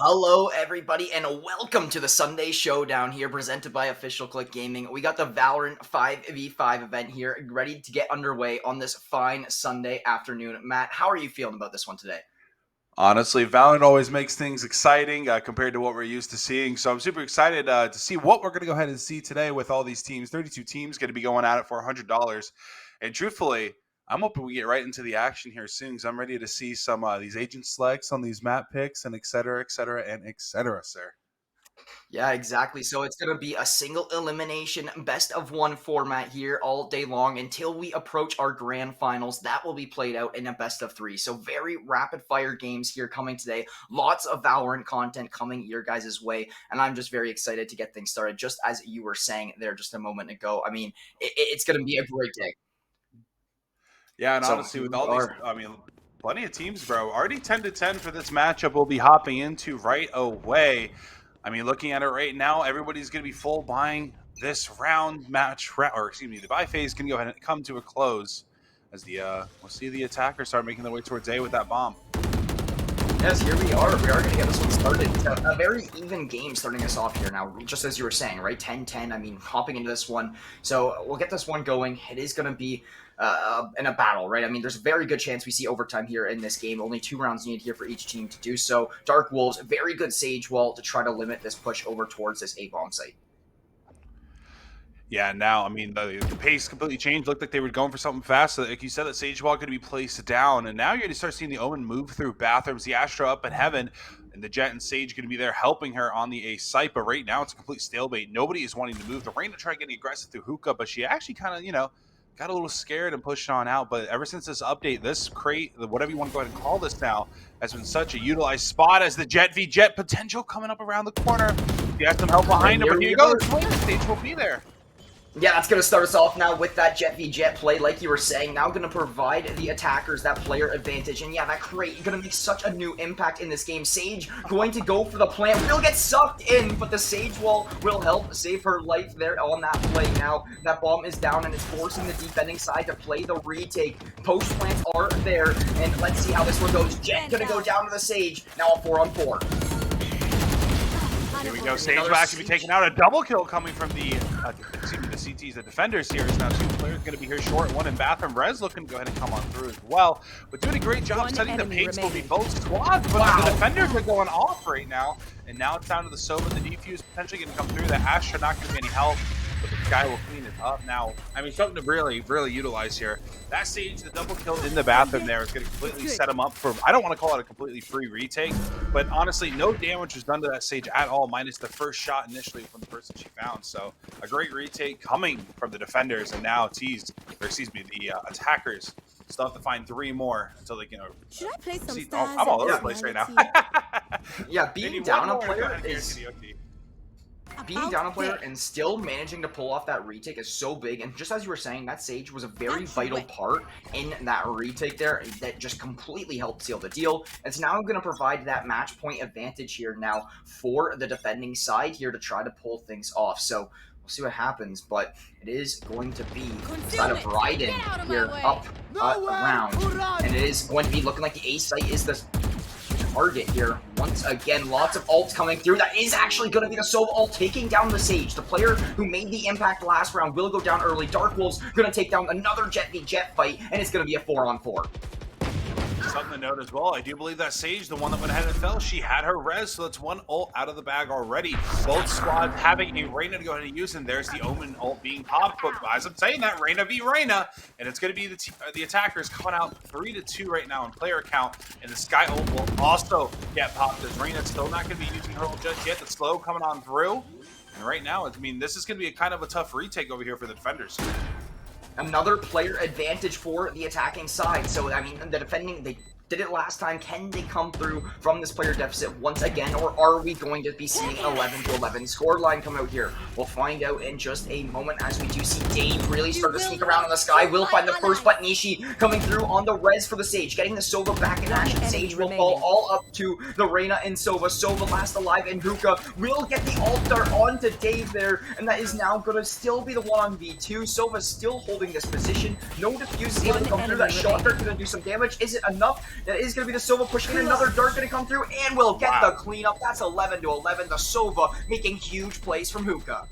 Hello, everybody, and welcome to the Sunday Showdown here, presented by Official Click Gaming. We got the Valorant 5v5 event here, ready to get underway on this fine Sunday afternoon. Matt, how are you feeling about this one today? Honestly, Valorant always makes things exciting compared to what we're used to seeing. So I'm super excited to see what we're going to go ahead and see today with all these teams. 32 teams going to be going at it for $100. And truthfully, I'm hoping we get right into the action here soon because I'm ready to see some these agent selects on these map picks and et cetera, and et cetera, sir. Yeah, exactly. So it's going to be a single elimination, best of one format here all day long until we approach our grand finals. That will be played out in a best of three. So very rapid fire games here coming today. Lots of Valorant content coming your guys' way. And I'm just very excited to get things started, just as you were saying there just a moment ago. I mean, it's going to be a great day. Yeah, and So honestly, here with we all these, are. plenty of teams, bro. Already 10-10 for this matchup. We'll be hopping into right away. Looking at it right now, everybody's going to be full buying this the buy phase can go ahead and come to a close as we'll see the attackers start making their way towards A with that bomb. Yes, here we are. We are going to get this one started. It's a very even game starting us off here now, just as you were saying, right? 10-10, I mean, hopping into this one. So we'll get this one going. It is going to be in a battle, right? I mean, there's a very good chance we see overtime here in this game. Only 2 rounds needed here for each team to do so. Dark Wolves, very good Sage wall to try to limit this push over towards this A-bomb site. Yeah, now, the pace completely changed. Looked like they were going for something fast. So, like you said, that Sage Wall going to be placed down. And now you're going to start seeing the Omen move through bathrooms, the Astro up in heaven, and the Jet and Sage going to be there helping her on the A site. But right now, it's a complete stalemate. Nobody is wanting to move. The Reina tried getting aggressive through Hookah, but she actually kind of, got a little scared and pushed on out. But ever since this update, this crate, whatever you want to go ahead and call this now, has been such a utilized spot as the Jet v Jet potential coming up around the corner. He has some help behind him, but here you go. The Stage will be there. Yeah, that's going to start us off now with that Jet v Jet play, like you were saying. Now going to provide the attackers that player advantage. And yeah, that crate going to make such a new impact in this game. Sage going to go for the plant. Will get sucked in, but the Sage wall will help save her life there on that play. Now, that bomb is down, and it's forcing the defending side to play the retake. Post plants are there, and let's see how this one goes. Jet going to go down to the Sage. Now a 4-on-4. Here we go. Sage will actually be taking out a double kill coming from the CTs, the defenders here. Is now 2 players going to be here short. One in bathroom. Rez looking to go ahead and come on through as well. But doing a great job setting the pace will be both squads. But the defenders are going off right now. And now it's down to the Sova. The defuse potentially going to come through. The Astra not going to be any help. But the guy will clean it up now. Something to really, really utilize here. That Sage, the double kill in the bathroom there is going to completely set him up for, I don't want to call it a completely free retake, but honestly, no damage was done to that Sage at all, minus the first shot initially from the person she found. So a great retake coming from the defenders, and now the attackers still have to find 3 more until they can. Should I play some I'm all over the place right now. Yeah, being down a player is... Being down a player and still managing to pull off that retake is so big, and just as you were saying, that Sage was a very vital part in that retake there that just completely helped seal the deal. It's now going to provide that match point advantage here now for the defending side here to try to pull things off. So we'll see what happens, but it is going to be the side of Raiden here up around, and it is going to be looking like the A site is the target here. Once again, lots of ults coming through. That is actually going to be the Sova ult taking down the Sage. The player who made the impact last round will go down early. Dark Wolves going to take down another Jet v Jet fight, and it's going to be a 4-on-4. Something to note as well, I do believe that Sage, the one that went ahead and fell, she had her res, so that's 1 ult out of the bag already. Both squads having a Reina to go ahead and use, and there's the Omen ult being popped. But as I'm saying that, Reina v Reina, and it's going to be the attackers coming out 3-2 right now in player count, and the Sky ult will also get popped as Reina's still not going to be using her ult just yet. The slow coming on through, and right now, this is going to be a kind of a tough retake over here for the defenders. Another player advantage for the attacking side. So, the defending, they did it last time. Can they come through from this player deficit once again, or are we going to be seeing 11-11 scoreline come out here? We'll find out in just a moment as we do see Dave really start to sneak around in the sky. Will find the first, but Nishi coming through on the res for the Sage, getting the Sova back in action. Sage will fall all up to the Reina and Sova. Sova last alive, and Hookah will get the ult onto Dave there, and that is now going to still be the 1-on-V2. Sova still holding this position. No defuse is able to come through. That shot dart going to do some damage. Is it enough? That is going to be the Sova pushing in. Another dart going to come through, and we'll get the cleanup. That's 11-11. The Sova making huge plays from Hookah.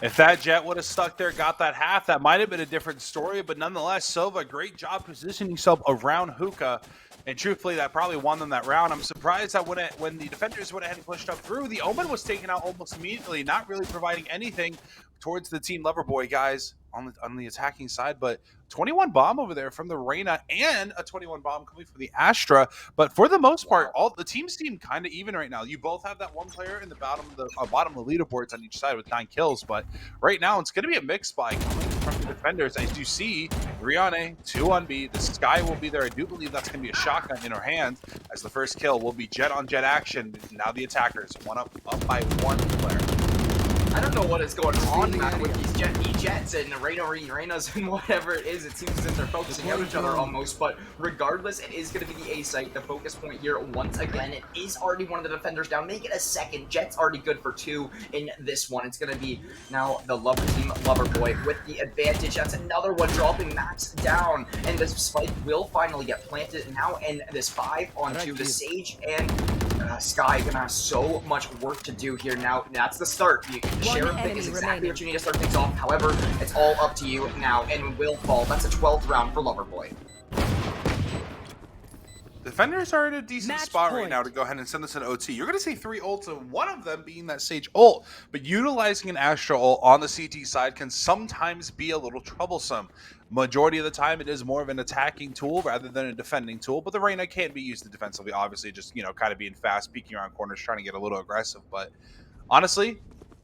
If that Jet would have stuck there, got that half, that might have been a different story. But nonetheless, Sova, great job positioning yourself around Hookah. And truthfully, that probably won them that round. I'm surprised that when the defenders went ahead and pushed up through, the Omen was taken out almost immediately, not really providing anything towards the Team Loverboy guys on the attacking side. But 21 bomb over there from the Reyna and a 21 bomb coming from the Astra. But for the most part, all the teams seem kind of even right now. You both have that one player in the bottom of the leaderboards on each side with 9 kills. But right now, it's going to be a mixed spike coming from the defenders. As you see, 3 on A, 2 on B. The Sky will be there. I do believe that's going to be a shotgun in her hand, as the first kill will be Jet on Jet action. Now the attackers, up by 1 player. I don't know what is going on, man, with these Jets and Reynas and whatever it is. It seems as if they're focusing on each other almost, but regardless, it is going to be the A site, the focus point here once again. It is already one of the defenders down. Make it a second. Jet's already good for 2 in this one. It's going to be now the Team Loverboy with the advantage. That's another one dropping Max down, and this spike will finally get planted now, and this 5 onto the Sage and Sky gonna have so much work to do here now. That's the start. The Sheriff pick is exactly what you need to start things off. However, it's all up to you now, and will fall. That's a 12th round for Loverboy. Defenders are in a decent spot right now to go ahead and send us an OT. You're going to see 3 ults, and one of them being that Sage ult. But utilizing an Astra ult on the CT side can sometimes be a little troublesome. Majority of the time, it is more of an attacking tool rather than a defending tool. But the Reyna can't be used defensively, obviously, just, kind of being fast, peeking around corners, trying to get a little aggressive. But honestly,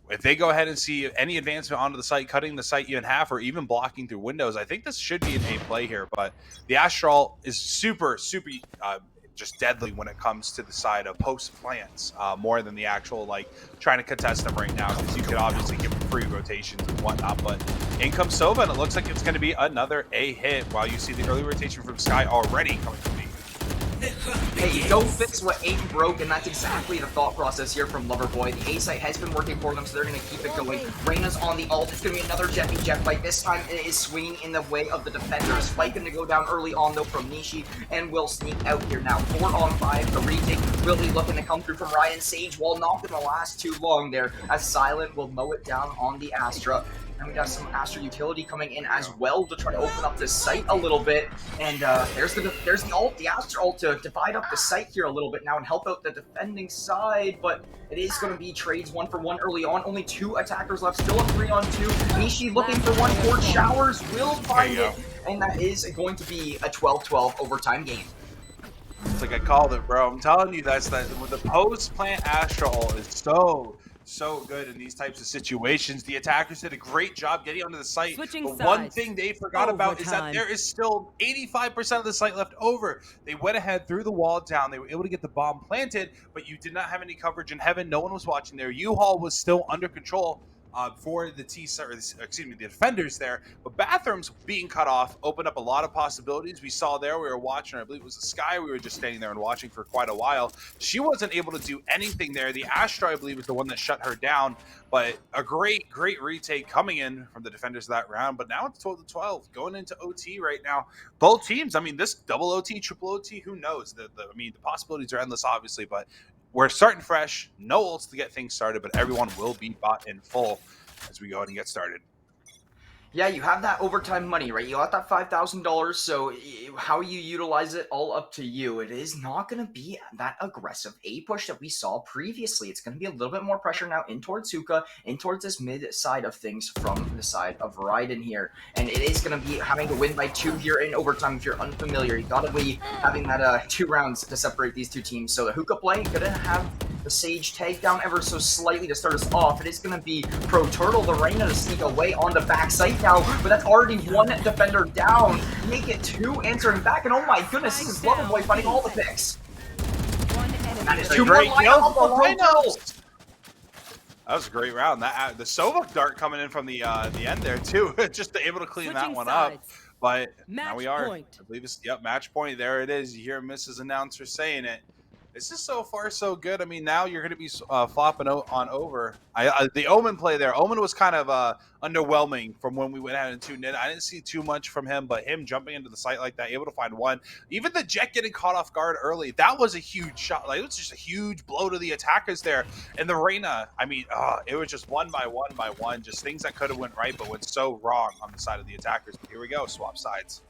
if they go ahead and see any advancement onto the site, cutting the site in half or even blocking through windows, I think this should be an A play here. But the Astral is super just deadly when it comes to the side of post plants, more than the actual trying to contest them right now, because you could obviously give them free rotations and whatnot. But in comes Sova, and it looks like it's going to be another A hit, while you see the early rotation from Sky already coming from B. Hey, don't fix what ain't broke, and that's exactly the thought process here from Loverboy. The A site has been working for them, so they're going to keep it going. Reyna's on the ult. It's going to be another Jet fight. This time it is swinging in the way of the defender. Spike going to go down early on, though, from Nishi, and will sneak out here now. 4 on 5. The retake will be looking to come through from Ryan Sage, while not going to last too long there, as Silent will mow it down on the Astra. And we got some Astra utility coming in as well to try to open up this site a little bit. And there's the ult, the Astra ult, to divide up the site here a little bit now and help out the defending side. But it is going to be trades 1-for-1 early on. Only 2 attackers left, still a 3-on-2. Nishi looking for 1 for Showers, will find it. And that is going to be a 12-12 overtime game. It's like I called it, bro. I'm telling you, that's that. The post plant Astra ult is so good in these types of situations. The attackers did a great job getting onto the site. One thing they forgot about is that there is still 85% of the site left over. They went ahead, threw the wall down. They were able to get the bomb planted, but you did not have any coverage in heaven. No one was watching there. U-Haul was still under control for the the defenders there. But bathrooms being cut off opened up a lot of possibilities. We saw there, we were watching, I believe it was the Sky, we were just standing there and watching for quite a while. She wasn't able to do anything there. The Astra, I believe, was the one that shut her down. But a great retake coming in from the defenders of that round. But now it's 12-12, going into OT right now. Both teams, I mean, this double OT, triple OT, who knows? The possibilities are endless, obviously, but we're starting fresh, no ults to get things started, but everyone will be bought in full as we go ahead and get started. Yeah, you have that overtime money, right? You got that $5,000, so how you utilize it, all up to you. It is not going to be that aggressive A push that we saw previously. It's going to be a little bit more pressure now in towards Hookah, in towards this mid side of things from the side of Raiden here. And it is going to be having to win by 2 here in overtime if you're unfamiliar. You got to be having that 2 rounds to separate these 2 teams. So the Hookah play, going to have the Sage tag down ever so slightly to start us off. It is going to be Pro Turtle, the Reyna, to sneak away on the backside now, but that's already 1 defender down. Make it 2 answering back, and oh my goodness, this is Loverboy finding all the picks. That is 2 more lineup. That was a great round. That the Sova dart coming in from the end there too, just able to clean that one up. But now we are. I believe it's match point. There it is. You hear Mrs. Announcer saying it. This is so far so good. I mean, now you're going to be flopping on over. The Omen play there. Omen was kind of underwhelming from when we went out and tuned in. I didn't see too much from him, but him jumping into the site like that, able to find one. Even the Jet getting caught off guard early, that was a huge shot. Like, it was just a huge blow to the attackers there. And the Reyna, I mean, it was just one by one, just things that could have went right, but went so wrong on the side of the attackers. But here we go, swap sides.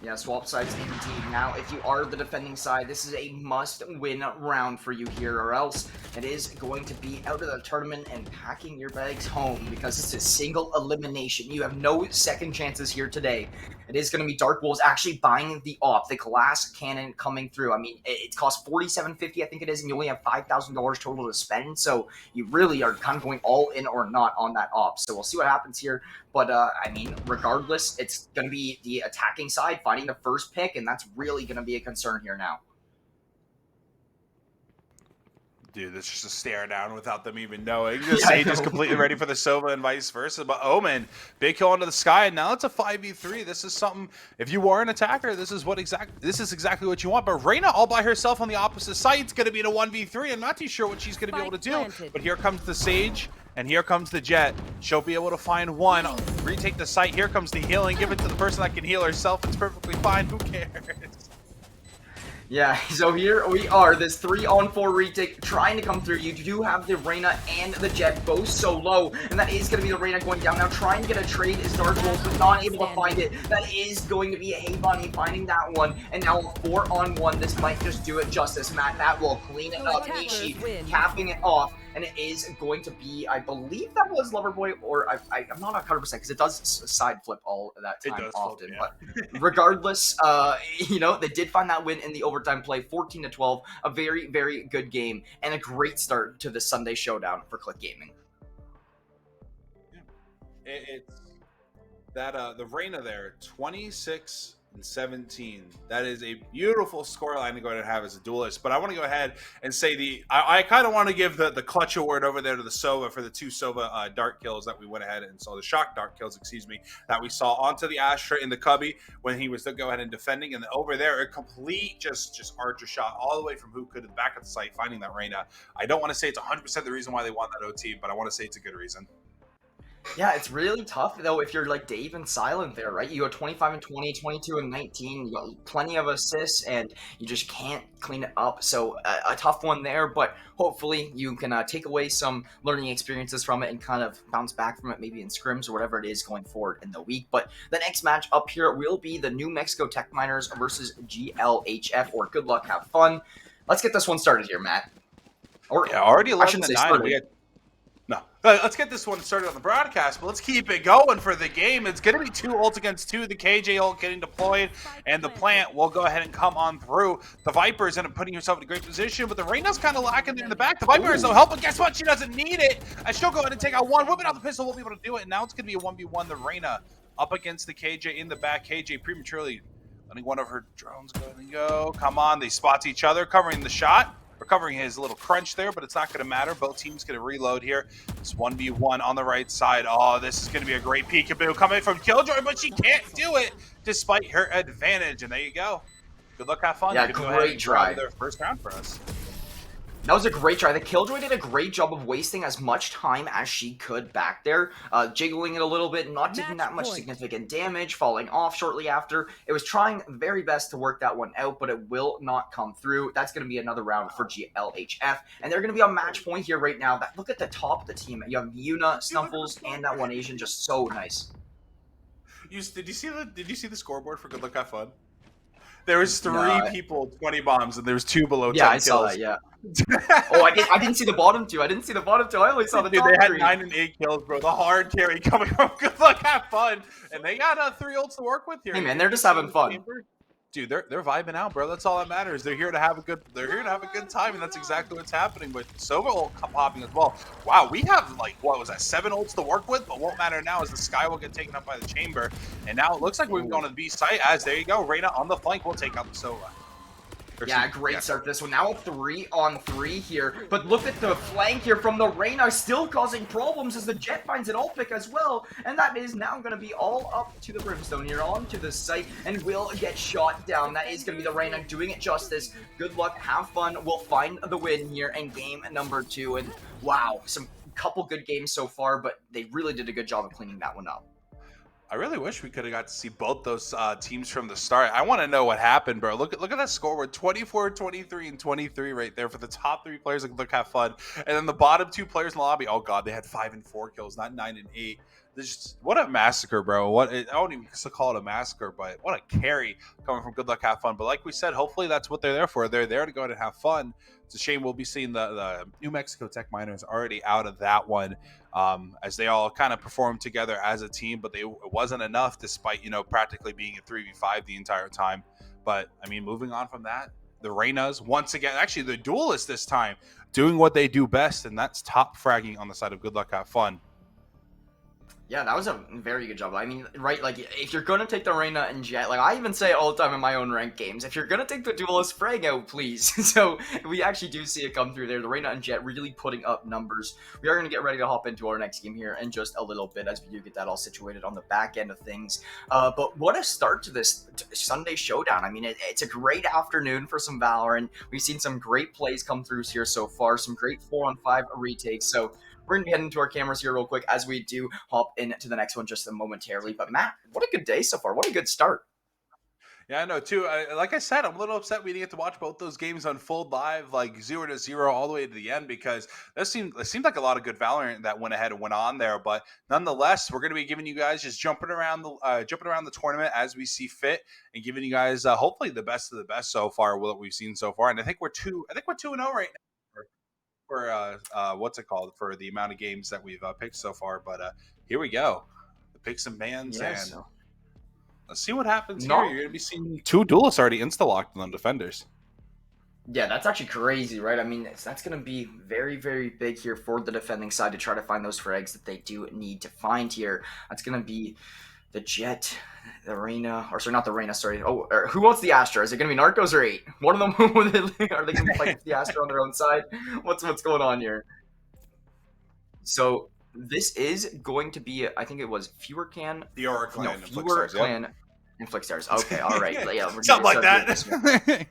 Yeah, swap sides indeed. Now, if you are the defending side, this is a must-win round for you here, or else it is going to be out of the tournament and packing your bags home, because it's a single elimination. You have no second chances here today. It is going to be Dark Wolves actually buying the AWP, the glass cannon coming through. I mean, it costs $47.50, I think it is, and you only have $5,000 total to spend, so you really are kind of going all in or not on that AWP. So we'll see what happens here. But, I mean, regardless, it's going to be the attacking side finding the first pick, and that's really going to be a concern here now. Dude, that's just a stare down without them even knowing. The Sage is completely ready for the Sova and vice versa. But Omen, big kill into the sky, and now it's a 5v3. This is something, if you are an attacker, this is exactly what you want. But Reyna all by herself on the opposite side, it's going to be in a 1v3. I'm not too sure what she's going to be able to do. But here comes the Sage, and here comes the Jet. She'll be able to find one, retake the site. Here comes the healing. Give it to the person that can heal herself. It's perfectly fine. Who cares? Yeah, so here we are, this 3-on-4 retake trying to come through. You do have the Reyna and the Jet both so low, and that is going to be the Reyna going down. Now trying to get a trade is Dark Wolves, but not able to find it. That is going to be a Hey Bunny finding that one, and now a 4-on-1. This might just do it justice, Matt. That will clean it up. Nishi capping it off, and it is going to be, I believe that was Loverboy, or I'm not 100% because it does side flip all that time often. Flip, yeah. But regardless, you know, they did find that win in the overtime play, 14-12, a very, very good game, and a great start to the Sunday showdown for Click Gaming. Yeah. It's that the Reyna there, 26-17. That is a beautiful scoreline to go ahead and have as a duelist. But I want to go ahead and say I kind of want to give the clutch award over there to the Sova for the two Sova dart kills that we went ahead and saw, the shock dart kills, excuse me, that we saw onto the Astra in the Cubby when he was to go ahead and defending, and over there a complete just archer shot all the way from Hook to the back of the site, finding that Reyna. I don't want to say it's 100% the reason why they won that OT, but I want to say it's a good reason. Yeah, it's really tough, though, if you're like Dave and Silent there, right? You go 25-20, 22-19, you got plenty of assists, and you just can't clean it up. So a tough one there, but hopefully you can take away some learning experiences from it and kind of bounce back from it, maybe in scrims or whatever it is going forward in the week. But the next match up here will be the New Mexico Tech Miners versus GLHF, or Good Luck, Have Fun. Let's get this one started here, Matt. Or yeah, already 11-9. Let's get this one started on the broadcast, but let's keep it going for the game. It's going to be 2 ults against 2. The KJ ult getting deployed, and the plant will go ahead and come on through. The Viper's end up putting herself in a great position, but the Reyna's kind of lacking there in the back. The Viper has no help, but guess what? She doesn't need it. And she'll go ahead and take out one, whipping out the pistol, won't be able to do it. And now it's going to be a 1v1. The Reyna up against the KJ in the back. KJ prematurely letting one of her drones go ahead and go. Come on, they spot each other, covering the shot. Recovering his little crunch there, but it's not going to matter. Both teams going to reload here. It's 1v1 on the right side. Oh, this is going to be a great peekaboo coming from Killjoy, but she can't do it despite her advantage. And there you go. Good luck, have fun. Yeah, great try. Their first round for us. That was a great try. The Killjoy did a great job of wasting as much time as she could back there, jiggling it a little bit, not taking that much significant damage, falling off shortly after. It was trying very best to work that one out, but it will not come through. That's going to be another round for GLHF, and they're going to be on match point here right now. Look at the top of the team. You have Yuna, Snuffles, and that one Asian, just so nice. Did you see the scoreboard for Good Luck, Have Fun? There was 3 people, 20 bombs, and there was 2 below 10 kills. Yeah, I saw that, yeah. Oh, I didn't see the bottom 2. I only saw the top 3. They had 9 and 8 kills, bro. The hard carry coming from Good Luck, Have Fun. And they got 3 ults to work with here. Hey, man, they're just having fun. Dude, they're vibing out, bro. That's all that matters. They're here to have a good time, and that's exactly what's happening. But Sova ult popping as well. Wow, we have like, what was that, 7 ults to work with, but won't matter now as the Sky will get taken up by the chamber. And now it looks like we've gone to the B site, as there you go, Reyna on the flank will take out the Sova. Yeah, great start this one. Now a 3-on-3 here, but look at the flank here from the Reyna, still causing problems as the Jet finds an ult pick as well, and that is now going to be all up to the Brimstone here, onto the site, and will get shot down. That is going to be the Reyna doing it justice. Good luck, have fun, we'll find the win here in game number 2, and wow, some couple good games so far, but they really did a good job of cleaning that one up. I really wish we could have got to see both those teams from the start. I want to know what happened, bro. Look at that scoreboard. 24, 23, and 23 right there for the top 3 players that look have fun. And then the bottom 2 players in the lobby, oh god, they had 5 and 4 kills, not 9 and 8. What a massacre, bro. I don't even call it a massacre, but what a carry coming from Good Luck Have Fun. But like we said, hopefully that's what they're there for. They're there to go out and have fun. It's a shame we'll be seeing the New Mexico Tech Miners already out of that one, as they all kind of performed together as a team, but it wasn't enough despite, practically being a 3v5 the entire time. But, I mean, moving on from that, the Reynas, once again, actually the Duelists this time, doing what they do best, and that's top fragging on the side of Good Luck Have Fun. Yeah, that was a very good job. I mean, right, like, if you're going to take the Reyna and Jet, like, I even say all the time in my own ranked games, if you're going to take the Duelist frag out, please. So, we actually do see it come through there. The Reyna and Jet really putting up numbers. We are going to get ready to hop into our next game here in just a little bit as we do get that all situated on the back end of things. But what a start to this Sunday showdown. I mean, it's a great afternoon for some Valorant. We've seen some great plays come through here so far, some great 4-on-5 retakes. So, we're going to be heading to our cameras here real quick as we do hop into the next one just momentarily. But Matt, what a good day so far. What a good start. Yeah, I know too. Like I said, I'm a little upset we didn't get to watch both those games unfold live, like 0-0 all the way to the end, because it seemed like a lot of good Valorant that went ahead and went on there. But nonetheless, we're going to be giving you guys just jumping around the tournament as we see fit, and giving you guys hopefully the best of the best so far, what we've seen so far. And I think we're 2-0 right now for what's it called, for the amount of games that we've picked so far. But here we go, the picks and bans, and let's see what happens here. You're gonna be seeing 2 Duelists already insta-locked on defenders. Yeah, that's actually crazy, right? I mean, that's going to be very, very big here for the defending side to try to find those frags that they do need to find here. That's going to be the Jet, the Reyna, or sorry, not the Reyna, sorry. Oh, who wants the Astra? Is it going to be Narcos or 8? One of them, are they going to be fighting the Astra on their own side? What's going on here? So this is going to be, I think it was Fewer Clan. Fewer Clan and Flickstars. Okay, all right. Yeah, we're something like that.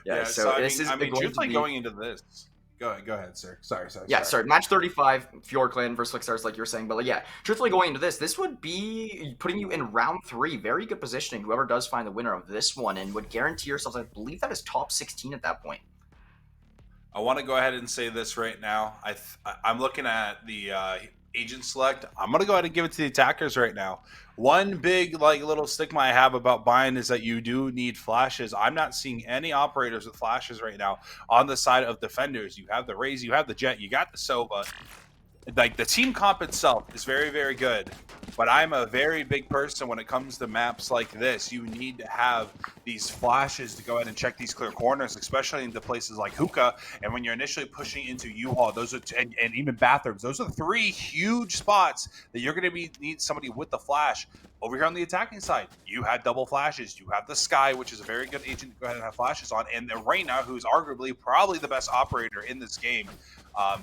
Yeah, so this is going into this. Go ahead, sir. Sorry. Yeah, sorry. Match 35, Fjord Clan versus Flickstars, like you're saying. But yeah, truthfully, going into this would be putting you in round 3. Very good positioning. Whoever does find the winner of this one, and would guarantee yourselves, I believe that is top 16 at that point. I want to go ahead and say this right now. I'm looking at the agent select. I'm going to go ahead and give it to the attackers right now. One big little stigma I have about buying is that you do need flashes. I'm not seeing any operators with flashes right now on the side of defenders. You have the Raze, you have the Jet, you got the Sova. Like, the team comp itself is very, very good, but I'm a very big person when it comes to maps like this. You need to have these flashes to go ahead and check these clear corners, especially into places like Hookah. And when you're initially pushing into U-Haul, those are and even bathrooms, those are 3 huge spots that you're going to need somebody with the flash. Over here on the attacking side, you have double flashes. You have the Sky, which is a very good agent to go ahead and have flashes on, and the Reyna, who's arguably probably the best operator in this game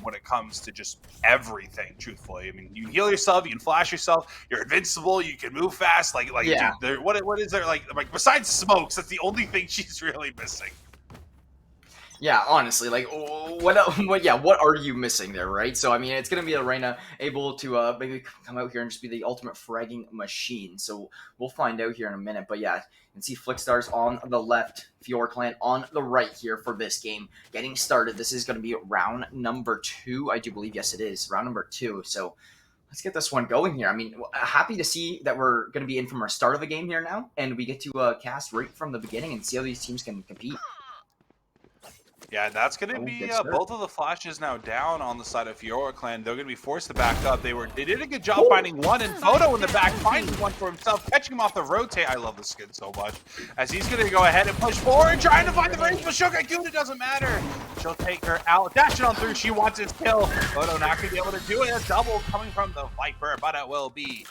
when it comes to just everything, truthfully. I mean, you can heal yourself, you can flash yourself, you're invincible, you can move fast. Yeah. Dude, what is there, like besides smokes, that's the only thing she's really missing. Yeah, honestly, like, what are you missing there, right? So, I mean, it's going to be a Reyna able to maybe come out here and just be the ultimate fragging machine. So, we'll find out here in a minute. But, yeah, you can see Flickstars on the left, Fjord Clan on the right here for this game. Getting started, this is going to be round number 2, I do believe. Yes, it is, round number 2. So, let's get this one going here. I mean, happy to see that we're going to be in from our start of the game here now. And we get to cast right from the beginning and see how these teams can compete. Yeah, that's going to be both of the flashes now down on the side of Fiora Clan. They're going to be forced to back up. They did a good job finding one, and Photo in the back finding one for himself, catching him off the rotate. I love the skin so much. As he's going to go ahead and push forward, trying to find the range, but Shogagoon, it doesn't matter. She'll take her out, dash it on through. She wants his kill. Photo not going to be able to do it. A double coming from the Viper, but it will be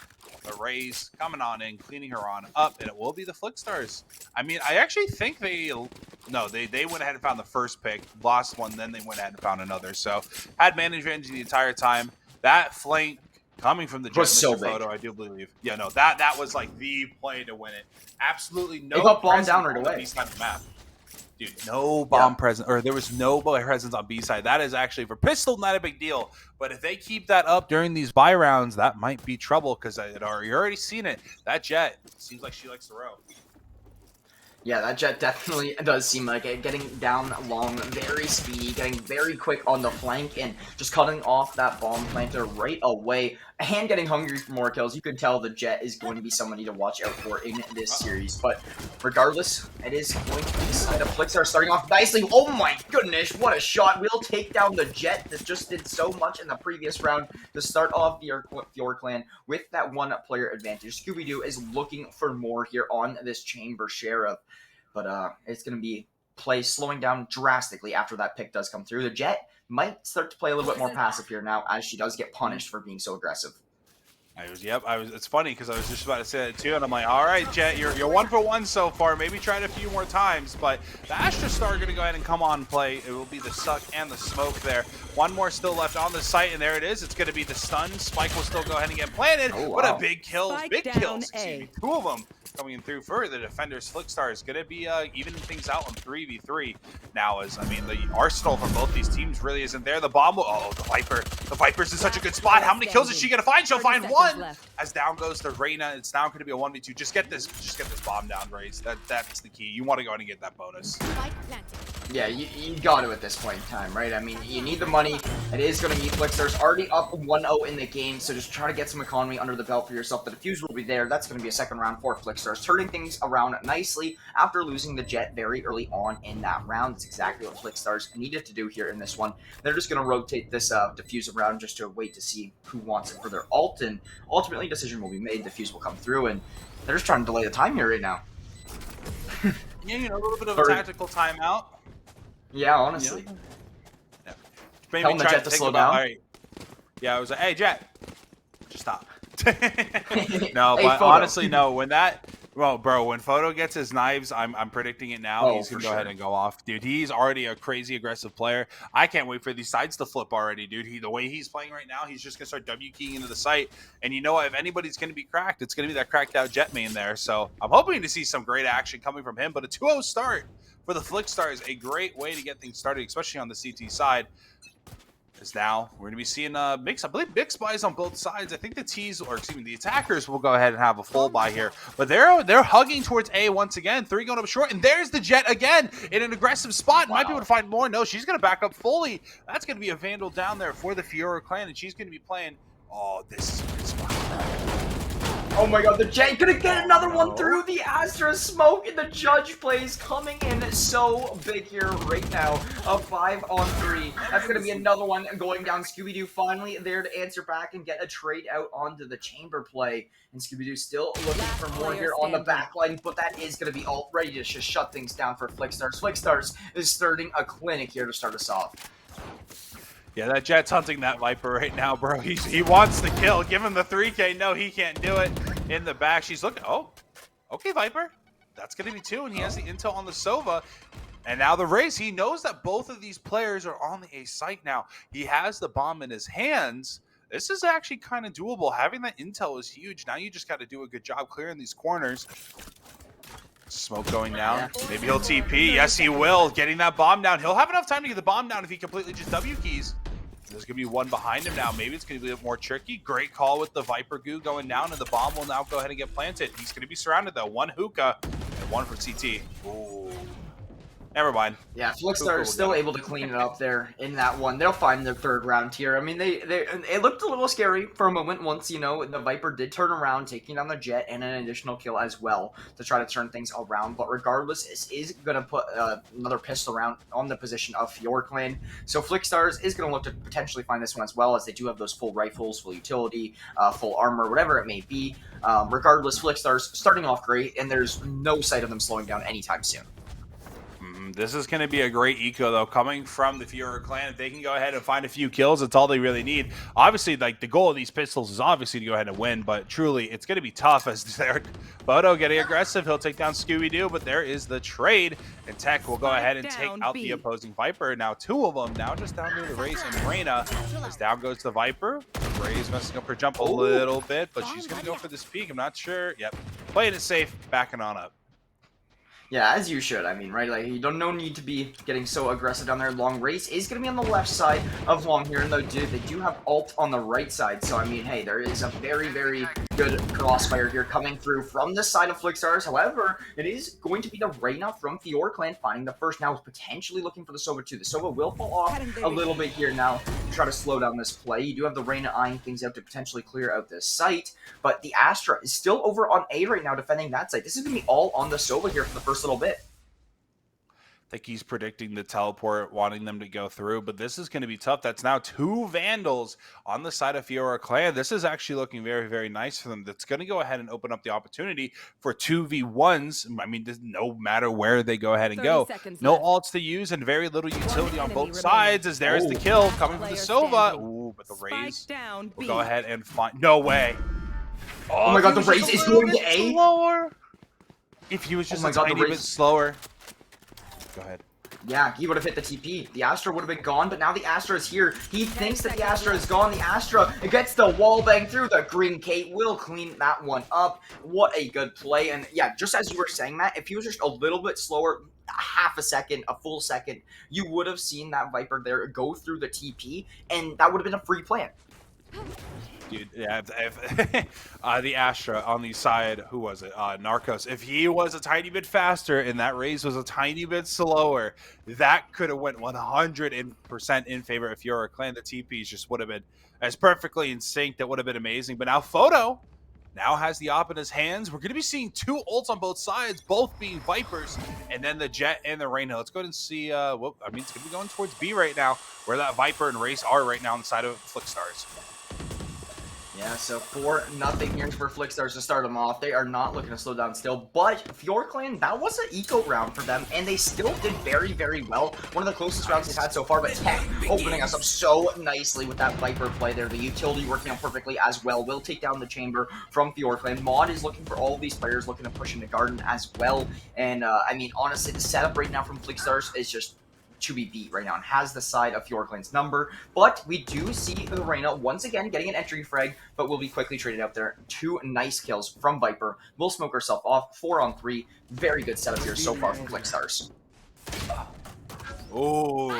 The Rays coming on in, cleaning her on up, and it will be the Flickstars. I mean, I actually think they went ahead and found the first pick, lost one, then they went ahead and found another. So had man advantage the entire time. That flank coming from the Jet, was Mr. so big. Photo, I do believe. Yeah, no, that was like the play to win it. Absolutely no. They got bombed down right away. East side of the map. Dude, no bomb presence, or there was no presence on B side. That is actually, for Pistol, not a big deal. But if they keep that up during these buy rounds, that might be trouble, because you're already seen it. That Jet seems like she likes to row. Yeah, that Jet definitely does seem like it. Getting down long, very speedy, getting very quick on the flank, and just cutting off that bomb planter right away. And getting hungry for more kills. You could tell the Jet is going to be somebody to watch out for in this series. But regardless, it is going to be the Flickstars starting off nicely. Oh my goodness, what a shot. We'll take down the Jet that just did so much in the previous round to start off the Fjord Clan with that one-player advantage. Scooby-Doo is looking for more here on this Chamber Sheriff. But it's going to be play slowing down drastically after that pick does come through. The Jet might start to play a little bit more passive here now, as she does get punished for being so aggressive. It's funny because I was just about to say that too, and I'm like, all right, Jet, you're 1 for 1 so far. Maybe try it a few more times, but the Astra Star are going to go ahead and come on and play. It will be the Suck and the Smoke there. One more still left on the site, and there it is. It's going to be the Stun. Spike will still go ahead and get planted. Oh, wow. What a big kills. Big kills. Excuse me. 2 of them coming in through for the Defenders. Flickstar is going to be evening things out on 3v3 now, as, I mean, the arsenal for both these teams really isn't there. The bomb will, oh, the Viper. The Viper's in such a good spot. How many kills is she going to find? She'll find 1. As down goes to Reyna, it's now going to be a 1v2. Just get this bomb down, Raze. That's the key. You want to go ahead and get that bonus. Yeah, you got to at this point in time, right? I mean, you need the money. It is going to be Flickstars already up 1-0 in the game, so just try to get some economy under the belt for yourself. The defuse will be there. That's going to be a second round for Flickstars, turning things around nicely after losing the Jet very early on in that round. That's exactly what Flickstars needed to do here in this one. They're just going to rotate this defuse around just to wait to see who wants it for their ult, and ultimately decision will be made. Defuse will come through, and they're just trying to delay the time here right now. Yeah, you know, a little bit of a tactical timeout. Yeah, honestly. Yeah. Maybe telling the Jet to slow down. Right. Yeah, I was like, hey, Jet, just stop. No, hey, but Photo. Honestly, no. When Photo gets his knives, I'm predicting it now. He's going to go ahead and go off. Dude, he's already a crazy aggressive player. I can't wait for these sides to flip already, dude. The way he's playing right now, he's just going to start W keying into the site. And you know what? If anybody's going to be cracked, it's going to be that cracked out Jet main there. So I'm hoping to see some great action coming from him. But a 2-0 start for the Flickstars, a great way to get things started, especially on the CT side. Is now we're going to be seeing mix. I believe mix buys on both sides. I think the attackers will go ahead and have a full buy here, but they're hugging towards A once again. 3 going up short, and there's the Jet again in an aggressive spot. Wow. Might be able to find more. No, she's going to back up fully. That's going to be a Vandal down there for the Fiora clan, and she's going to be playing. Oh, this is a good spot. Oh my god, the Jet gonna get another one through the Astra Smoke, and the Judge plays coming in so big here right now. A 5-on-3. That's gonna be another one going down. Scooby-Doo finally there to answer back and get a trade out onto the chamber play. And Scooby-Doo still looking for more here on the backline, but that is gonna be all ready to just shut things down for Flickstars. Flickstars is starting a clinic here to start us off. Yeah, that Jet's hunting that Viper right now, bro. He wants the kill. Give him the 3K. No, he can't do it. In the back, she's looking. Oh, okay, Viper. That's going to be 2, and he has the intel on the Sova. And now the Raze, he knows that both of these players are on the A site now. He has the bomb in his hands. This is actually kind of doable. Having that intel is huge. Now you just got to do a good job clearing these corners. Smoke going down. Maybe he'll TP. Yes, he will. Getting that bomb down. He'll have enough time to get the bomb down if he completely just W keys. There's going to be one behind him now. Maybe it's going to be a bit more tricky. Great call with the Viper goo going down, and the bomb will now go ahead and get planted. He's going to be surrounded, though. 1 hookah and 1 for CT. Ooh. Never mind. Yeah, Flickstar is still able to clean it up there in that one. They'll find their 3rd round here. I mean, it looked a little scary for a moment once, you know, the Viper did turn around, taking down the Jet and an additional kill as well to try to turn things around. But regardless, this is going to put another pistol round on the position of Fjord Clan. So Flickstars is going to look to potentially find this one as well, as they do have those full rifles, full utility, full armor, whatever it may be. Regardless, Flickstars starting off great, and there's no sight of them slowing down anytime soon. This is going to be a great eco, though, coming from the Fiora clan. If they can go ahead and find a few kills, it's all they really need. Obviously, like, the goal of these pistols is obviously to go ahead and win, but truly, it's going to be tough as they're Photo getting aggressive. He'll take down Scooby-Doo, but there is the trade, and Tech will go ahead and take out the opposing Viper. Now, two of them, now just down to the Raze and Reyna, as down goes the Viper. Raze messing up her jump a little bit, but she's going to go for this peak. I'm not sure. Yep, playing it safe, backing on up. Yeah, as you should. I mean, right? Like, you don't no need to be getting so aggressive down there. Long Race is going to be on the left side of Long here, and they do have ult on the right side. So, I mean, hey, there is a very, very good crossfire here coming through from the side of Flickstars. However, it is going to be the Reyna from Fiora clan finding the first. Now, potentially looking for the Sova too. The Sova will fall off a little bit here now to try to slow down this play. You do have the Reyna eyeing things out to potentially clear out this site, but the Astra is still over on A right now defending that site. This is going to be all on the Sova here for the first little bit. I think he's predicting the teleport, wanting them to go through, but this is going to be tough. That's now two Vandals on the side of Fiora clan. This is actually looking very, very nice for them. That's going to go ahead and open up the opportunity for 2v1s. I mean, no matter where they go ahead and go. No ults to use and very little utility on both sides, as there's the kill coming from the Sova. Ooh, but the Raze will go ahead and find... No way. Oh my god, the Raze is going to A? Slower. If he was just a tiny bit slower. Go ahead. Yeah, he would have hit the TP. The Astra would have been gone, but now the Astra is here. He thinks that the Astra is gone. The Astra gets the wall bang through. The Green Kate will clean that one up. What a good play. And yeah, just as you were saying, Matt, if he was just a little bit slower, half a second, a full second, you would have seen that Viper there go through the TP, and that would have been a free plan. Dude, yeah, the Astra on the side, who was it? Narcos. If he was a tiny bit faster and that Raze was a tiny bit slower, that could have went 100% in favor of Fiora clan. The TPs just would have been as perfectly in sync. That would have been amazing. But now Photo now has the op in his hands. We're going to be seeing two ults on both sides, both being Vipers, and then the Jet and the Reyna. Let's go ahead and see, I mean, it's going to be going towards B right now, where that Viper and Raze are right now on the side of Flickstars. Yeah, so 4-0 here for Flickstars to start them off. They are not looking to slow down still, but Fiora clan, that was an eco round for them, and they still did very, very well. One of the closest rounds they've had so far, but Tech opening us up so nicely with that Viper play there. The utility working out perfectly as well. Will take down the chamber from Fiora clan. Mod is looking for all of these players looking to push into Garden as well, and I mean, honestly, the setup right now from Flickstars is just to be beat right now and has the side of Fiora clan's number, but we do see the Reyna once again getting an entry frag, but will be quickly traded out there. Two nice kills from Viper. We'll smoke herself off. 4-on-3. Very good setup here so far from Flickstars. Oh,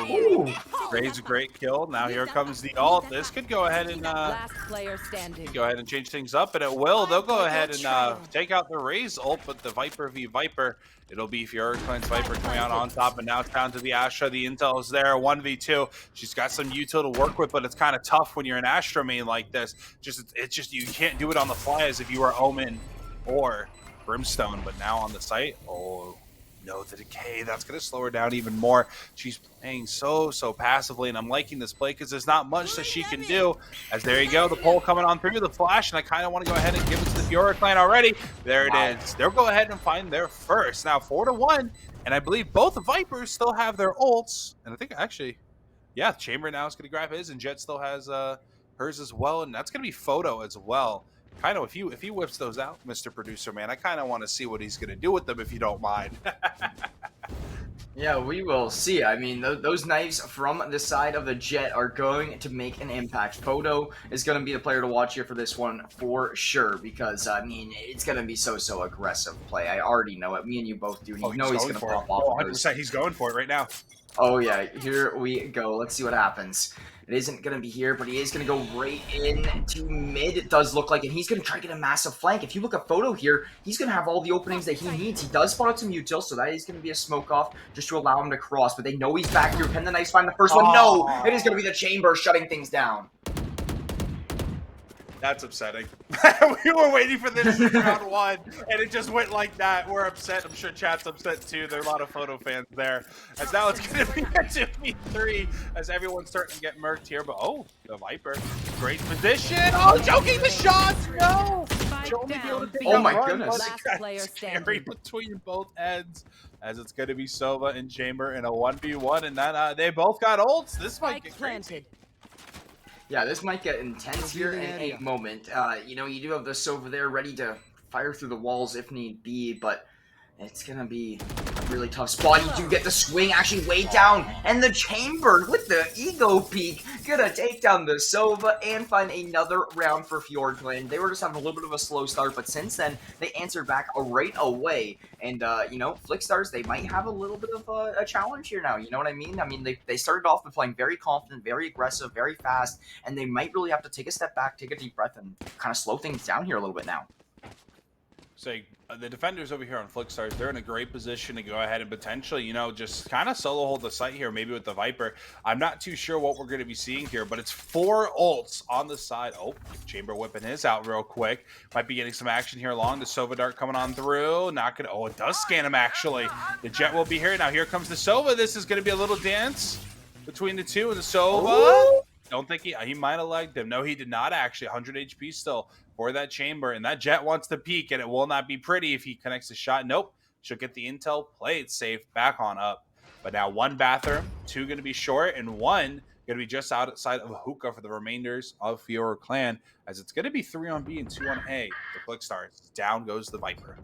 Raze a great kill. Now here comes the ult. This could go ahead and change things up, and it will. They'll go ahead and take out the Raze ult, but the Viper v Viper, it'll be Fiora clan's Viper coming out on top, and now it's down to the Astra. The intel is there, 1v2. She's got some util to work with, but it's kind of tough when you're an Astra main like this. It's just you can't do it on the fly as if you were Omen or Brimstone, but now on the site, no, the decay, that's going to slow her down even more. She's playing so passively, and I'm liking this play because there's not much that she can do. As there you go, the pole coming on through the flash, and I kind of want to go ahead and give it to the Fiora clan already. There it is. They'll go ahead and find their first. Now 4-1, and I believe both Vipers still have their ults, and I think actually, yeah, Chamber now is going to grab his, and Jet still has hers as well, and that's going to be Photo as well. Kind of, if he whips those out, Mr. Producer Man, I kind of want to see what he's going to do with them, if you don't mind. Yeah, we will see. I mean, those knives from the side of the Jet are going to make an impact. Photo is going to be the player to watch here for this one for sure, because, I mean, it's going to be so aggressive play. I already know it. Me and you both do. You know he's going to pop off. 100%. He's going for it right now. Oh, yeah. Here we go. Let's see what happens. It isn't going to be here, but he is going to go right into mid, it does look like, and he's going to try to get a massive flank. If you look at Photo here, he's going to have all the openings that he needs. He does spot out some util, so that is going to be a smoke off just to allow him to cross, but they know he's back here. Can the Knights find the first one? No! It is going to be the Chamber shutting things down. That's upsetting. We were waiting for this in round one, and it just went like that. We're upset. I'm sure chat's upset too. There are a lot of Photo fans there. As now it's going to be a 2v3 as everyone's starting to get murked here. But the Viper, great position. Oh, joking the shots. No. Oh my goodness. Scary between both ends. as it's going to be Sova and Chamber in a 1v1, and then they both got ults. This might get crazy. Yeah, this might get intense here in a moment. You know, you do have the Sova there ready to fire through the walls if need be, but it's going to be a really tough spot. You do get the swing actually way down, and the Chamber with the ego peek gonna take down the Sova and find another round for Fjord Clan. They were just having a little bit of a slow start, but since then, they answered back right away. And, you know, Flickstars, they might have a little bit of a challenge here now, you know what I mean? I mean, they started off with playing very confident, very aggressive, very fast, and they might really have to take a step back, take a deep breath, and kind of slow things down here a little bit now. So the defenders over here on Flickstars, they're in a great position to go ahead and potentially, you know, just kind of solo hold the site here, maybe with the Viper. I'm not too sure what we're going to be seeing here, but it's 4 ults on the side. Oh, Chamber whipping his out real quick. Might be getting some action here along. The Sova Dart coming on through. Not gonna. Oh, it does scan him actually. The Jet will be here now. Here comes the Sova. This is going to be a little dance between the two, and the Sova. Ooh. Don't think he might have legged him. No, he did not actually. 100 HP still for that Chamber, and that Jet wants to peek, and it will not be pretty if he connects the shot. Nope. She'll get the intel, play it safe, back on up. But now 1 bathroom, 2 going to be short, and 1 going to be just outside of a hookah for the remainders of Fjord Clan, as it's going to be 3 on B and 2 on A. The Flickstars. Down goes the Viper.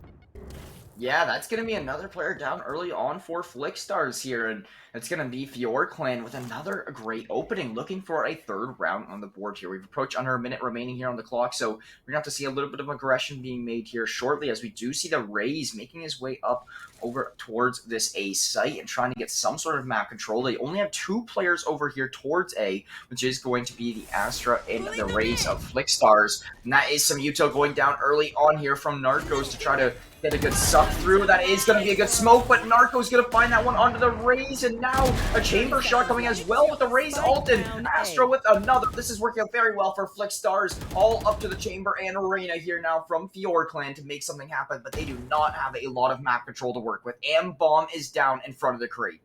Yeah, that's going to be another player down early on for Flickstars here, and it's going to be Fjord Clan with another great opening, looking for a 3rd round on the board here. We've approached under a minute remaining here on the clock, so we're going to have to see a little bit of aggression being made here shortly, as we do see the Raze making his way up over towards this A site and trying to get some sort of map control. They only have 2 players over here towards A, which is going to be the Astra and the Raze of Flickstars, and that is some util going down early on here from Narcos to try to get a good suck through. That is going to be a good smoke, but Narco's going to find that one onto the Raze, and now a Chamber shot coming as well with the Raze ult, and Astro with another. This is working out very well for Flickstars, all up to the Chamber and Arena here now from Fjord Clan to make something happen, but they do not have a lot of map control to work with. And Bomb is down in front of the crate.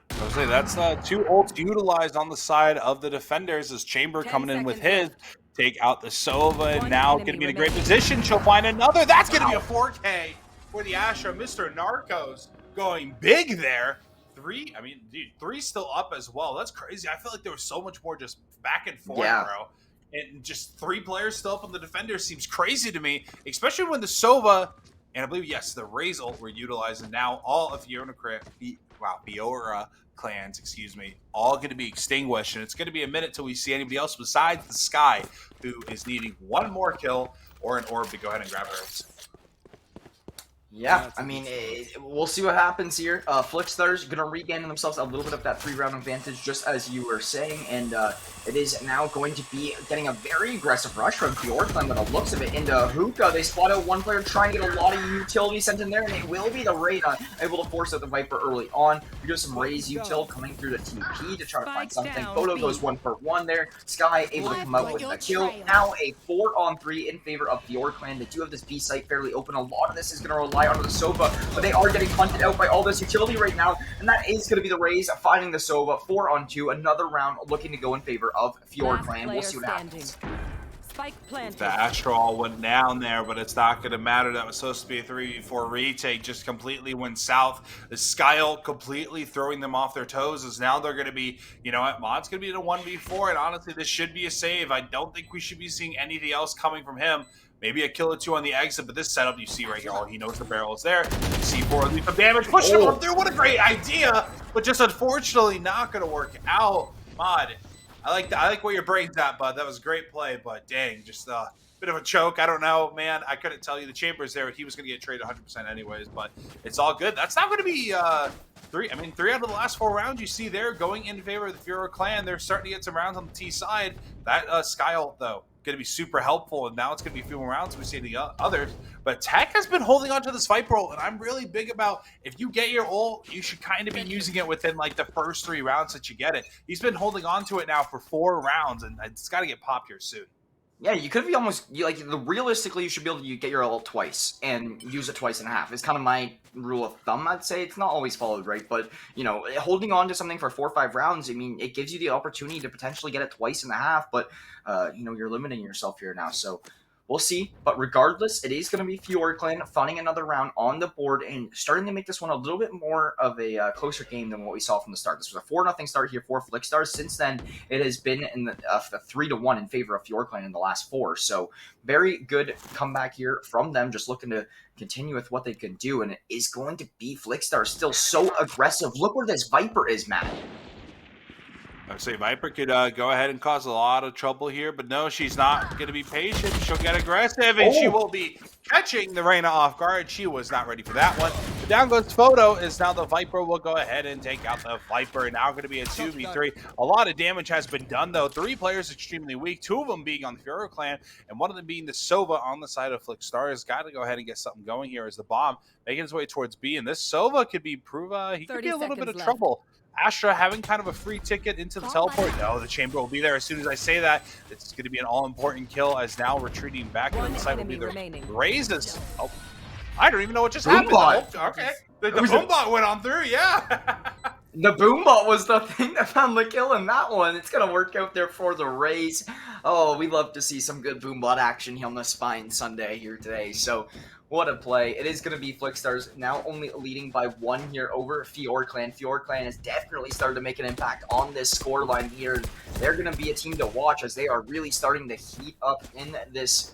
I was saying that's 2 ults utilized on the side of the defenders as Chamber coming in with his. Take out the Sova, and now going to be in a great position. She'll find another. That's going to be a 4K for the Astra. Mr. Narcos going big there. 3, I mean, dude, 3 still up as well. That's crazy. I feel like there was so much more just back and forth, bro. And just 3 players still up on the defender seems crazy to me, especially when the Sova, and I believe, yes, the Raze ult were utilized, and now all of Fiora clans, excuse me, all going to be extinguished, and it's going to be a minute till we see anybody else besides the Sky, who is needing 1 more kill or an orb to go ahead and grab hers. Yeah, I mean, we'll see what happens here. Flickstars going to regain themselves a little bit of that 3-round advantage, just as you were saying, and it is now going to be getting a very aggressive rush from Fjord Clan by the looks of it into Hookah. They spot out 1 player trying to get a lot of utility sent in there, and it will be the Raid able to force out the Viper early on. We do some Raze util coming through the TP to try to find something. Photo goes 1 for 1 there. Sky able to come out with a kill. Now a 4-on-3 in favor of Fjord Clan. They do have this B site fairly open. A lot of this is going to rely onto the Sova, but they are getting hunted out by all this utility right now, and that is going to be the Raze finding the Sova. 4-on-2, another round looking to go in favor of Fjord Clan. We'll see what happens. The Astral went down there, but it's not going to matter. That was supposed to be a 3v4 retake, just completely went south. The Skyle completely throwing them off their toes, as now they're going to be, you know what, Mod's going to be in a 1v4, and honestly, this should be a save. I don't think we should be seeing anything else coming from him. Maybe a kill or 2 on the exit, but this setup you see right here, all he knows the barrel is there. C4 leads some damage, push him up there. What a great idea, but just unfortunately not going to work out. Mod, I like where your brain's at, bud. That was a great play, but dang, just a bit of a choke. I don't know, man. I couldn't tell you the Chamber's there. He was going to get traded 100% anyways, but it's all good. That's not going to be 3 out of the last 4 rounds you see there going in favor of the Fjord Clan. They're starting to get some rounds on the T side. That Sky ult, though, going to be super helpful, and now it's going to be a few more rounds. We see the others, but Tech has been holding on to this Viper ult, and I'm really big about, if you get your ult, you should kind of be using it within like the first 3 rounds that you get it. He's been holding on to it now for 4 rounds, and it's got to get popped here soon. Yeah, you could be almost, realistically, you should be able to get your ult twice and use it twice and a half. It's kind of my rule of thumb, I'd say. It's not always followed, right? But, you know, holding on to something for 4 or 5 rounds, I mean, it gives you the opportunity to potentially get it twice and a half, but, you know, you're limiting yourself here now. So we'll see. But regardless, it is going to be FiorClan finding another round on the board and starting to make this one a little bit more of a closer game than what we saw from the start. This was a 4-0 start here for Flickstars. Since then, it has been in the 3-1 in favor of FiorClan in the last 4. So very good comeback here from them, just looking to continue with what they can do. And it is going to be Flickstars still so aggressive. Look where this Viper is, Matt. I would say Viper could go ahead and cause a lot of trouble here, but no, she's not going to be patient. She'll get aggressive, and she will be catching the Reyna off guard. She was not ready for that one. But down goes Photo, as now the Viper will go ahead and take out the Viper. Now going to be a 2v3. A lot of damage has been done, though. 3 players extremely weak, 2 of them being on the FiorClan, and 1 of them being the Sova on the side of Flickstars. Got to go ahead and get something going here as the bomb making its way towards B, and this Sova could be he could be a little bit of trouble. Astra having kind of a free ticket into the teleport. No, the chamber will be there as soon as I say that. It's going to be an all-important kill, as now retreating back into the site will be the raises. Oh, I don't even know what just happened. Oh, okay. The boombot went on through, yeah. The boombot was the thing that found the kill in that one. It's going to work out there for the Rays. Oh, we love to see some good boombot action here on the Spine Sunday here today. So, what a play. It is going to be Flickstars now only leading by 1 here over FiorClan. FiorClan has definitely started to make an impact on this scoreline here. They're going to be a team to watch, as they are really starting to heat up in this,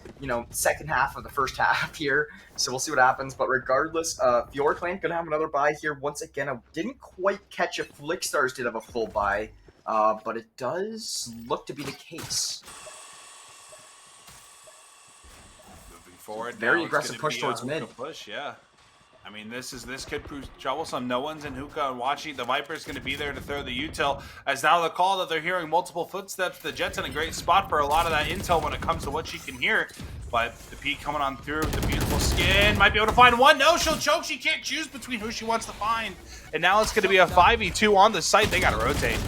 second half of the first half here. So we'll see what happens. But regardless, FiorClan going to have another bye here. Once again, I didn't quite catch if Flickstars did have a full bye, but it does look to be the case. Forward. Very aggressive push towards mid. Push, yeah. I mean, this could prove troublesome. No one's in hookah and watching. The Viper's going to be there to throw the util. As now the call that they're hearing multiple footsteps. The Jet's in a great spot for a lot of that intel when it comes to what she can hear. But the peak coming on through with the beautiful skin. Might be able to find one. No, she'll choke. She can't choose between who she wants to find. And now it's going to be a 5v2 on the site. They got to rotate.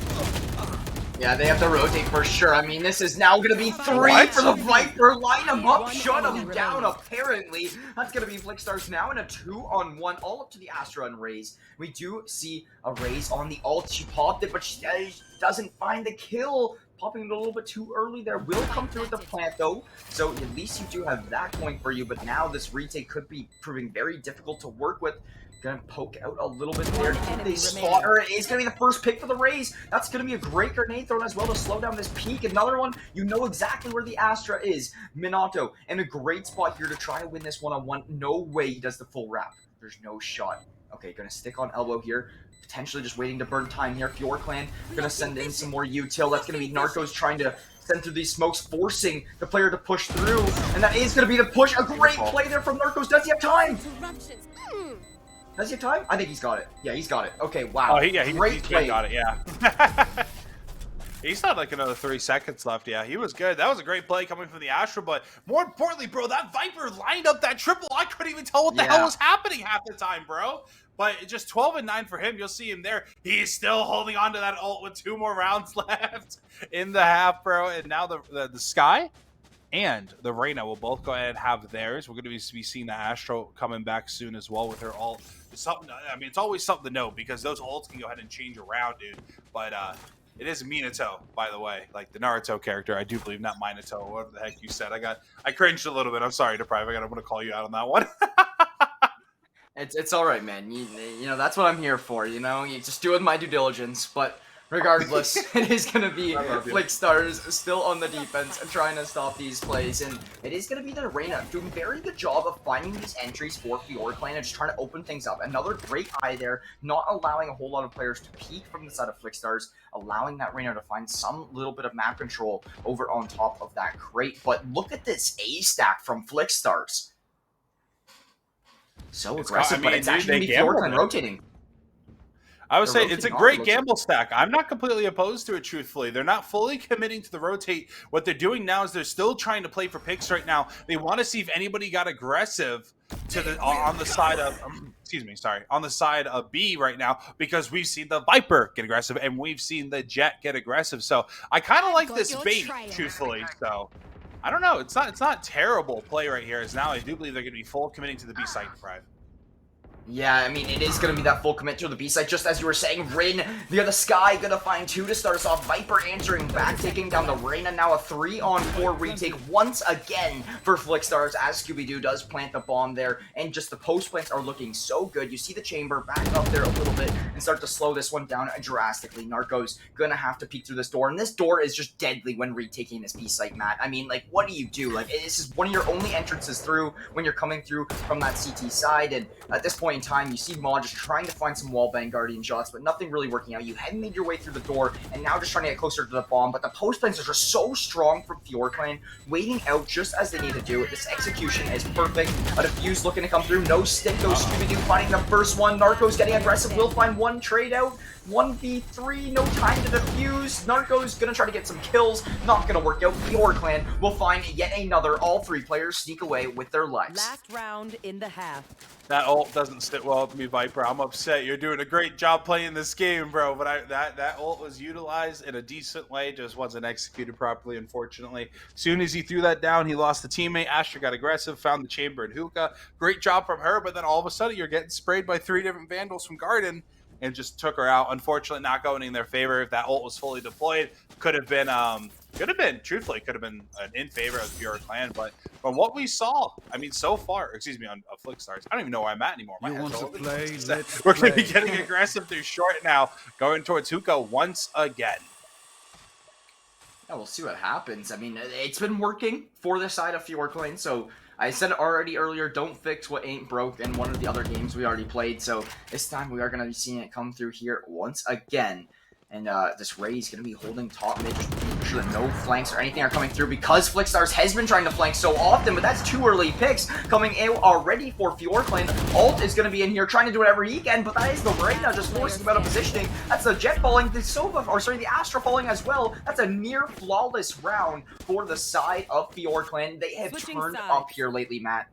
Yeah, they have to rotate for sure. I mean, this is now going to be 3 for the Viper. Line them up, shut them down, apparently. That's going to be Flickstars now in a 2-on-1, all up to the Astra and Raze. We do see a Raze on the ult. She popped it, but she doesn't find the kill. Popping it a little bit too early there. Will come through with the plant, though. So at least you do have that going for you. But now this retake could be proving very difficult to work with. Gonna poke out a little bit there. They spot her. It's gonna be the first pick for the Rays. That's gonna be a great grenade thrown as well to slow down this peak. Another one, you know exactly where the Astra is. Minato in a great spot here to try to win this one-on-one. No way he does the full wrap. There's no shot. Okay, gonna stick on elbow here. Potentially just waiting to burn time here. FiorClan gonna send in some more util. That's gonna be Narcos trying to send through these smokes, forcing the player to push through. And that is gonna be the push. A great play there from Narcos. Does he have time? Does he have time? I think he's got it. Yeah, he's got it. Okay, wow. Oh, he great play. Got it, yeah. He's had like another 3 seconds left. Yeah, he was good. That was a great play coming from the Astra, but more importantly, bro, that Viper lined up that triple. I couldn't even tell what the hell was happening half the time, bro. But just 12 and 9 for him. You'll see him there. He's still holding on to that ult with 2 more rounds left in the half, bro. And now the Sky and the Reyna will both go ahead and have theirs. We're going to be seeing the Astro coming back soon as well with her ult. Something, I mean, it's always something to know because those ults can go ahead and change around, dude. But it is Minato, by the way, like the Naruto character. I do believe, not Minato, whatever the heck you said. I cringed a little bit. I'm sorry, Deprive. I'm going to call you out on that one. It's all right, man. You know, that's what I'm here for, you know? You just doing my due diligence, but regardless, it is going to be Flickstars still on the defense and trying to stop these plays, and it is going to be the Reyna doing a very good job of finding these entries for FiorClan and just trying to open things up. Another great eye there, not allowing a whole lot of players to peek from the side of Flickstars, allowing that Reyna to find some little bit of map control over on top of that crate. But look at this A stack from Flickstars. So aggressive, but it's actually going to be FiorClan rotating. I would say it's a great gamble stack. I'm not completely opposed to it, truthfully. They're not fully committing to the rotate. What they're doing now is they're still trying to play for picks right now. They want to see if anybody got aggressive to the on the side of on the side of B right now, because we've seen the Viper get aggressive and we've seen the Jet get aggressive. So I kind of like this bait, truthfully. So I don't know. It's not terrible play right here. As now I do believe they're going to be full committing to the B site, Deprive. Yeah, I mean, it is going to be that full commit to the B side, just as you were saying. Rin, the Sky, going to find 2 to start us off. Viper answering back, taking down the Reyna. Now a 3-on-4 retake once again for Flickstars, as Scooby-Doo does plant the bomb there, and just the post plants are looking so good. You see the chamber back up there a little bit and start to slow this one down drastically. Narco's going to have to peek through this door, and this door is just deadly when retaking this B site, Matt. I mean, like, what do you do? Like, this is one of your only entrances through when you're coming through from that CT side, and at this point in time, you see Maw just trying to find some wallbang guardian shots, but nothing really working out. You hadn't made your way through the door, and now just trying to get closer to the bomb, but the post plans are just so strong from FiorClan, waiting out just as they need to do it. This execution is perfect. A defuse looking to come through. No stick goes Scooby-Doo finding the first one. Narco's getting aggressive. Will find one trade out. 1v3, no time to defuse. Narco's gonna try to get some kills. Not gonna work out. FiorClan will find yet another. All 3 players sneak away with their lives. Last round in the half. That ult doesn't sit well with me, Viper. I'm upset. You're doing a great job playing this game, bro. But that ult was utilized in a decent way. Just wasn't executed properly, unfortunately. As soon as he threw that down, he lost a teammate. Astra got aggressive, found the chamber and hookah. Great job from her, but then all of a sudden you're getting sprayed by 3 different Vandals from Garden and just took her out. Unfortunately, not going in their favor. If that ult was fully deployed, could have been in favor of the FiorClan. But from what we saw, I mean, so far, excuse me, on Flickstars, I don't even know where I'm at anymore. You want to play? Let's We're going to play. be getting aggressive through short now, going towards hookah once again. Yeah, we'll see what happens. I mean, it's been working for the side of FiorClan, so I said already earlier, don't fix what ain't broke in one of the other games we already played, so this time we are going to be seeing it come through here once again. And this Ray is going to be holding top mid, just making sure that no flanks or anything are coming through, because Flickstars has been trying to flank so often, but that's 2 early picks coming out already for FiorClan. Alt is going to be in here trying to do whatever he can, but that is the Reyna just forcing him out of positioning. That's the Jet falling, the the Astra falling as well. That's a near flawless round for the side of FiorClan. They have turned up here lately, Matt.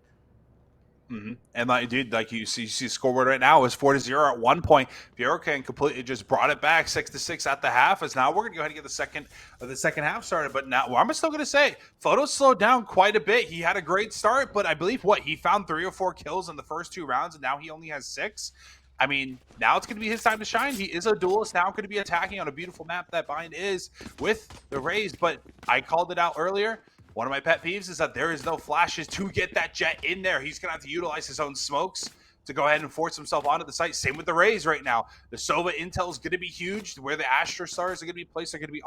And like you see the scoreboard right now is 4-0 at one point. FiorClan completely just brought it back 6-6 at the half. As now we're gonna go ahead and get the second half started. But now I'm still gonna say Photo slowed down quite a bit. He had a great start, but I believe he found 3 or 4 kills in the first 2 rounds, and now he only has 6. I mean, now it's going to be his time to shine. He is a duelist now, going to be attacking on a beautiful map that Bind is with the Rays. But I called it out earlier. One of my pet peeves is that there is no flashes to get that Jet in there. He's going to have to utilize his own smokes to go ahead and force himself onto the site. Same with the Rays right now. The Sova intel is going to be huge. Where the Astra stars are going to be placed are going to be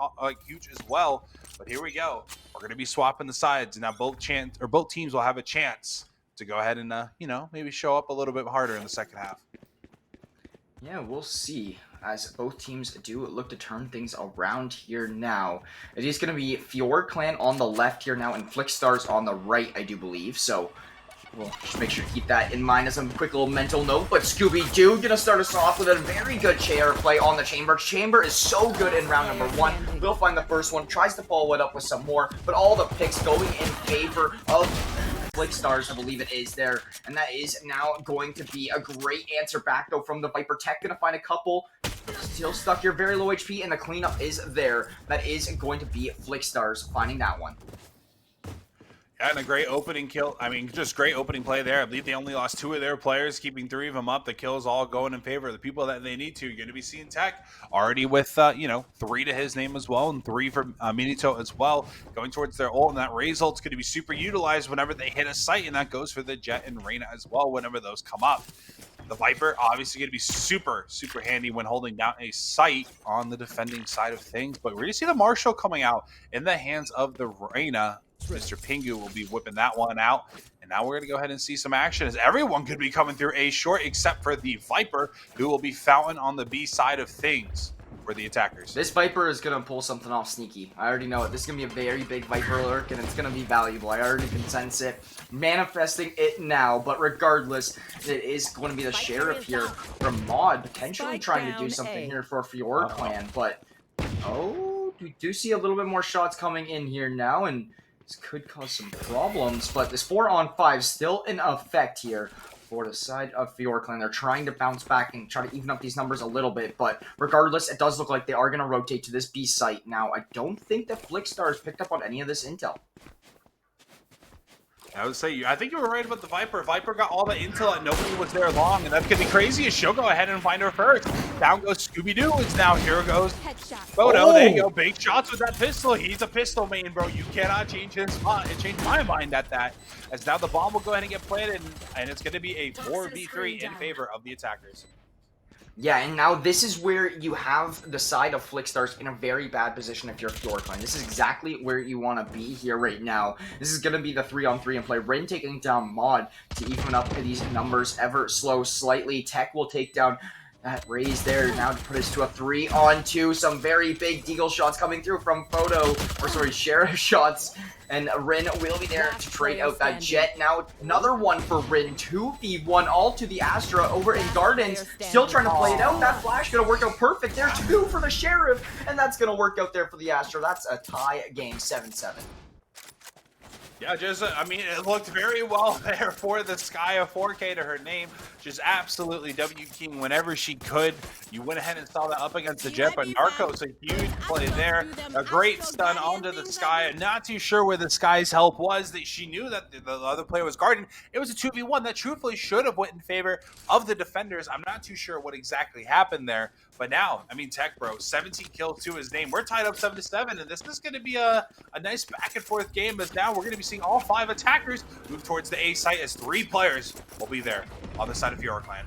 huge as well. But here we go. We're going to be swapping the sides. Now both teams will have a chance to go ahead and maybe show up a little bit harder in the second half. Yeah, we'll see, as both teams do look to turn things around here now. It is going to be FiorClan on the left here now, and Flickstars on the right, I do believe. So we'll just make sure to keep that in mind as a quick little mental note. But Scooby-Doo going to start us off with a very good chair play on the Chamber. Chamber is so good in round number 1. Will find the first one, tries to follow it up with some more, but all the picks going in favor of Flickstars, I believe it is there, and that is now going to be a great answer back, though, from the Viper Tech. Gonna find a couple, still stuck here, very low HP, and the cleanup is there. That is going to be Flickstars finding that one. Yeah, and a great opening kill. I mean, just great opening play there. I believe they only lost 2 of their players, keeping 3 of them up. The kills all going in favor of the people that they need to. You're going to be seeing Tech already with, 3 to his name as well, and 3 for Minito as well, going towards their ult. And that Raze ult's going to be super utilized whenever they hit a site, and that goes for the Jet and Reyna as well whenever those come up. The Viper obviously going to be super, super handy when holding down a site on the defending side of things. But we're going to see the Marshall coming out in the hands of the Reyna. Mr. Pingu will be whipping that one out. And now we're going to go ahead and see some action, as everyone could be coming through A short except for the Viper, who will be Fountain on the B side of things for the attackers. This Viper is going to pull something off sneaky. I already know it. This is going to be a very big Viper lurk, and it's going to be valuable. I already can sense it. Manifesting it now, but regardless, it is going to be the Sheriff here from Mod, potentially trying to do something here for FiorClan, but we do see a little bit more shots coming in here now, and this could cause some problems, but this 4-on-5 still in effect here for the side of FiorClan. They're trying to bounce back and try to even up these numbers a little bit, but regardless, it does look like they are going to rotate to this B site. Now, I don't think that Flickstars picked up on any of this intel. I would say, I think you were right about the Viper. Viper got all the intel that nobody was there long, and that's going to be crazy as she'll go ahead and find her first. Down goes Scooby-Doo. It's now here goes Photo. There you go. Big shots with that pistol. He's a pistol main, bro. You cannot change his spot and change my mind at that. As now the bomb will go ahead and get planted, and it's going to be a 4v3 in favor of the attackers. Yeah, and now this is where you have the side of Flickstars in a very bad position if you're Fjordclan. This is exactly where you want to be here right now. This is going to be the 3-on-3 in play. Rin taking down Mod to even up these numbers ever slow slightly. Tech will take down that raise there now to put us to a 3-on-2. Some very big deagle shots coming through from Sheriff shots. And Rin will be there to trade out that Jet. Now another one for Rin. 2v1 all to the Astra over in Gardens. Still trying to play it out. That flash going to work out perfect. There's 2 for the Sheriff. And that's going to work out there for the Astra. That's a tie game, 7-7. Yeah, just, I mean, it looked very well there for the Sky of 4K to her name. Just absolutely W-King whenever she could. You went ahead and saw that up against the Jet, but Narcos, a huge play there. A great stun onto the Sky. Not too sure where the Sky's help was. That she knew that the other player was guarding. It was a 2v1 that truthfully should have went in favor of the defenders. I'm not too sure what exactly happened there. But now, I mean, Tech Bro, 17 kills to his name. We're tied up 7-7, and this is going to be a nice back-and-forth game, as now we're going to be seeing all 5 attackers move towards the A site, as 3 players will be there on the side of Fjordclan.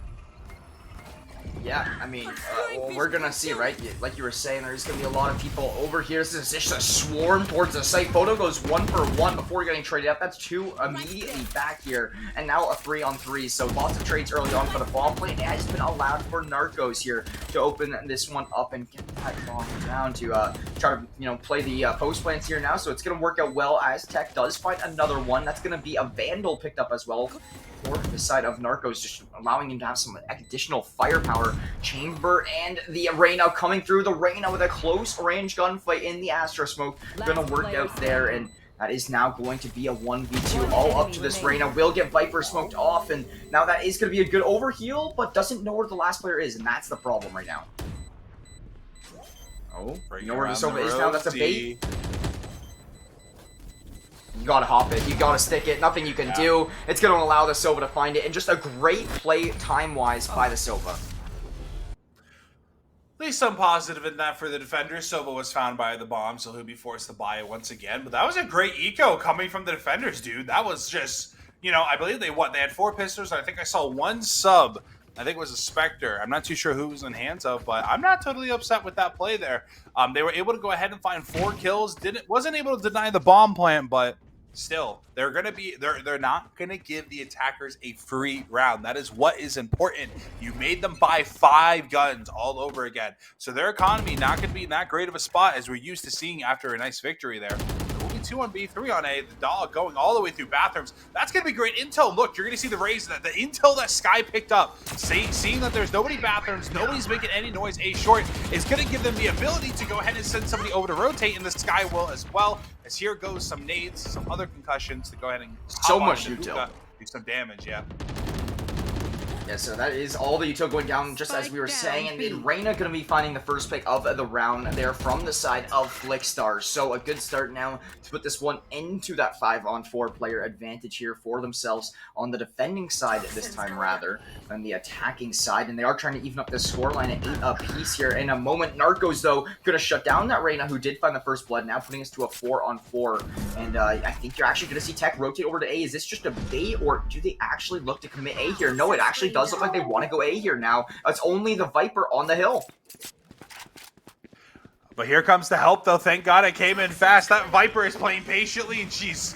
Yeah, I mean, well, we're gonna see, right? Like you were saying, there's gonna be a lot of people over here. This is just a swarm towards the site. Photo goes 1 for 1 before getting traded up. That's 2 immediately back here, and now a 3-on-3. So lots of trades early on for the bomb play. It has been allowed for Narcos here to open this one up and get that bomb down to try to play the post plants here now. So it's gonna work out well as Tech does find another one. That's gonna be a Vandal picked up as well. For the side of Narcos, just allowing him to have some additional firepower. Chamber and the Reyna coming through. The Reyna with a close range gunfight in the Astra smoke. Gonna work out there, and that is now going to be a 1v2 all up to this Reyna. Will get Viper smoked off, and now that is going to be a good overheal, but doesn't know where the last player is, and that's the problem right now. Oh, you know where the Sova is now? That's a bait. You gotta hop it, you gotta stick it, nothing you can do. It's gonna allow the Sova to find it, and just a great play time-wise by the Sova. At least some positive in that for the defenders. Sova was found by the bomb, so he'll be forced to buy it once again. But that was a great eco coming from the defenders, dude. That was just, I believe they had 4 pistols. I think I saw 1 sub. I think it was a Spectre. I'm not too sure who was in hands of, but I'm not totally upset with that play there. They were able to go ahead and find 4 kills. Wasn't able to deny the bomb plant, but still, they're not gonna give the attackers a free round. That is what is important. You made them buy 5 guns all over again, so their economy not gonna be in that great of a spot as we're used to seeing after a nice victory there. 2 on B, 3 on A. The dog going all the way through bathrooms. That's going to be great intel. Look, you're going to see the raise, the intel that Sky picked up. Seeing that there's nobody bathrooms, nobody's making any noise. A short is going to give them the ability to go ahead and send somebody over to rotate, and the Sky will as well. As here goes some nades, some other concussions to go ahead and so much util. Do some damage, yeah. Yeah, so that is all the util going down, just as we were saying, and then Reyna going to be finding the first pick of the round there from the side of Flickstars. So a good start now to put this one into that 5-on-4 player advantage here for themselves on the defending side this time rather than the attacking side, and they are trying to even up the scoreline at 8 apiece here in a moment. Narcos, though, going to shut down that Reyna, who did find the first blood, now putting us to a 4-on-4, and I think you're actually going to see Tech rotate over to A. Is this just a bait, or do they actually look to commit A here? No, it actually does look like they want to go A here now. It's only the Viper on the hill. But here comes the help, though. Thank God it came in fast. That Viper is playing patiently, and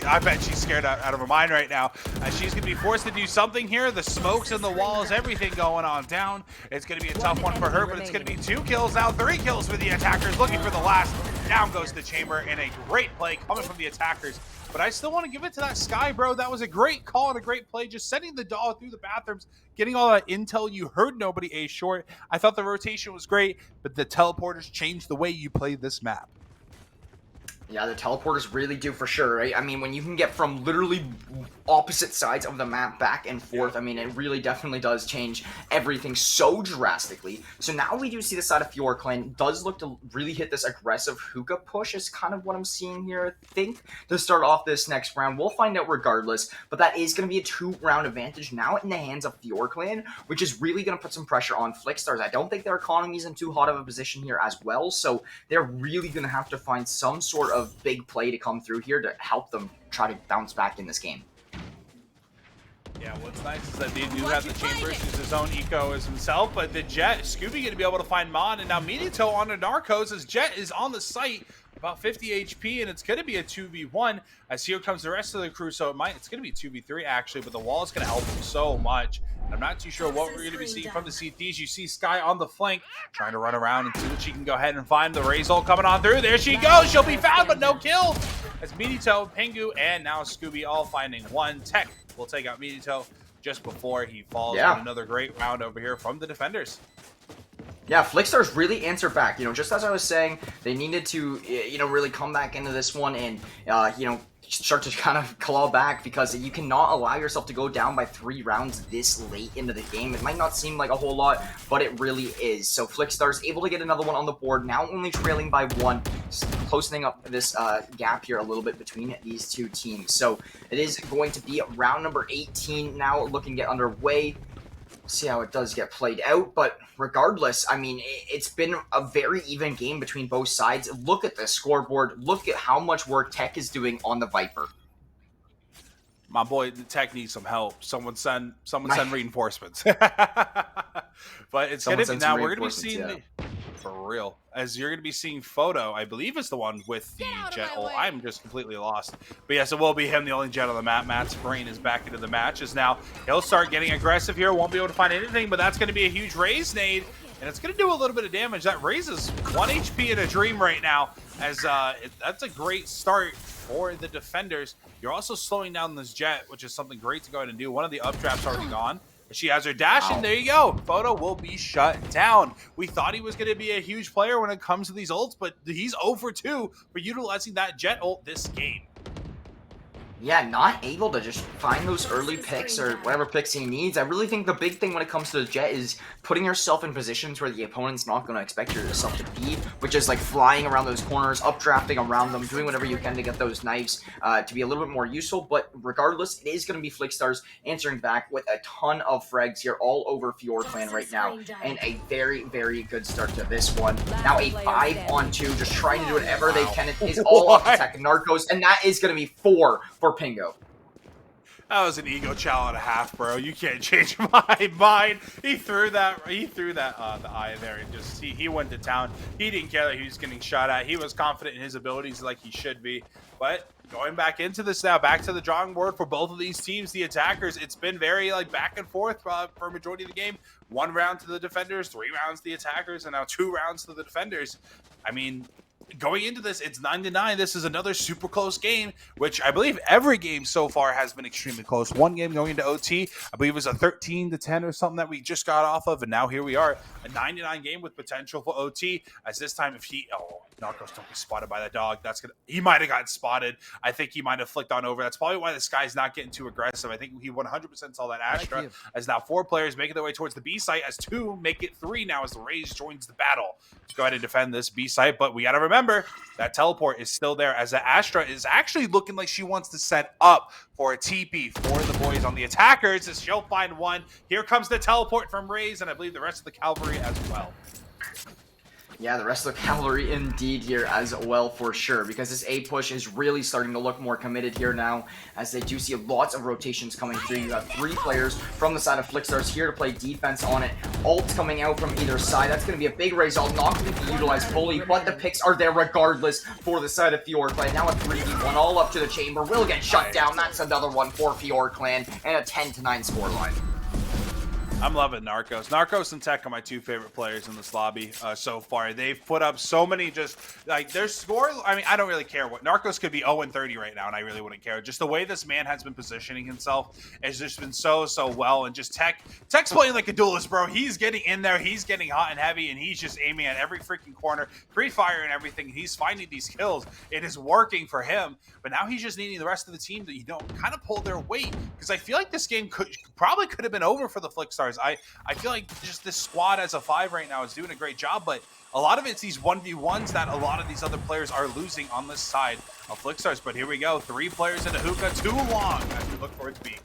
I bet she's scared out of her mind right now. She's going to be forced to do something here. The smokes and the walls, everything going on down. It's going to be a tough one for her, but it's going to be 2 kills now, 3 kills for the attackers, looking for the last. Down goes the Chamber, and a great play coming from the attackers. But I still want to give it to that Sky, bro. That was a great call and a great play. Just sending the doll through the bathrooms, getting all that intel. You heard nobody A short. I thought the rotation was great, but the teleporters changed the way you play this map. Yeah, the teleporters really do for sure, right? I mean, when you can get from literally opposite sides of the map back and forth, I mean, it really definitely does change everything so drastically. So now we do see the side of Fjord Clan does look to really hit this aggressive hookah push is kind of what I'm seeing here, I think, to start off this next round. We'll find out regardless, but that is going to be a 2-round advantage now in the hands of Fjord Clan, which is really going to put some pressure on Flickstars. I don't think their economy is in too hot of a position here as well, so they're really going to have to find some sort of big play to come through here to help them try to bounce back in this game. Yeah, what's nice is that they do have the Chambers, who's his own eco as himself, but the Jet, Scooby going to be able to find Mon, and now Minito on the Narcos as Jet is on the site, about 50 HP, and it's going to be a 2v1, as here comes the rest of the crew, so it's going to be 2v3 actually, but the wall is going to help him so much. I'm not too sure what we're going to be seeing from the CTs. You see Sky on the flank, trying to run around and see what she can go ahead and find. The Razor coming on through. There she goes. She'll be found, but no kill. That's Minito, Pengu, and now Scooby all finding one. Tech will take out Minito just before he falls. Yeah. Another great round over here from the defenders. Yeah, Flickstars really answered back. You know, just as I was saying, they needed to, you know, really come back into this one and, you know, start to kind of claw back, because you cannot allow yourself to go down by 3 rounds this late into the game. It might not seem like a whole lot, but it really is. So Flickstars able to get another one on the board, now only trailing by 1, closing up this gap here a little bit between these two teams. So it is going to be round number 18 now, looking to get underway. See how it does get played out, but regardless, I mean, it's been a very even game between both sides. Look at the scoreboard. Look at how much work Tech is doing on the Viper. My boy, the Tech needs some help. Someone send reinforcements. But it's gonna be now. We're gonna be seeing for real, as you're gonna be seeing Photo. I believe is the one with the Jet. Oh, I'm just completely lost. But yes, it will be him, the only Jet on the map. Matt's brain is back into the match. As now he'll start getting aggressive here. Won't be able to find anything, but that's gonna be a huge raise nade, and it's gonna do a little bit of damage. That raises 1 HP in a dream right now. As that's a great start for the defenders. You're also slowing down this Jet, which is something great to go ahead and do. One of the updrafts already gone. She has her dash, and there you go. Photo will be shut down. We thought he was going to be a huge player when it comes to these ults, but he's 0 for 2 for utilizing that Jet ult this game. Yeah, not able to just find those early picks or whatever picks he needs. I really think the big thing when it comes to the Jet is putting yourself in positions where the opponent's not going to expect yourself to be, which is like flying around those corners, updrafting around them, doing whatever you can to get those knives to be a little bit more useful. But regardless, it is going to be Flickstars answering back with a ton of frags here all over Fjord Clan right now, and a very, very good start to this one. Now a 5-on-2, just trying to do whatever they can. It is all up to Tech Narcos, and that is going to be 4 for Pingo. That was an ego chow and a half, bro. You can't change my mind. He threw that the eye there, and just he went to town. He didn't care that he was getting shot at. He was confident in his abilities like he should be. But going back into this now, back to the drawing board for both of these teams, the attackers. It's been very like back and forth for a majority of the game. 1 round to the defenders, 3 rounds to the attackers, and now 2 rounds to the defenders. I mean, going into this, it's 9-9. This is another super close game, which I believe every game so far has been extremely close. One game going into OT, I believe it was a 13-10 or something that we just got off of, and now here we are, a 9-9 game with potential for OT. As this time, if Narcos don't get spotted by that dog, he might have gotten spotted. I think he might have flicked on over. That's probably why this guy's not getting too aggressive. I think he 100% saw that Astra. As now 4 players making their way towards the B site, as 2 make it 3 now as the Raze joins the battle. Let's go ahead and defend this B site, but we got to remember that teleport is still there, as the Astra is actually looking like she wants to set up for a TP for the boys on the attackers, as she'll find one. Here comes the teleport from Raze, and I believe the rest of the cavalry as well. Yeah, the rest of the cavalry indeed here as well for sure, because this A push is really starting to look more committed here now, as they do see lots of rotations coming through. You have 3 players from the side of Flickstars here to play defense on it. Ults coming out from either side. That's going to be a big raise. All not going to be utilized fully, but the picks are there regardless for the side of Fjord Clan. Now a 3v1 all up to the chamber. Will get shut down. That's another one for Fjord Clan, and a 10-9 scoreline. I'm loving Narcos. Narcos and Tech are my two favorite players in this lobby so far. They've put up so many just, like, their score, I mean, I don't really care what. Narcos could be 0-30 right now, and I really wouldn't care. Just the way this man has been positioning himself has just been so well. And just Tech's playing like a duelist, bro. He's getting in there. He's getting hot and heavy, and he's just aiming at every freaking corner, pre-fire and everything. He's finding these kills. It is working for him, but now he's just needing the rest of the team to, kind of pull their weight, because I feel like this game probably could have been over for the Flickstars. I feel like just this squad as a 5 right now is doing a great job, but a lot of it's these 1v1s that a lot of these other players are losing on this side of Flickstars. But here we go, 3 players in the hookah, too long as we look for it to be.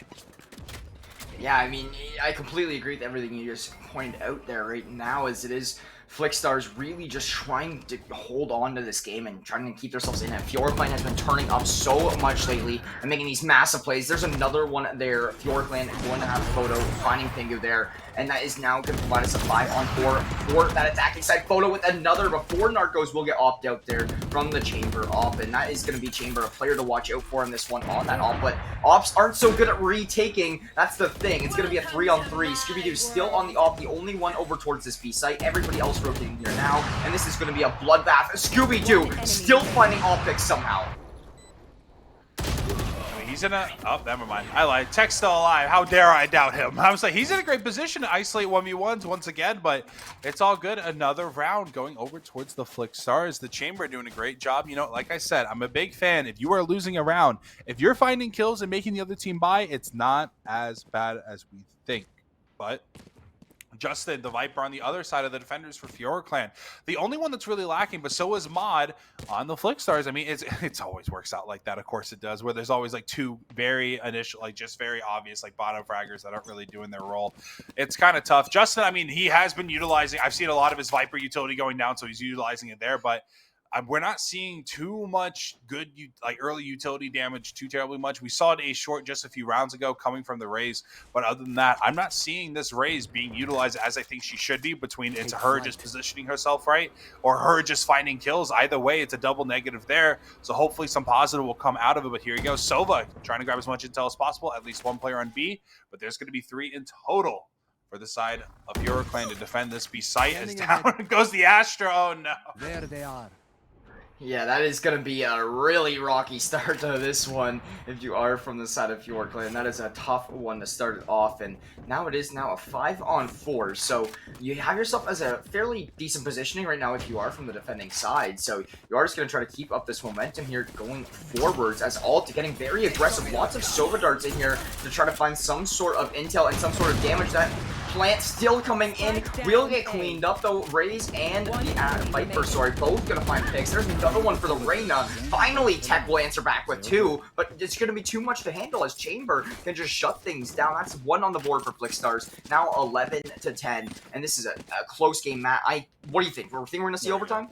Yeah, I mean, I completely agree with everything you just pointed out there right now, as it is Flickstars really just trying to hold on to this game and trying to keep themselves in it. Fjordclan has been turning up so much lately and making these massive plays. There's another one there. Fjordclan going to have a photo, finding Pingu there, and that is now going to provide us a 5-on-4 for that attacking side. Photo with another before Narcos will get opt out there from the Chamber op, and that is going to be Chamber, a player to watch out for in this one on that op. But ops aren't so good at retaking. That's the thing. It's going to be a 3-on-3. Scooby-Doo still on the op, the only one over towards this B site. Everybody else rotating here now, and this is going to be a bloodbath. Scooby-Doo still finding optics somehow. He's in a... Oh, never mind. I lied. Tech's still alive. How dare I doubt him? I was like, he's in a great position to isolate 1v1s once again, but it's all good. Another round going over towards the Flickstars. The Chamber doing a great job. Like I said, I'm a big fan. If you are losing a round, if you're finding kills and making the other team buy, it's not as bad as we think. But Justin, the Viper on the other side of the defenders for Fjordclan. The only one that's really lacking, but so is Mod on the Flickstars. I mean, it's always works out like that. Of course it does, where there's always like 2 very initial, like just very obvious, like bottom fraggers that aren't really doing their role. It's kind of tough. Justin, I mean, he has been utilizing, I've seen a lot of his Viper utility going down, so he's utilizing it there, but we're not seeing too much good, like early utility damage too terribly much. We saw it a short just a few rounds ago coming from the Raze, but other than that, I'm not seeing this Raze being utilized as I think she should be, between it's her just positioning herself right or her just finding kills. Either way, it's a double negative there, so hopefully some positive will come out of it. But here you go, Sova trying to grab as much intel as possible, at least 1 player on B, but there's going to be 3 in total for the side of Fjordclan to defend this B site. As down goes the Astra. Oh no. There they are. Yeah, that is going to be a really rocky start to this one if you are from the side of Fjordclan. That is a tough one to start it off, and now it is now a 5-on-4. So you have yourself as a fairly decent positioning right now if you are from the defending side. So you are just going to try to keep up this momentum here going forwards, as Alt getting very aggressive. Lots of Sova darts in here to try to find some sort of intel and some sort of damage. That plant still coming in. Will get cleaned up though. Raze and the Viper, sorry, both going to find picks. There's another one for the Reyna. Finally, Tech will answer back with 2, but it's going to be too much to handle as Chamber can just shut things down. That's 1 on the board for Flickstars. Now 11-10, and this is a close game, Matt. What do you think? Do you think we're going to see overtime?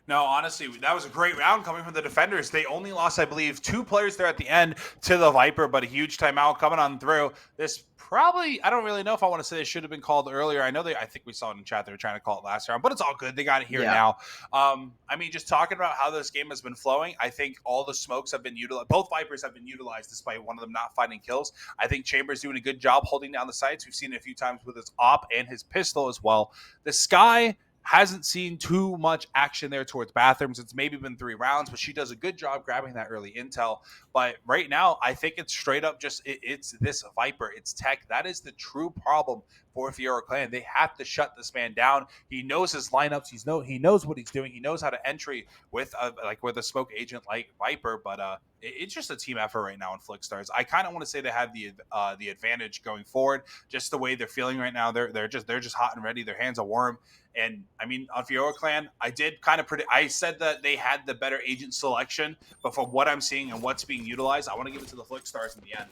No, honestly, that was a great round coming from the defenders. They only lost, I believe, 2 players there at the end to the Viper, but a huge timeout coming on through. This probably, I don't really know if I want to say it should have been called earlier. I think we saw it in chat. They were trying to call it last round, but it's all good. They got it here now. I mean, just talking about how this game has been flowing, I think all the smokes have been utilized. Both Vipers have been utilized despite one of them not finding kills. I think Chambers doing a good job holding down the sites. We've seen it a few times with his op and his pistol as well. The Sky hasn't seen too much action there towards bathrooms. It's maybe been 3 rounds, but she does a good job grabbing that early intel. But right now, I think it's straight up just, it's this Viper. It's Tech. That is the true problem for Fjordclan. They have to shut this man down. He knows his lineups. He knows what he's doing. He knows how to entry with a smoke agent like Viper. But it's just a team effort right now in Flickstars. I kind of want to say they have the advantage going forward. Just the way they're feeling right now, they're just hot and ready. Their hands are warm. And I mean, on Fjordclan, I did kind of predict. I said that they had the better agent selection, but from what I'm seeing and what's being utilized, I want to give it to the Flickstars in the end.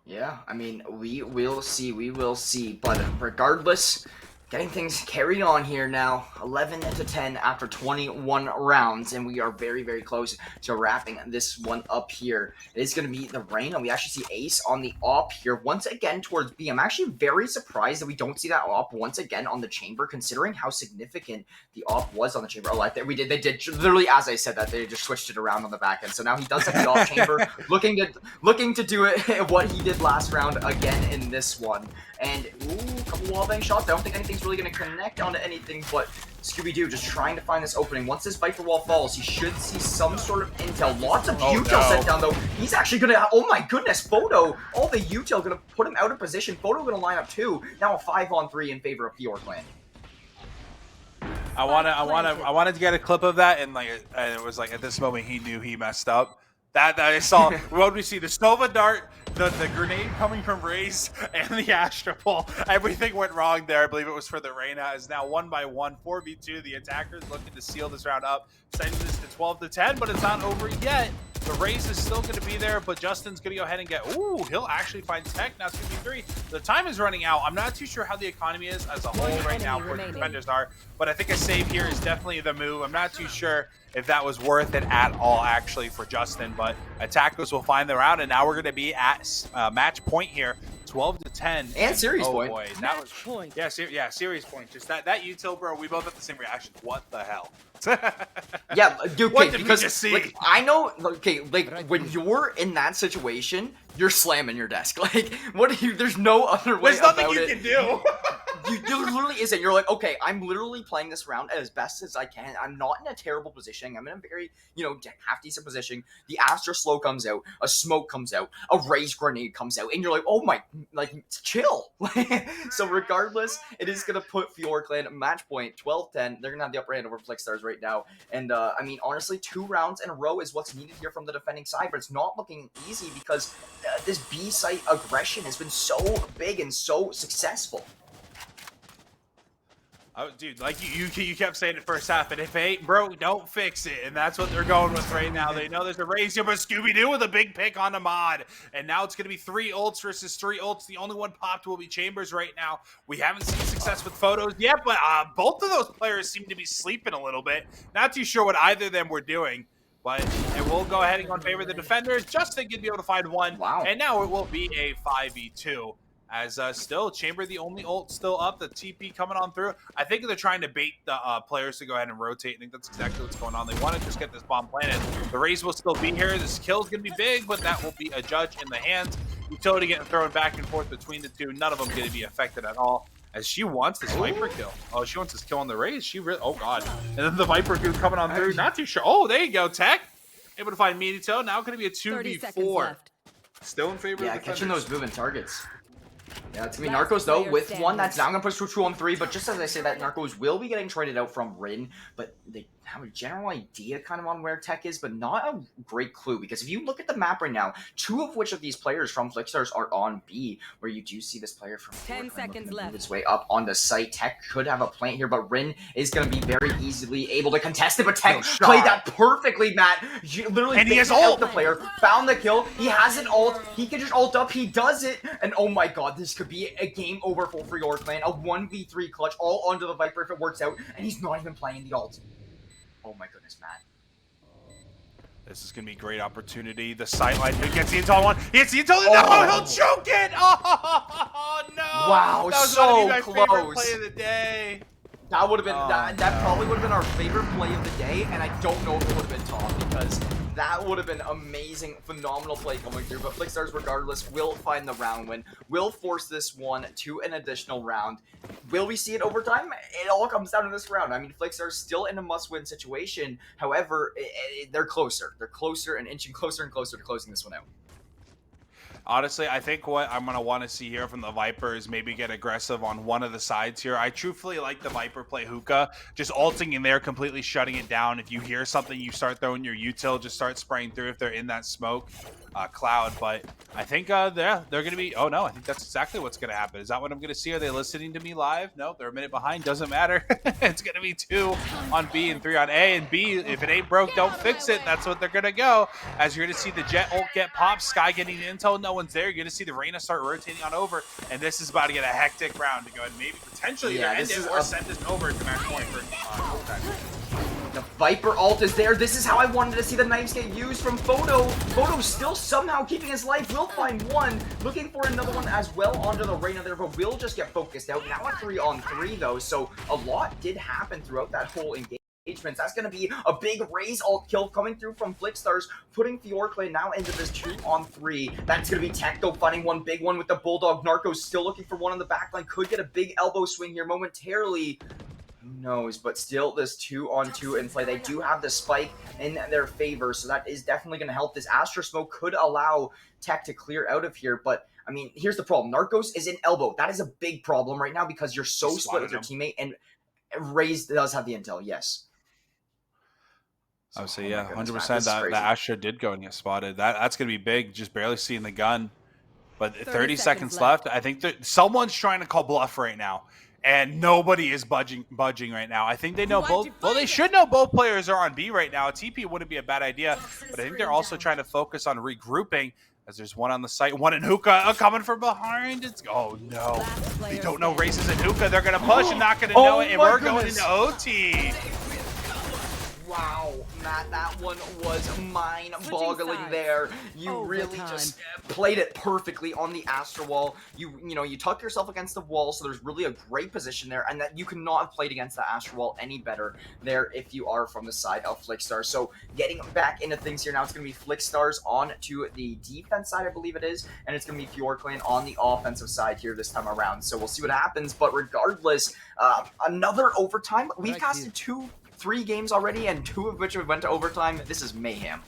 Yeah, I mean, we will see. But regardless, Getting things carried on here now, 11-10 after 21 rounds, and we are very, very close to wrapping this one up here. It is going to be the rain, and we actually see Ace on the AWP here once again towards B. I'm actually very surprised that we don't see that AWP once again on the chamber, considering how significant the AWP was on the chamber. Oh, like they did literally as I said that, they just switched it around on the back end. So now he does have the AWP chamber, looking to do it what he did last round again in this one. And ooh, a couple wallbang shots. I don't think anything's really going to connect onto anything, but Scooby-Doo just trying to find this opening. Once this Viper wall falls, he should see some sort of intel. Lots of util sent down, though. He's actually going to... Oh, my goodness. Photo. All the util going to put him out of position. Photo going to line up, too. Now a 5-on-3 in favor of Fior Clan. I wanted to get a clip of that, and it was like at this moment he knew he messed up. That I saw. What we see? The Nova dart, the grenade coming from Raze, and the Astropole. Everything went wrong there. I believe it was for the Reyna. Is now 1-1, 4v2. The attackers looking to seal this round up, sending this to 12-10, but it's not over yet. The Raze is still going to be there, but Justin's going to go ahead and get... Ooh, he'll actually find Tech. Now 2v3. The time is running out. I'm not too sure how the economy is as a whole right now where the defenders are, but I think a save here is definitely the move. I'm not too sure if that was worth it at all, actually, for Justin, but attackers will find the round, and now we're going to be at match point here, 12-10. And series point. Boy, that was point. Yeah, series point. Just that util, bro, we both have the same reaction. What the hell? Yeah, dude, okay, because like, I know, okay, like when you're in that situation, you're slamming your desk. Like, what do you? There's no other way. There's nothing you can do. You literally isn't. You're like, okay, I'm literally playing this round as best as I can. I'm not in a terrible position. I'm in a very, half decent position. The Astra slow comes out, a smoke comes out, a Raze grenade comes out, and you're like, oh my, like, chill. So regardless, it is gonna put Fior Clan match point 12-10. They're gonna have the upper hand over Flixstars right now. And I mean, honestly, 2 rounds in a row is what's needed here from the defending side, but it's not looking easy because this B site aggression has been so big and so successful. Oh, dude, like you kept saying it first half, and if it ain't broke, don't fix it, and that's what they're going with right now. They know there's a Raze here, but Scooby-Doo with a big pick on the mod, and now it's going to be 3 ults versus 3 ults. The only one popped will be Chambers right now. We haven't seen success with photos yet, but both of those players seem to be sleeping a little bit. Not too sure what either of them were doing, but it will go ahead and go in favor of the defenders. Justin could be able to find one, and now it will be a 5v2. As still, Chamber the only ult still up, the TP coming on through. I think they're trying to bait the players to go ahead and rotate. I think that's exactly what's going on. They want to just get this bomb planted. The Raze will still be here. This kill's going to be big, but that will be a judge in the hands. Utility getting thrown back and forth between the two. None of them going to be affected at all. As she wants this Viper kill. Oh, she wants this kill on the Raze. She really, oh god. And then the Viper kill coming on through. Not too sure. Oh, there you go, Tech. Able to find Meatytail. Now going to be a 2v4. Still in favor of the catching those moving targets. Yeah, it's going to be Narcos, though, with one that's now going to push to a 2-on-3, but just as I say that, Narcos will be getting traded out from Rin, but they have a general idea kind of on where Tech is, but not a great clue, because if you look at the map right now, 2 of which of these players from Flixstars are on B, where you do see this player from 10 seconds left. His way up on the site. Tech could have a plant here, but Rin is going to be very easily able to contest it, but Tech played that perfectly, Matt. Literally, and he has ult. The player found the kill. He has an ult. He can just ult up. He does it, and oh my god, this could be a game over for Fior Clan. A 1v3 clutch all onto the Viper if it works out, and he's not even playing the ult. Oh my goodness, Matt. This is going to be a great opportunity. The sideline gets the intel one. He hits the intel. No, he'll choke it. Oh, no. Wow, that was so my close. Favorite play of the day. That would have been, that probably would have been our favorite play of the day, and I don't know if it would have been top, because that would have been amazing, phenomenal play coming through. But Flixstars, regardless, will find the round win. Will force this one to an additional round. Will we see it overtime? It all comes down to this round. I mean, Flixstars still in a must-win situation. However, they're closer. They're closer and inching closer and closer to closing this one out. Honestly, I think what I'm going to want to see here from the Viper is maybe get aggressive on one of the sides here. I truthfully like the Viper play hookah, just ulting in there, completely shutting it down. If you hear something, you start throwing your util, just start spraying through if they're in that smoke. Cloud. But I think they're going to be, oh no, I think that's exactly what's going to happen. Is that what I'm going to see? Are they listening to me live? No, they're a minute behind. Doesn't matter. It's going to be 2 on B and 3 on A. And B, if it ain't broke, don't fix it. That's what they're going to go. As you're going to see the Jet ult get popped, Sky getting the intel, no one's there. You're going to see the Reyna start rotating on over. And this is about to get a hectic round to go and maybe potentially either end it or send this over to match point for overtime. The Viper ult is there. This is how I wanted to see the knives get used from Photo. Photo's still somehow keeping his life. Will find one. Looking for another one as well onto the Reyna there, but will just get focused out. Now a 3-on-3 though, so a lot did happen throughout that whole engagement. That's going to be a big Raze ult kill coming through from Flickstars, putting FiorClan now into this 2-on-3. That's going to be Tech though, finding one big one with the Bulldog. Narcos still looking for one on the backline. Could get a big elbow swing here momentarily. Who knows, but still this 2-on-2 in play. They do have the spike in their favor, so that is definitely going to help. This Astra Smoke could allow Tech to clear out of here, but I mean, here's the problem. Narcos is in elbow. That is a big problem right now because you're so split with your teammate, and Raze does have the intel, yes. I would say, yeah, 100% that Astra did go and get spotted. That's going to be big, just barely seeing the gun. But 30 seconds left. I think that someone's trying to call bluff right now, and nobody is budging right now. I think they know both. Well, they should know both players are on B right now. A TP wouldn't be a bad idea, but I think they're also trying to focus on regrouping, as there's one on the site, one in Hookah coming from behind. It's, oh no, they don't know Races in Hookah. They're going to push and not going to know it, and we're going into OT. Wow, Matt, that one was mind-boggling there. You really just played it perfectly on the Astra wall. You know, you tuck yourself against the wall, so there's really a great position there, and that you could not have played against the Astra wall any better there if you are from the side of Flickstars. So getting back into things here now, it's going to be Flickstars on to the defense side, I believe it is, and it's going to be FiorClan on the offensive side here this time around. So we'll see what happens, but regardless, another overtime. We've casted 3 games already, and 2 of which have went to overtime. This is mayhem.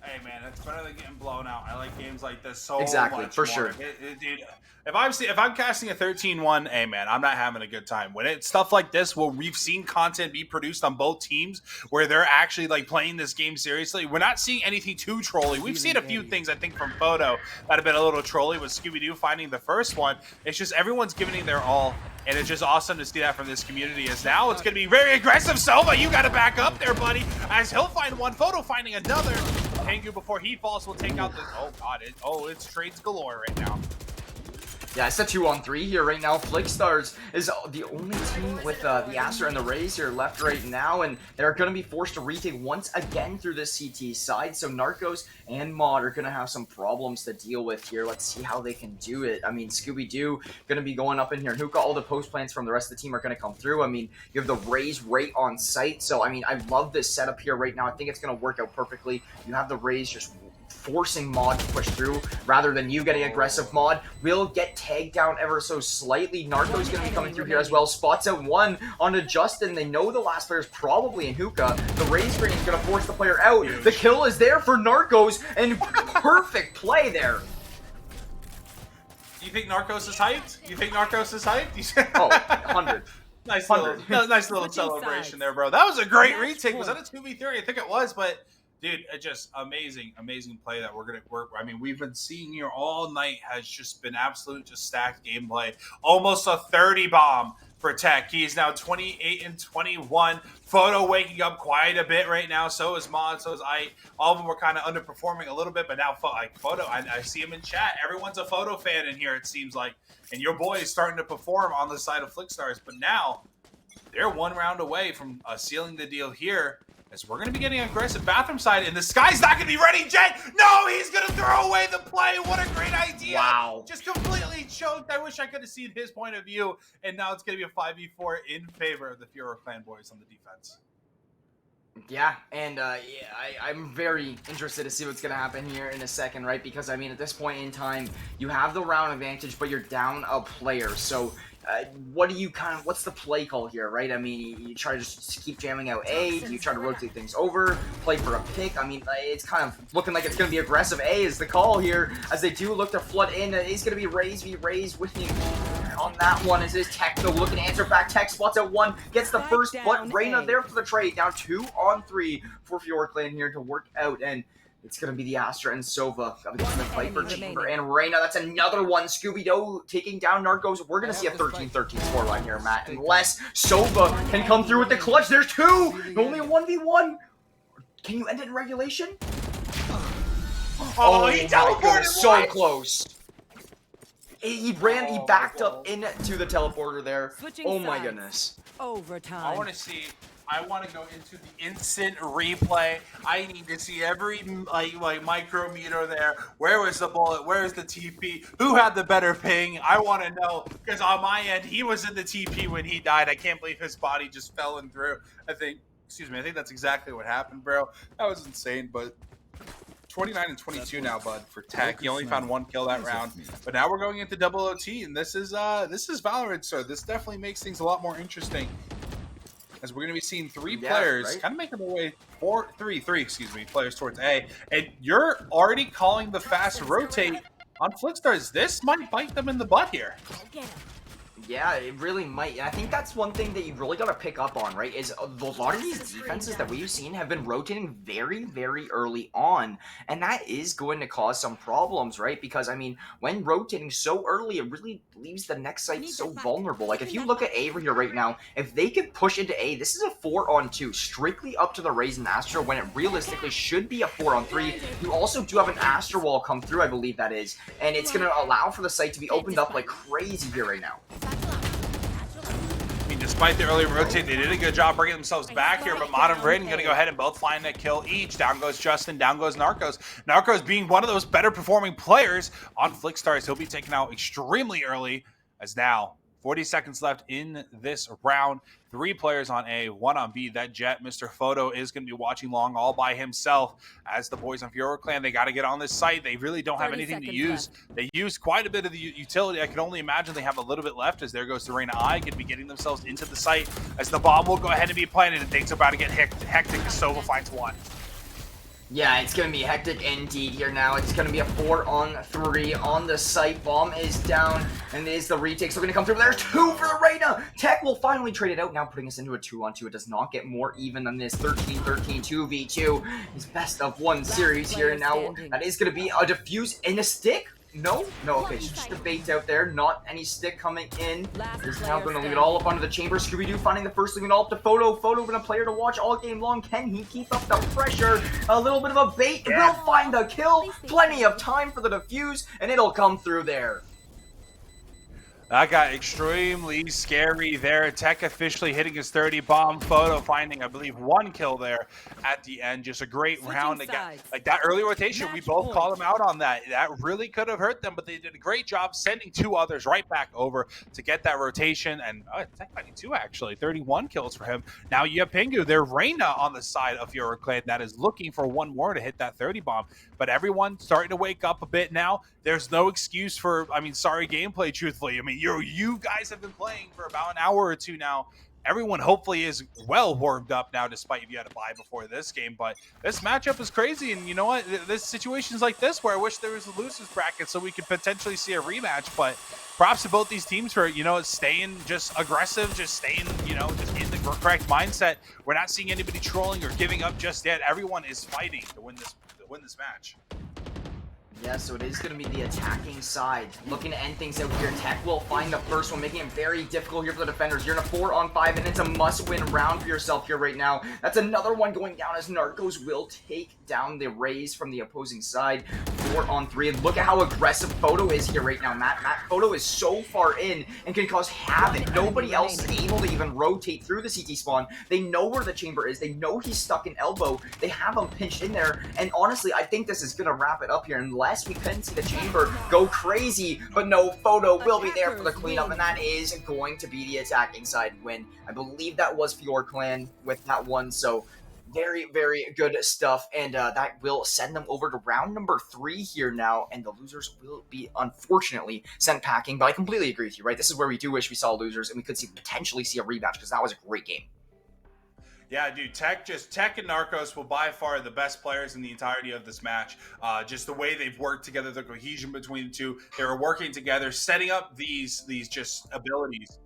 Hey man, it's better than getting blown out. I like games like this so much for sure. Dude, if I'm casting a 13-1, hey man, I'm not having a good time. When it's stuff like this, where we've seen content be produced on both teams, where they're actually like playing this game seriously, we're not seeing anything too trolly. We've seen a few things, I think, from Photo that have been a little trolly with Scooby-Doo finding the first one. It's just everyone's giving it their all. And it's just awesome to see that from this community. As now it's going to be very aggressive. Sova, you got to back up there, buddy. As he'll find one, Photo finding another. Tengu, before he falls, will take out the... Oh, God. It's trades galore right now. Yeah, it's a 2-on-3 here right now. Flickstars is the only team with the Astra and the Raze here left right now, and they're going to be forced to retake once again through the CT side. So Narcos and Mod are going to have some problems to deal with here. Let's see how they can do it. I mean, Scooby-Doo going to be going up in here, and Hookah, all the post plans from the rest of the team are going to come through. I mean, you have the Raze right on site. So, I mean, I love this setup here right now. I think it's going to work out perfectly. You have the Raze just forcing Mod to push through rather than you getting aggressive. Mod will get tagged down ever so slightly. Narco's going to be coming through here as well. Spots out one onto Justin. They know the last player is probably in Hookah. The Raze Green is going to force the player out. The kill is there for Narcos, and perfect play there. You think Narcos is hyped? You think Narcos is hyped? Oh, 100. Nice little celebration there, bro. That was a great retake. Was that a 2v3? I think it was, but dude, just amazing play that we're gonna work. I mean, we've been seeing here all night has just been absolute just stacked gameplay. Almost a 30 bomb for Tech. He is now 28 and 21. Photo waking up quite a bit right now. So is Mod. So is I. All of them were kind of underperforming a little bit, but now Photo. I see him in chat. Everyone's a Photo fan in here. It seems like, and your boy is starting to perform on the side of Flickstars. But now they're 1 round away from sealing the deal here. As we're going to be getting aggressive bathroom side, and the Sky's not going to be ready, Jet! No, he's going to throw away the play! What a great idea! Wow. Just completely choked. I wish I could have seen his point of view, and now it's going to be a 5v4 in favor of the FiorClan boys on the defense. Yeah, and I'm very interested to see what's going to happen here in a second, right? Because, I mean, at this point in time, you have the round advantage, but you're down a player, so what do you what's the play call here, right? I mean, you try to just keep jamming out A, you try to rotate things over, play for a pick. I mean, it's kind of looking like it's going to be aggressive. A is the call here, as they do look to flood in. It's going to be Raze v Raze winning on that one. As is Tech, though, looking to answer back. Tech spots at 1, gets the first, but Reyna there for the trade. Now 2-on-3 for FiorClan here to work out, and It's going to be the Astra and Sova against the Viper Chamber and Reyna. That's another one. Scooby-Doo taking down Narcos. We're going to see a 13-13 scoreline here, Matt. Unless Sova can come through with the clutch. There's two! Only a 1v1. Can you end it in regulation? Oh, he teleported so close. He backed up into the teleporter there. Oh my goodness. Overtime. I want to go into the instant replay. I need to see every like micrometer there. Where was the bullet? Where's the TP? Who had the better ping? I want to know, because on my end, he was in the TP when he died. I can't believe his body just fell in through. I think that's exactly what happened, bro. That was insane, but 29 and 22 now, bud, for Tech. He only found one kill that round, but now we're going into double OT, and this is Valorant, so this definitely makes things a lot more interesting, as we're going to be seeing three players kind of making their way three players towards A, and you're already calling the fast rotate on Flickstars. This might bite them in the butt here. Yeah, it really might. And I think that's one thing that you really got to pick up on, right? Is a lot of these defenses that we've seen have been rotating very, very early on. And that is going to cause some problems, right? Because, I mean, when rotating so early, it really leaves the next site so vulnerable. Like, if you look at A here right now, if they could push into A, this is a 4-on-2, strictly up to the Raze and Astra, when it realistically should be a 4-on-3. You also do have an Astra wall come through, I believe that is. And it's going to allow for the site to be opened up like crazy here right now. I mean, despite the early rotate, they did a good job bringing themselves back here, but Mod and Braden going to go ahead and both find a kill each. Down goes Justin, down goes Narcos. Narcos being one of those better performing players on Flickstars. He'll be taken out extremely early, as now 40 seconds left in this round. 3 players on A, 1 on B. That Jet, Mr. Photo, is going to be watching long all by himself. As the boys on Fiora Clan, they got to get on this site. They really don't have anything to use. They use quite a bit of the utility. I can only imagine they have a little bit left, as there goes the Reyna I, going to be getting themselves into the site, as the bomb will go ahead and be planted, and things are about to get hectic as Sova finds one. Yeah, it's going to be hectic indeed here now. It's going to be a 4-on-3 on the site. Bomb is down, and it is the retakes. They're going to come through. There's 2 for the Reyna. Tech will finally trade it out, now putting us into a 2-on-2. It does not get more even than this 13-13 2v2. It's best of 1 series here, and now that is going to be a defuse in a stick. No, okay, so just a bait out there, not any stick coming in. Is now going to leave it all up onto the chamber. Scooby-Doo finding the first, leaving it all up to Photo. Photo been a player to watch all game long. Can he keep up the pressure? A little bit of a bait. Will find the kill. Plenty of time for the defuse, and it'll come through there. That got extremely scary there. Tech officially hitting his 30 bomb. Photo finding, I believe, 1 kill there at the end. Just a great round again. Like that early rotation, we both called them out on that. That really could have hurt them, but they did a great job sending 2 others right back over to get that rotation. And Tech finding 2 actually, 31 kills for him. Now you have Pingu. They're Reyna on the side of Fiora Clan that is looking for 1 more to hit that 30 bomb. But everyone starting to wake up a bit now. There's no excuse for, sorry gameplay, truthfully. You guys have been playing for about an hour or 2 now. Everyone hopefully is well warmed up now, despite if you had to buy before this game. But this matchup is crazy, and you know what? There's situations like this where I wish there was a losers bracket so we could potentially see a rematch. But props to both these teams for, staying just aggressive, just staying, just in the correct mindset. We're not seeing anybody trolling or giving up just yet. Everyone is fighting to win this match. Yeah, so it is going to be the attacking side. Looking to end things out here. Tech will find the first one, making it very difficult here for the defenders. You're in a 4-on-5, and it's a must-win round for yourself here right now. That's another one going down, as Narcos will take down the Raze from the opposing side. 4-on-3, and look at how aggressive Photo is here right now, Matt. Photo is so far in and can cause havoc. Nobody else is able to even rotate through the CT spawn. They know where the chamber is. They know he's stuck in elbow. They have him pinched in there, and honestly, I think this is going to wrap it up here, unless we couldn't see the chamber go crazy. But no, Photo will be there for the cleanup, and that is going to be the attacking side win. I believe that was Fiora Clan with that one, so very, very good stuff, and that will send them over to round number 3 here now, and the losers will be, unfortunately, sent packing. But I completely agree with you, right? This is where we do wish we saw losers, and we could potentially see a rematch, because that was a great game. Yeah, dude, Tech and Narcos will by far the best players in the entirety of this match. Just the way they've worked together, the cohesion between the two. They were working together, setting up these just abilities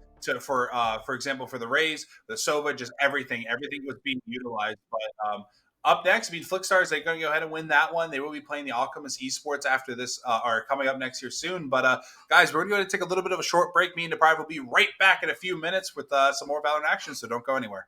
for example, for the Raze, the Sova, just everything was being utilized. But Up next, I mean, Flickstars, they're going to go ahead and win that one. They will be playing the Alchemist Esports after this, are coming up next year soon. But guys, we're going to take a little bit of a short break. Me and Deprive will be right back in a few minutes with some more Valorant action, so don't go anywhere.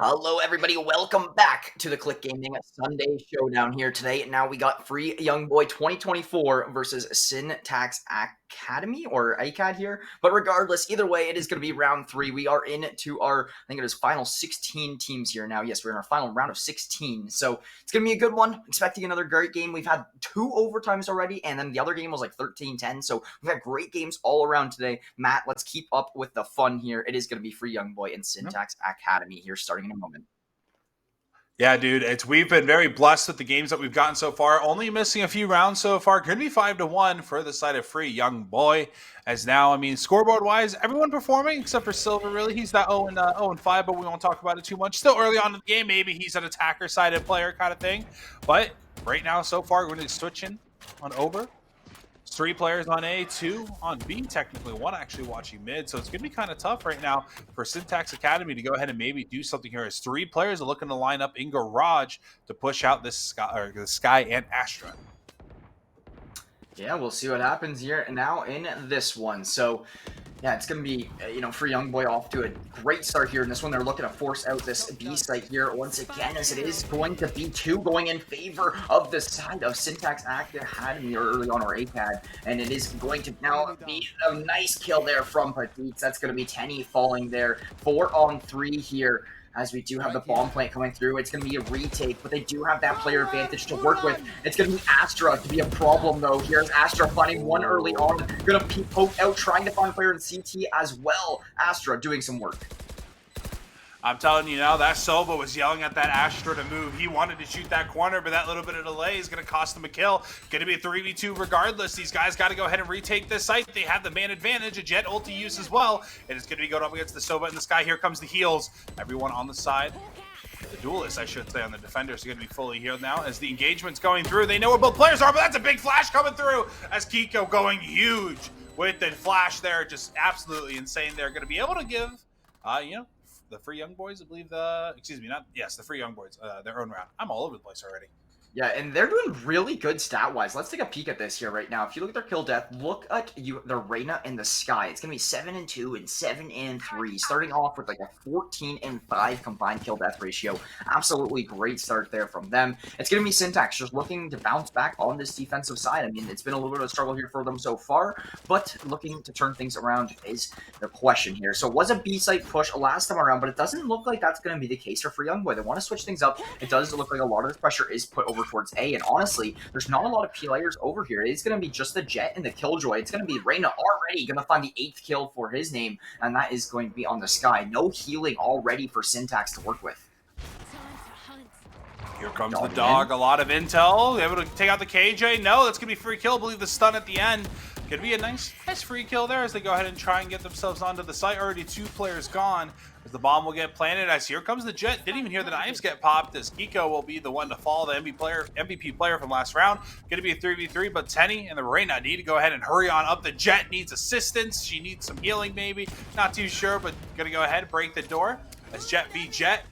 Hello, everybody. Welcome back to the Click Gaming Sunday Showdown here today. Now we got Free Young Boy 2024 versus Syntax Academy or ACAD here. But regardless, either way, it is going to be round 3. We are into our, I think it is final 16 teams here now. Yes, we're in our final round of 16. So it's going to be a good one. Expecting another great game. We've had 2 overtimes already, and then the other game was like 13-10. So we've had great games all around today. Matt, let's keep up with the fun here. It is going to be Free Young Boy and Syntax Academy here starting in a moment. Yeah, dude, we've been very blessed with the games that we've gotten so far. Only missing a few rounds so far. Could be 5-1 for the side of Free Young Boy. As now, I mean, scoreboard-wise, everyone performing except for Silver. Really, he's that 0-5, but we won't talk about it too much. Still early on in the game. Maybe he's an attacker-sided player kind of thing. But right now, so far, we're going to switch in on over. 3 players on A, 2 on B, technically 1 actually watching mid. So it's going to be kind of tough right now for Syntax Academy to go ahead and maybe do something here. As 3 players are looking to line up in garage to push out this Sky and Astra. Yeah, we'll see what happens here now in this one. So, yeah, it's going to be, for Young Boy off to a great start here in this one. They're looking to force out this B site here once again, as it is going to be 2 going in favor of the side of Syntax Academy early on, or ACAD. And it is going to now be a nice kill there from Petites. That's going to be Tenny falling there. 4 on 3 here, as we do have the bomb plant coming through. It's going to be a retake, but they do have that player advantage to work with. It's going to be Astra to be a problem, though. Here's Astra finding one early on. Going to poke out, trying to find a player in CT as well. Astra doing some work. I'm telling you now, that Soba was yelling at that Astra to move. He wanted to shoot that corner, but that little bit of delay is going to cost him a kill. Going to be a 3v2 regardless. These guys got to go ahead and retake this site. They have the man advantage, a Jet ulti use as well. And it's going to be going up against the Soba in the sky. Here comes the heals. Everyone on the side. The duelists, I should say, on the defenders are going to be fully healed now as the engagement's going through. They know where both players are, but that's a big flash coming through as Kiko going huge with the flash there. Just absolutely insane. They're going to be able to give, the Free Young Boys, I believe the Free Young Boys, their own round. I'm all over the place already. Yeah, and they're doing really good stat-wise. Let's take a peek at this here right now. If you look at their kill death, look at the Reyna in the sky. It's going to be 7-2 and 7-3, starting off with like a 14-5 combined kill death ratio. Absolutely great start there from them. It's going to be Syntax just looking to bounce back on this defensive side. I mean, it's been a little bit of a struggle here for them so far, but looking to turn things around is the question here. So it was a B-site push last time around, but it doesn't look like that's going to be the case for Free Young Boy. They want to switch things up. It does look like a lot of this pressure is put over towards A, and honestly, there's not a lot of players over here. It's going to be just the Jet and the Killjoy. It's going to be Reyna already going to find the 8th kill for his name, and that is going to be on the Sky. No healing already for Syntax to work with. Here comes the dog. A lot of intel. Able to take out the KJ. No, that's going to be free kill. I believe the stun at the end. Could be a nice free kill there as they go ahead and try and get themselves onto the site. Already 2 players gone as the bomb will get planted. As here comes the Jet. Didn't even hear the knives get popped as Kiko will be the one to fall, the MVP player from last round. Going to be a 3v3, but Tenny and the Reyna need to go ahead and hurry on up. The Jet needs assistance. She needs some healing maybe. Not too sure, but going to go ahead and break the door as Jet v Jet.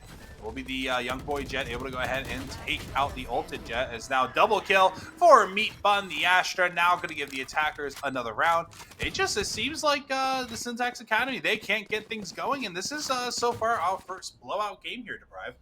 Will be the Young Boy Jet able to go ahead and take out the ulted Jet, as now double kill for Meat Bun. The Astra now going to give the attackers another round. It seems like the Syntax Academy, they can't get things going, and this is so far our first blowout game here, Deprive.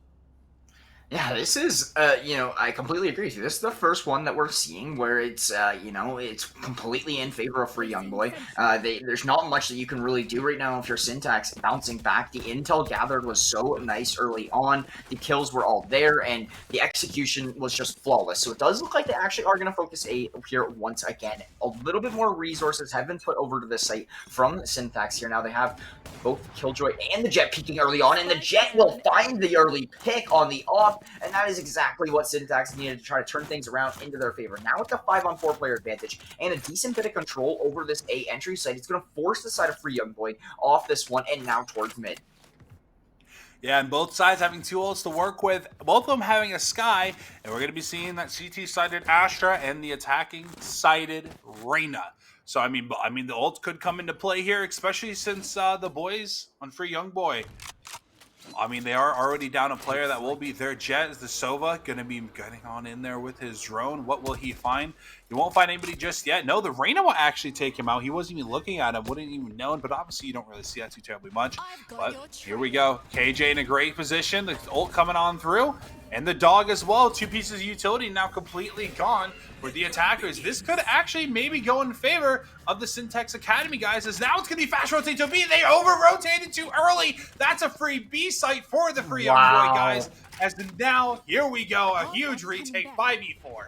Yeah, this is, I completely agree with you. This is the first one that we're seeing where it's, it's completely in favor of Free Young Boy. There's not much that you can really do right now if you're Syntax bouncing back. The intel gathered was so nice early on. The kills were all there, and the execution was just flawless. So it does look like they actually are going to focus A here once again. A little bit more resources have been put over to this site from Syntax here. Now they have both Killjoy and the Jet peeking early on, and the Jet will find the early pick on the off. And that is exactly what Syntax needed to try to turn things around into their favor. Now with the 5-on-4 player advantage and a decent bit of control over this A entry site, it's going to force the side of Free Young Boy off this one and now towards mid. Yeah, and both sides having 2 ults to work with, both of them having a Sky, and we're going to be seeing that CT-sided Astra and the attacking-sided Reyna. So, I mean, the ults could come into play here, especially since the boys on Free Young Boy I mean, they are already down a player that will be their Jet. Is the Sova going to be getting on in there with his drone? What will he find? He won't find anybody just yet. No, the Reyna will actually take him out. He wasn't even looking at him, wouldn't even known, but obviously you don't really see that too terribly much. But here we go. KJ in a great position. The ult coming on through. And the dog as well. 2 pieces of utility now completely gone for the attackers. This could actually maybe go in favor of the Syntax Academy guys, as now it's going to be fast rotate to B. They over-rotated too early. That's a free B site for the free young boy guys. As now, here we go. A huge retake, 5v4.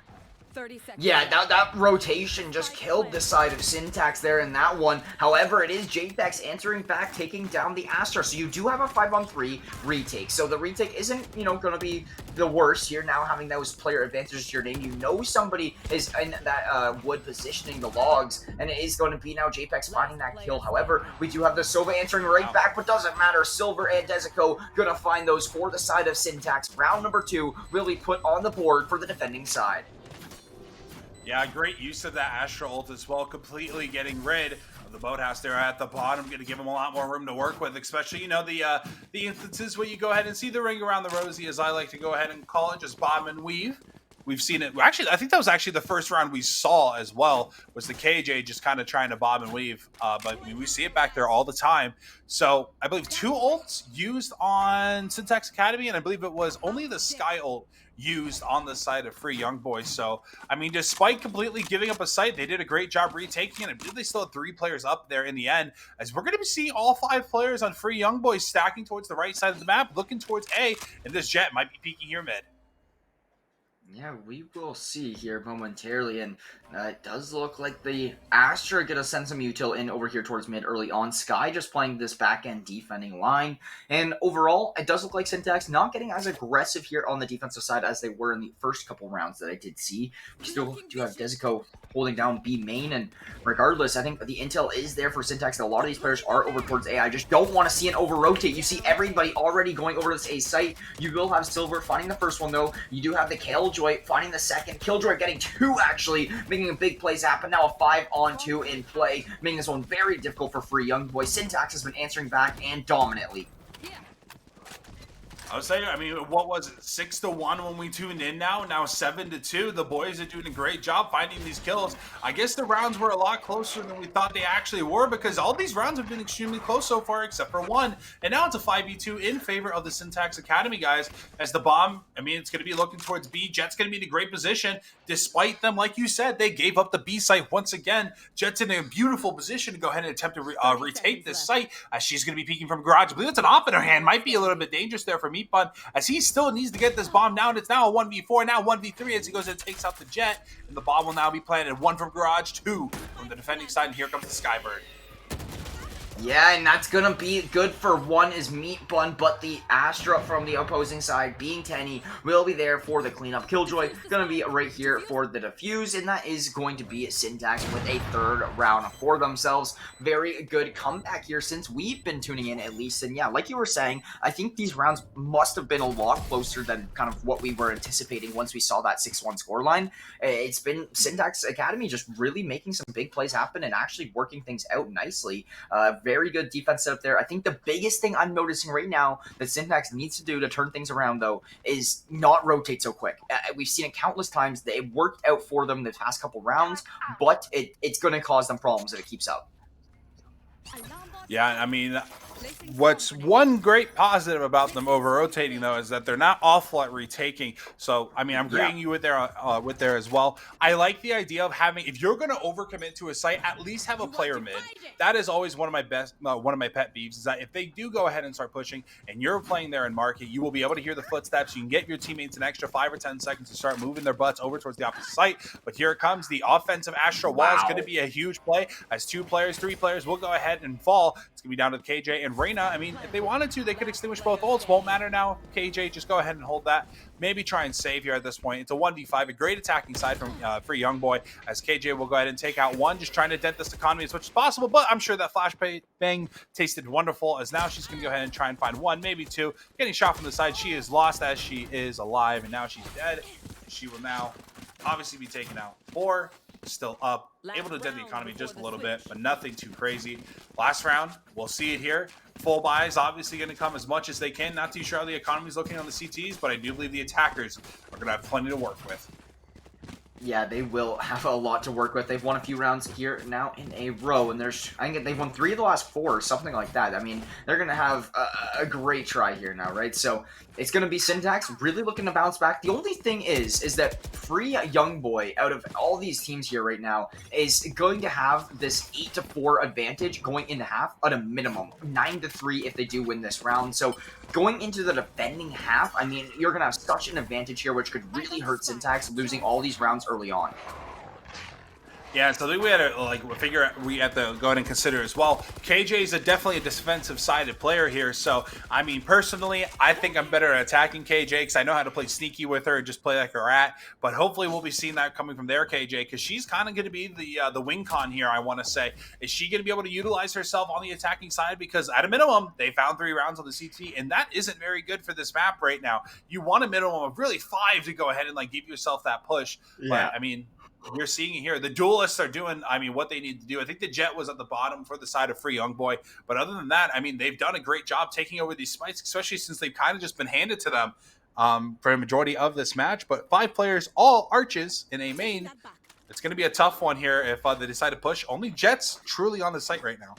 30 seconds. Yeah, that rotation just killed the side of Syntax there in that one. However, it is JPEX answering back, taking down the Astra. So you do have a 5-on-3 retake. So the retake isn't, you know, going to be the worst here now, having those player advantages to your name. You know somebody is in that wood positioning the logs, and it is going to be now JPEX finding that kill. However, we do have the Sova answering right back, but doesn't matter. Silver and Desico going to find those for the side of Syntax. Round number 2 will be put on the board for the defending side. Yeah, great use of that Astra ult as well, completely getting rid of the boathouse there at the bottom. Going to give him a lot more room to work with, especially, you know, the instances where you go ahead and see the ring around the rosy, as I like to go ahead and call it, just bob and weave. We've seen it. Actually, I think that was actually the first round we saw as well, was the KJ just kind of trying to bob and weave. But we see it back there all the time. So I believe 2 ults used on Syntax Academy, and I believe it was only the Sky ult used on the side of Free Young Boys. So, I mean, despite completely giving up a site, they did a great job retaking it. I believe they still had 3 players up there in the end, as we're going to be seeing all 5 players on Free Young Boys stacking towards the right side of the map, looking towards A, and this Jet might be peeking here mid. Yeah, we will see here momentarily, and it does look like the Astra are going to send some util in over here towards mid early on. Sky just playing this back-end defending line, and overall, it does look like Syntax not getting as aggressive here on the defensive side as they were in the first couple rounds that I did see. We still do have Desico holding down B main, and regardless, I think the intel is there for Syntax that a lot of these players are over towards A. I just don't want to see an over-rotate. You see everybody already going over this A site. You will have Silver finding the first one, though. You do have the Killjoy finding the second. Killjoy getting 2, actually, making a big plays happen. Now a 5-on-2 in play, making this one very difficult for Free Young Boy. Syntax has been answering back and dominantly. I was saying, I mean, what was it, 6-1 when we tuned in now? Now 7-2. The boys are doing a great job finding these kills. I guess the rounds were a lot closer than we thought they actually were, because all these rounds have been extremely close so far, except for one. And now it's a 5v2 in favor of the Syntax Academy guys, as the bomb, I mean, it's going to be looking towards B. Jet's going to be in a great position. Despite them, like you said, they gave up the B site once again. Jet's in a beautiful position to go ahead and attempt to retake this site, as she's going to be peeking from garage. I believe it's an off in her hand. Might be a little bit dangerous there for me. Fun, as he still needs to get this bomb down. It's now a 1v4, now 1v3 as he goes and takes out the Jet, and the bomb will now be planted. 1 from garage, 2 from the defending side, and here comes the Skybird. Yeah, and that's gonna be good for one is Meat Bun, but the Astra from the opposing side, being Tenny, will be there for the cleanup. Killjoy gonna be right here for the defuse, and that is going to be Syntax with a 3rd round for themselves. Very good comeback here since we've been tuning in, at least. And yeah, like you were saying, I think these rounds must have been a lot closer than kind of what we were anticipating once we saw that 6-1 scoreline. It's been Syntax Academy just really making some big plays happen and actually working things out nicely. Very good defense setup there. I think the biggest thing I'm noticing right now that Syntax needs to do to turn things around, though, is not rotate so quick. We've seen it countless times. They worked out for them the past couple rounds, but it's going to cause them problems if it keeps up. Yeah, I mean, what's one great positive about them over-rotating, though, is that they're not awful at retaking. So, I mean, I'm agreeing you with there as well. I like the idea of having, if you're going to overcommit to a site, at least have a player mid. That is always one of my pet peeves, is that if they do go ahead and start pushing, and you're playing there in market, you will be able to hear the footsteps. You can get your teammates an extra 5 or 10 seconds to start moving their butts over towards the opposite site. But here it comes. The offensive Astra wall is going to be a huge play, as 2 players, 3 players will go ahead and fall. It's going to be down to the KJ and Reyna. I mean, if they wanted to, they could extinguish both ults. Won't matter now. KJ, just go ahead and hold that. Maybe try and save here at this point. It's a 1v5, a great attacking side from Free Young Boy, as KJ will go ahead and take out 1, just trying to dent this economy as much as possible. But I'm sure that flashbang tasted wonderful, as now she's going to go ahead and try and find 1, maybe 2. Getting shot from the side. She is lost as she is alive, and now she's dead. She will now obviously be taken out. 4 still up, able to dent the economy just a little bit, but nothing too crazy. Last round, we'll see it here. Full buys obviously going to come as much as they can. Not too sure how the economy's looking on the CTs, but I do believe the attackers are going to have plenty to work with. Yeah, they will have a lot to work with. They've won a few rounds here now in a row, and I think they've won 3 of the last 4, something like that. I mean, they're going to have a great try here now, right? So it's going to be Syntax really looking to bounce back. The only thing is that Free Young Boy, out of all these teams here right now, is going to have this 8-4 advantage going into half at a minimum. 9-3 if they do win this round. So going into the defending half, I mean, you're going to have such an advantage here, which could really hurt Syntax losing all these rounds early on. Yeah, so I think we had to figure we have to go ahead and consider as well. KJ is definitely a defensive-sided player here, so I mean, personally, I think I'm better at attacking KJ because I know how to play sneaky with her and just play like a rat. But hopefully, we'll be seeing that coming from their KJ because she's kind of going to be the wing con here. I want to say, is she going to be able to utilize herself on the attacking side? Because at a minimum, they found 3 rounds on the CT, and that isn't very good for this map right now. You want a minimum of really 5 to go ahead and give yourself that push. Yeah. But I mean, you're seeing it here. The duelists are doing, I mean, what they need to do. I think the Jet was at the bottom for the side of Free Young Boy. But other than that, I mean, they've done a great job taking over these fights, especially since they've kind of just been handed to them for a majority of this match. But 5 players, all arches in a main. It's going to be a tough one here if they decide to push. Only Jet's truly on the site right now.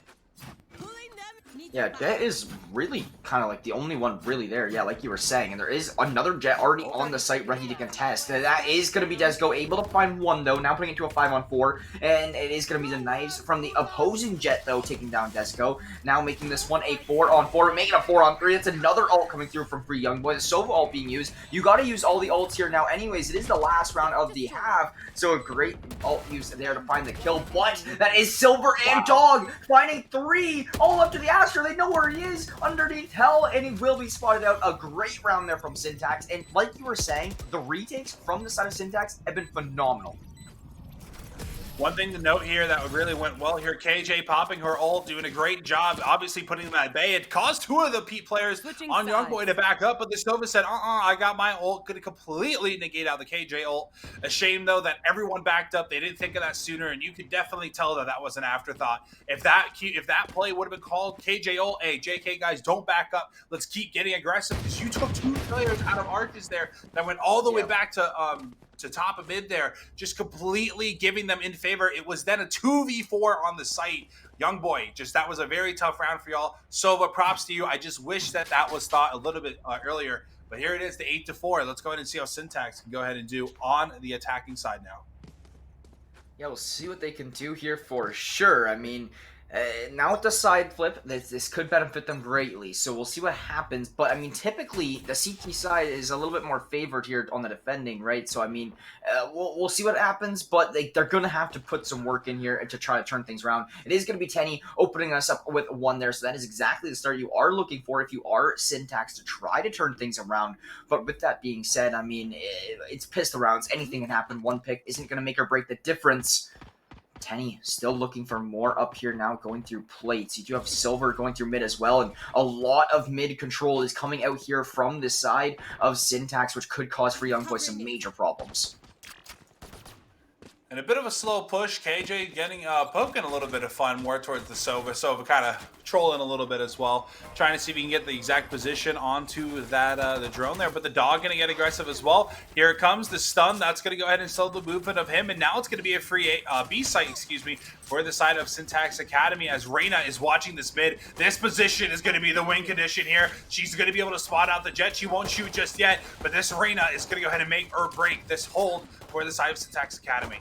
Yeah, Jet is really kind of like the only one really there. Yeah, like you were saying. And there is another Jet already on the site ready to contest. That is going to be Desgo, able to find 1, though. Now putting it to a 5-on-4. And it is going to be the knives from the opposing Jet, though, taking down Desgo. Now making this one a 4-on-4. Making a 4-on-3. It's another ult coming through from Free Young Boy. The Sova ult being used. You got to use all the ults here now. Anyways, it is the last round of the half. So a great ult used there to find the kill. But that is Silver and Dog finding 3 all up to the Astro. They know where he is underneath Hell, and he will be spotted out. A great round there from Syntax, and like you were saying, the retakes from the side of Syntax have been phenomenal. One thing to note here that really went well here, KJ popping her ult, doing a great job, obviously putting them at bay. It caused 2 of the Pete players on Youngboy to back up, but the Sova said, I got my ult, could completely negate out the KJ ult. A shame, though, that everyone backed up. They didn't think of that sooner, and you could definitely tell that that was an afterthought. If that play would have been called, KJ ult, hey, JK guys, don't back up. Let's keep getting aggressive, because you took 2 players out of arches there that went all the way back to top of mid there, just completely giving them in favor. It was then a 2v4 on the site. Young Boy, that was a very tough round for y'all. Sova, props to you. I just wish that was thought a little bit earlier. But here it is, the 8-4. Let's go ahead and see how Syntax can go ahead and do on the attacking side now. Yeah, we'll see what they can do here for sure. I mean, now with the side flip, this could benefit them greatly, so we'll see what happens. But, I mean, typically, the CT side is a little bit more favored here on the defending, right? So, I mean, we'll see what happens, but they're going to have to put some work in here to try to turn things around. It is going to be Tenny opening us up with 1 there, so that is exactly the start you are looking for if you are Syntax to try to turn things around. But with that being said, I mean, it's pistol rounds. Anything can happen. 1 pick isn't going to make or break the difference. Tenny still looking for more up here now, going through plates. You do have Silver going through mid as well, and a lot of mid control is coming out here from this side of Syntax, which could cause Free Young Boy some major problems. And a bit of a slow push. KJ getting poking a little bit of fun more towards the Sova. Sova kind of trolling a little bit as well, trying to see if he can get the exact position onto that the drone there. But the Dog going to get aggressive as well. Here it comes, the stun. That's going to go ahead and slow the movement of him. And now it's going to be a free B site, for the side of Syntax Academy as Reyna is watching this mid. This position is going to be the win condition here. She's going to be able to spot out the Jet. She won't shoot just yet, but this Reyna is going to go ahead and make or break this hold for the side of Syntax Academy.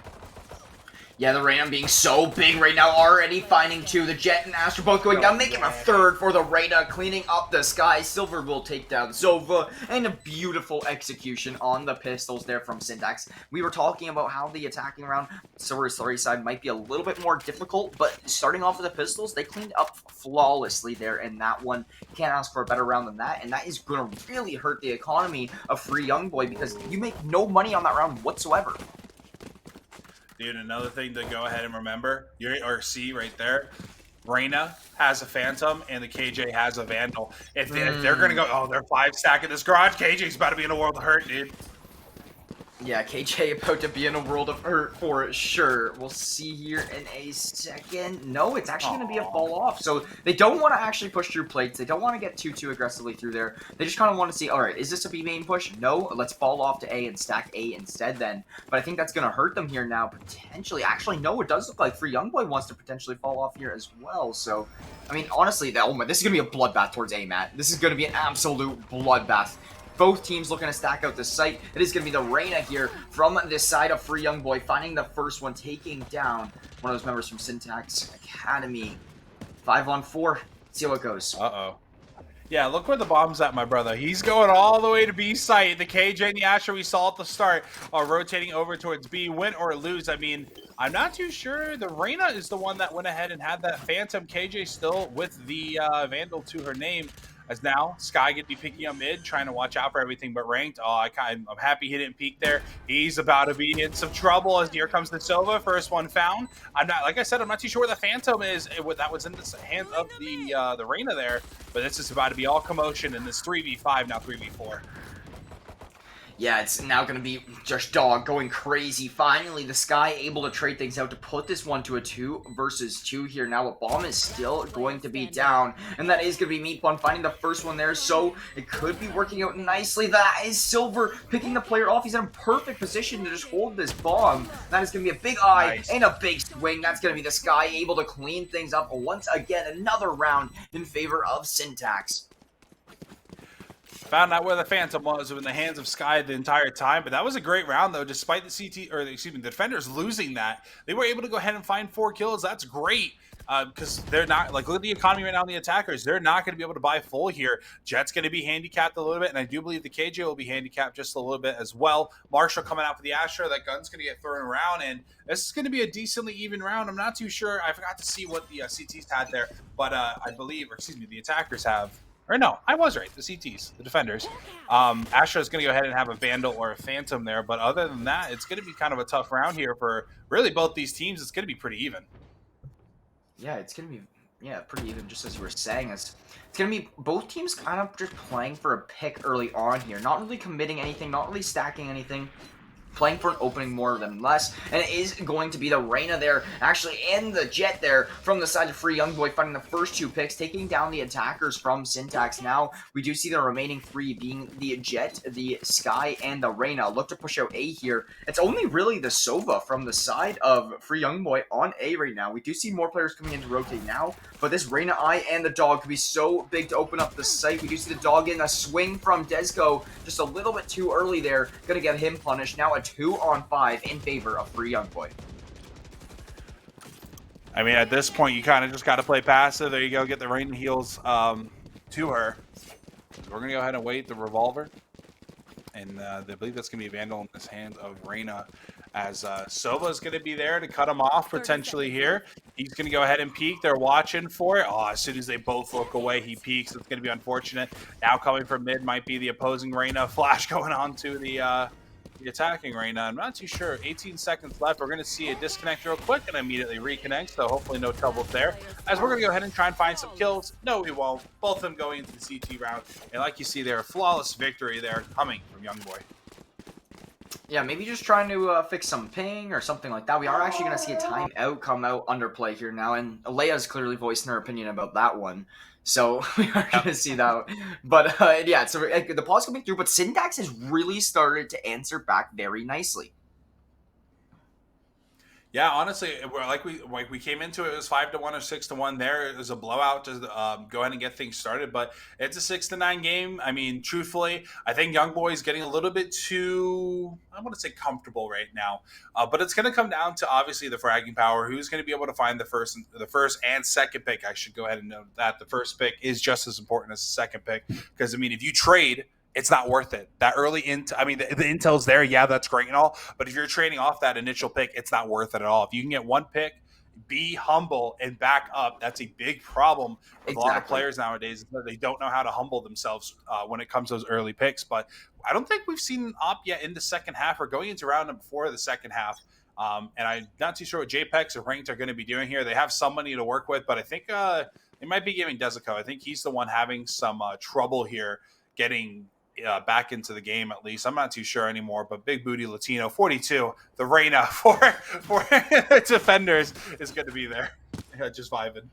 Yeah, the Reyna being so big right now, already finding 2. The Jet and Astro both going down, making a 3rd for the Reyna, cleaning up the sky. Silver will take down Sova, and a beautiful execution on the pistols there from Syntax. We were talking about how the attacking round, Silver's 3 side, might be a little bit more difficult, but starting off with the pistols, they cleaned up flawlessly there in that one. Can't ask for a better round than that, and that is going to really hurt the economy of Free Young Boy, because you make no money on that round whatsoever. Dude, another thing to go ahead and remember, or see right there, Reyna has a Phantom and the KJ has a Vandal. If they're going to go, they're 5 stacking this garage, KJ's about to be in a world of hurt, dude. Yeah, KJ about to be in a world of hurt for sure. We'll see here in a second. No, it's actually going to be a fall off. So they don't want to actually push through plates. They don't want to get too aggressively through there. They just kind of want to see, all right, is this a B main push? No, let's fall off to A and stack A instead then. But I think that's going to hurt them here now, potentially. Actually, no, it does look like Free Youngboy wants to potentially fall off here as well. So, I mean, honestly, oh my, this is going to be a bloodbath towards A, Matt. This is going to be an absolute bloodbath. Both teams looking to stack out the site. It is going to be the Reyna here from this side of Free Youngboy, finding the first one, taking down one of those members from Syntax Academy. 5-on-4. See how it goes. Uh-oh. Yeah, look where the bomb's at, my brother. He's going all the way to B site. The KJ and the Asher we saw at the start are rotating over towards B. Win or lose, I mean, I'm not too sure. The Reyna is the one that went ahead and had that Phantom. KJ still with the Vandal to her name. As now, Sky going to be picking up mid, trying to watch out for everything but ranked. Oh, I'm happy he didn't peek there. He's about to be in some trouble as here comes the Sova. First one found. I'm not, like I said, I'm not too sure where the Phantom is. That was in the hands of the Reyna there. But this is about to be all commotion in this 3v5, now 3v4. Yeah, it's now going to be just Dog going crazy. Finally, the Sky able to trade things out to put this one to a 2 versus 2 here. Now, a bomb is still going to be down, and that is going to be Meat Bun finding the first one there, so it could be working out nicely. That is Silver picking the player off. He's in a perfect position to just hold this bomb. That is going to be a big eye and a big swing. That's going to be the Sky able to clean things up once again. Another round in favor of Syntax. Found out where the Phantom was in the hands of Sky the entire time, but that was a great round though. Despite the the defenders losing that, they were able to go ahead and find 4 kills. That's great because they're not like look at the economy right now. On the attackers, they're not going to be able to buy full here. Jet's going to be handicapped a little bit, and I do believe the KJ will be handicapped just a little bit as well. Marshall coming out for the Astra. That gun's going to get thrown around, and this is going to be a decently even round. I'm not too sure. I forgot to see what the CTs had there, but I believe, or excuse me, the attackers have. Or no, I was right. The CTs, the defenders. Astra is going to go ahead and have a Vandal or a Phantom there. But other than that, it's going to be kind of a tough round here for really both these teams. It's going to be pretty even. Yeah, it's going to be pretty even, just as you were saying. It's going to be both teams kind of just playing for a pick early on here. Not really committing anything, not really stacking anything. Playing for an opening more than less, and it is going to be the Reyna there, actually, and the Jet there from the side of Free Youngboy, finding the first 2 picks, taking down the attackers from Syntax. Now, we do see the remaining 3 being the Jet, the Sky, and the Reyna. Look to push out A here. It's only really the Sova from the side of Free Youngboy on A right now. We do see more players coming in to rotate now, but this Reyna Eye and the Dog could be so big to open up the site. We do see the Dog in a swing from Desco, just a little bit too early there. Gonna get him punished. Now a 2-on-5 in favor of Free Youngboy. I mean, at this point, you kind of just got to play passive. There you go, get the rain heals to her. So we're going to go ahead and wait the revolver. And I believe that's going to be a Vandal in this hand of Reyna. As Sova is going to be there to cut him off potentially here. He's going to go ahead and peek. They're watching for it. Oh, as soon as they both look away, he peeks. It's going to be unfortunate. Now coming from mid might be the opposing Reyna. Flash going on to the attacking Reyna. I'm not too sure. 18 seconds left. We're going to see a disconnect real quick and immediately reconnect, so hopefully no trouble there. As we're going to go ahead and try and find some kills. No, we won't. Both of them going into the CT round. And like you see there, a flawless victory there coming from Youngboy. Yeah, maybe just trying to fix some ping or something like that. We are actually going to see a timeout come out under play here now, and Leia's clearly voicing her opinion about that one. So we are going to see that. But yeah, so the pause coming through, but Syntax has really started to answer back very nicely. Yeah, honestly, we came into it, it was 5-1 or 6-1. There, it was a blowout to go ahead and get things started, but it's a 6-9 game. I mean, truthfully, I think Youngboy is getting a little bit too, I want to say, comfortable right now. But it's going to come down to obviously the fragging power. Who's going to be able to find the first and second pick? I should go ahead and note that the first pick is just as important as the second pick, because I mean, if you trade, it's not worth it. That early intel, I mean, the intel's there. Yeah, that's great and all. But if you're trading off that initial pick, it's not worth it at all. If you can get one pick, be humble and back up. That's a big problem with a lot of players nowadays. They don't know how to humble themselves when it comes to those early picks. But I don't think we've seen an op yet in the second half or going into round number 4 of the second half. And I'm not too sure what JPEX or Ranked are going to be doing here. They have some money to work with, but I think they might be giving Desico. I think he's the one having some trouble here getting back into the game at least. I'm not too sure anymore, but Big Booty Latino 42, the Reina for defenders is going to be there. Just vibing.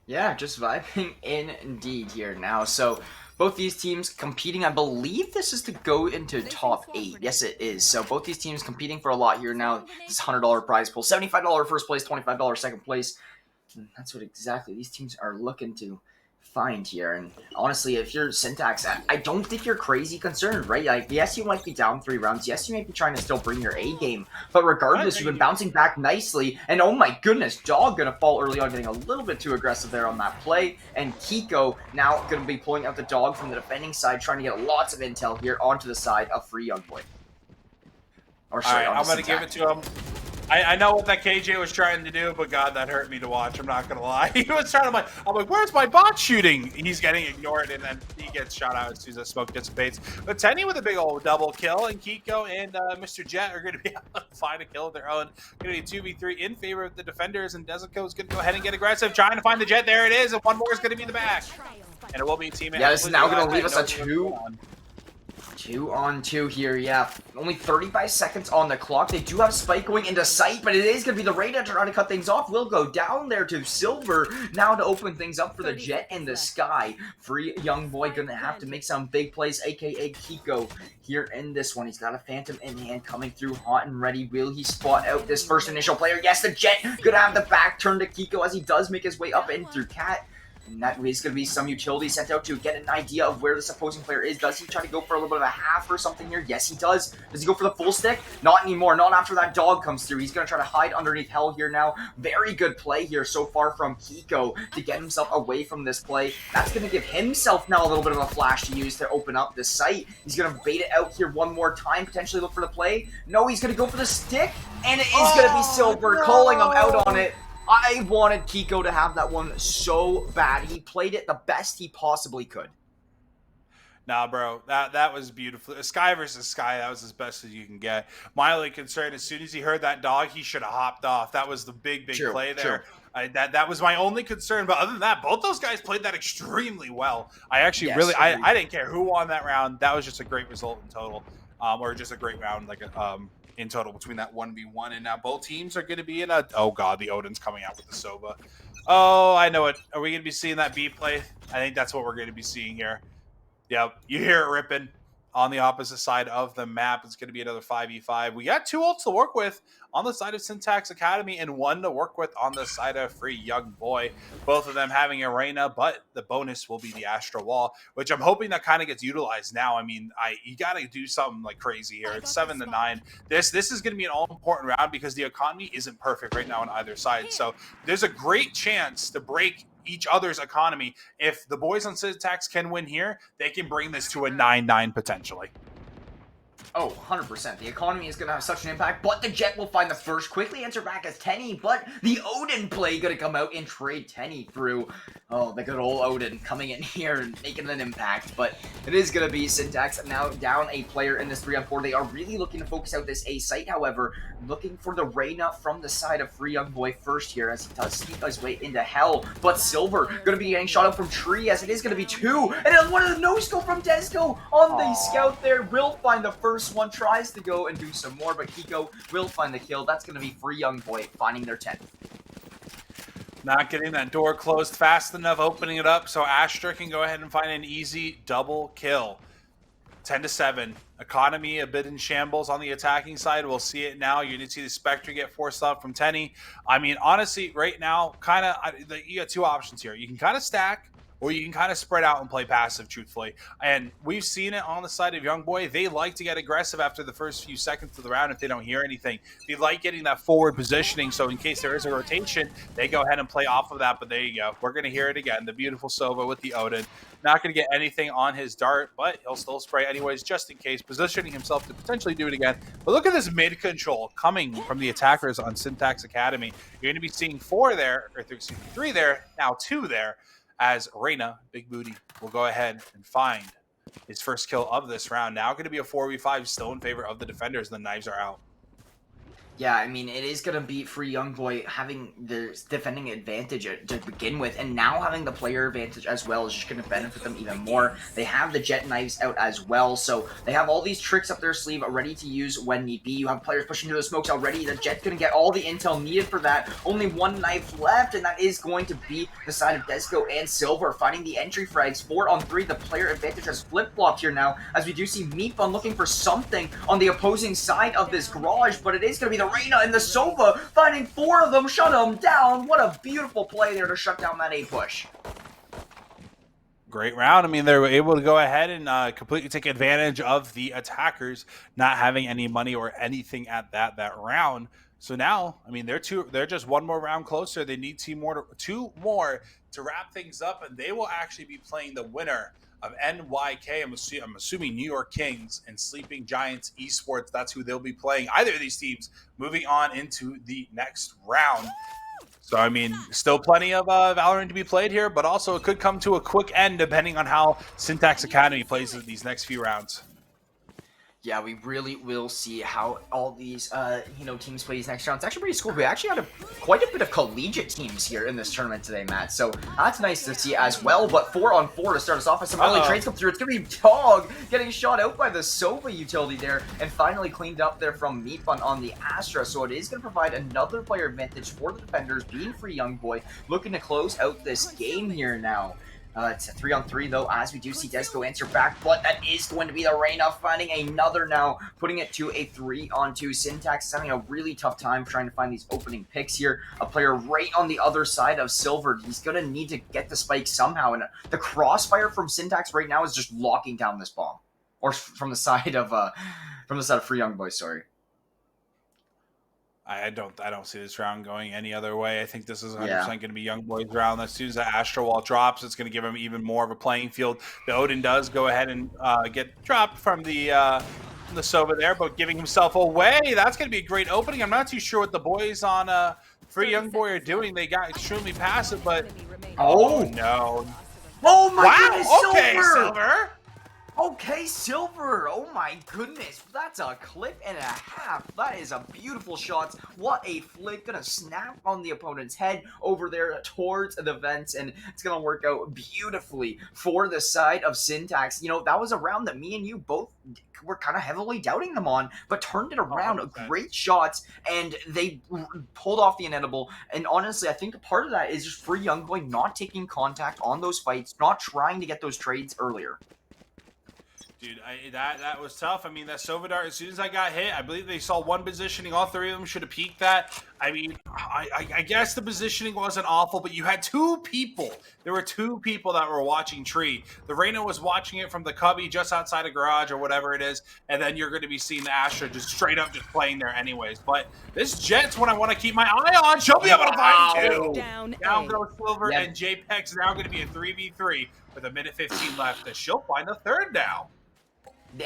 Yeah, just vibing indeed here now. So both these teams competing. I believe this is to go into top 8. Yes, it is. So both these teams competing for a lot here now. This $100 prize pool, $75 first place, $25 second place. And that's what exactly these teams are looking to find here. And honestly, if you're Syntax, I don't think you're crazy concerned, right? Like, yes, you might be down 3 rounds. Yes, you might be trying to still bring your A game. But regardless, you've been bouncing back nicely. And oh my goodness, Dog gonna fall early on, getting a little bit too aggressive there on that play. And Kiko now gonna be pulling out the Dog from the defending side, trying to get lots of intel here onto the side of Free Young Boy. Or sorry, I'm gonna give it to him. I know what that KJ was trying to do, but God, that hurt me to watch. I'm not gonna lie. He was trying to I'm like, where's my bot shooting? He's getting ignored, and then he gets shot out as soon as the smoke dissipates. But Tenny with a big old double kill, and Kiko and Mr. Jet are gonna be able to find a kill of their own. Gonna be 2v3 in favor of the defenders, and Desico is gonna go ahead and get aggressive, trying to find the Jet. There it is, and one more is gonna be in the back, and it will be a teammate. Yeah, this is now gonna leave us a 2-on-2 here, yeah. Only 35 seconds on the clock. They do have Spike going into sight, but it is going to be the Raider trying to cut things off. Will go down there to Silver now to open things up for the Jet in the sky. Free Young Boy going to have to make some big plays, a.k.a. Kiko here in this one. He's got a Phantom in hand coming through hot and ready. Will he spot out this first initial player? Yes, the Jet going to have the back turn to Kiko as he does make his way up in through Cat. And that is going to be some utility sent out to get an idea of where this opposing player is. Does he try to go for a little bit of a half or something here? Yes, he does. Does he go for the full stick? Not anymore. Not after that Dog comes through. He's going to try to hide underneath Hell here now. Very good play here so far from Kiko to get himself away from this play. That's going to give himself now a little bit of a flash to use to open up this site. He's going to bait it out here one more time, potentially look for the play. No, he's going to go for the stick, and it is going to be Silver calling him out on it. I wanted Kiko to have that one so bad. He played it the best he possibly could. Nah, bro, that was beautiful. Sky versus Sky, that was as best as you can get. My only concern, as soon as he heard that Dog, he should have hopped off. That was the big play there. That was my only concern. But other than that, both those guys played that extremely well. I actually I didn't care who won that round. That was just a great result in total, or just a great round, like in total between that 1v1. And now both teams are going to be in a... Oh, God, the Odin's coming out with the Sova. Oh, I know it. Are we going to be seeing that B play? I think that's what we're going to be seeing here. Yep, you hear it ripping on the opposite side of the map. It's going to be another 5v5. We got 2 ults to work with on the side of Syntax Academy and 1 to work with on the side of Free Young Boy. Both of them having Arena, but the bonus will be the Astro Wall, which I'm hoping that kind of gets utilized now. I mean, you got to do something like crazy here. It's 7-9. This is going to be an all-important round because the economy isn't perfect right now on either side. So there's a great chance to break each other's economy. If the boys on Syntax can win here, they can bring this to a 9-9 potentially. Oh, 100%. The economy is going to have such an impact, but the Jet will find the first. Quickly enter back as Tenny, but the Odin play going to come out and trade Tenny through. Oh, the good old Odin coming in here and making an impact, but it is going to be Syntax now down a player in this 3-on-4. They are really looking to focus out this A site, however, looking for the Reyna from the side of Free Young Boy first here as he does sneak his way into Hell, but Silver going to be getting shot up from Tree as it is going to be 2, and then one of the no-scope from Desco on the scout there will find the first one, tries to go and do some more, but Kiko will find the kill. That's going to be Free Young Boy finding their 10th. Not getting that door closed fast enough, opening it up, so Astra can go ahead and find an easy double kill. 10-7. Economy a bit in shambles on the attacking side. We'll see it now. You're going to see the Spectre get forced up from Tenny. I mean, honestly, right now, you got 2 options here. You can kind of stack, or you can kind of spread out and play passive, truthfully. And we've seen it on the side of Young Boy. They like to get aggressive after the first few seconds of the round if they don't hear anything. They like getting that forward positioning, so in case there is a rotation, they go ahead and play off of that. But there you go. We're going to hear it again. The beautiful Sova with the Odin. Not going to get anything on his dart, but he'll still spray anyways, just in case, positioning himself to potentially do it again. But look at this mid-control coming from the attackers on Syntax Academy. You're going to be seeing 4 there, or excuse me, 3 there, now 2 there, as Reyna, Big Booty, will go ahead and find his first kill of this round. Now going to be a 4v5, still in favor of the defenders. The knives are out. Yeah, I mean, it is going to be for Youngboy having the defending advantage to begin with, and now having the player advantage as well is just going to benefit them even more. They have the jet knives out as well, so they have all these tricks up their sleeve ready to use when need be. You have players pushing through the smokes already. The jet's going to get all the intel needed for that. Only one knife left, and that is going to be the side of Desco and Silver finding the entry frags. 4-on-3, the player advantage has flip-flopped here now, as we do see Meatbun looking for something on the opposing side of this garage, but it is going to be the Reyna and the Sova finding 4 of them, shut them down. What a beautiful play there to shut down that A push. Great round. I mean, they were able to go ahead and completely take advantage of the attackers not having any money or anything at that round. So now, I mean, they're just one more round closer. They need two more to wrap things up, and they will actually be playing the winner of NYK. I'm assuming New York Kings and Sleeping Giants Esports. That's who they'll be playing. Either of these teams moving on into the next round. So, I mean, still plenty of Valorant to be played here, but also it could come to a quick end depending on how Syntax Academy plays these next few rounds. Yeah, we really will see how all these, teams play these next rounds. It's actually pretty cool. We actually had quite a bit of collegiate teams here in this tournament today, Matt. So that's nice to see as well. But 4-on-4 to start us off as some early trades come through. It's going to be Dog getting shot out by the Sova utility there and finally cleaned up there from Meatbun on the Astra. So it is going to provide another player advantage for the defenders, being free Youngboy, looking to close out this game here now. It's a 3-on-3 though, as we do see Desco answer back, but that is going to be the Reyna finding another now, putting it to a 3-on-2. Syntax is having a really tough time trying to find these opening picks here. A player right on the other side of Silver. He's going to need to get the spike somehow, and the crossfire from Syntax right now is just locking down this bomb. Or from the side of Free Youngboy, sorry. I don't see this round going any other way. I think this is 100% going to be Youngboy's round. As soon as the Astro Wall drops, it's going to give him even more of a playing field. The Odin does go ahead and get dropped from the Sova there, but giving himself away. That's going to be a great opening. I'm not too sure what the boys on Free Youngboy are doing. They got extremely passive, but oh no! Oh my goodness, okay, Silver. Okay, Silver. Oh my goodness. That's a clip and a half. That is a beautiful shot. What a flick. Gonna snap on the opponent's head over there towards the vents, and it's gonna work out beautifully for the side of Syntax. You know, that was a round that me and you both were kind of heavily doubting them on, but turned it around. Great shots, and they pulled off the inedible. And honestly, I think part of that is just Free Youngboy not taking contact on those fights, not trying to get those trades earlier. Dude, that was tough. I mean, that Sova dart, as soon as I got hit, I believe they saw one positioning. All three of them should have peeked that. I mean, I guess the positioning wasn't awful, but you had two people. There were two people that were watching Tree. The Reyna was watching it from the cubby just outside a garage or whatever it is, and then you're going to be seeing the Astra just straight up just playing there anyways. But this Jet's what I want to keep my eye on. She'll be able to find two. Down goes Silver, and JPEG's now going to be a 3v3 with a minute 15 left, and she'll find the third down.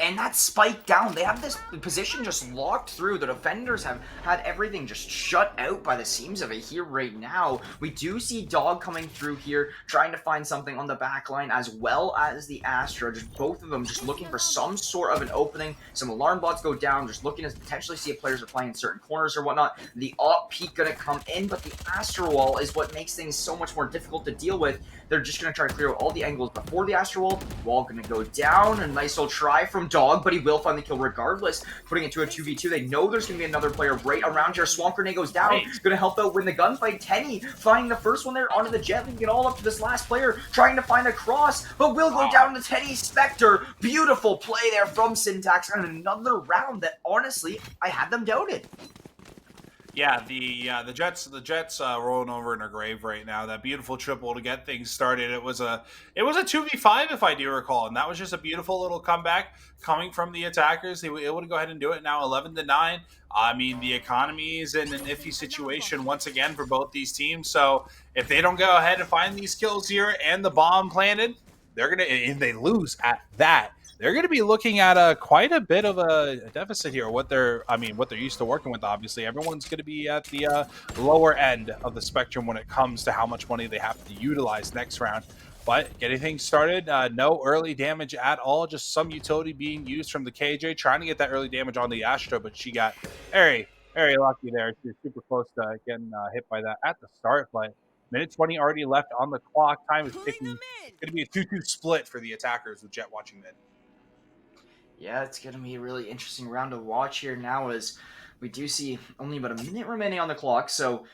And that spike down, they have this position just locked through. The defenders have had everything just shut out by the seams of it here right now. We do see Dog coming through here, trying to find something on the back line, as well as the Astra. Just both of them just looking for some sort of an opening. Some alarm bots go down, just looking to potentially see if players are playing in certain corners or whatnot. The op peak gonna come in, but the Astra Wall is what makes things so much more difficult to deal with. They're just gonna try to clear out all the angles before the Astra Wall gonna go down. A nice little try from Dog, but he will find the kill regardless, putting it to a 2v2. They know there's going to be another player right around here. Swamp Grenade goes down. It's going to help out win the gunfight. Tenny finding the first one there onto the jet, leaving it all up to this last player, trying to find a cross, but will go down to Tenny Spectre. Beautiful play there from Syntax, and another round that, honestly, I had them doubted. Yeah, the Jets rolling over in their grave right now. That beautiful triple to get things started. It was a 2v5 if I do recall, and that was just a beautiful little comeback coming from the attackers. They were able to go ahead and do it now, 11-9. I mean, the economy is in an iffy situation once again for both these teams. So if they don't go ahead and find these kills here and the bomb planted, if they lose at that, they're going to be looking at quite a bit of a deficit here. What they're used to working with. Obviously, everyone's going to be at the lower end of the spectrum when it comes to how much money they have to utilize next round. But getting things started, no early damage at all. Just some utility being used from the KJ, trying to get that early damage on the Astra, but she got very, Very lucky there. She was super close to getting hit by that at the start, but minute 20 already left on the clock. Time is ticking. It's going to be a 2-2 split for the attackers with Jet watching mid. Yeah, it's going to be a really interesting round to watch here now as we do see only about a minute remaining on the clock. So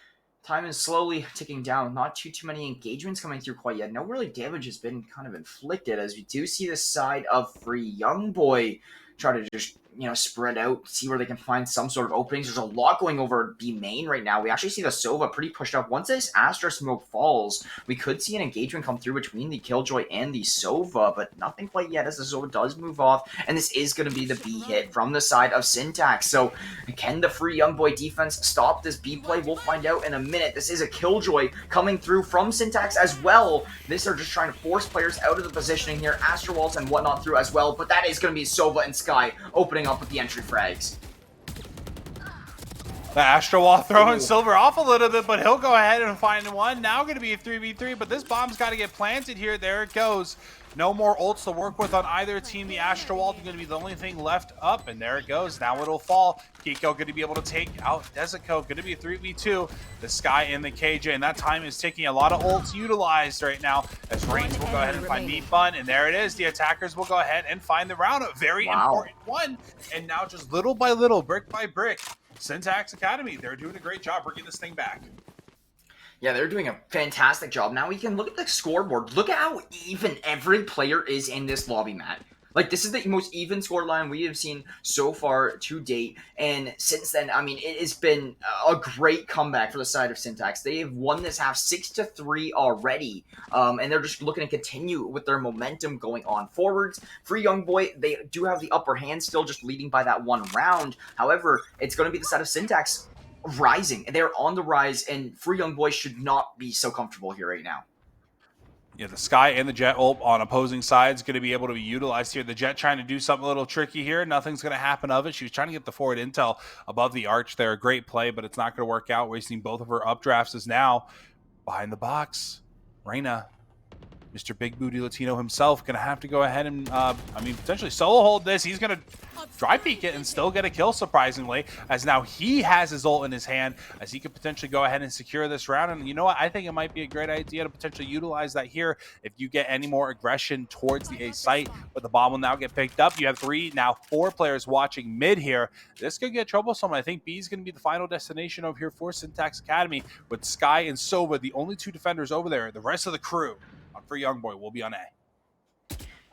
time is slowly ticking down. Not too many engagements coming through quite yet. No really damage has been kind of inflicted as we do see the side of Free Young Boy try to just, spread out, see where they can find some sort of openings. There's a lot going over B main right now. We actually see the Sova pretty pushed up. Once this Astra smoke falls, we could see an engagement come through between the Killjoy and the Sova, but nothing quite yet as the Sova does move off, and this is going to be the B hit from the side of Syntax. So can the Free Young Boy defense stop this B play? We'll find out in a minute. This is a Killjoy coming through from Syntax as well. This are just trying to force players out of the positioning here. Astra Waltz and whatnot through as well, but that is going to be Sova and Sky opening up with the entry frags. The Astra Wall throwing Silver off a little bit, but he'll go ahead and find one. Now going to be a 3v3, but this bomb's got to get planted here. There it goes. No more ults to work with on either team. The Astra Wall is going to be the only thing left up, and there it goes. Now it'll fall. Kiko going to be able to take out Desico. Going to be a 3v2. The Sky and the KJ, and that time is ticking. A lot of ults utilized right now as Reigns will go ahead and find Meat Bun, and there it is. The attackers will go ahead and find the round. A very important one, and now just little by little, brick by brick, Syntax Academy, they're doing a great job bringing this thing back. Yeah, they're doing a fantastic job. Now we can look at the scoreboard. Look at how even every player is in this lobby, Matt. Like, this is the most even scoreline we have seen so far to date. And since then, I mean, it has been a great comeback for the side of Syntax. They have won this half 6-3 already. And they're just looking to continue with their momentum going on forwards. Free Young Boy, they do have the upper hand still, just leading by that one round. However, it's going to be the side of Syntax rising. They're on the rise, and Free Young Boy should not be so comfortable here right now. Yeah, the Sky and the Jet ult on opposing sides going to be able to be utilized here. The Jet trying to do something a little tricky here. Nothing's going to happen of it. She was trying to get the forward intel above the arch there. A great play, but it's not going to work out. Wasting both of her updrafts is now behind the box. Reyna, Mr. Big Booty Latino himself, going to have to go ahead and, potentially solo hold this. He's going to dry peek it and still get a kill, surprisingly, as now he has his ult in his hand, as he could potentially go ahead and secure this round. And you know what? I think it might be a great idea to potentially utilize that here if you get any more aggression towards the A site, but the bomb will now get picked up. You have 4 players watching mid here. This could get troublesome. I think B is going to be the final destination over here for Syntax Academy, with Sky and Sova, the only 2 defenders over there. The rest of the crew Free Young Boy will be on A.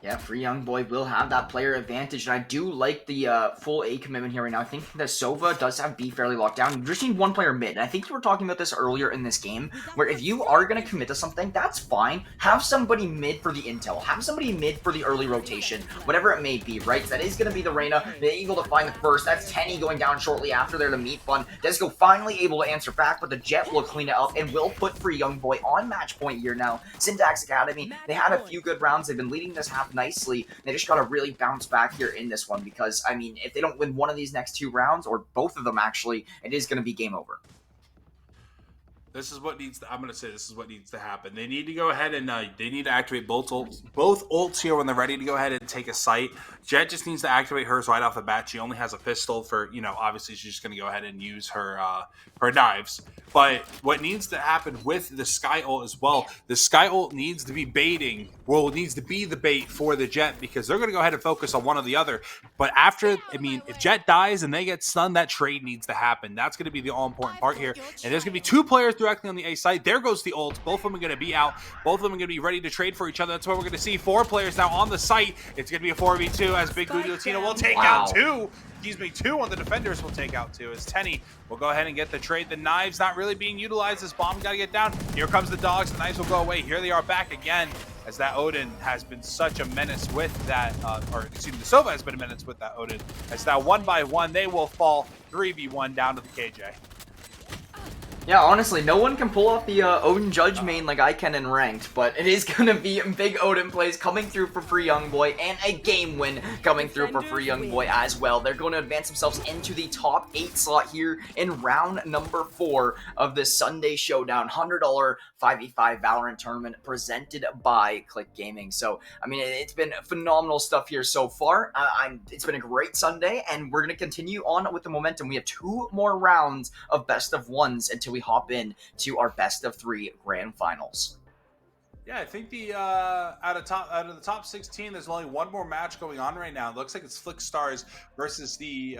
Yeah, Free Young Boy will have that player advantage, and I do like the full A commitment here right now. I think that Sova does have B fairly locked down. You're just need one player mid, and I think you were talking about this earlier in this game, where if you are going to commit to something, that's fine. Have somebody mid for the intel. Have somebody mid for the early rotation, whatever it may be, right? That is going to be the Reyna. They're able to find the first. That's Tenny going down shortly after there to Meat Bun. Desco finally able to answer back, but the Jet will clean it up and will put Free Young Boy on match point here now. Syntax Academy, they had a few good rounds. They've been leading this half nicely. They just got to really bounce back here in this one because, I mean, if they don't win one of these next 2 rounds, or both of them actually, it is going to be game over. This is what needs to, I'm going to say this is what needs to happen. They need to go ahead and they need to activate both ults here when they're ready to go ahead and take a site. Jet just needs to activate hers right off the bat. She only has a pistol for, obviously she's just going to go ahead and use her knives. But what needs to happen with the Sky ult as well, the Sky ult needs to be baiting, needs to be the bait for the Jet, because they're going to go ahead and focus on one or the other. But after, if Jet dies and they get stunned, that trade needs to happen. That's going to be the all-important part here. And there's going to be 2 players directly on the A side. There goes the ult. Both of them are going to be out. Both of them are going to be ready to trade for each other. That's what we're going to see. 4 players now on the site. It's going to be a 4v2 as Big Booty Latino will take out 2. Excuse me, 2 on the defenders will take out 2 as Tenny will go ahead and get the trade. The knives not really being utilized. This bomb got to get down. Here comes the dogs. The knives will go away. Here they are back again, as that Odin has been such a menace with that, the Sova has been a menace with that Odin. As now 1 by 1, they will fall 3v1 down to the KJ. Yeah, honestly, no one can pull off the Odin Judge main like I can in ranked, but it is gonna be big Odin plays coming through for Free Young Boy, and a game win coming through for Free Young Boy as well. They're going to advance themselves into the top 8 slot here in round number 4 of this Sunday Showdown $100 5v5 Valorant tournament presented by Click Gaming. So, I mean, it's been phenomenal stuff here so far. It's been a great Sunday, and we're gonna continue on with the momentum. We have 2 more rounds of best of ones until we hop in to our best of 3 grand finals. Yeah, I think the out of the top 16, there's only one more match going on right now. It looks like it's Flick Stars versus the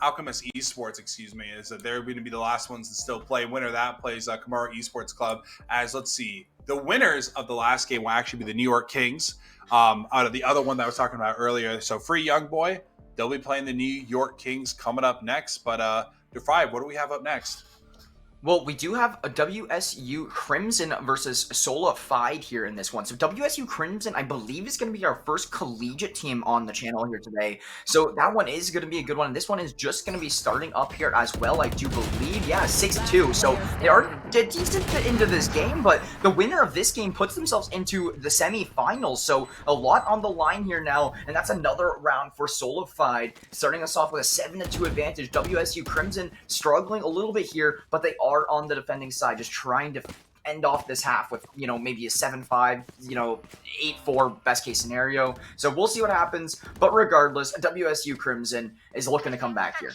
Alchemist Esports, excuse me, is that they're going to be the last ones to still play. Winner of that plays Kamara Esports Club. As let's see, the winners of the last game will actually be the New York Kings. Out of the other one that I was talking about earlier, so Free Young Boy, they'll be playing the New York Kings coming up next. But Defy, what do we have up next? Well, we do have a WSU Crimson versus Solified here in this one. So WSU Crimson, I believe, is going to be our first collegiate team on the channel here today. So that one is going to be a good one. And this one is just going to be starting up here as well, I do believe. Yeah, 6-2. So they are a decent bit into this game, but the winner of this game puts themselves into the semifinals. So a lot on the line here now, and that's another round for Solified, starting us off with a 7-2 advantage. WSU Crimson struggling a little bit here, but they are on the defending side, just trying to end off this half with, you know, maybe a 7-5, you know, 8-4 best case scenario. So we'll see what happens. But regardless, WSU Crimson is looking to come back here.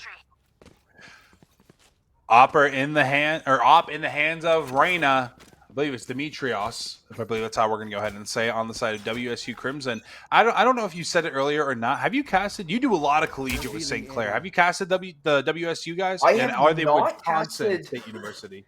Op in the hands of Reyna. I believe it's Demetrios. If I believe that's how we're going to go ahead and say it on the side of WSU Crimson. I don't know if you said it earlier or not. Have you casted? You do a lot of collegiate with St. Clair. Have you casted the WSU guys? Are they Wisconsin State University?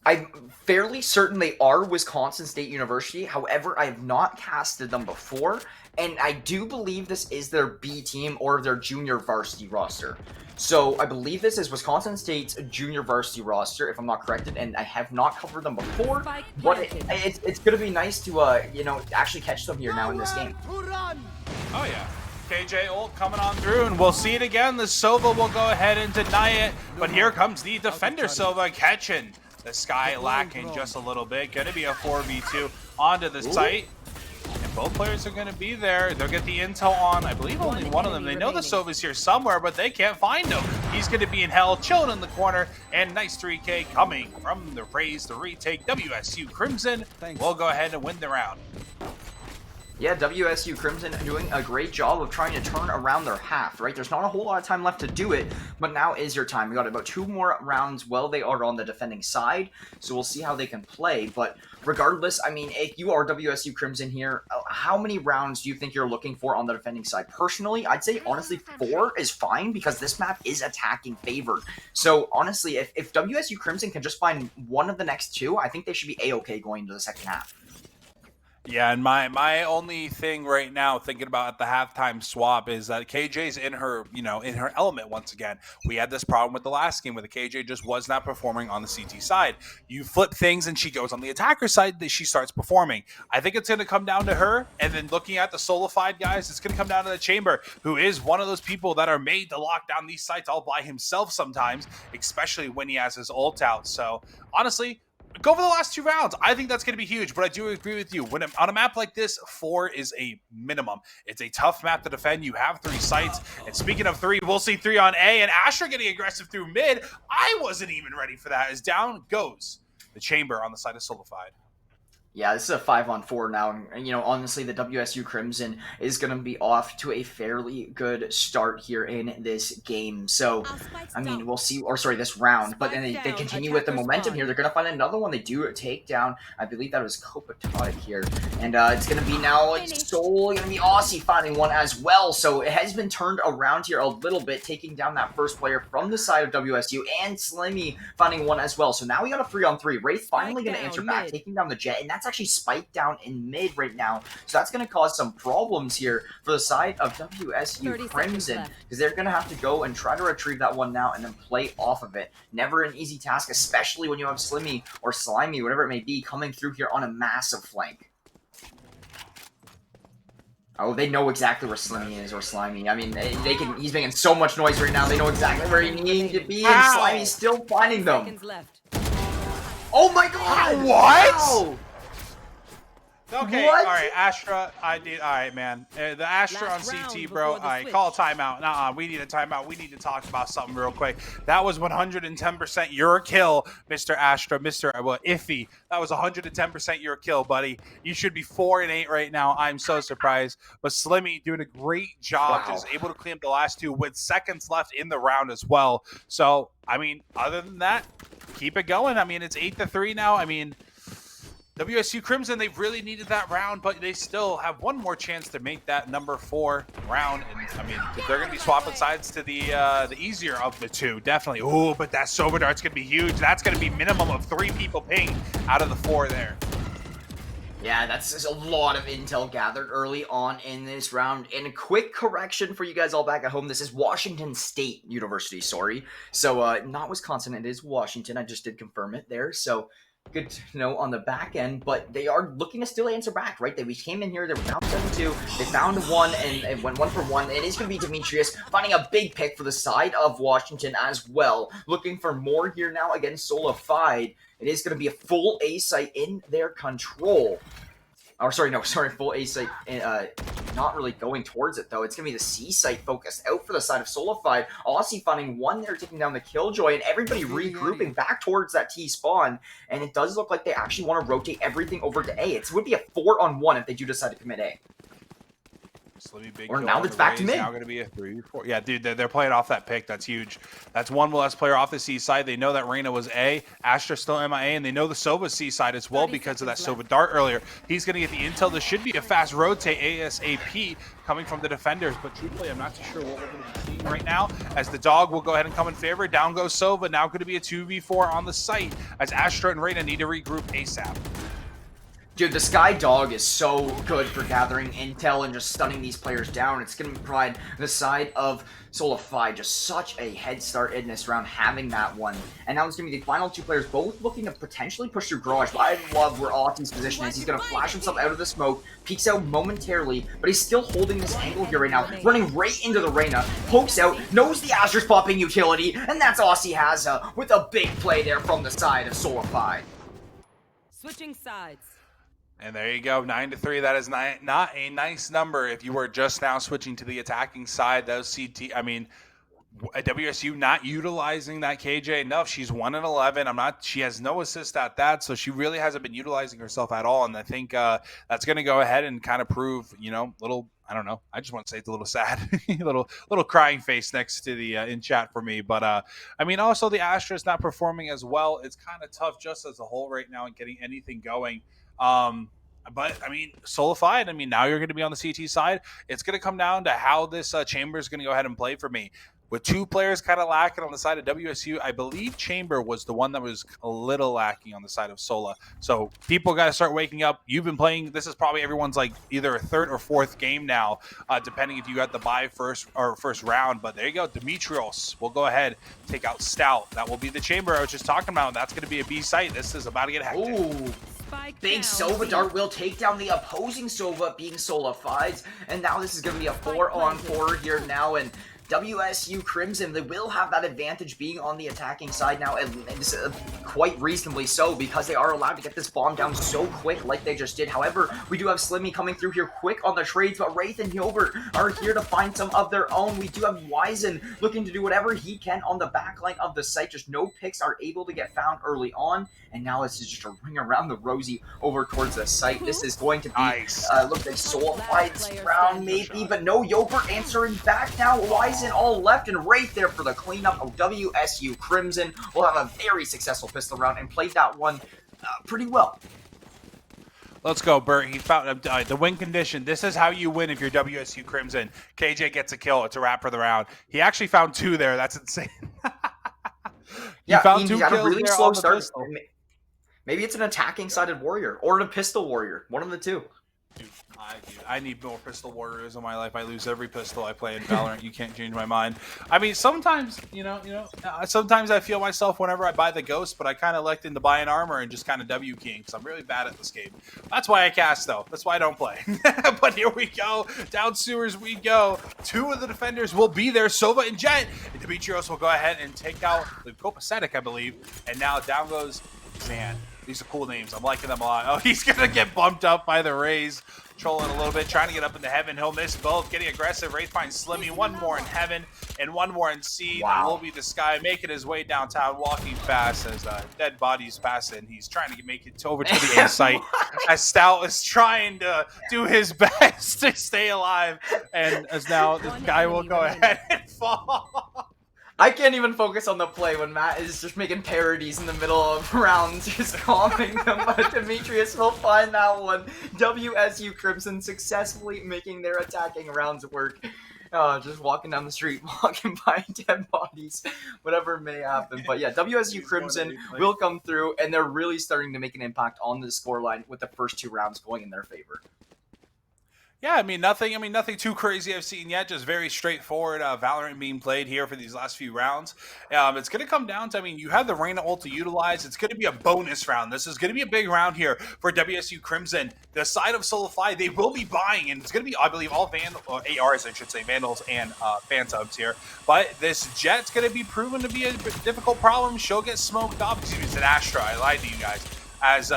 I'm fairly certain they are Wisconsin State University. However, I have not casted them before, and I do believe this is their B team or their junior varsity roster. So I believe this is Wisconsin State's junior varsity roster, if I'm not corrected, and I have not covered them before. But it's going to be nice to you know, actually catch them here now in this game. Oh yeah. KJ ult coming on through, and we'll see it again. The Sova will go ahead and deny it, but here comes the defender Sova catching the Sky lacking just a little bit. Going to be a 4v2 onto the site. And both players are going to be there. They'll get the intel on, I believe, only one of them. They know the Sova's here somewhere, but they can't find him. He's going to be in hell, chilling in the corner. And nice 3K coming from the Raise, the retake. WSU Crimson will go ahead and win the round. Yeah, WSU Crimson doing a great job of trying to turn around their half, right? There's not a whole lot of time left to do it, but now is your time. We got about 2 more rounds while they are on the defending side, so we'll see how they can play. But regardless, I mean, if you are WSU Crimson here, how many rounds do you think you're looking for on the defending side? Personally, I'd say, honestly, 4 is fine because this map is attacking favored. So, honestly, if WSU Crimson can just find one of the next 2, I think they should be A-okay going into the second half. Yeah, and my only thing right now, thinking about at the halftime swap, is that KJ's in her, you know, in her element once again. We had this problem with the last game where the KJ just was not performing on the CT side. You flip things and she goes on the attacker side, that she starts performing. I think it's going to come down to her, and then looking at the Solified guys, it's going to come down to the Chamber, who is one of those people that are made to lock down these sites all by himself sometimes, especially when he has his ult out. So, honestly, go for the last 2 rounds. I think that's going to be huge, but I do agree with you. When on a map like this, 4 is a minimum. It's a tough map to defend. You have 3 sites. And speaking of 3, we'll see 3 on A, and Asher getting aggressive through mid. I wasn't even ready for that, as down goes the Chamber on the side of Solified. Yeah, this is a 5-on-4 now, and, you know, honestly, the WSU Crimson is going to be off to a fairly good start here in this game. So, I mean, we'll see, or sorry, this round, but then they continue with the momentum here. They're going to find another one. They do take down, I believe that was Kopatotic here, and it's going to be now Soul, going to be Aussie finding one as well. So it has been turned around here a little bit, taking down that first player from the side of WSU, and Slimmy finding one as well. So now we got a 3-on-3. Wraith finally going to answer back, taking down the Jet, and that's actually spiked down in mid right now, so that's going to cause some problems here for the side of WSU Crimson, because they're going to have to go and try to retrieve that one now and then play off of it. Never an easy task, especially when you have Slimmy or Slimy, whatever it may be, coming through here on a massive flank. Oh, they know exactly where Slimmy is, or Slimy. I mean, they can. He's making so much noise right now. They know exactly where he needs to be, and Slimy's still finding them. Oh my God! What? Wow. Okay, What? all right, Astra, all right, man. The Astra on CT, bro. All right, call a timeout. Nuh-uh, we need a timeout. We need to talk about something real quick. That was 110% your kill, Mr. Astra, Mr. Iffy. That was 110% your kill, buddy. You should be 4-8 right now. I'm so surprised. But Slimmy doing a great job, just able to clean up the last two with seconds left in the round as well. So, I mean, other than that, keep it going. I mean, it's 8-3 now. I mean, WSU Crimson, they really needed that round, but they still have one more chance to make that number 4 round. And I mean, they're going to be swapping sides to the easier of the two, definitely. Oh, but that Sova Dart's going to be huge. That's going to be minimum of 3 people ping out of the 4 there. Yeah, that's a lot of intel gathered early on in this round. And a quick correction for you guys all back at home. This is Washington State University, sorry. So, not Wisconsin, it is Washington. I just did confirm it there. So, good to know on the back end, but they are looking to still answer back, right? We came in here, they were down 7-2, they found one and went 1 for 1. It is going to be Demetrius finding a big pick for the side of Washington as well. Looking for more here now against Solified. It is going to be a full A site in their control. Or full A site, not really going towards it, though. It's going to be the C site focused out for the side of Solified. Aussie finding one there, taking down the Killjoy, and everybody regrouping back towards that T spawn. And it does look like they actually want to rotate everything over to A. It would be a 4-on-1 if they do decide to commit A. Or now it's back to mid. Now going to be a 3-4. Yeah, dude, they're playing off that pick. That's huge. That's one less player off the C side. They know that Reyna was A. Astra's still MIA, and they know the Sova C side as well because of that Sova Dart earlier. He's going to get the intel. This should be a fast rotate ASAP coming from the defenders, but truthfully, I'm not too sure what we're going to be seeing right now, as the dog will go ahead and come in favor. Down goes Sova. Now going to be a 2v4 on the site, as Astra and Reyna need to regroup ASAP. Dude, the Sky Dog is so good for gathering intel and just stunning these players down. It's going to provide the side of Solify just such a head start in this round, having that one. And now it's going to be the final 2 players, both looking to potentially push through Garage. But I love where Aussie's position is. He's going to flash himself out of the smoke, peeks out momentarily, but he's still holding this angle here right now, running right into the Reyna, pokes out, knows the Astra's popping utility, and that's Aussie has with a big play there from the side of Solify. Switching sides. And there you go, 9-3. That is not a nice number if you were just now switching to the attacking side. Those CT, I mean, WSU not utilizing that KJ enough. She's 1-11. She has no assist at that, so she really hasn't been utilizing herself at all. And I think that's going to go ahead and kind of prove, little. I don't know. I just want to say it's a little sad, little crying face next to the in chat for me. But I mean, also the Astra's not performing as well. It's kind of tough just as a whole right now and getting anything going. But I mean, Solified, now you're going to be on the CT side. It's going to come down to how this Chamber is going to go ahead and play for me. With 2 players kind of lacking on the side of WSU, I believe Chamber was the one that was a little lacking on the side of Sola. So people got to start waking up. You've been playing. This is probably everyone's either a 3rd or 4th game now, depending if you got the bye first round. But there you go. Demetrios will go ahead, take out Stout. That will be the Chamber I was just talking about. That's going to be a B site. This is about to get hectic. Ooh. Big Sova Dart will take down the opposing Sova, being Solified, and now this is going to be a 4-on-4 here now, and WSU Crimson, they will have that advantage being on the attacking side now, and quite reasonably so, because they are allowed to get this bomb down so quick like they just did. However, we do have Slimmy coming through here quick on the trades, but Wraith and Hilbert are here to find some of their own. We do have Wizen looking to do whatever he can on the backline of the site. Just no picks are able to get found early on, and now this is just a ring around the rosy over towards the site. This is going to be, nice. Looks like Solified's round maybe, but no Yogurt answering back now. Wizen all left and right there for the cleanup of WSU Crimson. Will have a very successful pistol round and played that one pretty well. Let's go, Bert. He found the win condition. This is how you win if you're WSU Crimson. KJ gets a kill. It's a wrap for the round. He actually found 2 there. That's insane. He found 2 got kills a really there slow on the start. pistol. Maybe it's an attacking-sided warrior or a pistol warrior. One of the 2. Dude, I need more pistol warriors in my life. I lose every pistol I play in Valorant. You can't change my mind. I mean, sometimes, sometimes I feel myself whenever I buy the Ghost, but I kind of elect into buying armor and just kind of W keying because I'm really bad at this game. That's why I cast, though. That's why I don't play. But here we go. Down sewers we go. Two of the defenders will be there, Sova and Jet. And Demetrios will go ahead and take out the Copacetic, I believe. And now down goes Zan. These are cool names. I'm liking them a lot. Oh, he's going to get bumped up by the Rays. Trolling a little bit, trying to get up into heaven. He'll miss both. Getting aggressive. Wraith finds Slimmy. One more in heaven and one more in C. Wow. That will be the sky. Making his way downtown, walking fast as dead bodies pass in. He's trying to make it over to the A site. As Stout is trying to do his best to stay alive. And as now this guy will go ahead and fall. I can't even focus on the play when Matt is just making parodies in the middle of rounds, just calming them, but Demetrius will find that one. WSU Crimson successfully making their attacking rounds work. Just walking down the street, walking by dead bodies, whatever may happen. But yeah, WSU Crimson will come through, and they're really starting to make an impact on the scoreline with the first 2 rounds going in their favor. Yeah, I mean nothing too crazy I've seen yet. Just very straightforward Valorant being played here for these last few rounds. It's going to come down to, you have the Reyna ult to utilize. It's going to be a bonus round. This is going to be a big round here for WSU Crimson. The side of Solify, they will be buying, and it's going to be, I believe, all ARs, I should say, Vandals and Phantoms here. But this Jet's going to be proven to be a difficult problem. She'll get smoked up. Excuse me, it's an Astra. I lied to you guys. As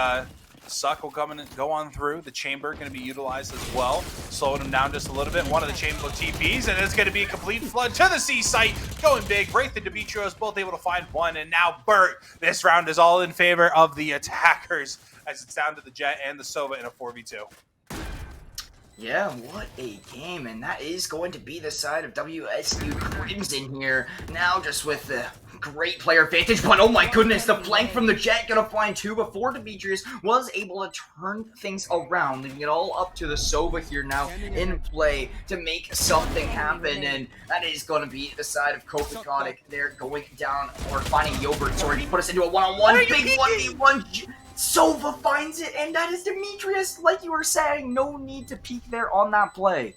Suck will come in and go on through. The chamber going to be utilized as well, slowing him down just a little bit. One of the chamber TPs, and it's going to be a complete flood to the C site. Going big. Wraith and Demetrios both able to find one, and now Burt. This round is all in favor of the attackers as it's down to the Jet and the Sova in a 4v2. Yeah, what a game, and that is going to be the side of WSU Crimson here. Now just with the great player advantage, but oh my goodness, the flank from the Jet gonna find 2 before Demetrius was able to turn things around, leaving it all up to the Sova here now in play to make something happen, and that is going to be the side of Copacetic. They're going down, or finding Yobert, sorry, to put us into a one-on-one, big 1v1. Sova finds it, and that is Demetrius, like you were saying. No need to peek there on that play.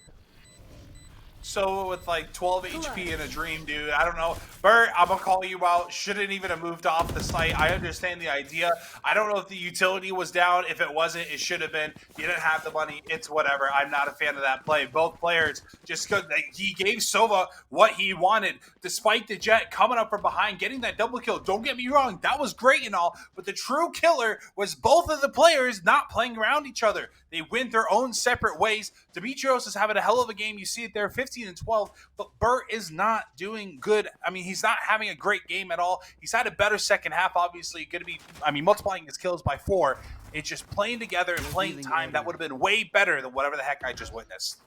So with like 12 HP in a dream, dude, I don't know. Burt, I'm gonna call you out. Shouldn't even have moved off the site. I understand the idea. I don't know if the utility was down. If it wasn't, it should have been. You didn't have the money. It's whatever. I'm not a fan of that play. Both players just could. He gave Sova what he wanted, despite the Jet coming up from behind, getting that double kill. Don't get me wrong, that was great and all, but the true killer was both of the players not playing around each other. They went their own separate ways. Demetrios is having a hell of a game. You see it there, 15 and 12, but Burt is not doing good. He's not having a great game at all. He's had a better second half, obviously. Going to be, multiplying his kills by 4. It's just playing together and playing time. That would have been way better than whatever the heck I just witnessed.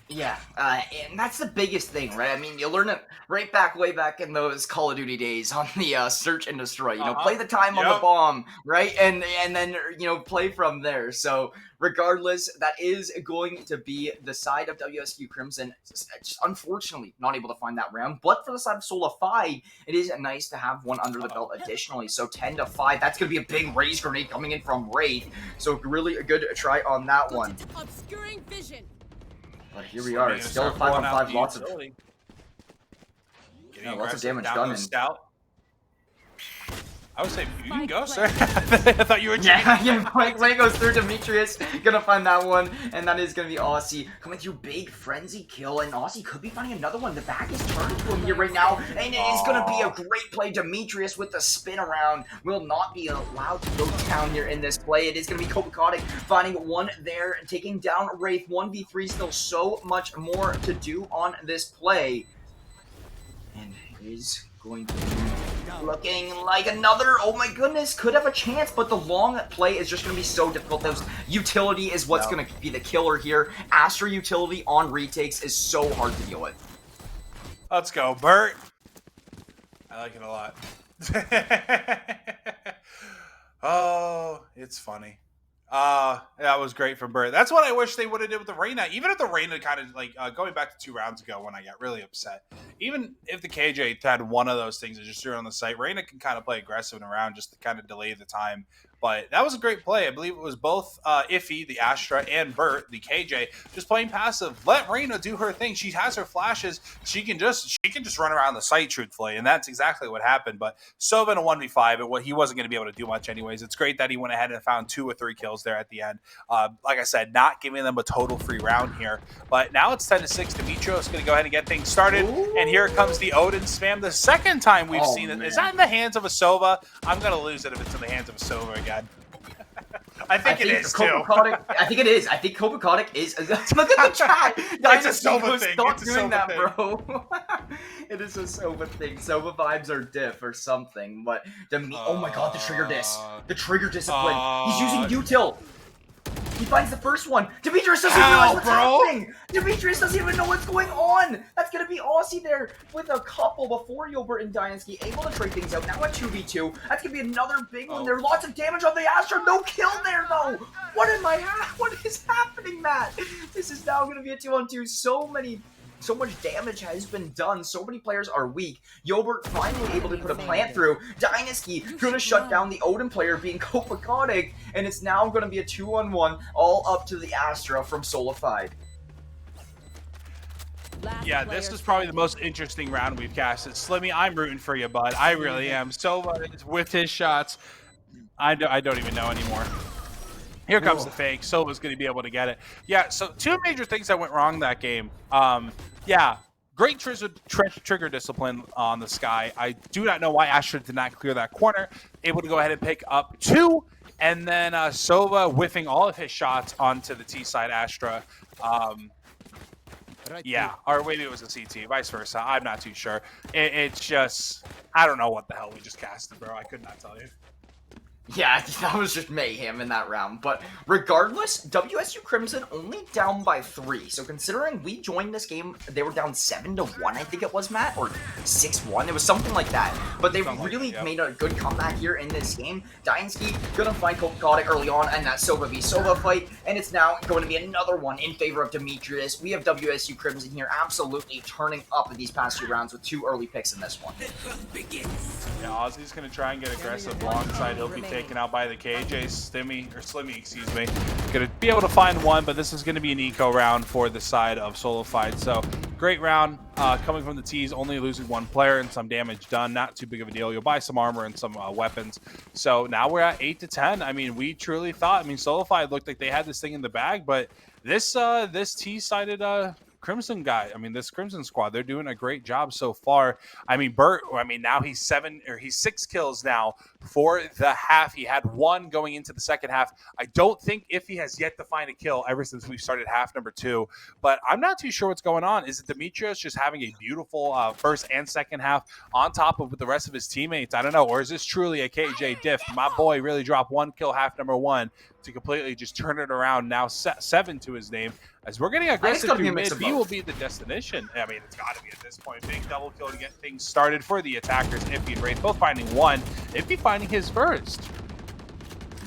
Yeah, and that's the biggest thing, right? You learn it right way back in those Call of Duty days on the search and destroy. Play the time on the bomb, right? And then, play from there. So regardless, that is going to be the side of WSU Crimson. Just unfortunately not able to find that round. But for the side of Solidified, it is nice to have one under the belt additionally. So 10-5, that's going to be a big raise grenade coming in from Wraith. So really a good try on that one. Obscuring vision. But here we are. It's still a 5-on-5. Lots of damage done. I would say you can go, sir. I thought you were Ray goes through Demetrius. Gonna find that one, and that is gonna be Aussie coming through. Big frenzy kill, and Aussie could be finding another one. The back is turned to him here right now, and it is gonna be a great play. Demetrius with the spin around will not be allowed to go down here in this play. It is gonna be Copacetic finding one there, taking down Wraith. 1v3, still so much more to do on this play, and it is going to be looking like another, oh my goodness, could have a chance, but the long play is just going to be so difficult. Those utility is what's going to be the killer here. Astra utility on retakes is so hard to deal with. Let's go, Burt. I like it a lot. Oh, it's funny. That was great from Burt. That's what I wish they would have did with the Reyna. Even if the Reyna kind of like going back to 2 rounds ago when I got really upset. Even if the KJ had one of those things that just threw it on the site, Reyna can kind of play aggressive and around just to kind of delay the time But that was a great play. I believe it was both Iffy, the Astra, and Bert, the KJ, just playing passive. Let Reyna do her thing. She has her flashes. She can just run around the site, truthfully, and that's exactly what happened. But Sova in a 1v5, he wasn't going to be able to do much anyways. It's great that he went ahead and found 2 or 3 kills there at the end. Like I said, not giving them a total free round here. But now it's 10-6. Demetrios going to go ahead and get things started. Ooh. And here comes the Odin spam. The second time we've seen it. Is that in the hands of a Sova? I'm going to lose it if it's in the hands of a Sova again. I think it is, too. I think it is. I think Copacotic is. Look at the chat. It's a Sova thing. Stop doing that, bro. It is a Sova thing. Sova vibes are diff or something. But oh my god, the trigger disc. The trigger discipline. He's using util. He finds the first one. Demetrius doesn't realize what's happening. Demetrius doesn't even know what's going on. That's going to be Aussie there with a couple before Yobert and Dynasty able to trade things out. Now at 2v2. That's going to be another big one. There's lots of damage on the Astra. No kill there, though. What is happening, Matt? This is now going to be a 2-on-2. So much damage has been done. So many players are weak. Yobert finally able to put a plant through. Dynasty gonna shut down the Odin player being Copacotic, and it's now gonna be a 2-on-1 all up to the Astra from Solified. Yeah, this is probably the most interesting round we've casted. Slimmy, I'm rooting for you, bud. I really am. Sova with his shots. I don't even know anymore. Here comes the fake. Sova's going to be able to get it. Yeah, so 2 major things that went wrong that game. Yeah, great trigger discipline on the Sky. I do not know why Astra did not clear that corner. Able to go ahead and pick up 2. And then Sova whiffing all of his shots onto the T-side Astra. Yeah, or maybe it was a CT, vice versa. I'm not too sure. It's just, I don't know what the hell we just casted, bro. I could not tell you. Yeah, that was just mayhem in that round. But regardless, WSU Crimson only down by 3. So considering we joined this game, they were down 7-1, I think it was, Matt, or 6-1. It was something like that. But they really made a good comeback here in this game. Dynasty gonna find Copacotic early on in that Sova v Sova fight, and it's now going to be another one in favor of Demetrius. We have WSU Crimson here absolutely turning up in these past 2 rounds with 2 early picks in this one. Yeah, Ozzy's gonna try and get aggressive alongside. He'll be taken out by the KJ. Slimmy, excuse me. Gonna be able to find 1, but this is gonna be an eco round for the side of Solified. So great round coming from the T's, only losing 1 player and some damage done. Not too big of a deal. You'll buy some armor and some weapons. So now we're at 8-10. I mean, we truly thought, Solified looked like they had this thing in the bag, but this T-sided Crimson guy, this Crimson squad, they're doing a great job so far. Bert, now he's 6 kills now for the half. He had 1 going into the second half. I don't think if he has yet to find a kill ever since we've started half number 2, but I'm not too sure what's going on. Is it Demetrius just having a beautiful first and second half on top of with the rest of his teammates? I don't know. Or is this truly a KJ diff? My boy really dropped 1 kill half number 1 to completely just turn it around. Now 7 to his name. As we're getting aggressive through mid, B will be the destination. It's got to be at this point. Big double kill to get things started for the attackers. Iffy and Wraith both finding 1. Iffy finding his first.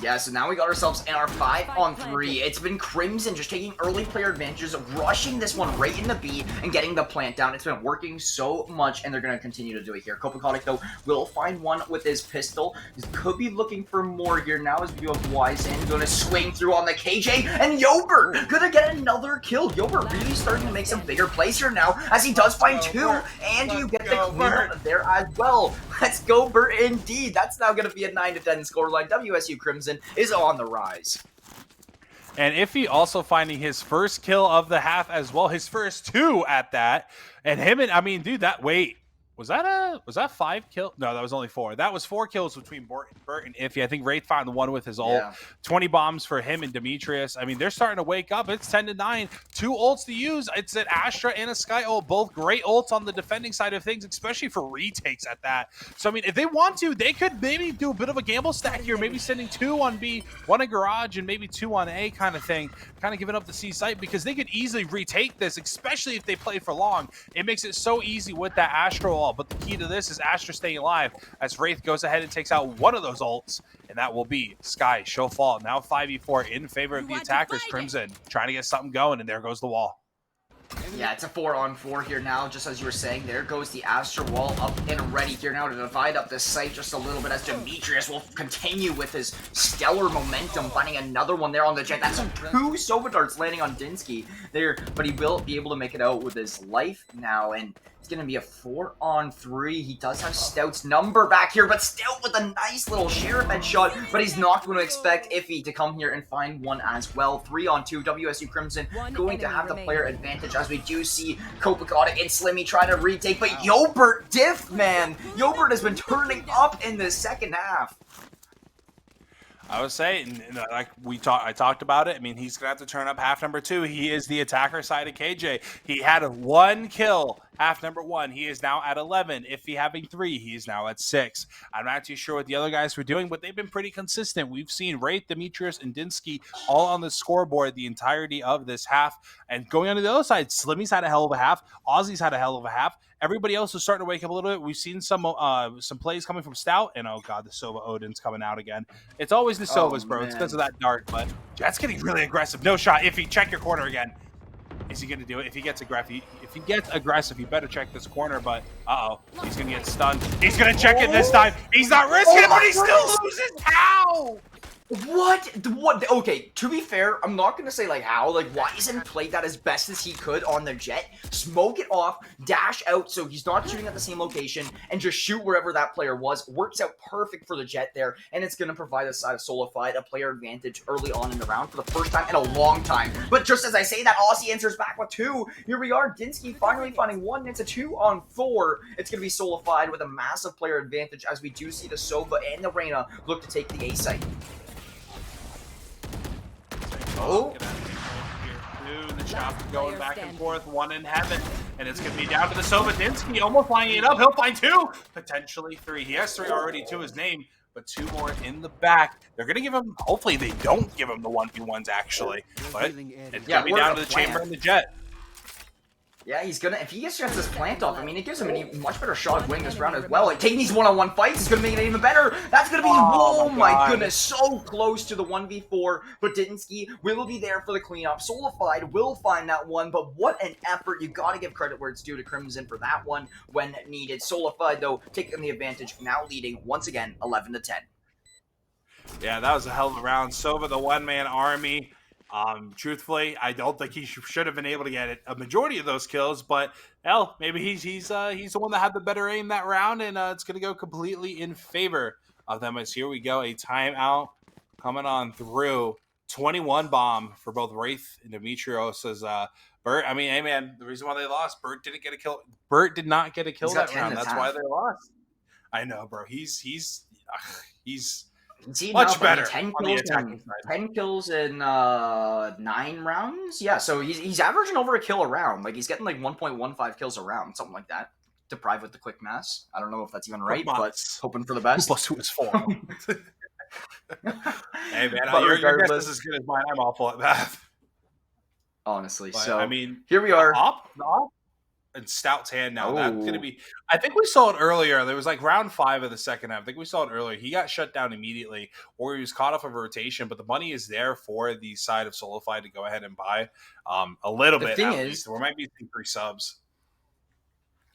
Yeah, so now we got ourselves in our 5-on-3. It's been Crimson just taking early player advantages, rushing this one right in the B and getting the plant down. It's been working so much, and they're going to continue to do it here. Copacotic, though, will find 1 with his pistol. He could be looking for more here. Now his view of Wizen going to swing through on the KJ, and Yobert going to get another kill. Yobert really starting to make some bigger plays here now, as he does find 2, and you get the clean there as well. Let's go, Bert, indeed. That's now going to be a 9-10 scoreline. WSU Crimson is on the rise. And Iffy also finding his first kill of the half as well. His first 2 at that. And him and, dude, was that 5 kills? No, that was only 4. That was 4 kills between Bert and Iffy. I think Wraith found the 1 with his ult. Yeah. 20 bombs for him and Demetrius. They're starting to wake up. It's 10-9. 2 ults to use. It's an Astra and a Sky ult. Both great ults on the defending side of things, especially for retakes at that. So, if they want to, they could maybe do a bit of a gamble stack here. Maybe sending 2 on B, 1 in Garage, and maybe 2 on A kind of thing. Kind of giving up the C site because they could easily retake this, especially if they play for long. It makes it so easy with that Astra ult. But the key to this is Astra staying alive as Wraith goes ahead and takes out 1 of those ults, and that will be Sky. Show fall. Now 5v4 in favor of the attackers. Crimson trying to get something going, and there goes the wall. Yeah, it's a 4-on-4 here now, just as you were saying. There goes the Astro Wall up and ready here now to divide up this site just a little bit as Demetrius will continue with his stellar momentum, finding another one there on the jet. That's 2 Sova darts landing on Dinsky there, but he will be able to make it out with his life now, and it's going to be a 4-on-3. He does have Stout's number back here, but Stout with a nice little Sheriff headshot, but he's not going to expect Iffy to come here and find one as well. 3-on-2, WSU Crimson going to have the player advantage as we do see Kopakotic and Slimmy try to retake, but Yobert diff, man! Yobert has been turning up in the second half. I would say, like I talked about it. I mean, he's gonna have to turn up half number 2. He is the attacker side of KJ. He had 1 kill half number 1. He is now at 11. If he having 3, he is now at 6. I'm not too sure what the other guys were doing, but they've been pretty consistent. We've seen Wraith, Demetrius, and Dinsky all on the scoreboard the entirety of this half. And going on to the other side, Slimmy's had a hell of a half. Ozzy's had a hell of a half. Everybody else is starting to wake up a little bit. We've seen some plays coming from Stout, and oh god, the Sova Odin's coming out again. It's always the Sovas, bro. It's because of that dart, but Jet's getting really aggressive. No shot. If he check your corner again, is he going to do it? If he gets aggressive, he better check this corner. But he's going to get stunned. He's going to check it this time. He's not risking it, but he still loses. How? What? Okay, to be fair, I'm not gonna say like how, like Wizen played that as best as he could on the jet, smoke it off, dash out so he's not shooting at the same location, and just shoot wherever that player was. Works out perfect for the jet there, and it's gonna provide the side of Solified a player advantage early on in the round for the first time in a long time. But just as I say that, Aussie answers back with 2. Here we are, Dinsky finally finding 1, and it's a 2-on-4. It's gonna be Solified with a massive player advantage as we do see the Sova and the Reyna look to take the A site. Oh, the chop going back and forth, 1 in heaven, and it's going to be down to the Sova. Dinsky almost lining it up. He'll find 2, potentially 3. He has 3 already to his name, but 2 more in the back. They're going to give him, hopefully they don't give him the 1v1s actually, but it's going to be down to the chamber and the jet. Yeah, he's gonna, if he gets this plant off, I mean, it gives him a much better shot of winning this round as well. Like, taking these one-on-one fights is gonna make it even better. That's gonna be, oh my goodness, so close to the 1v4, but Dinsky will be there for the cleanup. Solified will find that one, but what an effort. You gotta give credit where it's due to Crimson for that one when needed. Solified, though, taking the advantage, now leading, once again, 11-10. Yeah, that was a hell of a round. Sova, the one-man army. Truthfully, I don't think he should have been able to get a majority of those kills, but hell, maybe he's the one that had the better aim that round, and it's going to go completely in favor of them. As here we go, a timeout coming on through. 21 bomb for both Wraith and Demetrios as Bert. I mean, hey man, the reason why they lost, Bert didn't get a kill. Bert did not get a kill that round. That's why they lost. I know, bro. He's much better. 10 kills in 9 rounds. Yeah, so he's averaging over a kill a round. Like, he's getting like 1.15 kills a round, something like that. Deprived with the quick mass. I don't know if that's even right, but hoping for the best. 2 + 2 is 4. Hey man, your guess is as good as mine. I'm awful at math. Honestly, but, so I mean, here we are. Up in Stout's hand now. That's going to be, I think we saw it earlier. There was like round 5 of the second half. I think we saw it earlier. He got shut down immediately, or he was caught off of a rotation, but the money is there for the side of Solified to go ahead and buy a little bit. At least. There might be 3 subs.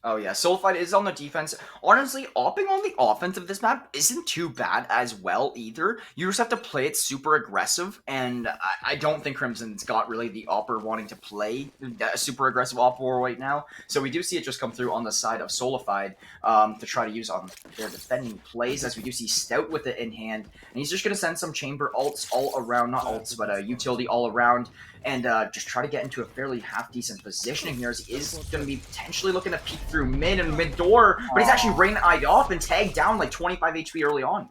Oh yeah, Solified is on the defense. Honestly, opping on the offense of this map isn't too bad as well either. You just have to play it super aggressive, and I don't think Crimson's got really the opper wanting to play a super aggressive op war right now. So we do see it just come through on the side of Solified to try to use on their defending plays, as we do see Stout with it in hand. And he's just going to send some chamber ults all around, not ults, but utility all around, and just try to get into a fairly half-decent positioning here, as he is going to be potentially looking to peek through mid and mid-door, but he's actually Reyna-eyed off and tagged down like 25 HP early on.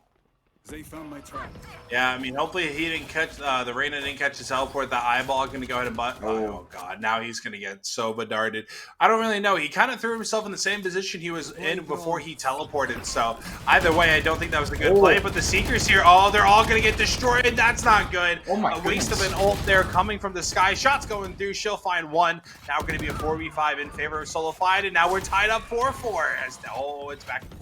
They found my trap. Yeah, I mean, hopefully he didn't catch, the Reyna didn't catch his teleport. The eyeball going to go ahead and butt. Oh, God, now he's going to get Sova darted. I don't really know. He kind of threw himself in the same position he was in before he teleported. So either way, I don't think that was a good play. But the Seekers here, they're all going to get destroyed. That's not good. Oh my A waste of an ult there coming from the sky. Shots going through. She'll find 1. Now going to be a 4v5 in favor of Solified. And now we're tied up 4-4. It's back and forth.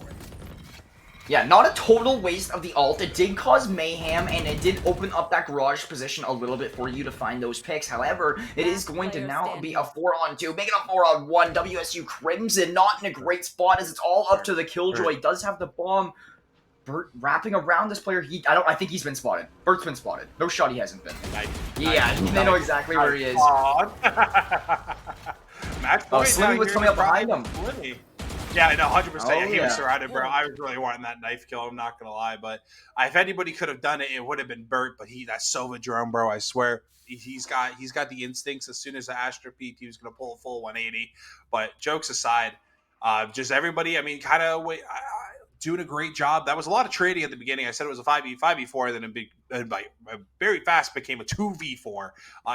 Yeah, not a total waste of the ult. It did cause mayhem, and it did open up that garage position a little bit for you to find those picks. However, it is going to now be a 4-on-2, making a 4-on-1. WSU Crimson not in a great spot as it's all up to the Killjoy. Does have the bomb. Bert wrapping around this player. I think he's been spotted. Bert's been spotted. No shot he hasn't been. Yeah, they know exactly where he is. Match point. Slimmy was coming up behind him. Yeah, I know, 100%. He yeah. was surrounded, bro. I was really wanting that knife kill. I'm not gonna lie, but if anybody could have done it, it would have been Bert. But that Sova drone, bro. I swear, he's got the instincts. As soon as the Astra peaked, he was gonna pull a full 180. But jokes aside, just everybody. I mean, kind of doing a great job. That was a lot of trading at the beginning. I said it was a 5v4, then very fast became a 2v4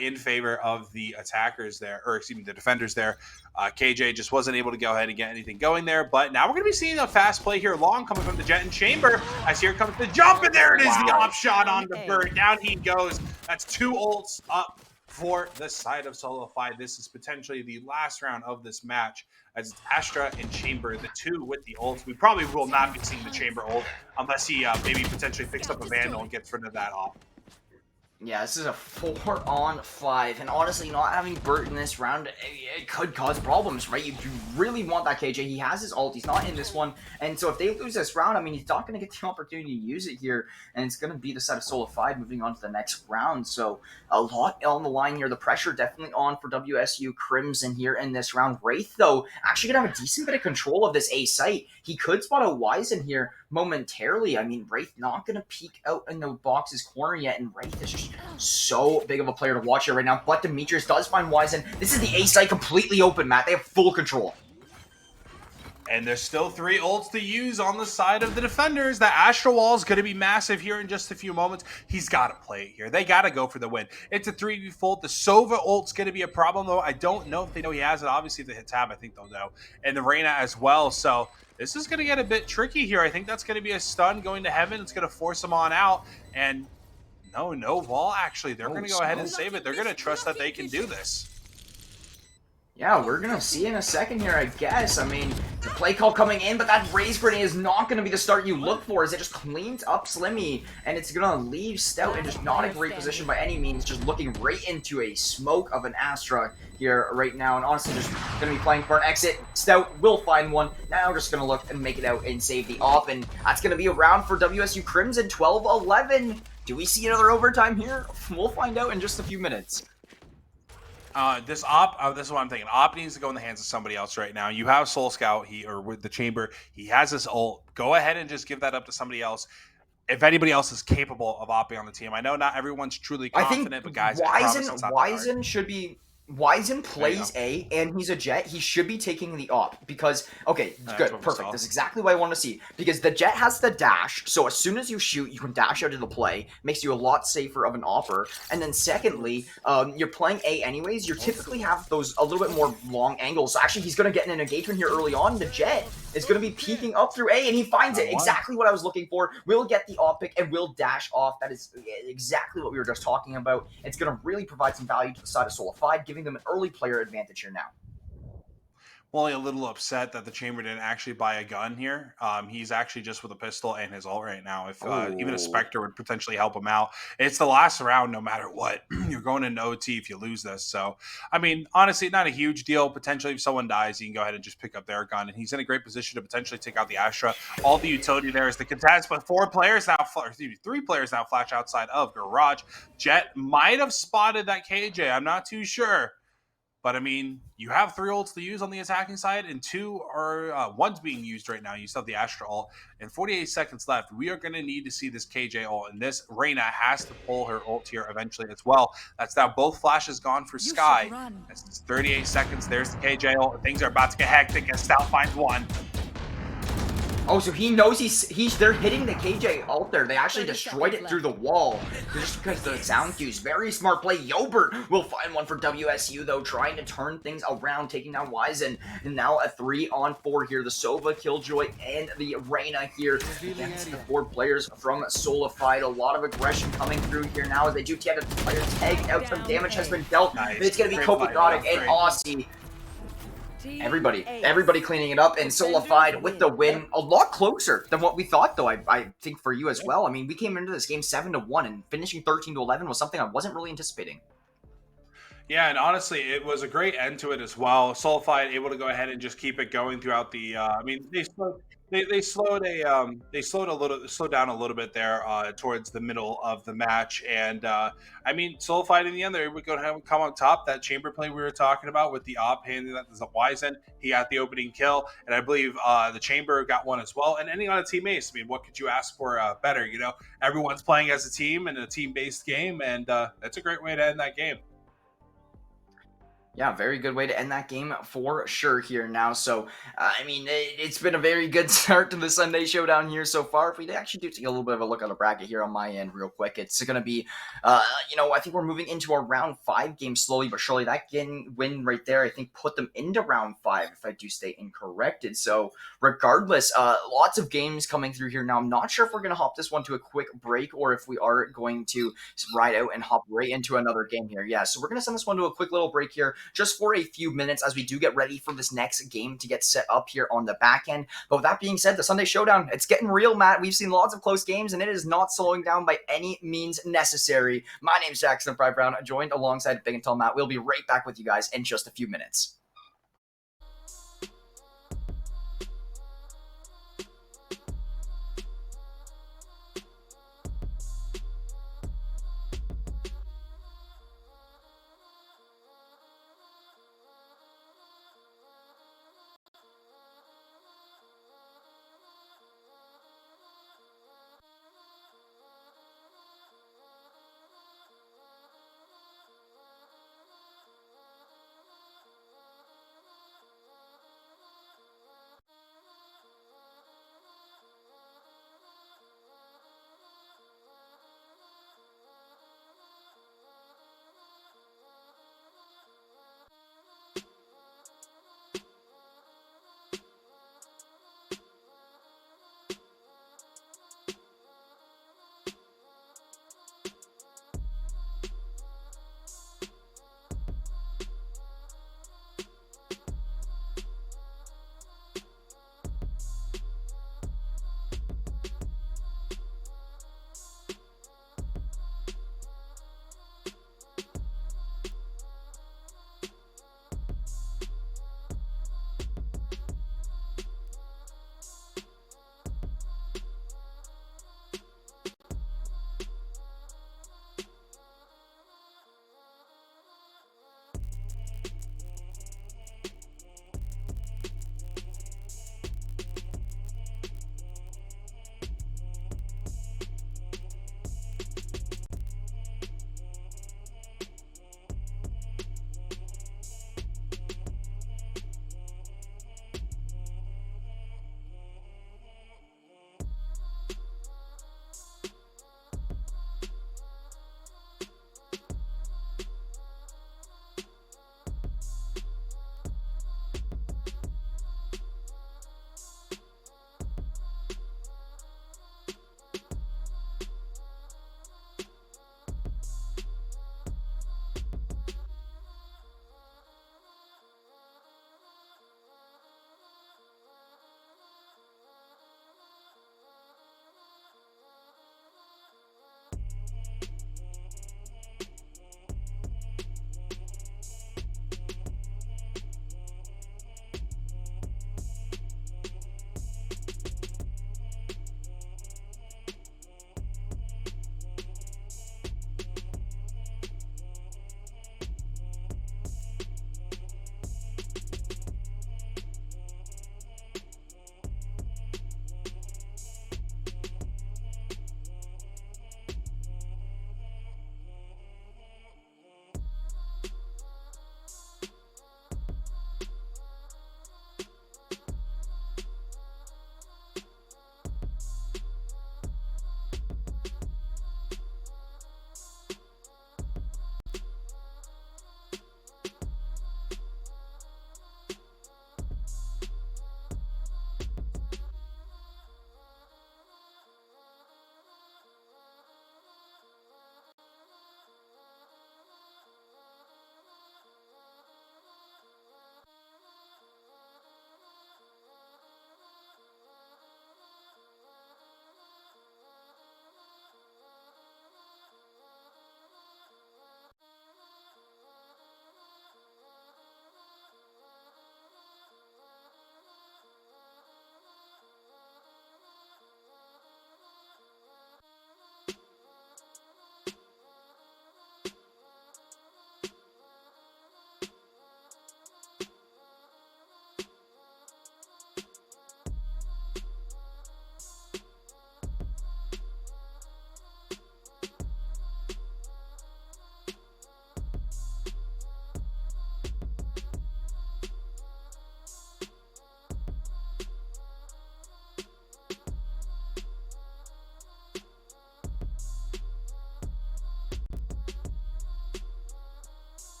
in favor of the attackers there, or excuse me, the defenders there. KJ just wasn't able to go ahead and get anything going there, but now we're going to be seeing a fast play here, long coming from the Jet and Chamber, as here comes the jump, and there it is, the op shot on the Bird. Down he goes. That's 2 ults up for the side of Solidified. This is potentially the last round of this match, as it's Astra and Chamber, the 2 with the ults. We probably will not be seeing the Chamber ult unless he maybe potentially picks up a Vandal and gets rid of that off. Yeah, this is a 4-on-5, and honestly, not having Bert in this round, it could cause problems, right? You really want that KJ. He has his ult. He's not in this one, and so if they lose this round, I mean, he's not going to get the opportunity to use it here, and it's going to be the side of Solidified moving on to the next round. So a lot on the line here. The pressure definitely on for WSU Crimson here in this round. Wraith, though, actually going to have a decent bit of control of this A site. He could spot a Wizen here momentarily. I mean, Wraith not going to peek out in the box's corner yet, and Wraith is just so big of a player to watch here right now. But Demetrius does find Wizen. This is the A site completely open, Matt. They have full control. And there's still 3 ults to use on the side of the defenders. The Astra Wall is going to be massive here in just a few moments. He's got to play it here. They got to go for the win. It's a 3v4. The Sova ult's going to be a problem, though. I don't know if they know he has it. Obviously, if they hit tab, I think they'll know. And the Reyna as well. So this is going to get a bit tricky here. I think that's going to be a stun going to heaven. It's going to force him on out. And no wall, actually. They're going to go ahead and save it. They're going to trust that they can do this. Yeah, we're going to see in a second here, I guess. I mean, the play call coming in, but that raise grenade is not going to be the start you look for, as it just cleans up Slimmy, and it's going to leave Stout in just not a great position by any means, just looking right into a smoke of an Astra here right now, and honestly just going to be playing for an exit. Stout will find one. Now just going to look and make it out and save the off, and that's going to be a round for WSU Crimson, 12-11. Do we see another overtime here? We'll find out in just a few minutes. This is what I'm thinking. Op needs to go in the hands of somebody else right now. You have Soul Scout, or with the Chamber, he has his ult. Go ahead and just give that up to somebody else. If anybody else is capable of opping on the team. I know not everyone's truly confident, but guys, Wizen should be. Wizen plays A, and he's a Jet. He should be taking the op because, okay, good, perfect. That's exactly what I want to see. Because the Jet has the dash, so as soon as you shoot, you can dash out of the play. Makes you a lot safer of an opper. And then secondly, you're playing A anyways. You typically have those a little bit more long angles. So actually, he's going to get in an engagement here early on. The Jet is going to be peeking up through A, and he finds it. Exactly what I was looking for. We'll get the op pick, and we'll dash off. That is exactly what we were just talking about. It's going to really provide some value to the side of Solidified, giving them an early player advantage here now. Well, a little upset that the Chamber didn't actually buy a gun here. He's actually just with a pistol and his ult right now. If even a Spectre would potentially help him out. It's the last round no matter what. You're going into OT if you lose this. So, I mean, honestly, not a huge deal. Potentially, if someone dies, you can go ahead and just pick up their gun. And he's in a great position to potentially take out the Astra. All the utility there is the contest, but 3 players now flash outside of Garage. Jet might have spotted that KJ. I'm not too sure. But, I mean, you have 3 ults to use on the attacking side, and 1's being used right now. You still have the Astra ult. And 48 seconds left. We are going to need to see this KJ ult, and this Reyna has to pull her ult here eventually as well. That's now both flashes gone for Sky. That's 38 seconds. There's the KJ ult. Things are about to get hectic as Stout finds one. Oh, so he knows they're hitting the KJ ult there. They actually destroyed it through the wall just because of the sound cues. Very smart play. Yobert will find one for WSU, though, trying to turn things around, taking down Wizen. And now a 3-on-4 here. The Sova, Killjoy, and the Reyna here against the 4 players from Solidified. A lot of aggression coming through here now as they do get a player tagged out. Some damage has been dealt. Nice. It's going to be Copagotic and Aussie. Everybody cleaning it up, and Solidified with the win. A lot closer than what we thought, though, I think, for you as well. I mean, we came into this game 7-1, and finishing 13-11 was something I wasn't really anticipating. Yeah, and honestly, it was a great end to it as well. Solidified able to go ahead and just keep it going throughout the. I mean, they slowed slowed down a little bit there towards the middle of the match, and I mean, Solidified in the end, they were going to come on top. That chamber play we were talking about with the op handing that as a wise end, he got the opening kill, and I believe the chamber got one as well. And ending on a team ace. I mean, what could you ask for better? You know, everyone's playing as a team in a team-based game, and that's a great way to end that game. Yeah, very good way to end that game for sure here now. So, I mean, it's been a very good start to the Sunday Showdown here so far. If we actually do take a little bit of a look at the bracket here on my end real quick, it's going to be, I think we're moving into a round 5 game slowly but surely. That win right there, I think, put them into round 5 if I do stay incorrected. So, regardless, lots of games coming through here now. I'm not sure if we're going to hop this one to a quick break or if we are going to ride out and hop right into another game here. Yeah, so we're going to send this one to a quick little break here, just for a few minutes as we do get ready for this next game to get set up here on the back end. But with that being said, the Sunday Showdown, it's getting real, Matt. We've seen lots of close games, and it is not slowing down by any means necessary. My name's Jackson Fry Brown, joined alongside Big and Tall Matt. We'll be right back with you guys in just a few minutes.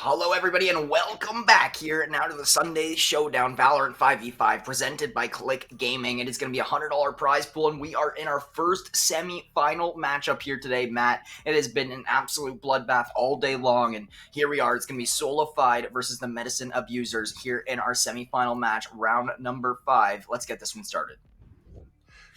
Hello everybody and welcome back here now to the Sunday Showdown Valorant 5v5 presented by Click Gaming. It is going to be a $100 prize pool and we are in our first semi-final matchup here today, Matt. It has been an absolute bloodbath all day long and here we are. It's going to be Solified versus the Medicine Abusers here in our semi-final match, round number 5. Let's get this one started.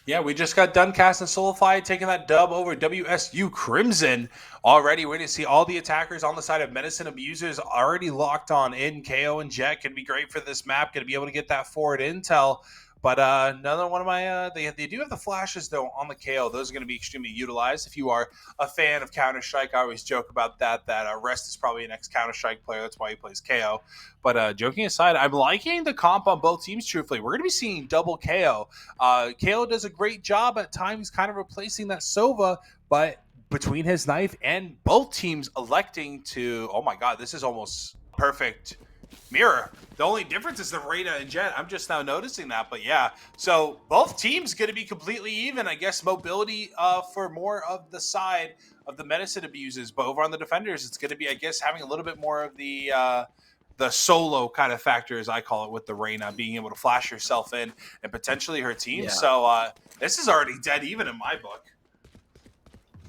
Yeah, we just got done casting Solified, taking that dub over WSU Crimson. Already, we're going to see all the attackers on the side of Medicine Abusers already locked on in. KO and Jet can be great for this map, going to be able to get that forward intel. But another one of my, they do have the flashes, though, on the KO. Those are going to be extremely utilized. If you are a fan of Counter-Strike, I always joke about that Rest is probably an ex-Counter-Strike player. That's why he plays KO. But joking aside, I'm liking the comp on both teams, truthfully. We're going to be seeing double KO. KO does a great job at times kind of replacing that Sova, but between his knife and both teams electing to, oh my god, this is almost perfect mirror. The only difference is the Reyna and Jet. I'm just now noticing that, but yeah. So both teams going to be completely even. I guess mobility for more of the side of the Medicine Abusers, but over on the Defenders, it's going to be, I guess, having a little bit more of the solo kind of factor, as I call it, with the Reyna, being able to flash herself in and potentially her team. Yeah. So this is already dead even in my book.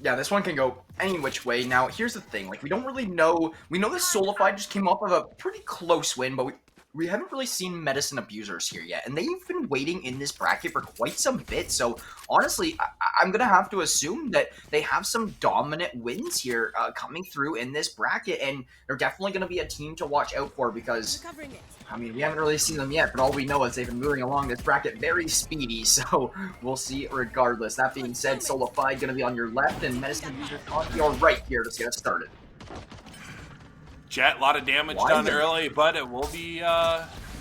Yeah, this one can go any which way. Now, here's the thing. Like, we don't really know. We know this Solified just came off of a pretty close win, but we haven't really seen Medicine Abusers here yet. And they've been waiting in this bracket for quite some bit. So, honestly, I'm going to have to assume that they have some dominant wins here coming through in this bracket. And they're definitely going to be a team to watch out for because, I mean, we haven't really seen them yet. But all we know is they've been moving along this bracket very speedy. So, we'll see regardless. That being said, Solified going to be on your left and Medicine Abusers on your right here to get us started. Jet, a lot of damage done early, but it will be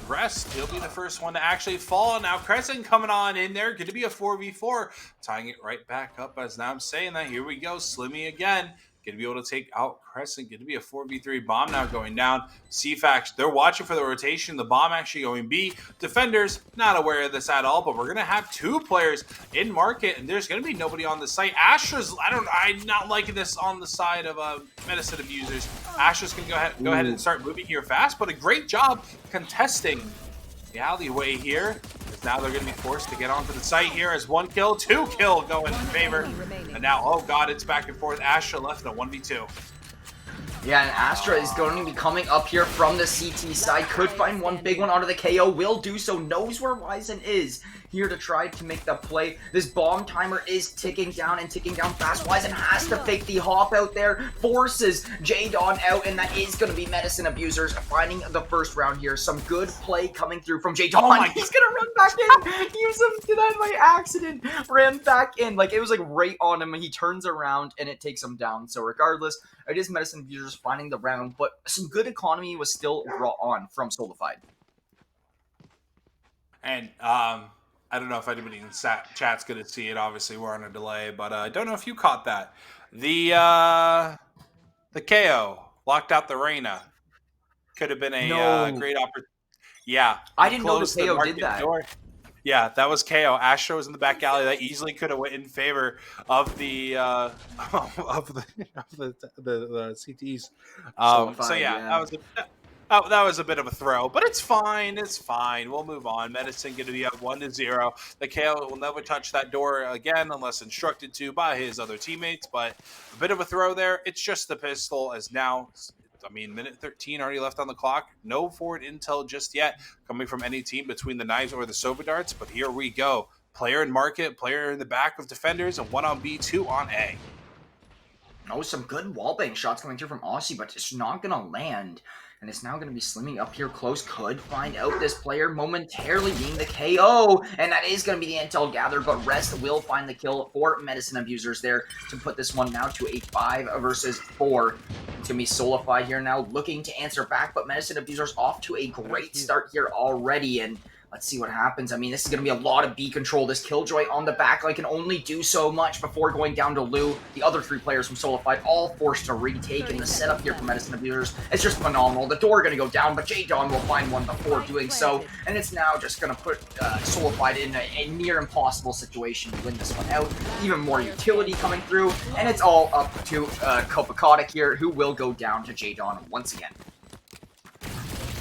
Rest. He'll be the first one to actually fall. Now Crescent coming on in there. Going to be a 4v4. Tying it right back up as now I'm saying that. Here we go. Slimmy again. Going to be able to take out Crescent. Going to be a 4v3 bomb now going down. CFAX, they're watching for the rotation. The bomb actually going B. Defenders, not aware of this at all, but we're going to have two players in market, and there's going to be nobody on the site. Astra's, I'm not liking this on the side of Medicine Abusers. Astra's going to go ahead and start moving here fast, but a great job contesting the alleyway here. Now they're going to be forced to get onto the site here as 1 kill, 2 kill going in favor. And now, oh god, it's back and forth. Astra left in a 1v2. Yeah, and Astra is going to be coming up here from the CT side. Could find one big one onto the KO. Will do so. Knows where Wizen is here to try to make the play. This bomb timer is ticking down and ticking down fast. Wizen has to fake the hop out there. Forces J-Don out, and that is going to be Medicine Abusers finding the first round here. Some good play coming through from J-Don. Oh he's going to run back in. Use him to that by accident. Ran back in. Like, it was like right on him. He turns around, and it takes him down. So regardless, it is Medicine Abusers finding the round, but some good economy was still brought on from Solified. And I don't know if anybody in chat's going to see it. Obviously, we're on a delay, but I don't know if you caught that. The KO locked out the Reyna. Could have been a great opportunity. Yeah, I didn't know the KO did that. Door. Yeah, that was KO. Astra was in the back alley. That easily could have went in favor of the CTs. So yeah, that was a bit of a throw, but it's fine. It's fine. We'll move on. Medicine going to be up 1-0. The KO will never touch that door again unless instructed to by his other teammates. But a bit of a throw there. It's just the pistol as now. I mean, minute 13 already left on the clock. No forward intel just yet coming from any team between the knives or the Sova darts. But here we go. Player in market, player in the back of defenders, and 1 on B, 2 on A. Oh, some good wallbang shots coming through from Aussie, but it's not going to land. And it's now going to be slimming up here close. Could find out this player momentarily being the KO. And that is going to be the intel gather. But Rest will find the kill for Medicine Abusers there to put this one now to a 5 versus 4. It's going to be Solified here now looking to answer back. But Medicine Abusers off to a great start here already. And let's see what happens. I mean, this is going to be a lot of B control. This Killjoy on the back line can only do so much before going down to Lou. The other 3 players from Solified all forced to retake, and the setup here for Medicine Abusers is just phenomenal. The door going to go down, but J-Don will find one before doing so, and it's now just going to put Solified in a near impossible situation to win this one out. Even more utility coming through, and it's all up to Kopakotic here, who will go down to J-Don once again.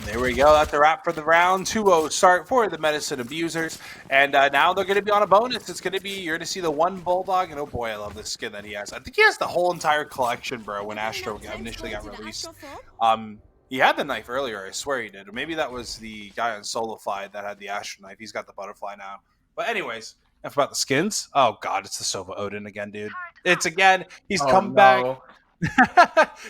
There we go. That's a wrap for the round. 2-0 start for the Medicine Abusers. And now they're going to be on a bonus. It's going to be, you're going to see the one Bulldog. And oh boy, I love this skin that he has. I think he has the whole entire collection, bro, when Astro initially got released. He had the knife earlier, I swear he did. Or maybe that was the guy on Solified that had the Astro knife. He's got the butterfly now. But anyways, enough about the skins. Oh god, it's the Sova Odin again, dude. It's again. He's come back.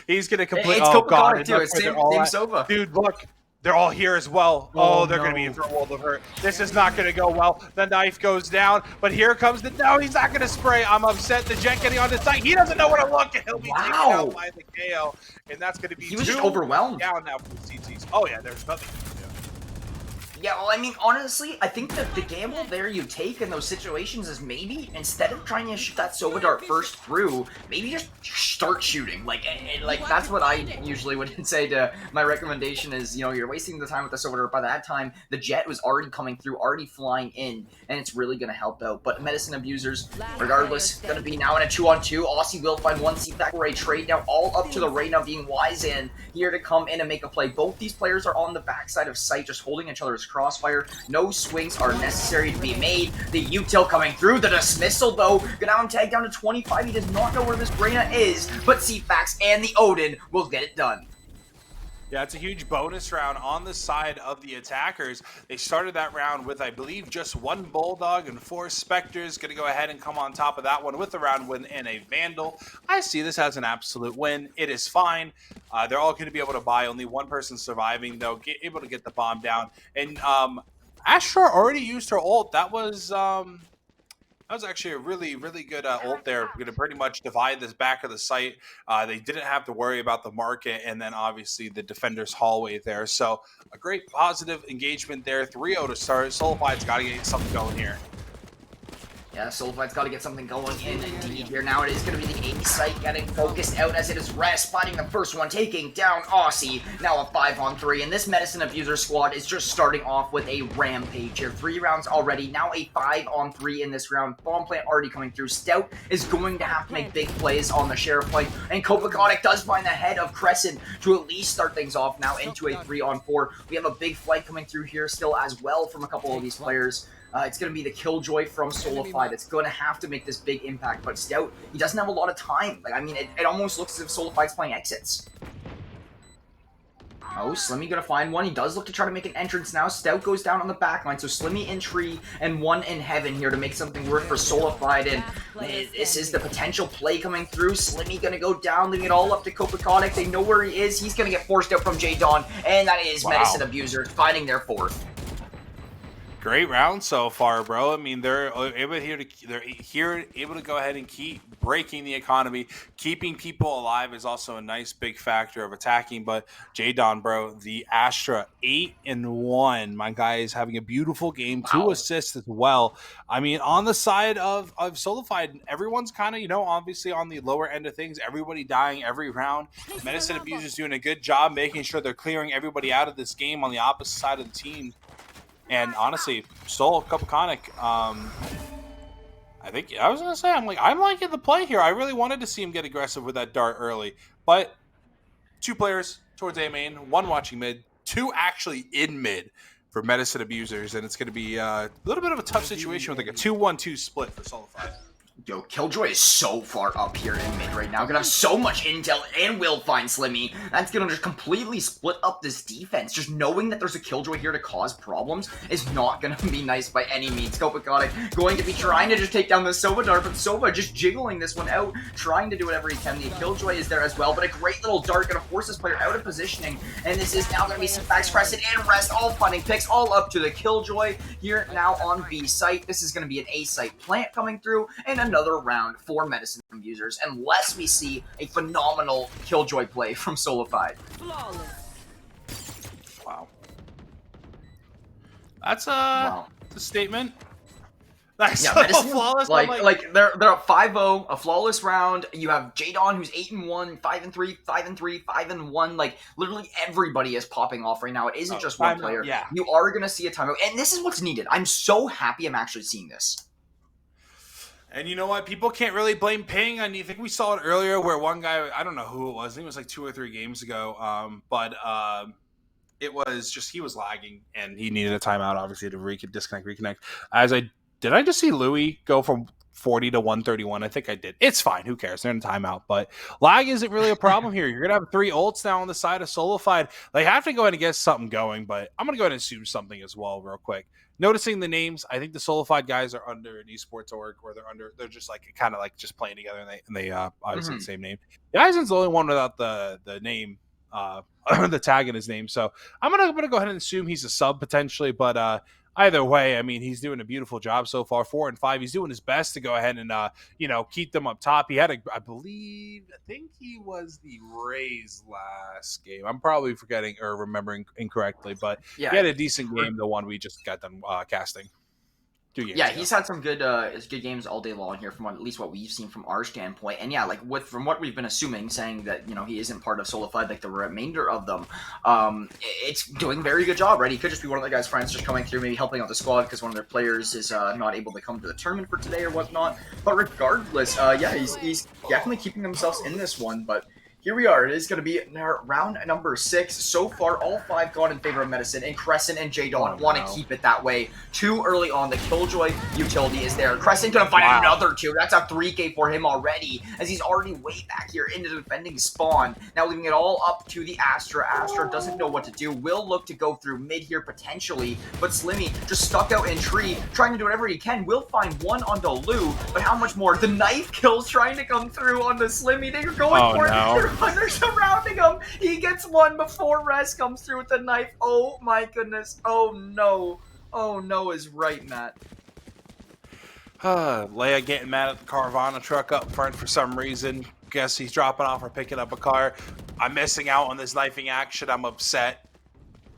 He's going to complete. It's oh god, too. It's same Sova. Dude, look. They're all here as well. Oh, they're going to be in for a world of hurt. This is not going to go well. The knife goes down, but here comes the... No, he's not going to spray. I'm upset. The Jet getting on the site. He doesn't know where to look, and he'll be taken out by the KO. And that's going to be He was just overwhelmed. Down now for the CTs. Oh, yeah, there's nothing to do. Yeah, well, I mean, honestly, I think that the gamble there you take in those situations is maybe, instead of trying to shoot that Sova Dart first through, maybe just start shooting. Like, that's what I usually would say to my recommendation is, you know, you're wasting the time with the Sova Dart. By that time, the Jet was already coming through, already flying in, and it's really going to help out. But Medicine Abusers, regardless, going to be now in a 2-on-2. Aussie will find one seat back for a trade now, all up to the right now, being Wise in here to come in and make a play. Both these players are on the backside of site, just holding each other's crossfire. No swings are necessary to be made. The util coming through. The dismissal, though. Go down, tag down to 25. He does not know where this Brena is, but CFAX and the Odin will get it done. Yeah, it's a huge bonus round on the side of the attackers. They started that round with, I believe, just one Bulldog and 4 Spectres. Going to go ahead and come on top of that one with the round win and a Vandal. I see this as an absolute win. It is fine. They're all going to be able to buy. Only one person surviving, though, able to get the bomb down. And Astra already used her ult. That was actually a really, really good ult there. We're going to pretty much divide this back of the site. They didn't have to worry about the market and then obviously the defender's hallway there. So a great positive engagement there. 3-0 to start. Solified's got to get something going here. Yeah, Solified's got to get something going in indeed here. Now it is going to be the A site getting focused out as it is Rest finding the first one, taking down Aussie. Now a 5-on-3, and this Medicine Abuser squad is just starting off with a rampage here. 3 rounds already, now a 5-on-3 in this round. Bomb plant already coming through. Stout is going to have to make big plays on the Sheriff flank, and Kopaconic does find the head of Crescent to at least start things off now into a 3-on-4. We have a big flank coming through here still as well from a couple of these players. It's going to be the Killjoy from Solified that's going to have to make this big impact, but Stout, he doesn't have a lot of time. Like, I mean, it almost looks as if Solified's playing exits. Oh, Slimmy going to find one. He does look to try to make an entrance now. Stout goes down on the back line, so Slimmy in tree and one in heaven here to make something work for Solified, and this is the potential play coming through. Slimmy going to go down, leaving it all up to Kopaconic. They know where he is. He's going to get forced out from J-Dawn, and that is Medicine Abusers finding their 4th. Great round so far, bro. I mean, they're able to go ahead and keep breaking the economy. Keeping people alive is also a nice big factor of attacking. But J-Dawn, bro, the Astra 8-1. My guy is having a beautiful game. Wow. 2 assists as well. I mean, on the side of Solified, everyone's kind of, you know, obviously on the lower end of things. Everybody dying every round. Medicine Abusers doing a good job making sure they're clearing everybody out of this game on the opposite side of the team. And honestly, Sol Kopaconic, I think I was gonna say I'm liking the play here. I really wanted to see him get aggressive with that dart early, but 2 players towards A main, 1 watching mid, 2 actually in mid for Medicine Abusers, and it's gonna be a little bit of a tough situation with like a 2-1-2 split for Solified. Yo, Killjoy is so far up here in mid right now. Gonna have so much intel and will find Slimmy. That's gonna just completely split up this defense. Just knowing that there's a Killjoy here to cause problems is not gonna be nice by any means. Kopaconic going to be trying to just take down the Sova Dart, but Sova just jiggling this one out, trying to do whatever he can. The Killjoy is there as well, but a great little dart gonna force this player out of positioning. And this is now gonna be CFAX, Crescent, and Rest all finding picks all up to the Killjoy here now on B site. This is gonna be an A site plant coming through, and another round for Medicine Abusers, unless we see a phenomenal Killjoy play from Solified. Wow. That's a statement. Nice. Yeah, Medicine, flawless. Like they're a 5-0, a flawless round. You have J-Dawn who's 8-1, 5-3, 5-3, 5-1. Like literally everybody is popping off right now. It isn't just one player. Yeah. You are gonna see a timeout, and this is what's needed. I'm so happy I'm actually seeing this. And you know what? People can't really blame Ping. I think we saw it earlier where one guy, I don't know who it was. I think it was like 2 or 3 games ago. But it was just he was lagging and he needed a timeout, obviously, to disconnect, reconnect. Did I just see Louis go from 40 to 131? I think I did. It's fine. Who cares? They're in timeout. But lag isn't really a problem here. You're going to have 3 ults now on the side of Solified. They have to go ahead and get something going, but I'm going to go ahead and assume something as well real quick. Noticing the names, I think the Solified guys are under an esports org, or they're just like kind of like just playing together, and they obviously the same name. The Eisen's the only one without the name, the tag in his name. So I'm gonna go ahead and assume he's a sub potentially, but either way, I mean, he's doing a beautiful job so far. 4 and 5. He's doing his best to go ahead and keep them up top. He had I think he was the Rays last game. I'm probably forgetting or remembering incorrectly, but Yeah, he had a decent game. The one we just got done casting. Yeah, he's had some good games all day long here, from at least what we've seen from our standpoint. And yeah, like from what we've been assuming, saying that he isn't part of Solified like the remainder of them, it's doing a very good job, right? He could just be one of the guys' friends just coming through, maybe helping out the squad because one of their players is not able to come to the tournament for today or whatnot. But regardless, yeah, he's definitely keeping themselves in this one. But here we are. It is going to be round number 6. So far, all 5 gone in favor of Medicine, and Crescent and J-Dawn want to keep it that way. Too early on. The Killjoy utility is there. Crescent going to find another 2. That's a 3K for him already, as he's already way back here in the defending spawn. Now leaving it all up to the Astra. Astra doesn't know what to do. Will look to go through mid here potentially, but Slimmy just stuck out in tree, trying to do whatever he can. Will find one on the Lou, but how much more? The knife kills trying to come through on the Slimmy. They're going for it. They're surrounding him. He gets one before Res comes through with the knife. Oh my goodness. Oh no. Oh no is right, Matt. Leia getting mad at the Carvana truck up front for some reason. Guess he's dropping off or picking up a car. I'm missing out on this knifing action. I'm upset.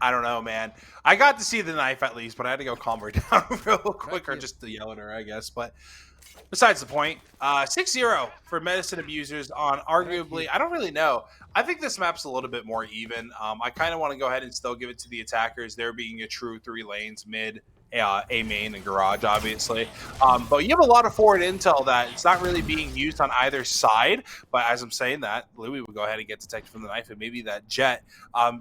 I don't know, man. I got to see the knife at least, but I had to go calm her down real quick, or just to yell at her, I guess. But besides the point, 6-0 for Medicine Abusers on arguably, I don't really know. I think this map's a little bit more even. I kind of want to go ahead and still give it to the attackers. They're being a true 3 lanes, mid, A main, and garage, obviously. But you have a lot of forward intel that it's not really being used on either side. But as I'm saying that, Louis would go ahead and get detected from the knife, and maybe that Jet.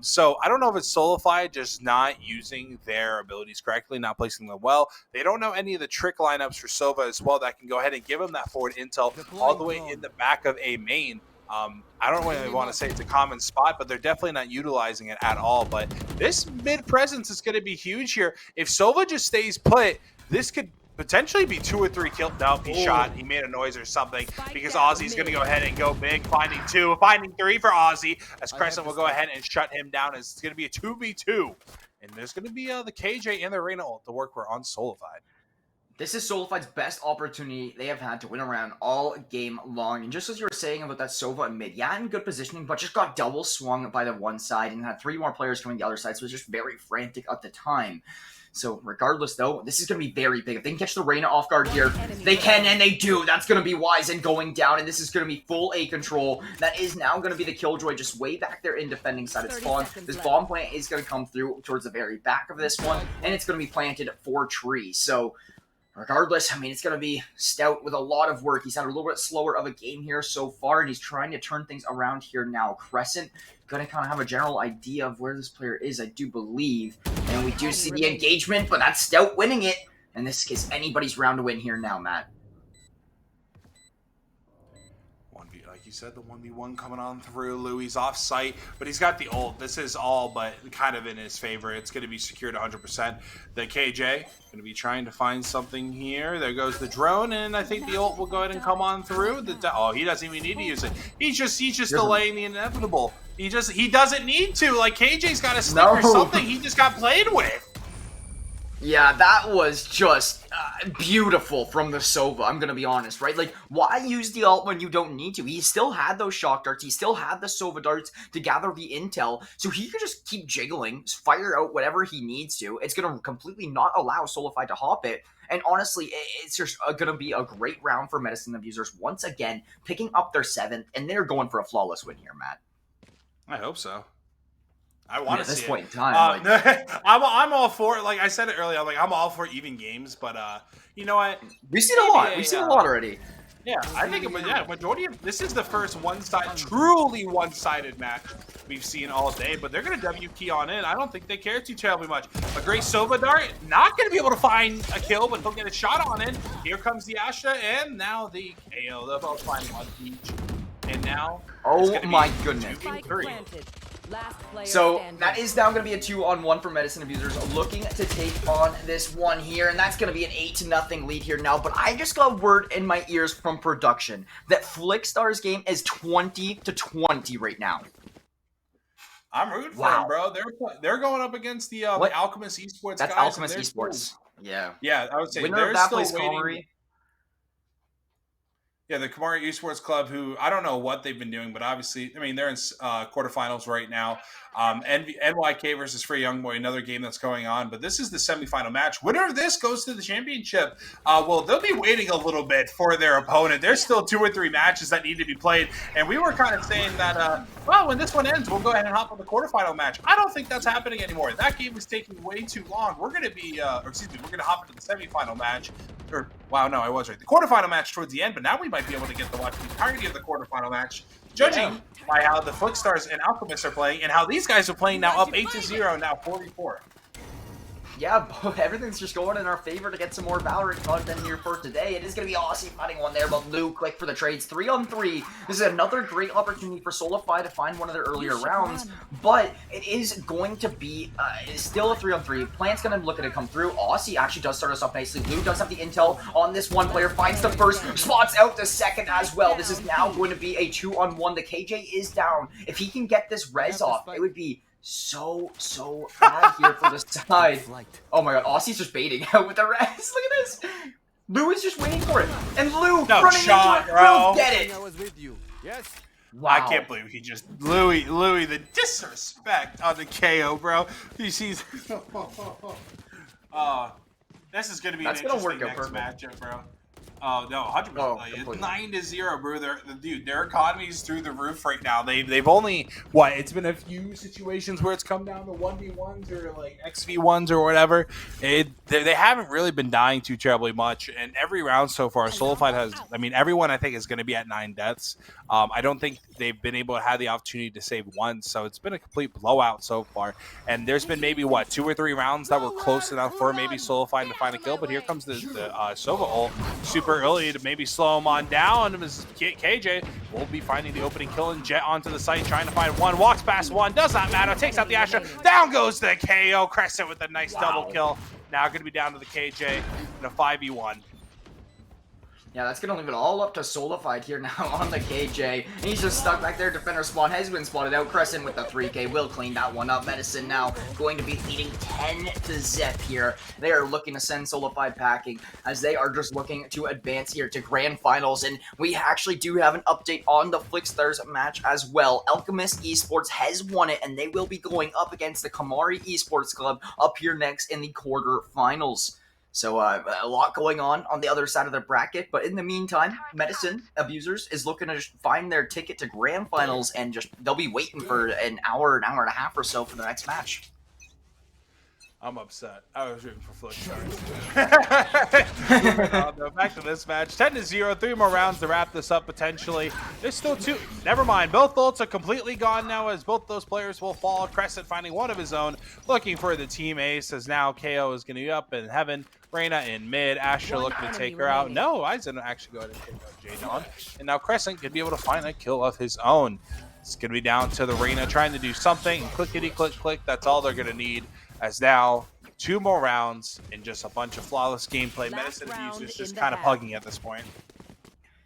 So I don't know if it's Solified just not using their abilities correctly, not placing them well. They don't know any of the trick lineups for Sova as well that can go ahead and give them that forward intel all the way in the back of A main. I don't really want to say it's a common spot, but they're definitely not utilizing it at all. But this mid presence is going to be huge here. If Sova just stays put, this could potentially be 2 or 3 kills. Nope, he shot. He made a noise or something, because Ozzy's going to go ahead and go big, finding 2, finding 3 for Ozzy, as Crescent will go ahead and shut him down. As it's going to be a 2v2, and there's going to be the KJ and the Reyna ult to work for on Solified. This is Solified's best opportunity they have had to win around all game long. And just as you were saying about that Sova and mid, yeah, in good positioning, but just got double swung by the one side and had 3 more players coming the other side, so it was just very frantic at the time. So regardless, though, this is going to be very big. If they can catch the Reyna off guard here, they can, and they do. That's going to be wise and going down, and this is going to be full A control. That is now going to be the Killjoy just way back there in defending side of spawn. This bomb plant is going to come through towards the very back of this one, and it's going to be planted for tree. So regardless, I mean, it's going to be Stout with a lot of work. He's had a little bit slower of a game here so far, and he's trying to turn things around here now. Crescent going to kind of have a general idea of where this player is, I do believe. And we do see the engagement, but that's Stout winning it. And this is anybody's round to win here now, Matt. Like you said, the 1v1 coming on through. Louis off site, but he's got the ult. This is all but kind of in his favor. It's going to be secured 100%. The KJ going to be trying to find something here. There goes the drone, and I think the ult will go ahead and come on through. Oh, he doesn't even need to use it. He's just delaying the inevitable. He doesn't need to. Like, KJ's got a stick or something. He just got played with. Yeah, that was just beautiful from the Sova, I'm going to be honest, right? Like, why use the ult when you don't need to? He still had those shock darts. He still had the Sova darts to gather the intel, so he could just keep jiggling, fire out whatever he needs to. It's going to completely not allow Solified to hop it. And honestly, it's just going to be a great round for Medicine Abusers once again, picking up their 7th, and they're going for a flawless win here, Matt. I hope so. I want to see at this point in time. I'm all for it. Like I said it earlier, I'm all for even games, but you know what? We've seen a lot. We've seen a lot already. Yeah, I think majority of this is the first truly one-sided match we've seen all day, but they're gonna W key on in. I don't think they care too terribly much. A great Sova dart, not gonna be able to find a kill, but he'll get a shot on it. Here comes the Asha, and now the KO. They'll both find one each. And now, oh my goodness. So that is now going to be a 2-on-1 for Medicine Abusers, looking to take on this one here, and that's going to be an 8-0 lead here now. But I just got word in my ears from production that Flickstar's game is 20-20 right now. I'm rooting for them, bro. They're going up against the Alchemist Esports That's guys. Alchemist Esports. Yeah. Yeah, I would say Winner they're of that still place, waiting. Comrie. Yeah, the Kamari Esports Club, who I don't know what they've been doing, but obviously, I mean, they're in quarterfinals right now. NYK versus Free Youngboy, another game that's going on. But this is the semifinal match. Winner of this goes to the championship. Well, they'll be waiting a little bit for their opponent. There's still 2 or 3 matches that need to be played. And we were kind of saying that, well, when this one ends, we'll go ahead and hop on the quarterfinal match. I don't think that's happening anymore. That game is taking way too long. We're going to be, we're going to hop into the semifinal match. Wow, no, I was right. The quarterfinal match towards the end, but now we might be able to get to watch the entirety of the quarterfinal match, judging by how the Flickstars and Alchemists are playing and how these guys are playing now up 8-0, now 44. Yeah, everything's just going in our favor to get some more Valorant content here for today. It is going to be Aussie finding one there, but Lou, quick for the trades. 3-on-3. This is another great opportunity for Solify to find one of their earlier rounds, but it is going to be still a 3-on-3. Plant's going to look at it come through. Aussie actually does start us off nicely. Lou does have the intel on this one player, finds the first, spots out the second as well. This is now going to be a 2-on-1. The KJ is down. If he can get this res off, it would be so bad here for the side. Oh my god, Aussie's just baiting out with the res. Look at this. Lou is just waiting for it. And Lou running into it. Lou, get it. I was with you. Yes. Wow. I can't believe he just Louis, the disrespect on the KO, bro. He sees this is gonna be an interesting next matchup, bro. Oh no, 100%. It's 9-0, bro. Dude, their economy's through the roof right now. They've only it's been a few situations where it's come down to 1v1s or like XV1s or whatever. They haven't really been dying too terribly much. And every round so far, Solified has. I mean, everyone I think is going to be at 9 deaths. I don't think they've been able to have the opportunity to save one, so it's been a complete blowout so far. And there's been maybe 2 or 3 rounds that were close enough for maybe Solified to find a kill. But here comes the Sova ult super early to maybe slow him on down. KJ will be finding the opening kill and jet onto the site, trying to find one. Walks past one, does not matter. Takes out the Astra. Down goes the KO. Crescent with a nice double kill. Now going to be down to the KJ in a 5v1. Yeah, that's going to leave it all up to Solified here now on the KJ. And he's just stuck back there. Defender spawn has been spotted out. Crescent with the 3K will clean that one up. Medicine now going to be leading 10-0 here. They are looking to send Solified packing as they are just looking to advance here to grand finals. And we actually do have an update on the Flickstars match as well. Alchemist Esports has won it, and they will be going up against the Kamari Esports Club up here next in the quarterfinals. So a lot going on the other side of the bracket, but in the meantime, Medicine Abusers is looking to just find their ticket to grand finals, and they'll be waiting for an hour and a half or so for the next match. I'm upset. I was rooting for Flickstars. Back to this match. 10-0. 3 more rounds to wrap this up potentially. There's still 2. Never mind. Both ults are completely gone now as both those players will fall. Crescent finding one of his own. Looking for the team ace as now KO is going to be up in heaven. Reyna in mid. Asher looking to take her out. No, I's going to actually go ahead and take out J-Dawn. And now Crescent could be able to find a kill of his own. It's going to be down to the Reyna trying to do something. Clickety click click. That's all they're going to need. As now, 2 more rounds and just a bunch of flawless gameplay. Medicine Abusers just kind of hugging at this point.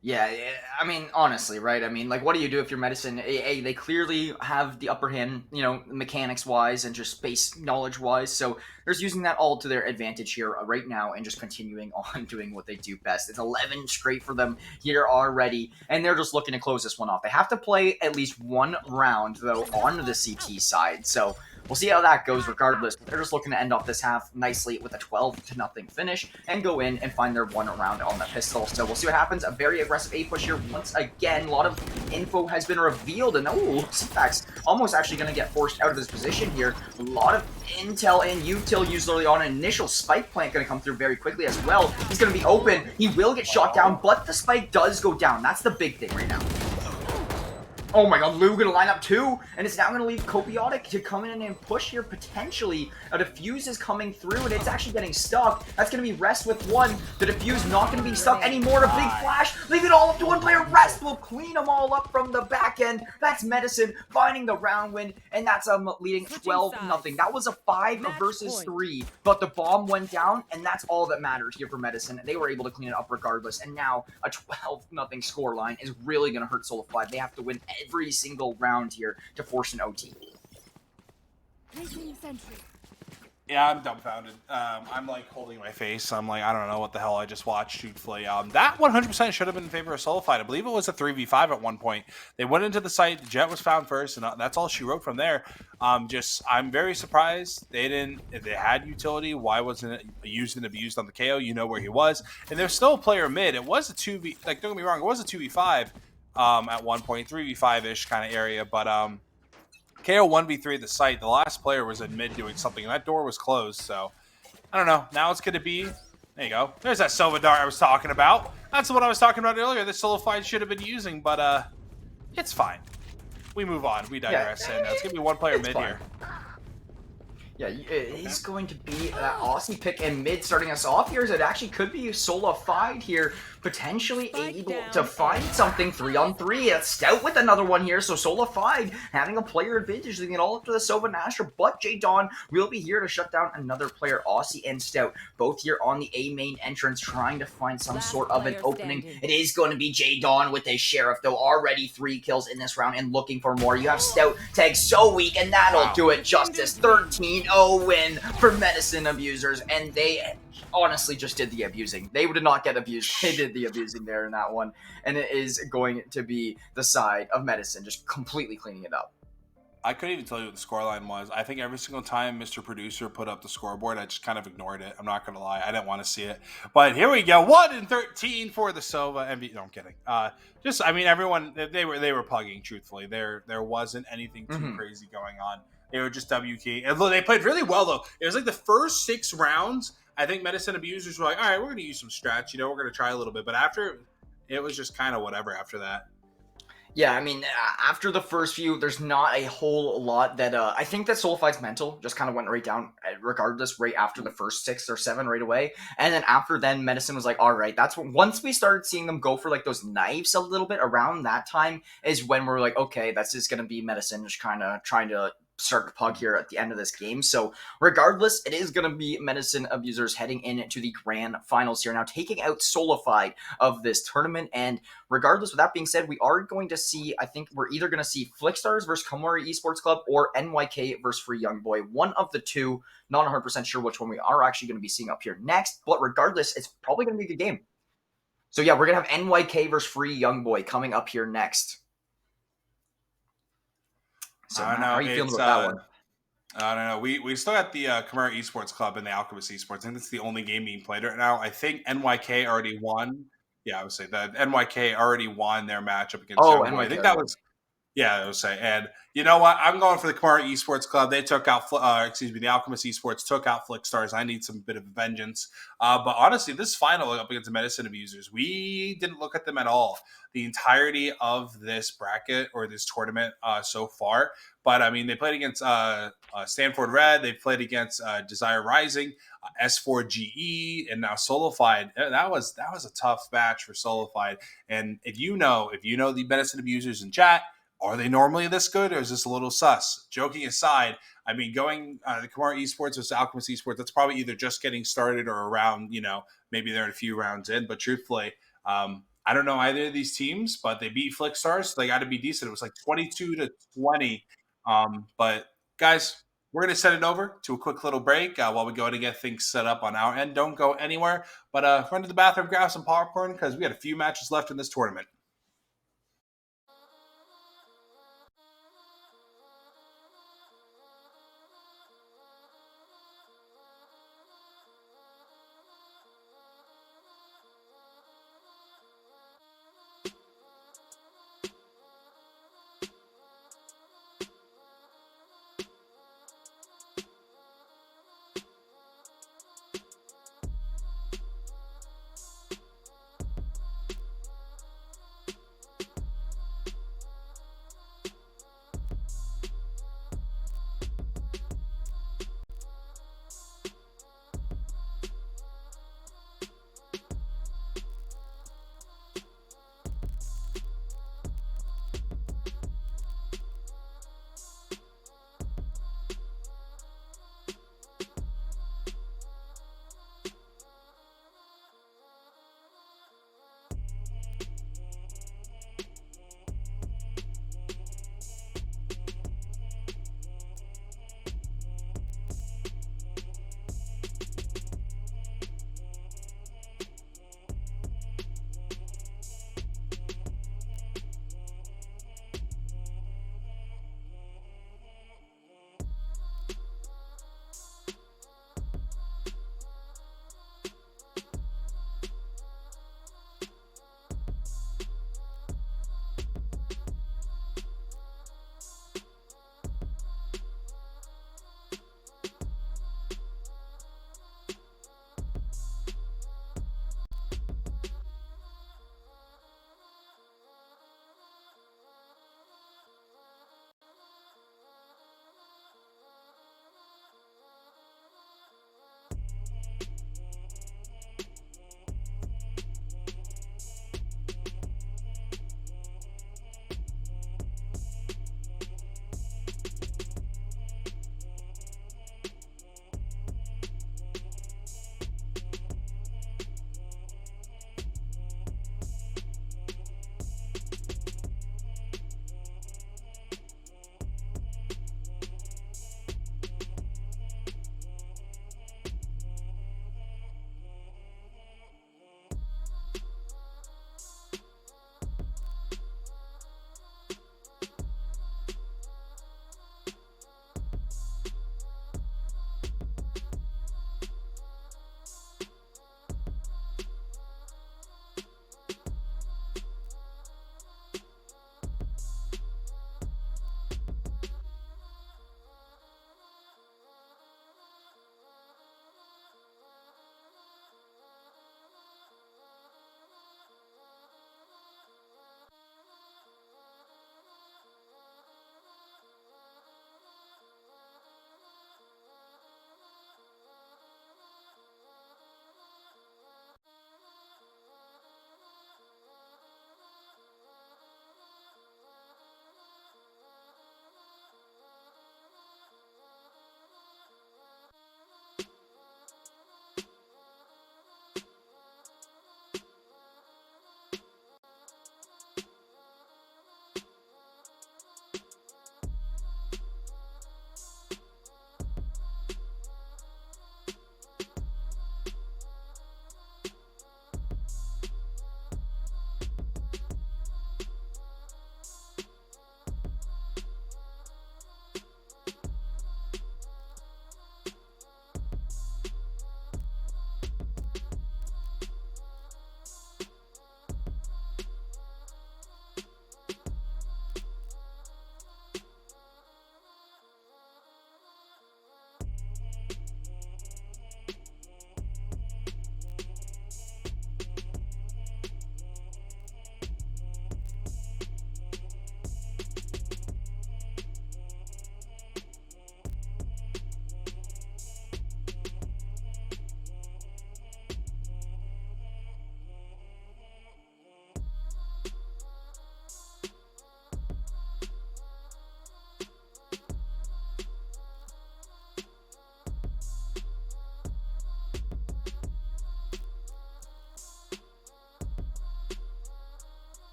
Yeah, I mean, honestly, right? I mean, like, what do you do if you're Medicine? They clearly have the upper hand, you know, mechanics-wise and just space knowledge-wise, so they're just using that all to their advantage here right now and just continuing on doing what they do best. It's 11 straight for them here already, and they're just looking to close this one off. They have to play at least 1 round, though, on the CT side, so we'll see how that goes regardless. They're just looking to end off this half nicely with a 12-0 finish and go in and find their one round on the pistol. So we'll see what happens. A very aggressive A push here once again. A lot of info has been revealed, and CFAX almost actually going to get forced out of his position here. A lot of intel and util used early on. An initial spike plant going to come through very quickly as well. He's going to be open. He will get shot down, but the spike does go down. That's the big thing right now. Oh my god, Lou gonna line up too, and it's now gonna leave Copiotic to come in and push here potentially. A defuse is coming through, and it's actually getting stuck. That's gonna be Rest with one. The defuse not gonna be stuck anymore. A big flash, leave it all up to one player. Rest will clean them all up from the back end. That's Medicine finding the round win, and that's leading 12-0. That was a 5 versus 3, but the bomb went down, and that's all that matters here for Medicine. They were able to clean it up regardless, and now a 12-0 scoreline is really gonna hurt Soulify. They have to win every single round here to force an OT. Yeah, I'm dumbfounded. I'm like holding my face. I'm like, I don't know what the hell I just watched, truthfully. That 100% should have been in favor of Solidified. I believe it was a 3v5 at one point. They went into the site, Jet was found first, and that's all she wrote from there. I'm very surprised they didn't, if they had utility, why wasn't it used and abused on the KO? You know where he was. And there's still a player mid. It was a 2v, like, don't get me wrong, it was a 2v5 at one point, 3v5-ish kind of area, but KO 1v3 at the site, the last player was in mid doing something, and that door was closed, so I don't know. Now it's going to be, there you go. There's that Sova dart I was talking about. That's what I was talking about earlier. The Solidified should have been using, but it's fine. We move on. We digress, and it's going to be one player mid here. Yeah, he's going to be that Aussie pick in mid starting us off here. It actually could be Solidified here, potentially able to find something 3-on-3. That's Stout with another one here, so Solidified having a player advantage, leaving it all up to the Sova Nasher, but J-Dawn will be here to shut down another player. Aussie and Stout, both here on the A main entrance, trying to find some sort of an opening. It is going to be J-Dawn with his Sheriff, though, already 3 kills in this round and looking for more. You have Stout tagged so weak, and that'll do it justice. 13-0 win for Medicine Abusers, and they honestly just did the abusing. They did not get abused. They did the abusing there in that one, and it is going to be the side of Medicine just completely cleaning it up. I couldn't even tell you what the scoreline was. I think every single time Mr. Producer put up the scoreboard, I just kind of ignored it. I'm not going to lie. I didn't want to see it. But here we go. 1-13 for the Sova MV. No, I'm kidding. I mean, everyone, they were plugging, truthfully. There wasn't anything too crazy going on. They were just W key. And they played really well, though. It was like the first 6 rounds, I think Medicine Abusers were like, all right, we're going to use some strats. We're going to try a little bit. But after, it was just kind of whatever after that. Yeah, I mean, after the first few, there's not a whole lot that, I think that Solidified's mental just kind of went right down, regardless, right after the first 6 or 7 right away. And then after then, Medicine was like, all right, that's when, once we started seeing them go for, like, those knives a little bit around that time is when we're like, okay, that's just going to be Medicine just kind of trying to start to pug here at the end of this game. So regardless, it is going to be Medicine Abusers heading into the grand finals here now, taking out Solidified of this tournament. And regardless, with that being said, we are going to see, I think we're either going to see Flickstars versus Komori Esports Club or NYK versus Free Young Boy. One of the two, not 100% sure which one we are actually going to be seeing up here next, but regardless, it's probably going to be a good game. So yeah, we're going to have NYK versus Free Young Boy coming up here next. So how are you feeling about that one? I don't know. We still got the Komori Esports Club and the Alchemist Esports. I think that's the only game being played right now. I think NYK already won. Yeah, I would say that NYK already won their matchup against Young Boy. I think that was, yeah, I would say. And you know what? I'm going for the Komori Esports Club. They took out, the Alchemist Esports took out Flickstars. I need some bit of vengeance. But honestly, this final up against the Medicine Abusers, we didn't look at them at all the entirety of this bracket or this tournament so far. But I mean, they played against Stanford Red. They played against Desire Rising, S4GE, and now Solidified. That was a tough match for Solidified. And if you know the Medicine Abusers in chat, are they normally this good, or is this a little sus? Joking aside, I mean, going the Komori Esports versus Alchemist Esports, that's probably either just getting started or around, maybe they're a few rounds in. But truthfully, I don't know either of these teams, but they beat Flickstars, so they got to be decent. It was like 22-20. But guys, we're going to send it over to a quick little break while we go to get things set up on our end. Don't go anywhere, but run to the bathroom, grab some popcorn, because we got a few matches left in this tournament.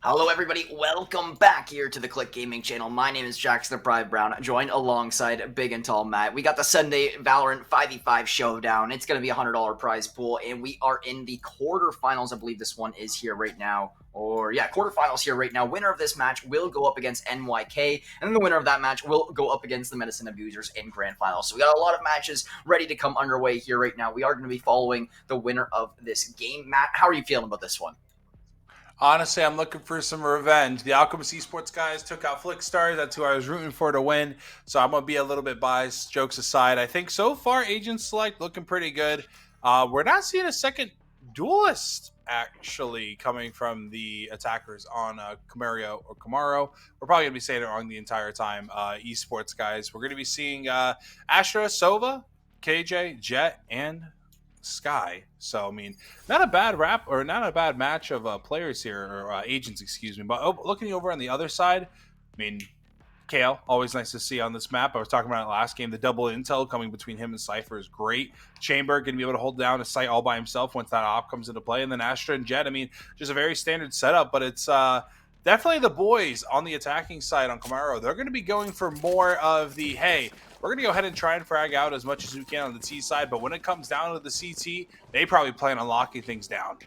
Hello everybody, welcome back here to the Click Gaming channel. My name is Jackson the Pride Brown, joined alongside Big and Tall Matt. We got the Sunday Valorant 5v5 showdown. It's going to be a $100 prize pool, and we are in the quarterfinals. I believe this one is here right now. Quarterfinals here right now. Winner of this match will go up against NYK, and then the winner of that match will go up against the Medicine Abusers in grand finals. So we got a lot of matches ready to come underway here right now. We are going to be following the winner of this game. Matt, how are you feeling about this one? Honestly, I'm looking for some revenge. The Alchemist Esports guys took out Flickstars. That's who I was rooting for to win. So I'm going to be a little bit biased, jokes aside. I think so far, Agent Select looking pretty good. We're not seeing a second duelist, actually, coming from the attackers on Camaro. We're probably going to be saying it wrong the entire time. Esports guys. We're going to be seeing Astra, Sova, KJ, Jet, and Sky. So I mean, not a bad match of players here, or agents, excuse me. But looking over on the other side, I mean, Kale, always nice to see on this map. I was talking about it last game. The double intel coming between him and Cypher is great. Chamber going to be able to hold down a site all by himself once that op comes into play. And then Astra and Jet, I mean, just a very standard setup, but it's definitely the boys on the attacking side on Camaro. They're going to be going for more of the, hey, we're going to go ahead and try and frag out as much as we can on the T side, but when it comes down to the CT, they probably plan on locking things down.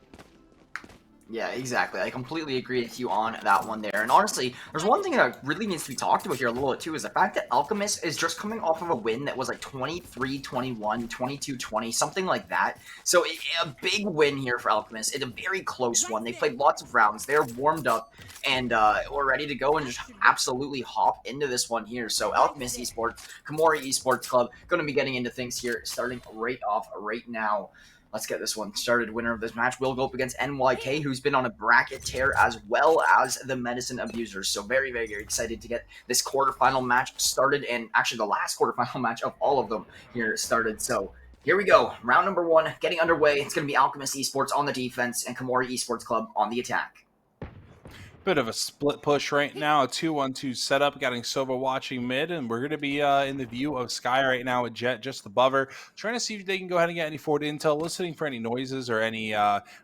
Yeah, exactly. I completely agree with you on that one there. And honestly, there's one thing that really needs to be talked about here a little bit too, is the fact that Alchemist is just coming off of a win that was like 23-21, 22-20, something like that. So a big win here for Alchemist. It's a very close one. They played lots of rounds. They're warmed up and we're ready to go and just absolutely hop into this one here. So Alchemist Esports, Komori Esports Club, going to be getting into things here starting right off right now. Let's get this one started. Winner of this match will go up against NYK, who's been on a bracket tear, as well as the Medicine Abusers. So very, very excited to get this quarterfinal match started, and actually the last quarterfinal match of all of them here started. So here we go. Round number one getting underway. It's going to be Alchemist Esports on the defense and Komori Esports Club on the attack. Bit of a split push right now, a 2-1-2 setup, getting Sova watching mid, and we're going to be in the view of Sky right now with Jet just above her, trying to see if they can go ahead and get any forward intel, listening for any noises or any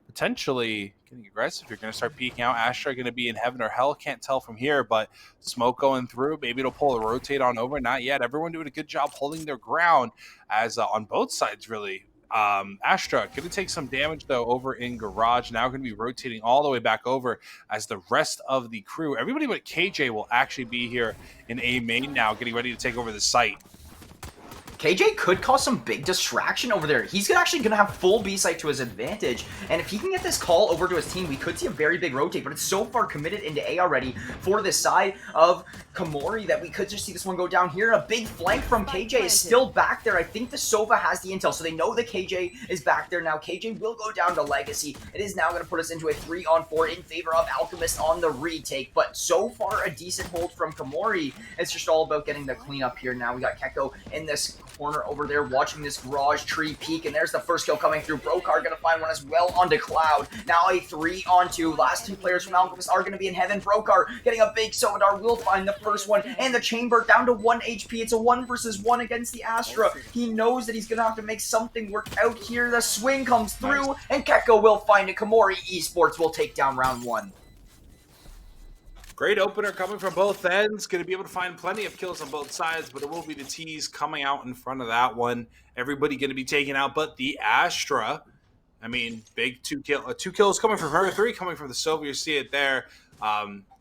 potentially getting aggressive. You're going to start peeking out. Astra going to be in heaven or hell, can't tell from here, but smoke going through, maybe it'll pull a rotate on over, not yet. Everyone doing a good job holding their ground as on both sides, really. Astra going to take some damage though over in garage, now going to be rotating all the way back over as the rest of the crew, everybody but KJ, will actually be here in A main now, getting ready to take over the site. KJ could cause some big distraction over there. He's actually going to have full B site to his advantage, and if he can get this call over to his team, we could see a very big rotate, but it's so far committed into A already for this side of Komori that we could just see this one go down here. A big flank from KJ is still back there. I think the Sova has the intel, so they know that KJ is back there now. KJ will go down to Legacy. It is now going to put us into a 3-on-4 in favor of Alchemist on the retake, but so far a decent hold from Komori. It's just all about getting the cleanup here now. We got Keko in this corner over there watching this garage tree peek, and there's the first kill coming through. Brokar gonna find one as well onto Cloud. Now a 3-on-2. Last two players from Alchemist are gonna be in heaven. Brokar getting a big Somadar will find the first one, and the Chamber down to 1 HP. It's a 1 versus 1 against the Astra. He knows that he's gonna have to make something work out here. The swing comes through, and Keko will find it. Komori Esports will take down round 1. Great opener coming from both ends. Going to be able to find plenty of kills on both sides, but it will be the T's coming out in front of that one. Everybody going to be taken out, but the Astra. I mean, big two kills coming from her, 3 coming from the Sova. You see it there.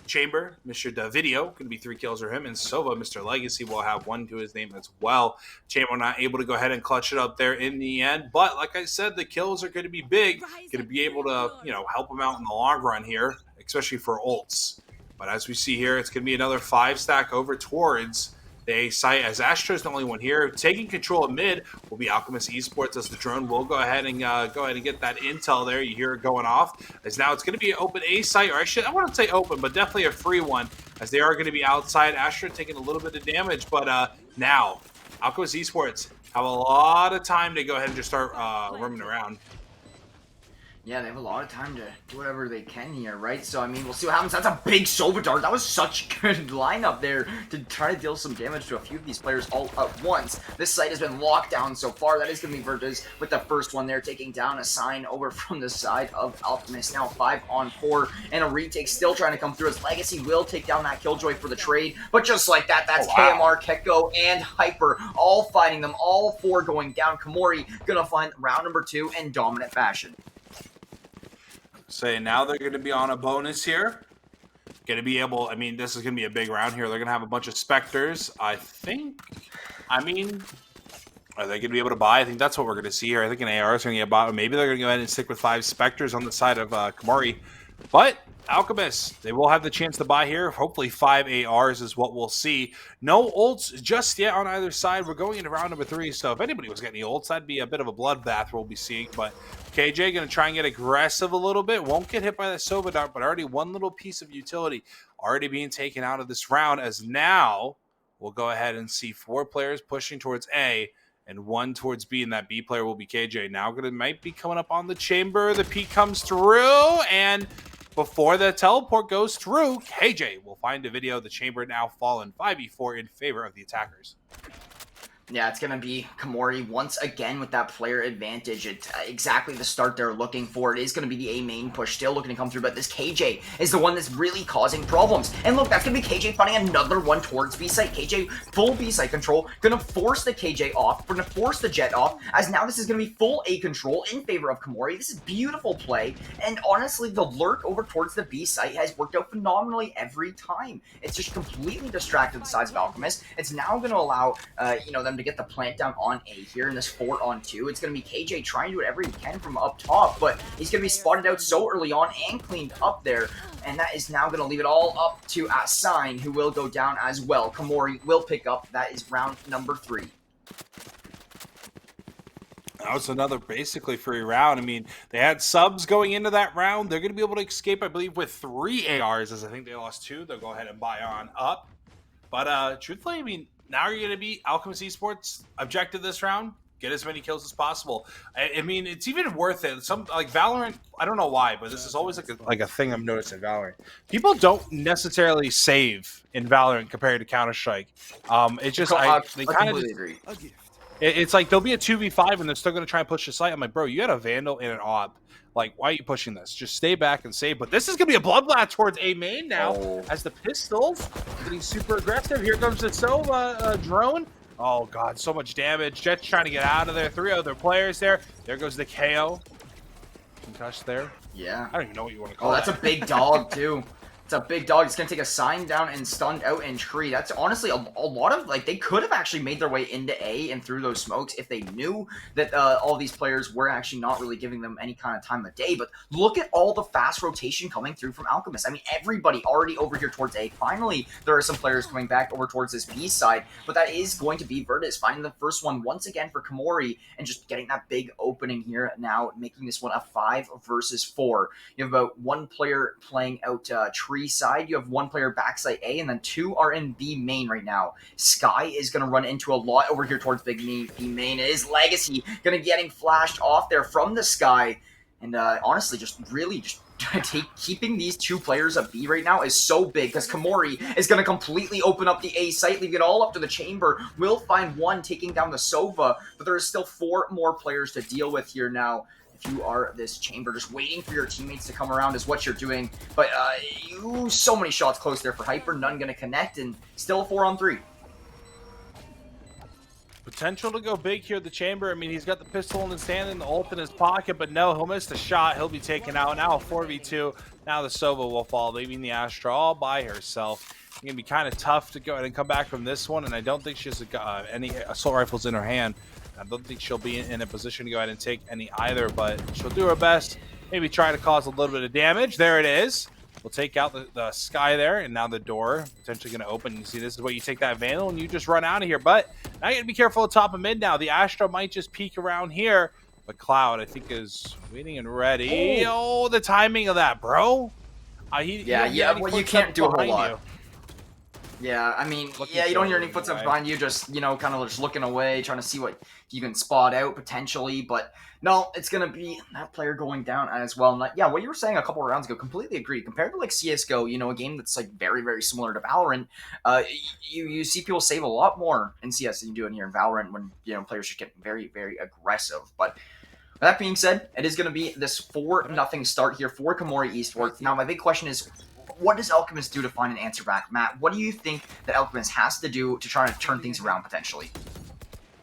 Chamber, Mr. Davidio, going to be 3 kills for him, and Sova, Mr. Legacy, will have 1 to his name as well. Chamber not able to go ahead and clutch it up there in the end, but like I said, the kills are going to be big. Going to be able to, help him out in the long run here, especially for ults. But as we see here, it's going to be another 5-stack over towards the A site, as Astra is the only one here. Taking control of mid will be Alchemist Esports, as the drone will go ahead and get that intel there. You hear it going off, as now it's going to be an open A site, or I wouldn't say open, but definitely a free one, as they are going to be outside. Astra taking a little bit of damage, but now Alchemist Esports have a lot of time to go ahead and just start roaming around. Yeah, they have a lot of time to do whatever they can here, right? So, I mean, we'll see what happens. That's a big Sova Dart. That was such good lineup there to try to deal some damage to a few of these players all at once. This site has been locked down so far. That is going to be Virtus with the first one there, taking down a sign over from the side of Alchemist. Now 5-on-4, and a retake still trying to come through as Legacy will take down that Killjoy for the trade. But just like that, that's KMR, Kekko, and Hyper all fighting them, all four going down. Komori going to find round number 2 in dominant fashion. Say now they're going to be on a bonus here. Going to be able, I mean, this is going to be a big round here. They're going to have a bunch of Spectres, I think. I mean, are they going to be able to buy? I think that's what we're going to see here. I think an AR is going to get bought. Maybe they're going to go ahead and stick with 5 Spectres on the side of Komori. But Alchemist, they will have the chance to buy here. Hopefully 5 ARs is what we'll see. No ults just yet on either side. We're going into round number 3, so if anybody was getting the ults, that'd be a bit of a bloodbath we'll be seeing. But KJ going to try and get aggressive a little bit. Won't get hit by that Sova Dart, but already one little piece of utility already being taken out of this round, as now we'll go ahead and see 4 players pushing towards A and 1 towards B, and that B player will be KJ. Now might be coming up on the chamber. The peek comes through, and before the teleport goes through, KJ will find a video. The chamber now fallen 5v4 in favor of the attackers. Yeah, it's going to be Komori once again with that player advantage. It's exactly the start they're looking for. It is going to be the A main push still looking to come through, but this KJ is the one that's really causing problems. And look, that's going to be KJ finding another one towards B site. KJ full B site control, going to force the KJ off. We're going to force the Jet off, as now this is going to be full A control in favor of Komori. This is beautiful play, and honestly, the lurk over towards the B site has worked out phenomenally every time. It's just completely distracted the sides of Alchemist. It's now going to allow, them to get the plant down on A here in this 4-on-2. It's going to be KJ trying to do whatever he can from up top, but he's going to be spotted out so early on and cleaned up there, and that is now going to leave it all up to Sign, who will go down as well. Komori will pick up. That is round number 3. That was another basically free round. I mean, they had subs going into that round. They're going to be able to escape, I believe, with 3 ARs, as I think they lost 2. They'll go ahead and buy on up. But truthfully, I mean, now you're going to be Alchemist Esports' objective this round. Get as many kills as possible. I mean, it's even worth it. Some like Valorant, I don't know why, but this is always like a thing I've noticed in Valorant. People don't necessarily save in Valorant compared to Counter-Strike. It's just they kind of agree. It's like there'll be a 2v5 and they're still going to try and push the site. I'm like, bro, you had a Vandal and an AWP. Like, why are you pushing this? Just stay back and save. But this is going to be a bloodbath towards A main now, as the pistols getting super aggressive. Here comes the Sova drone. Oh, God, so much damage. Jet's trying to get out of there. 3 other players there. There goes the KO. Concussion there. Yeah. I don't even know what you want to call that's a big dog, too. It's a big dog. It's going to take a Sign down and stunned out in tree. That's honestly a lot of, like, they could have actually made their way into A and through those smokes if they knew that all these players were actually not really giving them any kind of time of day. But look at all the fast rotation coming through from Alchemist. I mean, everybody already over here towards A. Finally, there are some players coming back over towards this B side, but that is going to be Virtus finding the first one once again for Komori and just getting that big opening here now, making this one a 5 versus 4. You have about 1 player playing out tree side, you have 1 player backside A, and then 2 are in B main right now. Sky is going to run into a lot over here towards B main. It is Legacy going to getting flashed off there from the Sky, and honestly, just really just keeping these 2 players at B right now is so big, because Komori is going to completely open up the A site, leaving it all up to the chamber. Will find 1 taking down the Sova, but there is still 4 more players to deal with here now. If you are this chamber, just waiting for your teammates to come around is what you're doing. But so many shots close there for Hyper, none going to connect, and still a 4-on-3. Potential to go big here at the chamber. I mean, he's got the pistol in his hand and the ult in his pocket, but no, he'll miss the shot. He'll be taken out. Now a 4v2. Now the Sova will fall, leaving the Astra all by herself. It's going to be kind of tough to go ahead and come back from this one, and I don't think she has any assault rifles in her hand. I don't think she'll be in a position to go ahead and take any either, but she'll do her best. Maybe try to cause a little bit of damage. There it is. We'll take out the Sky there, and now the door potentially going to open. You see, this is where you take that Vandal, and you just run out of here. But now you got to be careful at top of mid now. The Astra might just peek around here. But Cloud, I think, is waiting and ready. Oh, the timing of that, bro. Well, you can't do a whole lot. Yeah, I mean, Looking yeah, you don't hear any forward footsteps away. behind you, just, you know, kind of just looking away, trying to see what you can spot out potentially, but no, it's going to be that player going down as well. And yeah, what you were saying a couple of rounds ago, completely agree. Compared to like CSGO, you know, a game that's like very, very similar to Valorant, you see people save a lot more in CS than you do in here in Valorant when, you know, players just get very, very aggressive. But that being said, it is going to be this 4-0 start here for Komori Esports. Now, my big question is, what does Alchemist do to find an answer back? Matt, what do you think that Alchemist has to do to try to turn things around potentially?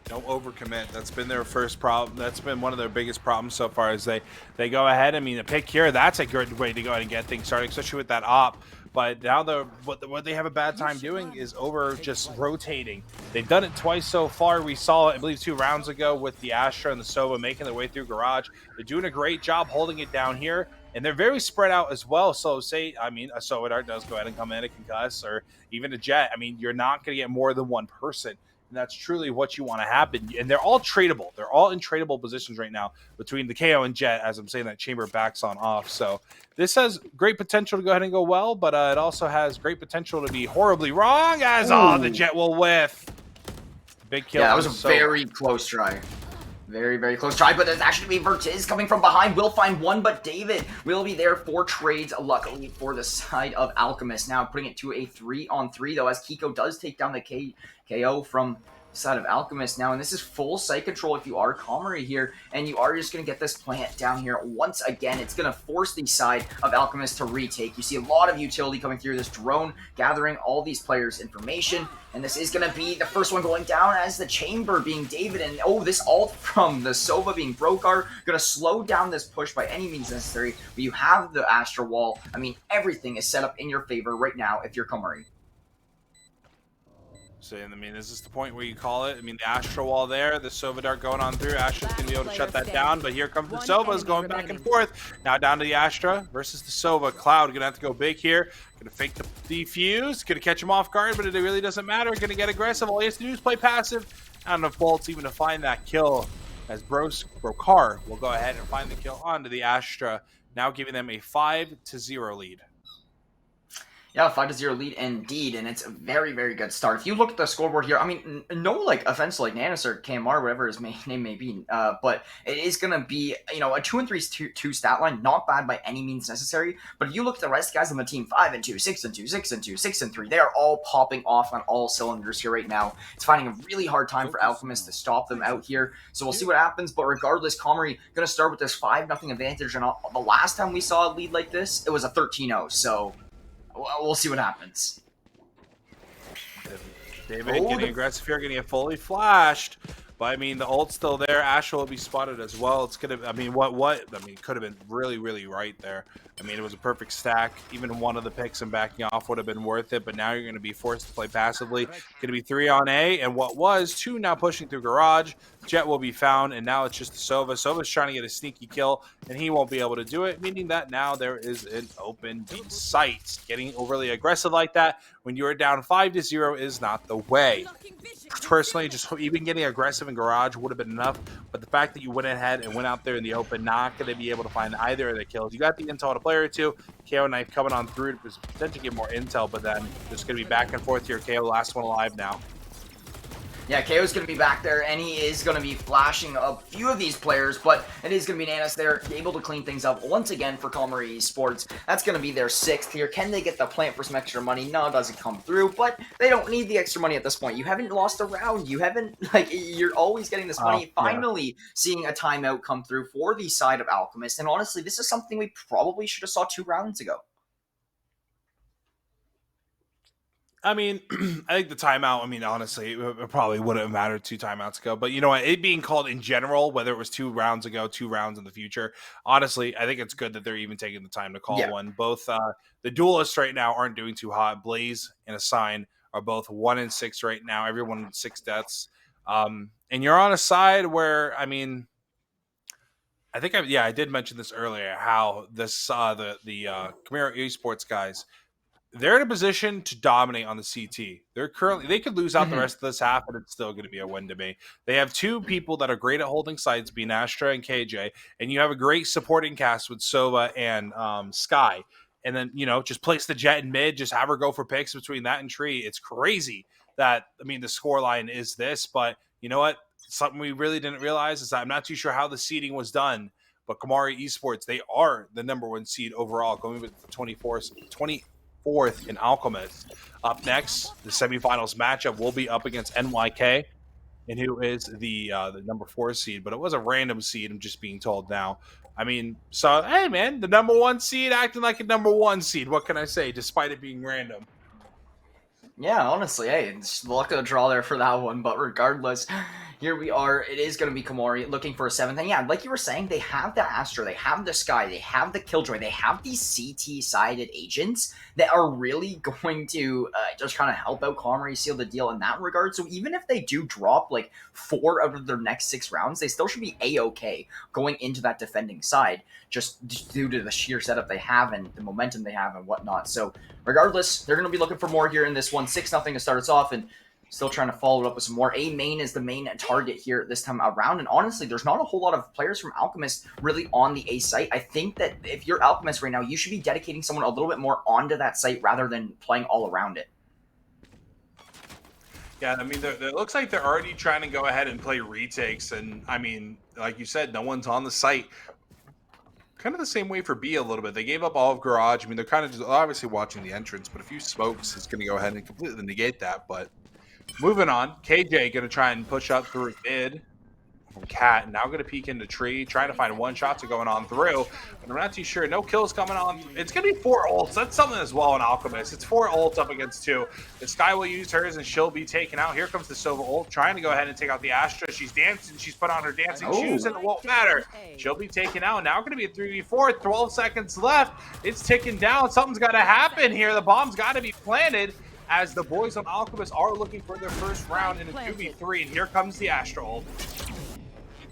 Don't overcommit. That's been their first problem. That's been one of their biggest problems so far. Is they go ahead. I mean, a pick here. That's a good way to go ahead and get things started, especially with that op. But now what they have a bad time doing is over just rotating. They've done it twice so far. We saw, I believe, 2 rounds ago with the Astra and the Sova making their way through Garage. They're doing a great job holding it down here. And they're very spread out as well. So say, I mean, a Sovidar does go ahead and come in, a Concuss, or even a Jet. I mean, you're not going to get more than one person. And that's truly what you want to happen. And they're all tradable. They're all in tradable positions right now between the KO and Jet, as I'm saying that Chamber backs on off. So this has great potential to go ahead and go well, but it also has great potential to be horribly wrong, as the Jet will whiff. Big kill. Yeah, that was a very close try. Very, very close try, but there's actually Vertiz coming from behind. Will find one, but David will be there for trades, luckily for the side of Alchemist. Now putting it to a 3-on-3, though, as Kiko does take down the KO from side of Alchemist now, and this is full site control if you are Comrie here, and you are just going to get this plant down here once again. It's going to force the side of Alchemist to retake. You see a lot of utility coming through this drone, gathering all these players' information, and this is going to be the first one going down as the Chamber being David, and oh, this ult from the Sova being Brokar, going to slow down this push by any means necessary, but you have the Astra Wall. I mean, everything is set up in your favor right now if you're Comrie. Saying, I mean, is this the point where you call it? I mean, the Astra Wall there, the Sova Dart going on through. Astra's going to be able to shut that down, but here comes the Sovas going back and forth. Now down to the Astra versus the Sova. Cloud going to have to go big here. Going to fake the defuse. Going to catch him off guard, but it really doesn't matter. Going to get aggressive. All he has to do is play passive. Not enough bolts even to find that kill, as Brokar will go ahead and find the kill onto the Astra, now giving them a 5-0 lead. Yeah, 5-0 lead indeed, and it's a very, very good start. If you look at the scoreboard here, I mean, no, like, offense to, like, Nanis or KMR, whatever his name may be, but it is going to be, you know, a 2-3-2 stat line, not bad by any means necessary, but if you look at the rest of the guys on the team, 5-2, 6-2, 6-2, 6-3, they are all popping off on all cylinders here right now. It's finding a really hard time for Alchemist to stop them out here, so we'll see what happens, but regardless, Comrie going to start with this 5-0 advantage, and the last time we saw a lead like this, it was a 13-0, so we'll see what happens. David getting aggressive here, getting it fully flashed. But I mean, the ult's still there. Astra will be spotted as well. It's gonna. I mean, what? I mean, could have been really, really right there. I mean, it was a perfect stack. Even one of the picks and backing off would have been worth it. But now you're going to be forced to play passively. Going to be 3 on A, and what was 2 now pushing through Garage. Jet will be found, and now it's just the Sova. Sova's trying to get a sneaky kill, and he won't be able to do it, meaning that now there is an open B site. Getting overly aggressive like that when you are down 5-0 is not the way. Personally, just even getting aggressive in Garage would have been enough, but the fact that you went ahead and went out there in the open, not going to be able to find either of the kills. You got the intel to player 2, KO Knife coming on through to potentially get more intel, but then just going to be back and forth here. KO last one alive now. Yeah, KO's going to be back there, and he is going to be flashing a few of these players, but it is going to be Nanis there, able to clean things up once again for Comrie Esports. That's going to be their 6th here. Can they get the plant for some extra money? No, it doesn't come through, but they don't need the extra money at this point. You haven't lost a round. You haven't, like, you're always getting this money. Finally seeing a timeout come through for the side of Alchemist, and honestly, this is something we probably should have saw 2 rounds ago. I mean, I think the timeout, I mean, honestly, it probably wouldn't have mattered 2 timeouts ago. But you know what? It being called in general, whether it was 2 rounds ago, 2 rounds in the future, honestly, I think it's good that they're even taking the time to call one. Both the duelists right now aren't doing too hot. Blaze and Assign are both 1-6 right now. Everyone 6 deaths. And you're on a side where, I mean, I think I did mention this earlier, how this the Chimera Esports guys, they're in a position to dominate on the CT. They could lose out the rest of this half, and it's still going to be a win to me. They have 2 people that are great at holding sites, being Astra and KJ, and you have a great supporting cast with Sova and Sky. and then, you know, just place the Jet in mid, just have her go for picks between that and tree. It's crazy that, I mean, the score line is this, but you know what? Something we really didn't realize is that I'm not too sure how the seeding was done, but Kamari Esports, they are the #1 seed overall, going with the 24th in Alchemist. Up next, the semifinals matchup will be up against NYK, and who is the #4 seed, but it was a random seed, I'm just being told now. I mean, so, hey, man, the #1 seed acting like a #1 seed. What can I say, despite it being random? Yeah, honestly, hey, it's luck of the draw there for that one, but regardless, here we are. It is going to be Komori looking for a 7th. And yeah, like you were saying, they have the Astra, they have the Sky, they have the Killjoy, they have these CT-sided agents that are really going to just kind of help out Komori seal the deal in that regard. So even if they do drop like 4 out of their next 6 rounds, they still should be A-okay going into that defending side, just due to the sheer setup they have and the momentum they have and whatnot. So regardless, they're going to be looking for more here in this one. 6-0 to start us off, and still trying to follow it up with some more. A main is the main target here this time around, and honestly, there's not a whole lot of players from Alchemist really on the A site. I think that if you're Alchemist right now, you should be dedicating someone a little bit more onto that site rather than playing all around it. Yeah, I mean, it looks like they're already trying to go ahead and play retakes, and I mean, like you said, no one's on the site. Kind of the same way for B a little bit. They gave up all of Garage. I mean, they're kind of just obviously watching the entrance, but a few smokes is going to go ahead and completely negate that. But moving on, KJ going to try and push up through mid from Cat. Now going to peek into tree, trying to find one shot to going on through. But I'm not too sure. No kills coming on. It's going to be 4 ults. That's something as well in Alchemist. It's 4 ults up against 2. The Sky will use hers, and she'll be taken out. Here comes the Sova ult, trying to go ahead and take out the Astra. She's dancing. She's put on her dancing shoes, and it won't matter. She'll be taken out. Now going to be a 3v4. 12 seconds left. It's ticking down. Something's got to happen here. The bomb's got to be planted, as the boys on Alchemist are looking for their first round in a 2v3, and here comes the Astra ult.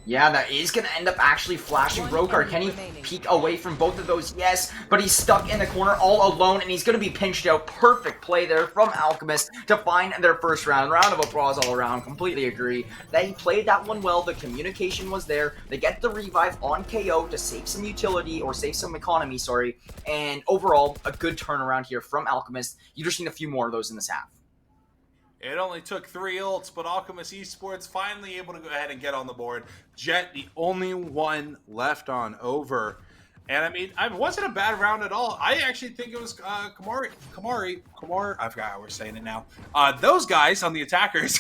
Yeah, that is going to end up actually flashing Brokar. Can he peek away from both of those? Yes, but he's stuck in the corner all alone, and he's going to be pinched out. Perfect play there from Alchemist to find their first round. Round of applause all around. Completely agree. They played that one well. The communication was there. They get the revive on KO to save some utility, or save some economy, sorry. And overall, a good turnaround here from Alchemist. You just need a few more of those in this half. It only took 3 ults, but Alchemist Esports finally able to go ahead and get on the board. Jet, the only one left on over. And I mean, it wasn't a bad round at all. I actually think it was Kamari. I forgot how we're saying it now. Those guys on the attackers,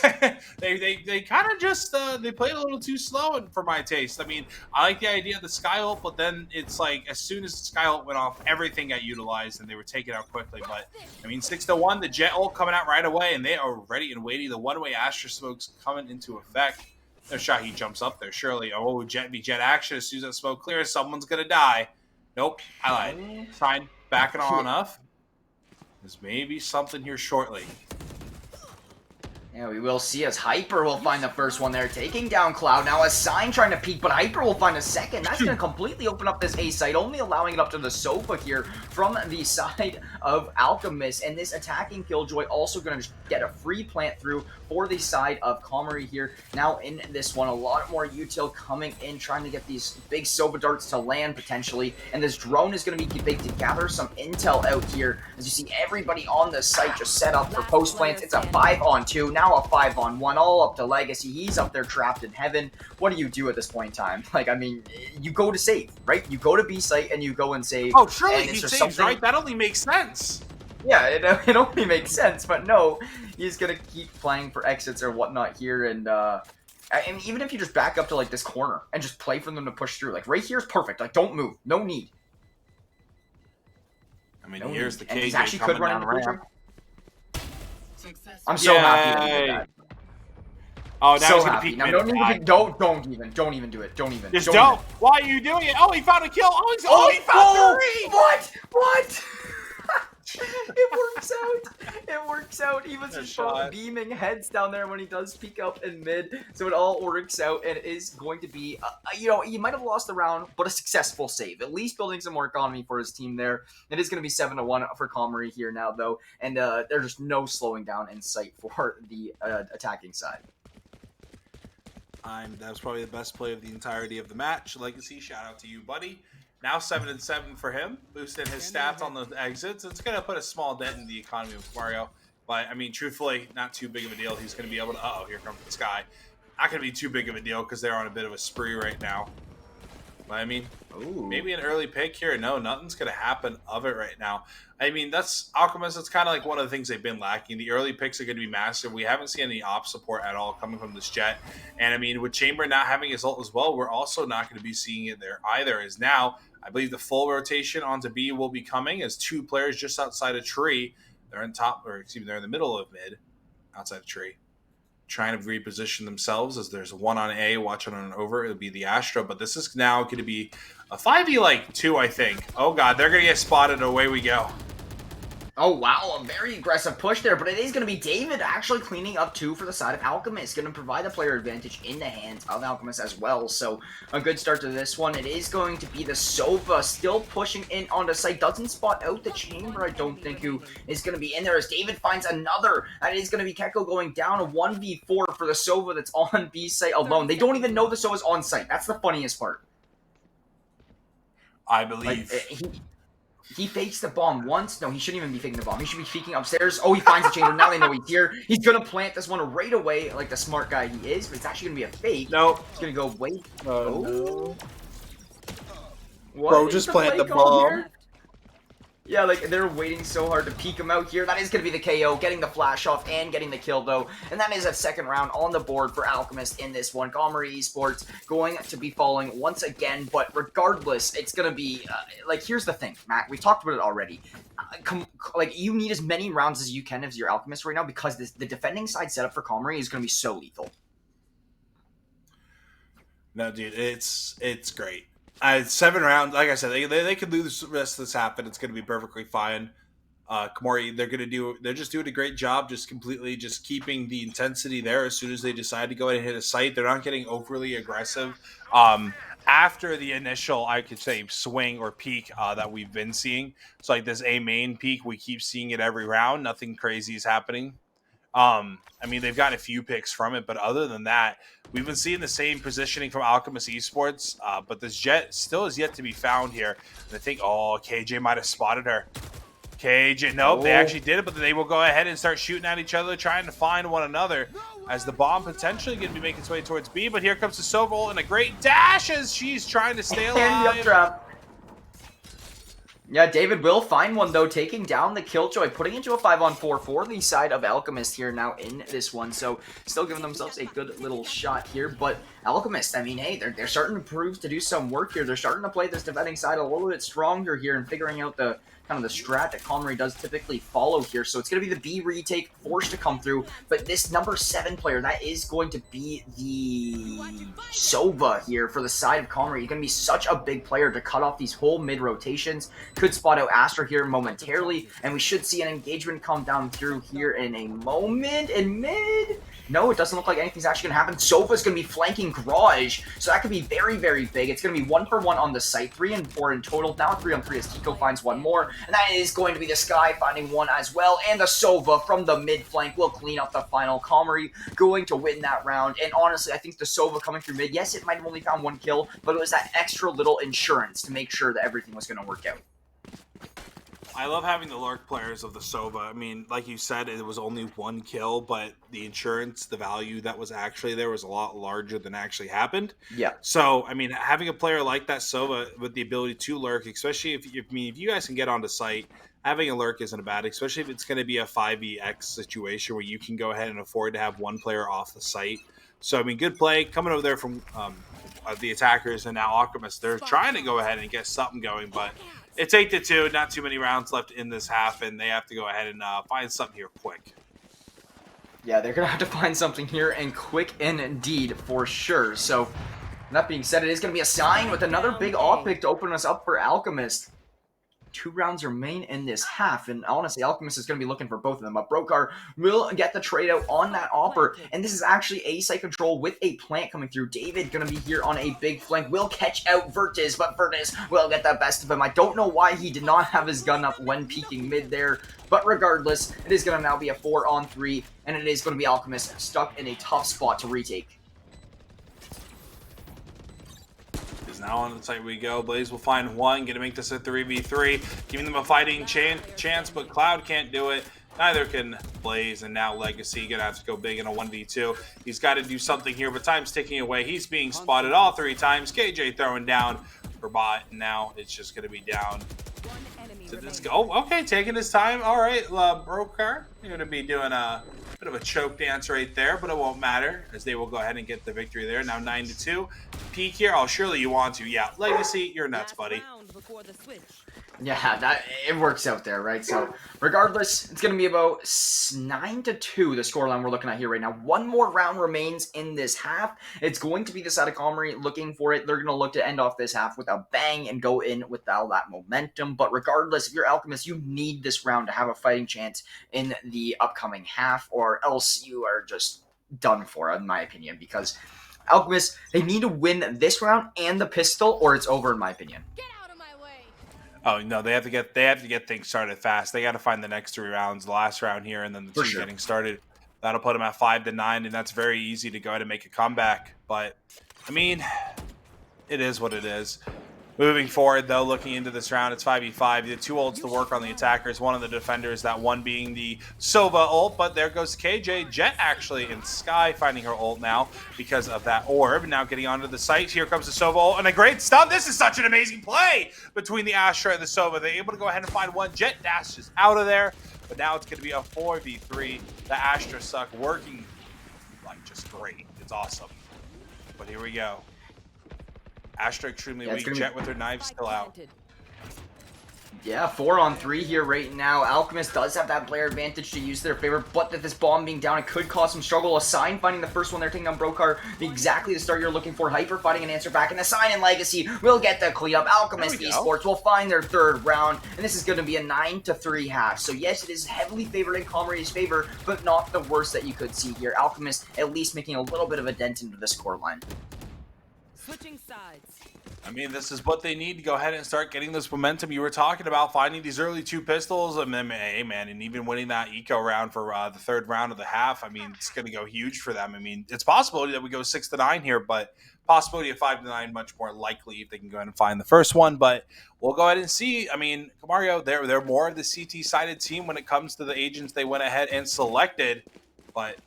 they kind of just they played a little too slow for my taste. I mean, I like the idea of the Sky ult, but then it's like as soon as the Sky ult went off, everything got utilized and they were taken out quickly. But I mean, 6-1, the Jet ult coming out right away, and they are ready and waiting. The one-way Astra smokes coming into effect. No shot he jumps up there, surely. Oh, Jet action. As soon as that smoke clears, someone's going to die. Nope, I lied. Fine, backing on up. There's maybe something here shortly. Yeah, we will see as Hyper will find the first one there, taking down Cloud. Now a Sign trying to peek, but Hyper will find a second. That's going to completely open up this A site, only allowing it up to the Sofa here from the side of Alchemist. And this attacking Killjoy also going to get a free plant through for the side of Comrie here. Now in this one, a lot more util coming in, trying to get these big Sofa darts to land potentially. And this drone is going to be big to gather some intel out here. As you see everybody on the site just set up for post plants. It's a 5-on-2. Now a 5-on-1, all up to Legacy. He's up there trapped in heaven. What do you do at this point in time? Like, I mean, you go to save, right? You go to B site and you go and save. Oh, surely he saves, right? That only makes sense. Yeah, it only makes sense, but no, he's gonna keep playing for exits or whatnot here, and even if you just back up to like this corner and just play for them to push through, like right here is perfect. Like, don't move, no need. I mean, here's the KJ he's actually coming could run down into ramp. I'm so happy to do that. Oh, now So he's gonna happy. peek Now, mid. don't even do it. Don't even. Just don't. don't. Why are you doing it? Oh, he found a kill. Oh, he found 3. What? It works out. It works out. He was just beaming heads down there when he does peek up in mid. So it all works out, and it is going to be, you know, he might have lost the round, but a successful save. At least building some more economy for his team there. It is going to be 7-1 for Comrie here now, though, and there's just no slowing down in sight for the attacking side. That was probably the best play of the entirety of the match. Legacy, shout out to you, buddy. Now 7-7 for him, boosting his stats on those exits. It's going to put a small dent in the economy of Mario. But, I mean, truthfully, not too big of a deal. He's going to be able to... Uh-oh, here comes the Sky. Not going to be too big of a deal because they're on a bit of a spree right now. But, I mean, maybe an early pick here. No, nothing's going to happen of it right now. I mean, that's Alchemist. It's kind of like one of the things they've been lacking. The early picks are going to be massive. We haven't seen any op support at all coming from this Jet. And, I mean, with Chamber not having his ult as well, we're also not going to be seeing it there either. As now, I believe the full rotation onto B will be coming as 2 players just outside a tree. They're in top, or excuse me, they're in the middle of mid, outside a tree, trying to reposition themselves as there's one on A, watching on over. It'll be the Astro, but this is now going to be a 5v2, I think. Oh god, they're going to get spotted. Away we go. Oh wow, a very aggressive push there, but it is going to be David actually cleaning up 2 for the side of Alchemist. Going to provide a player advantage in the hands of Alchemist as well, so a good start to this one. It is going to be the Sova still pushing in on the site. Doesn't spot out the Chamber, I don't think, who is going to be in there as David finds another. That is going to be Keko going down a 1v4 for the Sova that's on B site alone. They don't even know the Sova's on site. That's the funniest part. I believe. He fakes the bomb once. No, he shouldn't even be faking the bomb. He should be faking upstairs. Oh, he finds the chamber. Now they know he's here. He's going to plant this one right away like the smart guy he is, but it's actually going to be a fake. Nope. He's going to go, wait. No. What Bro, just plant the bomb. Here? Yeah, like, they're waiting so hard to peek him out here. That is going to be the KO, getting the flash off and getting the kill, though. And that is a second round on the board for Alchemist in this one. Gomery Esports going to be falling once again, but regardless, it's going to be, like, here's the thing, Matt. We talked about it already. Like, you need as many rounds as you can as your Alchemist right now because the defending side setup for Gomery is going to be so lethal. No, dude, it's great. 7 rounds, like I said, they could lose the rest of this half, and it's going to be perfectly fine. Komori, they're just doing a great job, just completely just keeping the intensity there. As soon as they decide to go ahead and hit a site, they're not getting overly aggressive. After the initial, I could say, swing or peak that we've been seeing, so like this A main peak, we keep seeing it every round. Nothing crazy is happening. I mean, they've gotten a few picks from it, but other than that, we've been seeing the same positioning from Alchemist Esports, but this Jet still is yet to be found here. And I think, oh, KJ might have spotted her. KJ, nope, they actually did it, but they will go ahead and start shooting at each other, trying to find one another, as the bomb potentially going to be making its way towards B, but here comes the Sova and a great dash as she's trying to stay alive. Yeah, David will find one, though, taking down the Killjoy, putting into a 5-on-4 for the side of Alchemist here now in this one. So, still giving themselves a good little shot here. But Alchemist, I mean, hey, they're starting to prove to do some work here. They're starting to play this defending side a little bit stronger here and figuring out the kind of the strat that Connery does typically follow here. So it's going to be the B retake forced to come through. But this number 7 player, that is going to be the Sova here for the side of Connery. He's going to be such a big player to cut off these whole mid rotations. Could spot out Astra here momentarily. And we should see an engagement come down through here in a moment. In mid... No, it doesn't look like anything's actually going to happen. Sofa's going to be flanking Garage, so that could be very, very big. It's going to be 1-for-1 on the site, 3 and 4 in total. Now 3-on-3 as Kiko finds one more, and that is going to be the Sky finding one as well. And the Sova from the mid flank will clean up the final. Comrie going to win that round, and honestly, I think the Sova coming through mid, yes, it might have only found 1 kill, but it was that extra little insurance to make sure that everything was going to work out. I love having the Lurk players of the Sova. I mean, like you said, it was only 1 kill, but the insurance, the value that was actually there was a lot larger than actually happened. Yeah. So, I mean, having a player like that Sova with the ability to lurk, especially if you guys can get onto site, having a lurk isn't bad, especially if it's going to be a 5vx situation where you can go ahead and afford to have 1 player off the site. So, I mean, good play coming over there from the attackers and now Alchemist. They're trying to go ahead and get something going, but it's 8-2, not too many rounds left in this half, and they have to go ahead and find something here quick. Yeah, they're going to have to find something here, and quick indeed, for sure. So, that being said, it is going to be a sign with another big off pick to open us up for Alchemist. 2 rounds remain in this half, and honestly, Alchemist is going to be looking for both of them. But Brokar will get the trade out on that offer, and this is actually a site control with a plant coming through. David going to be here on a big flank, will catch out Virtus, but Virtus will get the best of him. I don't know why he did not have his gun up when peeking mid there, but regardless, it is going to now be a 4-on-3, and it is going to be Alchemist stuck in a tough spot to retake. now on the site we go. Blaze will find one, gonna make this a 3v3, giving them a fighting chance, but Cloud can't do it. Neither can Blaze, and now Legacy gonna have to go big in a 1v2. He's got to do something here, but time's ticking away. He's being spotted all 3 times. KJ throwing down for bot, and now it's just gonna be down to this go. Oh, okay, taking his time. All right, Brokar, you're gonna be doing a bit of a choke dance right there, but it won't matter as they will go ahead and get the victory there. Now 9-2. Peek here. Oh, surely you want to. Yeah, Legacy, you're nuts, buddy. Yeah, it works out there, right? So, regardless, it's going to be about 9-2, the scoreline we're looking at here right now. One more round remains in this half. It's going to be the side of Comrie looking for it. They're going to look to end off this half with a bang and go in with all that momentum. But regardless, if you're Alchemist, you need this round to have a fighting chance in the upcoming half, or else you are just done for, in my opinion, because Alchemist, they need to win this round and the pistol, or it's over, in my opinion. Oh no, they have to get things started fast. They got to find the next 3 rounds, the last round here, and then the 2 getting started. That'll put them at 5-9, and that's very easy to go ahead and make a comeback. But I mean, it is what it is. Moving forward, though, looking into this round, it's 5v5. The 2 ults to work on the attackers, one of the defenders, that one being the Sova ult, but there goes KJ. Jet actually in Sky finding her ult now because of that orb. Now getting onto the site. Here comes the Sova ult, and a great stun. This is such an amazing play between the Astra and the Sova. They're able to go ahead and find one. Jet dashes out of there, but now it's going to be a 4v3. The Astra suck working like just great. It's awesome. But here we go. Astra extremely weak. Jet with her knives still out. Yeah, 4-on-3 here right now. Alchemist does have that player advantage to use their favor, but that this bomb being down, it could cause some struggle. A sign finding the first one there, taking down Brokar. Exactly the start you're looking for. Hyper finding an answer back, and the sign and Legacy will get the cleanup. Alchemist Esports will find their 3rd round, and this is going to be a 9-3 half. So yes, it is heavily favored in Comrie's favor, but not the worst that you could see here. Alchemist at least making a little bit of a dent into the scoreline. Switching sides. I mean, this is what they need to go ahead and start getting this momentum you were talking about, finding these early 2 pistols, and then, hey, man, and even winning that eco round for the 3rd round of the half. I mean, it's going to go huge for them. I mean, it's possible that we go 6-9 here, but possibility of 5-9 much more likely if they can go ahead and find the first one. But we'll go ahead and see. I mean, Mario, they're more of the CT-sided team when it comes to the agents they went ahead and selected. But,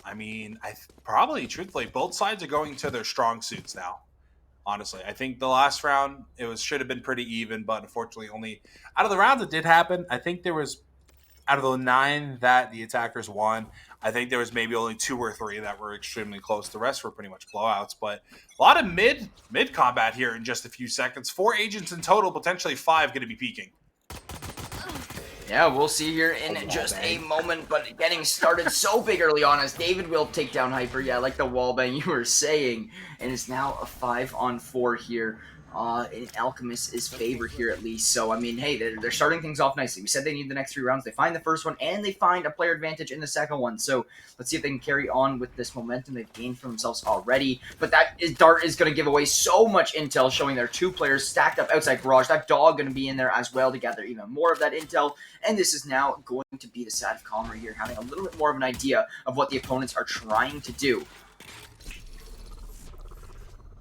I mean, probably, truthfully, both sides are going to their strong suits now. Honestly, I think the last round, should have been pretty even, but unfortunately only out of the rounds that did happen, I think there was, out of the 9 that the attackers won, I think there was maybe only 2 or 3 that were extremely close. The rest were pretty much blowouts, but a lot of mid combat here in just a few seconds. 4 agents in total, potentially 5 going to be peaking. Yeah, we'll see here in just a moment, but getting started so big early on as David will take down Hyper, yeah, like the wallbang you were saying, and it's now a 5-on-4 here in Alchemist's favor here at least. So, I mean, hey, they're starting things off nicely. We said they need the next 3 rounds. They find the first one, and they find a player advantage in the second one. So, let's see if they can carry on with this momentum they've gained for themselves already. But Dart is going to give away so much intel, showing their 2 players stacked up outside Garage. That dog going to be in there as well to gather even more of that intel. And this is now going to be the side of Comrie here, having a little bit more of an idea of what the opponents are trying to do.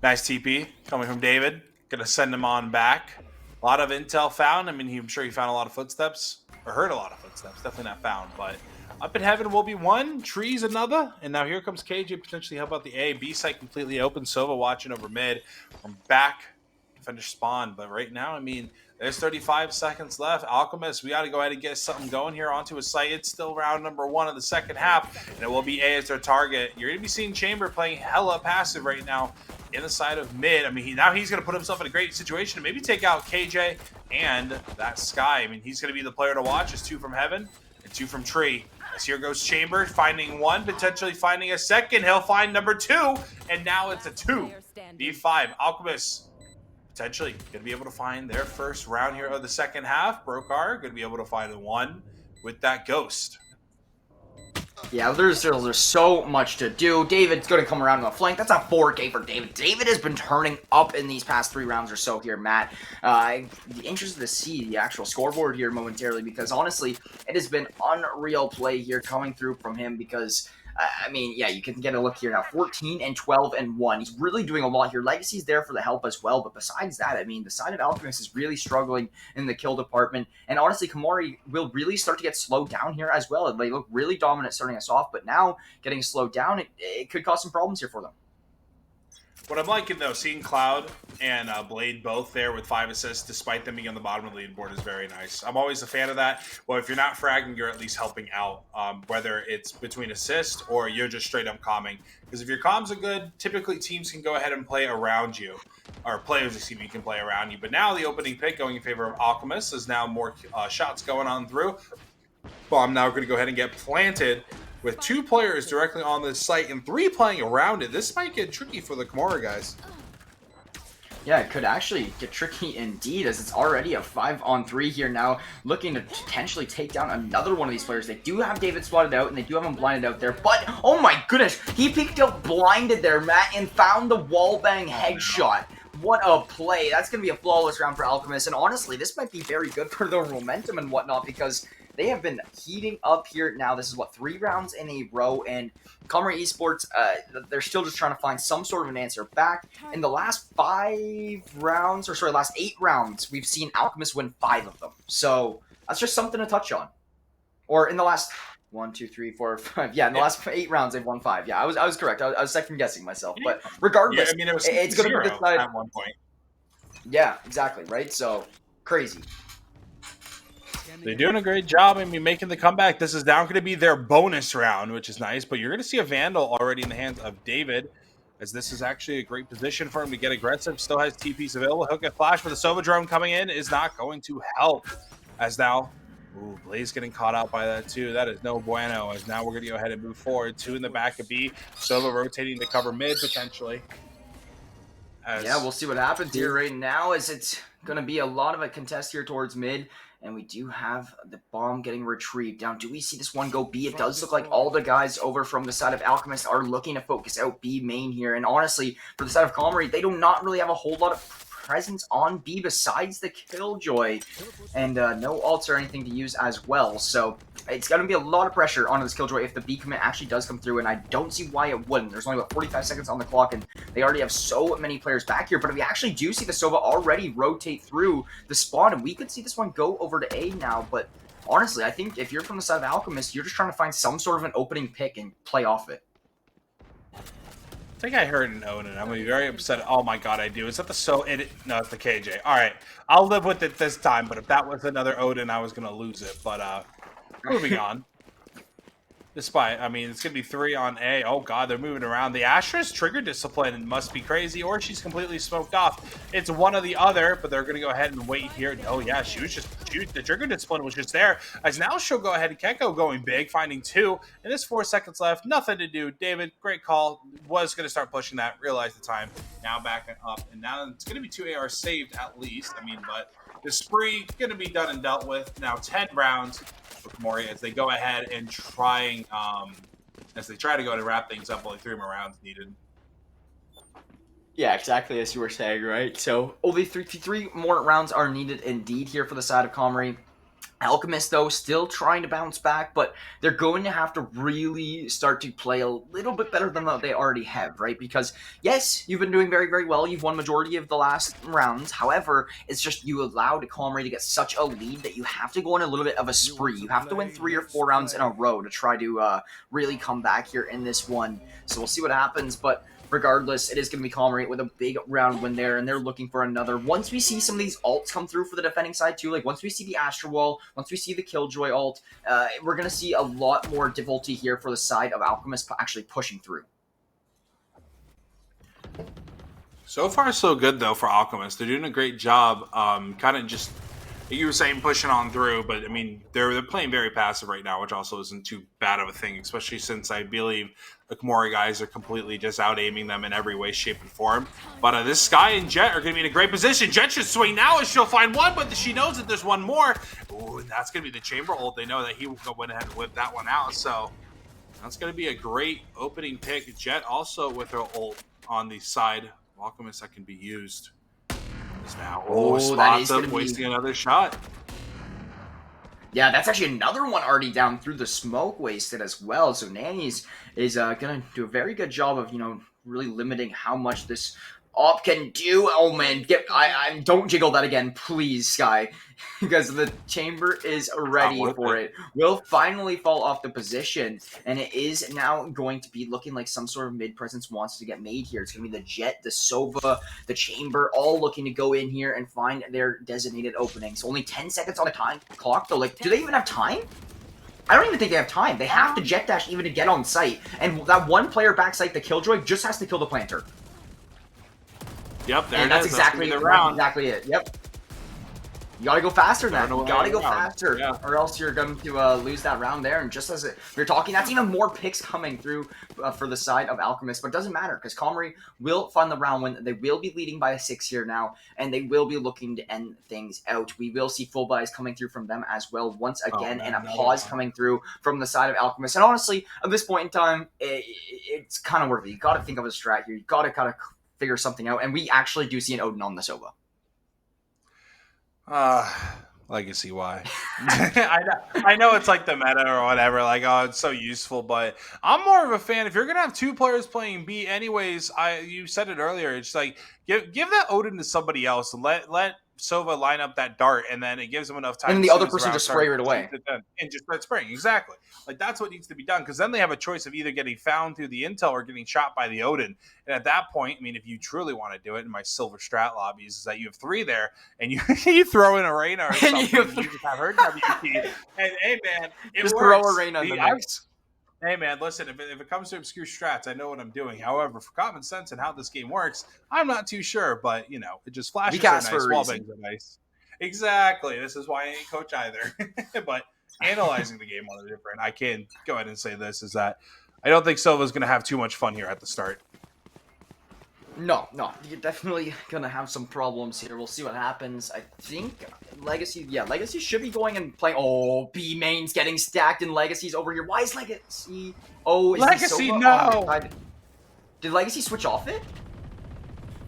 Nice TP coming from David. Gonna send him on back. A lot of intel found. I mean, I'm sure he found a lot of footsteps, or heard a lot of footsteps. Definitely not found, but up in heaven will be 1, trees another, and now here comes KJ potentially help out the A. B site completely open. Sova watching over mid from back to finish spawn, but right now, I mean, there's 35 seconds left. Alchemist, we got to go ahead and get something going here onto a site. It's still round number 1 of the second half, and it will be A as their target. You're going to be seeing Chamber playing hella passive right now in the side of mid. I mean, now he's going to put himself in a great situation to maybe take out KJ and that Sky. I mean, he's going to be the player to watch. It's 2 from heaven and 2 from tree. As here goes Chamber, finding 1, potentially finding a second. He'll find number 2, and now it's a 2. B5, Alchemist potentially going to be able to find their first round here of the second half. Brokar going to be able to find 1 with that Ghost. Yeah, there's so much to do. David's going to come around on the flank. That's a 4K for David. David has been turning up in these past 3 rounds or so here, Matt. I'm interested to see the actual scoreboard here momentarily because, honestly, it has been unreal play here coming through from him because I mean, yeah, you can get a look here now. 14 and 12 and 1. He's really doing a lot here. Legacy's there for the help as well, but besides that, I mean, the side of Alchemist is really struggling in the kill department, and honestly, Kamori will really start to get slowed down here as well. They look really dominant starting us off, but now getting slowed down, it could cause some problems here for them. What I'm liking, though, seeing Cloud and Blade both there with 5 assists, despite them being on the bottom of the leaderboard, is very nice. I'm always a fan of that. Well, if you're not fragging, you're at least helping out, whether it's between assists or you're just straight up calming. Because if your comms are good, typically teams can go ahead and play around you. Or players, excuse me, can play around you. But now the opening pick going in favor of Alchemist is now more shots going on through. Bomb now going to go ahead and get planted. With 2 players directly on this site and 3 playing around it, this might get tricky for the Kimura guys. Yeah, it could actually get tricky indeed, as it's already a 5-on-3 here now, looking to potentially take down another one of these players. They do have David spotted out, and they do have him blinded out there, but, oh my goodness, he peeked out blinded there, Matt, and found the wallbang headshot. What a play. That's going to be a flawless round for Alchemist, and honestly, this might be very good for their momentum and whatnot, because they have been heating up here now. This is, what, 3 rounds in a row, and Kamari Esports, they're still just trying to find some sort of an answer back. In the last 5 rounds, or sorry, last 8 rounds, we've seen Alchemist win 5 of them. So that's just something to touch on. Or in the last 1, 2, 3, 4, 5. Yeah, in the last 8 rounds, they've won 5. Yeah, I was correct. I was second guessing myself. But regardless, yeah, I mean, it was it's going to be decided at one point. Yeah, exactly. Right. So crazy. They're doing a great job. I mean, making the comeback. This is now going to be their bonus round, which is nice. But you're going to see a Vandal already in the hands of David, as this is actually a great position for him to get aggressive. Still has TPs available. Hook and flash, but the Sova drone coming in is not going to help. As now, Blaze getting caught out by that too. That is no bueno. As now we're going to go ahead and move forward. 2 in the back of B. Sova rotating to cover mid potentially. Yeah, we'll see what happens here right now, as it's going to be a lot of a contest here towards mid. And we do have the bomb getting retrieved. Now, do we see this one go B? It does look like all the guys over from the side of Alchemist are looking to focus out B main here. And honestly, for the side of Comrie, they do not really have a whole lot of presence on B besides the Killjoy. And no ults or anything to use as well. So it's going to be a lot of pressure on this Killjoy if the B commit actually does come through. And I don't see why it wouldn't. There's only about 45 seconds on the clock, and they already have so many players back here. But we actually do see the Sova already rotate through the spawn, and we could see this one go over to A now. But honestly, I think if you're from the side of Alchemist, you're just trying to find some sort of an opening pick and play off it. I think I heard an Odin. I'm going to be very upset. Oh my god, I do. Is that the no, it's the KJ. Alright, I'll live with it this time, but if that was another Odin, I was going to lose it. But, moving on. Despite, I mean, it's going to be 3 on A. Oh god, they're moving around. The Astra's trigger discipline must be crazy, or she's completely smoked off. It's one or the other, but they're going to go ahead and wait here. Oh yeah, the trigger discipline was just there. As now she'll go ahead and Keko going big, finding 2. And there's 4 seconds left. Nothing to do. David, great call. Was going to start pushing that. Realized the time. Now backing up. And now it's going to be 2 ARs saved at least. I mean, but the spree going to be done and dealt with. Now 10 rounds. For Kamori as they go ahead and try to go to wrap things up. Only 3 more rounds needed. Yeah, exactly as you were saying, right? So only three more rounds are needed indeed here for the side of Comrie. Alchemist, though, still trying to bounce back, but they're going to have to really start to play a little bit better than they already have, right? Because, yes, you've been doing very, very well. You've won majority of the last rounds. However, it's just you allowed Comrie to get such a lead that you have to go on a little bit of a spree. You have to win 3 or 4 rounds in a row to try to really come back here in this one. So we'll see what happens, but regardless, it is going to be Comrie with a big round win there, and they're looking for another. Once we see some of these ults come through for the defending side too, like once we see the Astra Wall, once we see the Killjoy ult, we're going to see a lot more difficulty here for the side of Alchemist actually pushing through. So far, so good, though, for Alchemist. They're doing a great job, kind of just, you were saying, pushing on through, but, I mean, they're playing very passive right now, which also isn't too bad of a thing, especially since I believe the Kimura guys are completely just out-aiming them in every way, shape, and form. But this Skye and Jet are going to be in a great position. Jet should swing now as she'll find one, but she knows that there's one more. Ooh, and that's going to be the Chamber ult. They know that he went ahead and whipped that one out, so that's going to be a great opening pick. Jet also with her ult on the side. Alchemist that can be used. Is now spots them, wasting another shot. Yeah, that's actually another one already down through the smoke wasted as well. So Nanny's is gonna do a very good job of really limiting how much this op can do. Oh man, I don't jiggle that again, please, Sky, because the chamber is ready for it. Will finally fall off the position, and it is now going to be looking like some sort of mid presence wants to get made here. It's gonna be the Jet, the Sova, the chamber, all looking to go in here and find their designated openings. Only 10 seconds on the time clock, though. Like, do they even have time? I don't even think they have time. They have to jet dash even to get on site, and that one player backside the Killjoy just has to kill the planter. Yep, there and it that's is. exactly it. Yep. You gotta go faster than that. You gotta go faster, or else you're going to lose that round there. And just as we're talking, that's even more picks coming through for the side of Alchemist. But it doesn't matter, because Comrie will find the round win. They will be leading by a 6 here now, and they will be looking to end things out. We will see full buys coming through from them as well once again, and a pause coming through from the side of Alchemist. And honestly, at this point in time, it's kind of worth it. You gotta think of a strat here. You gotta kind of figure something out. And we actually do see an Odin on the Sova. Legacy, why? I know it's like the meta or whatever, like, oh, it's so useful, but I'm more of a fan. If you're gonna have two players playing B anyways, you said it earlier, it's like give that Odin to somebody else and let Sova line up that dart, and then it gives them enough time. And the other person just spray right away. And just start spraying. Exactly. Like, that's what needs to be done, because then they have a choice of either getting found through the intel or getting shot by the Odin. And at that point, I mean, if you truly want to do it, in my silver strat lobbies, is that you have 3 there, and you throw in a Reyna or something, and you just have her WP. And hey, man, it just works. Throw a Reyna in the mix. Hey, man, listen, if it comes to obscure strats, I know what I'm doing. However, for common sense and how this game works, I'm not too sure. But, it just flashes are nice, wallbangs are nice. Exactly. This is why I ain't coach either. But analyzing the game on a different, I can go ahead and say this, is that I don't think Sova's going to have too much fun here at the start. No, you're definitely going to have some problems here. We'll see what happens. I think Legacy should be going and playing. Oh, B main's getting stacked and Legacy's over here. Why is Legacy? Oh, is Legacy, no! Did Legacy switch off it?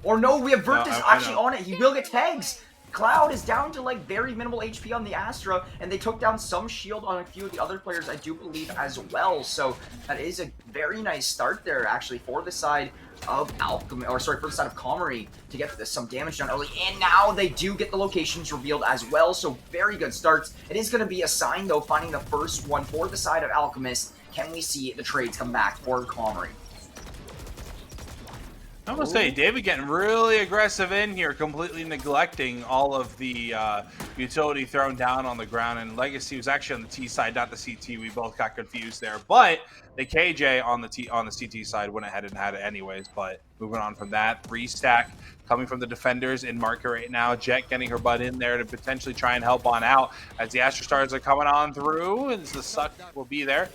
Or no, we have Virtus actually on it. He will get tags. Cloud is down to like very minimal HP on the Astra, and they took down some shield on a few of the other players, I do believe, as well. So that is a very nice start there, actually, for the side of for the side of Comrie to get some damage done early. And now they do get the locations revealed as well, so very good starts. It is going to be a sign, though, finding the first one for the side of Alchemist. Can we see the trades come back for Comrie? I'm going to say, David getting really aggressive in here, completely neglecting all of the utility thrown down on the ground. And Legacy was actually on the T side, not the CT. We both got confused there. But the KJ on the CT side went ahead and had it anyways. But moving on from that, 3-stack coming from the defenders in market right now. Jet getting her butt in there to potentially try and help on out as the Astro Stars are coming on through. And the suck will be there.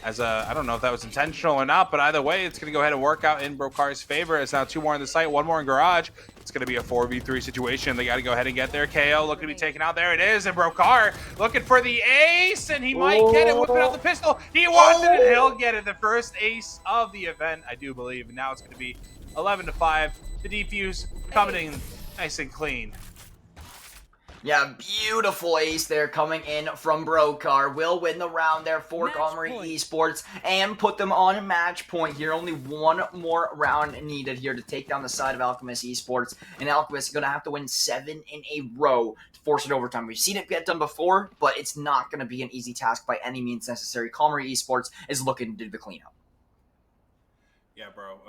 I don't know if that was intentional or not, but either way, it's going to go ahead and work out in Brokar's favor. It's now 2 more in the site, 1 more in Garage. It's going to be a 4v3 situation. They got to go ahead and get there. KO looking to be taken out. There it is. And Brokar looking for the ace, and he might get it. Whipping out the pistol. He wants it, and he'll get it. The first ace of the event, I do believe. And now it's going to be 11-5. The defuse coming in nice and clean. Yeah, beautiful ace there coming in from Brokar. Will win the round there for Comrie Esports and put them on match point here. Only 1 more round needed here to take down the side of Alchemist Esports. And Alchemist is going to have to win 7 in a row to force it overtime. We've seen it get done before, but it's not going to be an easy task by any means necessary. Comrie Esports is looking to do the cleanup. Yeah, bro.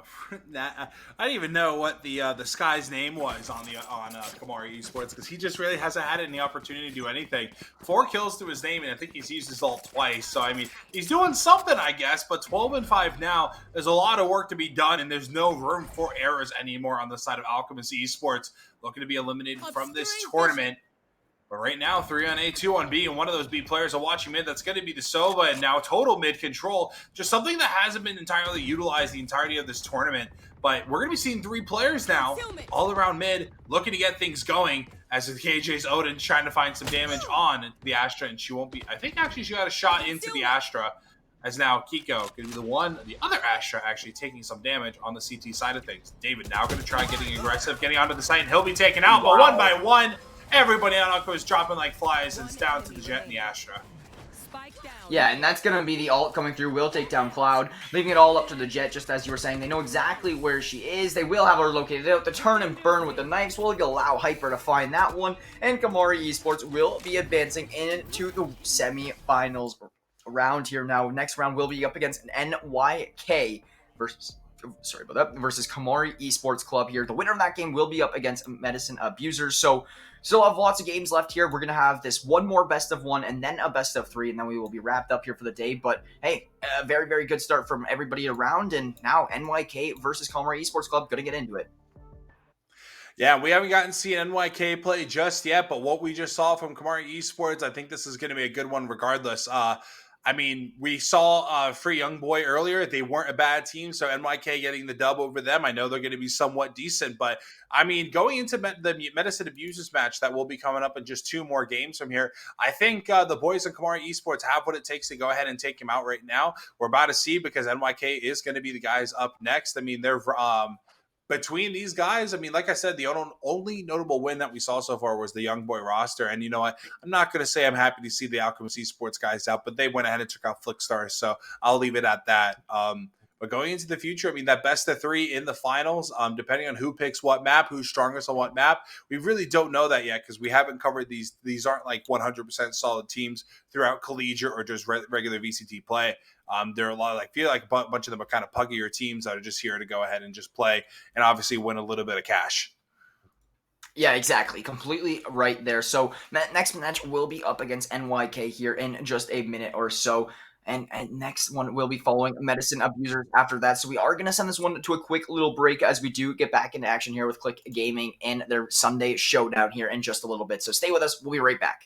I didn't even know what the Sky's name was on Kamari Esports, because he just really hasn't had any opportunity to do anything. 4 kills to his name, and I think he's used his ult twice. So I mean, he's doing something, I guess. But 12-5 now. There's a lot of work to be done, and there's no room for errors anymore on the side of Alchemist Esports, looking to be eliminated from this tournament. But right now, 3 on A, 2 on B, and one of those B players are watching mid. That's going to be the Sova, and now total mid control. Just something that hasn't been entirely utilized the entirety of this tournament. But we're going to be seeing 3 players now, all around mid, looking to get things going. As the KJ's Odin trying to find some damage on the Astra, and she won't be. I think actually she got a shot into the Astra. As now Kiko going to be the other Astra actually taking some damage on the CT side of things. David now going to try getting aggressive, getting onto the site, and he'll be taken out. But 1 by 1. everybody on Aqua is dropping like flies, and it's down to the Jet and the Astra. Spike down. Yeah, and that's going to be the ult coming through. Will take down Cloud, leaving it all up to the Jet, just as you were saying. They know exactly where she is. They will have her located out. The turn and burn with the knives will allow Hyper to find that one, and Kamari Esports will be advancing into the semi-finals round here now. Next round will be up against an NYK versus... Sorry about that. Versus Kamari Esports Club here. The winner of that game will be up against Medicine Abusers. So, still have lots of games left here. We're going to have this one more best of one and then a best of three, and then we will be wrapped up here for the day. But, hey, a very, very good start from everybody around. And now NYK versus Kamari Esports Club. Going to get into it. Yeah, we haven't gotten to see NYK play just yet, but what we just saw from Kamari Esports, I think this is going to be a good one regardless. I mean, we saw Free Young Boy earlier. They weren't a bad team, so NYK getting the dub over them. I know they're going to be somewhat decent, but I mean, going into the Medicine Abusers match that will be coming up in just 2 more games from here, I think the boys in Kamari Esports have what it takes to go ahead and take him out right now. We're about to see because NYK is going to be the guys up next. I mean, they're between these guys, I mean, like I said, the only notable win that we saw so far was the Young Boy roster. And you know what? I'm not going to say I'm happy to see the Alchemist Esports guys out, but they went ahead and took out Flickstars. So I'll leave it at that. But going into the future, I mean, that best of 3 in the finals, depending on who picks what map, who's strongest on what map, we really don't know that yet because we haven't covered these. These aren't like 100% solid teams throughout collegiate or just regular VCT play. There are a lot of, feel like a bunch of them are kind of puggier teams that are just here to go ahead and just play and obviously win a little bit of cash. Yeah, exactly. Completely right there. So next match will be up against NYK here in just a minute or so. And next one will be following Medicine Abusers after that. So we are going to send this one to a quick little break as we do get back into action here with Click Gaming and their Sunday showdown here in just a little bit. So stay with us. We'll be right back.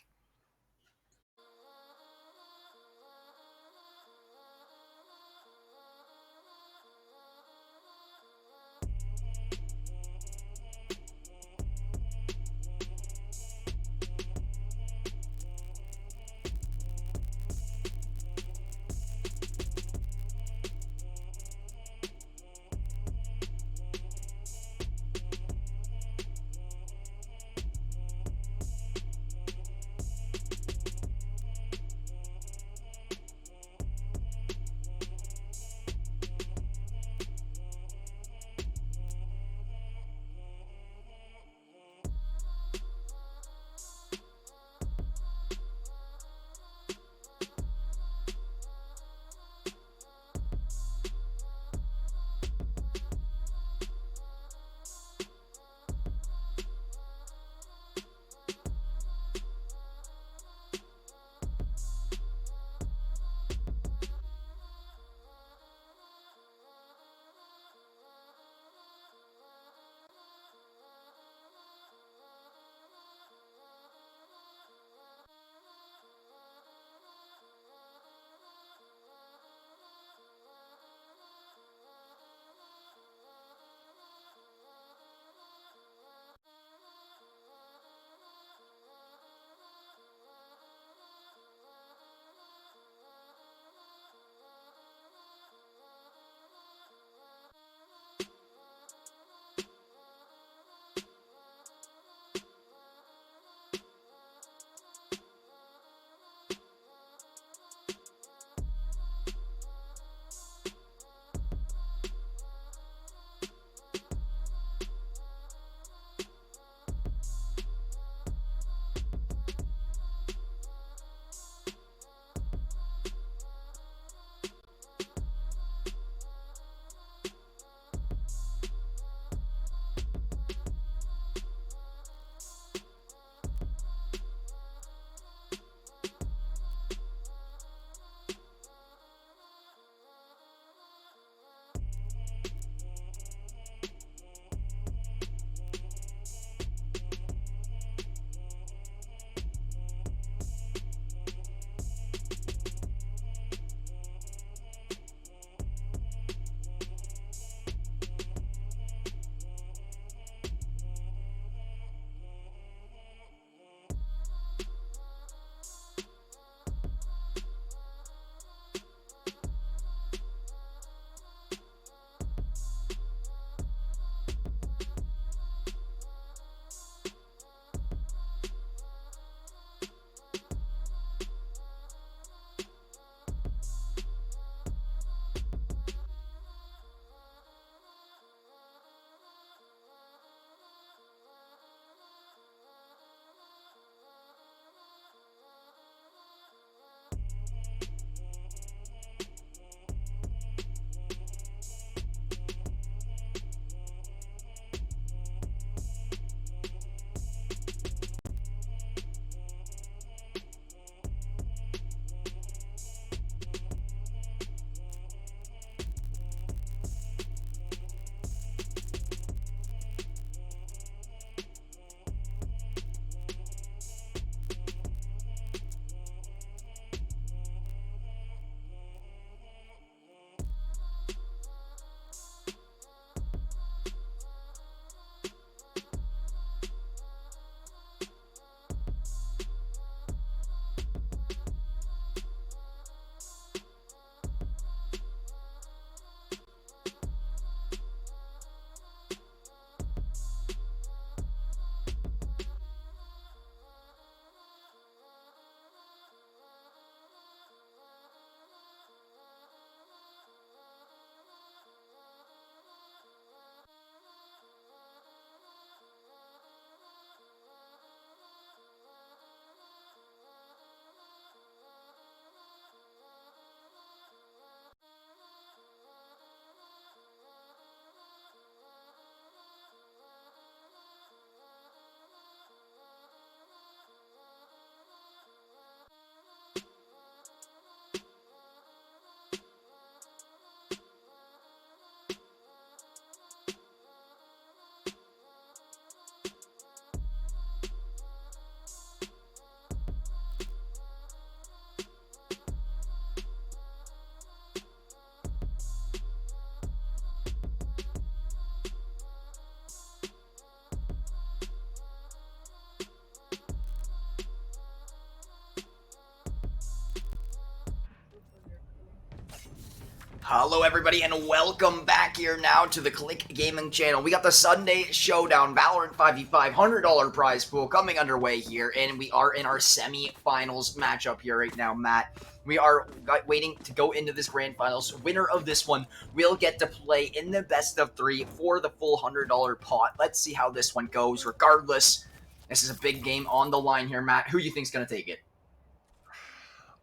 Hello everybody and welcome back here now to the Click Gaming channel. We got the Sunday Showdown Valorant 5v5 $100 prize pool coming underway here, and we are in our semi-finals matchup here right now, Matt. We are waiting to go into this grand finals. Winner of this one will get to play in the best of 3 for the full $100 pot. Let's see how this one goes. Regardless, this is a big game on the line here, Matt. Who do you think's going to take it?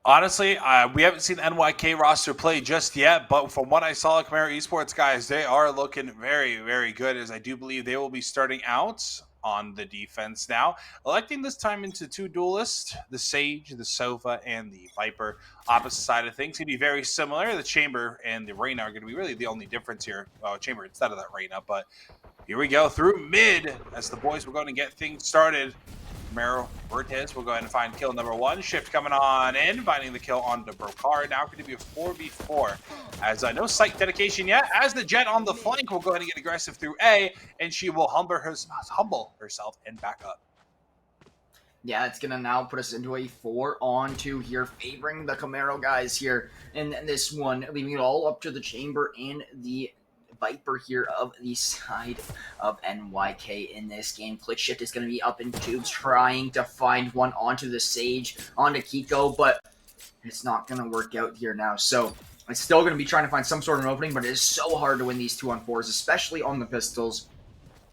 Honestly, we haven't seen the NYK roster play just yet, but from what I saw of Chimera Esports, guys, they are looking very, very good, as I do believe they will be starting out on the defense now, electing this time into 2 duelists, the Sage, the Sova, and the Viper. Opposite side of things can be very similar. The Chamber and the Reyna are going to be really the only difference here. Chamber instead of that Reyna, but here we go through mid as the boys were going to get things started. Mero Vertes will go ahead and find kill number 1. Shift coming on in, finding the kill on the Brokar. Now going to be a 4v4. As no sight dedication yet, as the Jet on the flank will go ahead and get aggressive through A, and she will humble herself and back up. Yeah, it's going to now put us into a 4-on-2 here, favoring the Camaro guys here in this one, leaving it all up to the Chamber and the Viper here of the side of NYK in this game. Click Shift is going to be up in tubes, trying to find one onto the Sage, onto Kiko, but it's not going to work out here now. So it's still going to be trying to find some sort of an opening, but it is so hard to win these 2-on-4s, especially on the pistols.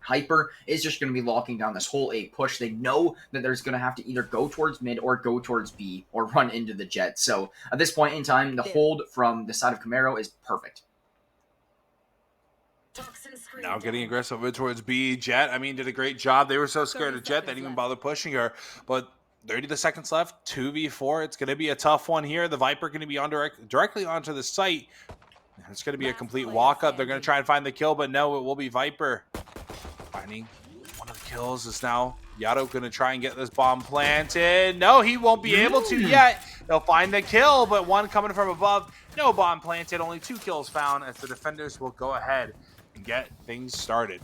Hyper is just going to be locking down this whole A push. They know that there's going to have to either go towards mid or go towards B or run into the Jet. So at this point in time, the hold from the side of Camaro is perfect. Now getting aggressive over towards B. Jet, I mean, did a great job. They were so scared of Jet, they didn't even bother pushing her. But 30 seconds left, 2v4. It's going to be a tough one here. The Viper going to be on directly onto the site. It's going to be a complete walk-up. They're going to try and find the kill, but no, it will be Viper. Finding one of the kills is now Yato going to try and get this bomb planted. No, he won't be able to yet. They'll find the kill, but one coming from above. No bomb planted, only 2 kills found as the defenders will go ahead and get things started.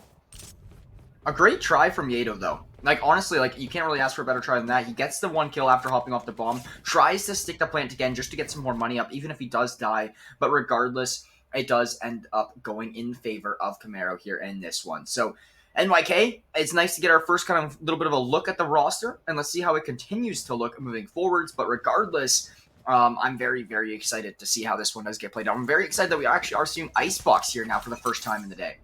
A great try from Yato, though. Like, honestly, like, you can't really ask for a better try than that. He gets the 1 kill after hopping off the bomb, tries to stick the plant again just to get some more money up, even if he does die. But regardless, it does end up going in favor of Camaro here in this one. So, NYK, it's nice to get our first kind of little bit of a look at the roster, and let's see how it continues to look moving forwards. But regardless, I'm very, very excited to see how this one does get played out. I'm very excited that we actually are seeing Icebox here now for the first time in the day.